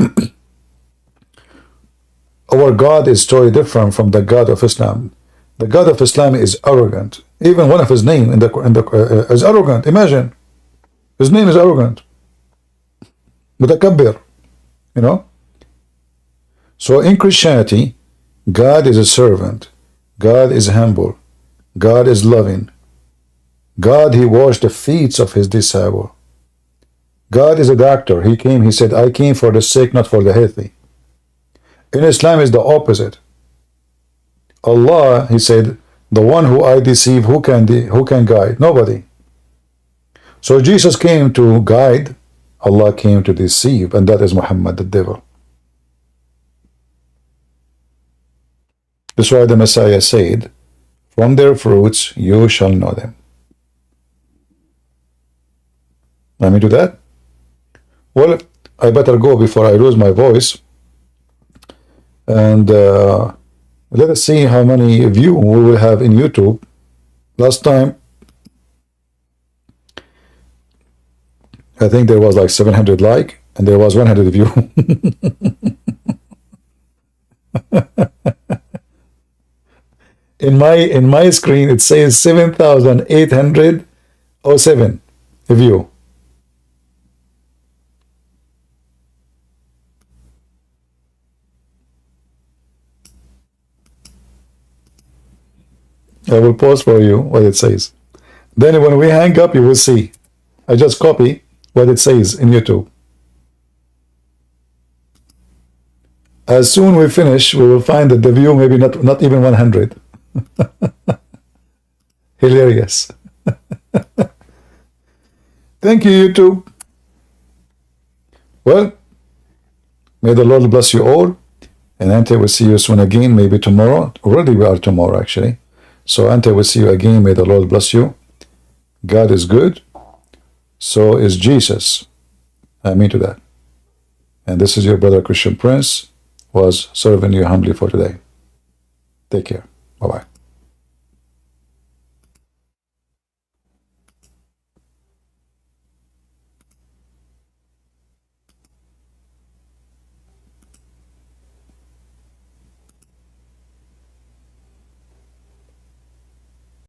our God is totally different from the God of Islam. The God of Islam is arrogant. Even one of his name is arrogant. Imagine, his name is arrogant. Mutakabbir, you know. So in Christianity, God is a servant. God is humble. God is loving. God, he washed the feet of his disciple. God is a doctor. He came, he said, I came for the sick, not for the healthy. In Islam is the opposite. Allah, he said, the one who I deceive, who can guide? Nobody. So Jesus came to guide, Allah came to deceive, and that is Muhammad, the devil. That's why the Messiah said, from their fruits you shall know them. Let me do that? Well, I better go before I lose my voice. And let us see how many views we will have in YouTube. Last time, I think there was like 700 like, and there was 100 view. in my screen, it says 7,807 view. I will post for you what it says. Then when we hang up, you will see. I just copy what it says in YouTube. As soon we finish, we will find that the view maybe not even 100. Hilarious. Thank you, YouTube. Well, may the Lord bless you all. And until we see you soon again, maybe tomorrow. Already we are tomorrow, actually. So until we see you again, may the Lord bless you. God is good. So is Jesus. Amen to that. And this is your brother Christian Prince, was serving you humbly for today. Take care. Bye-bye.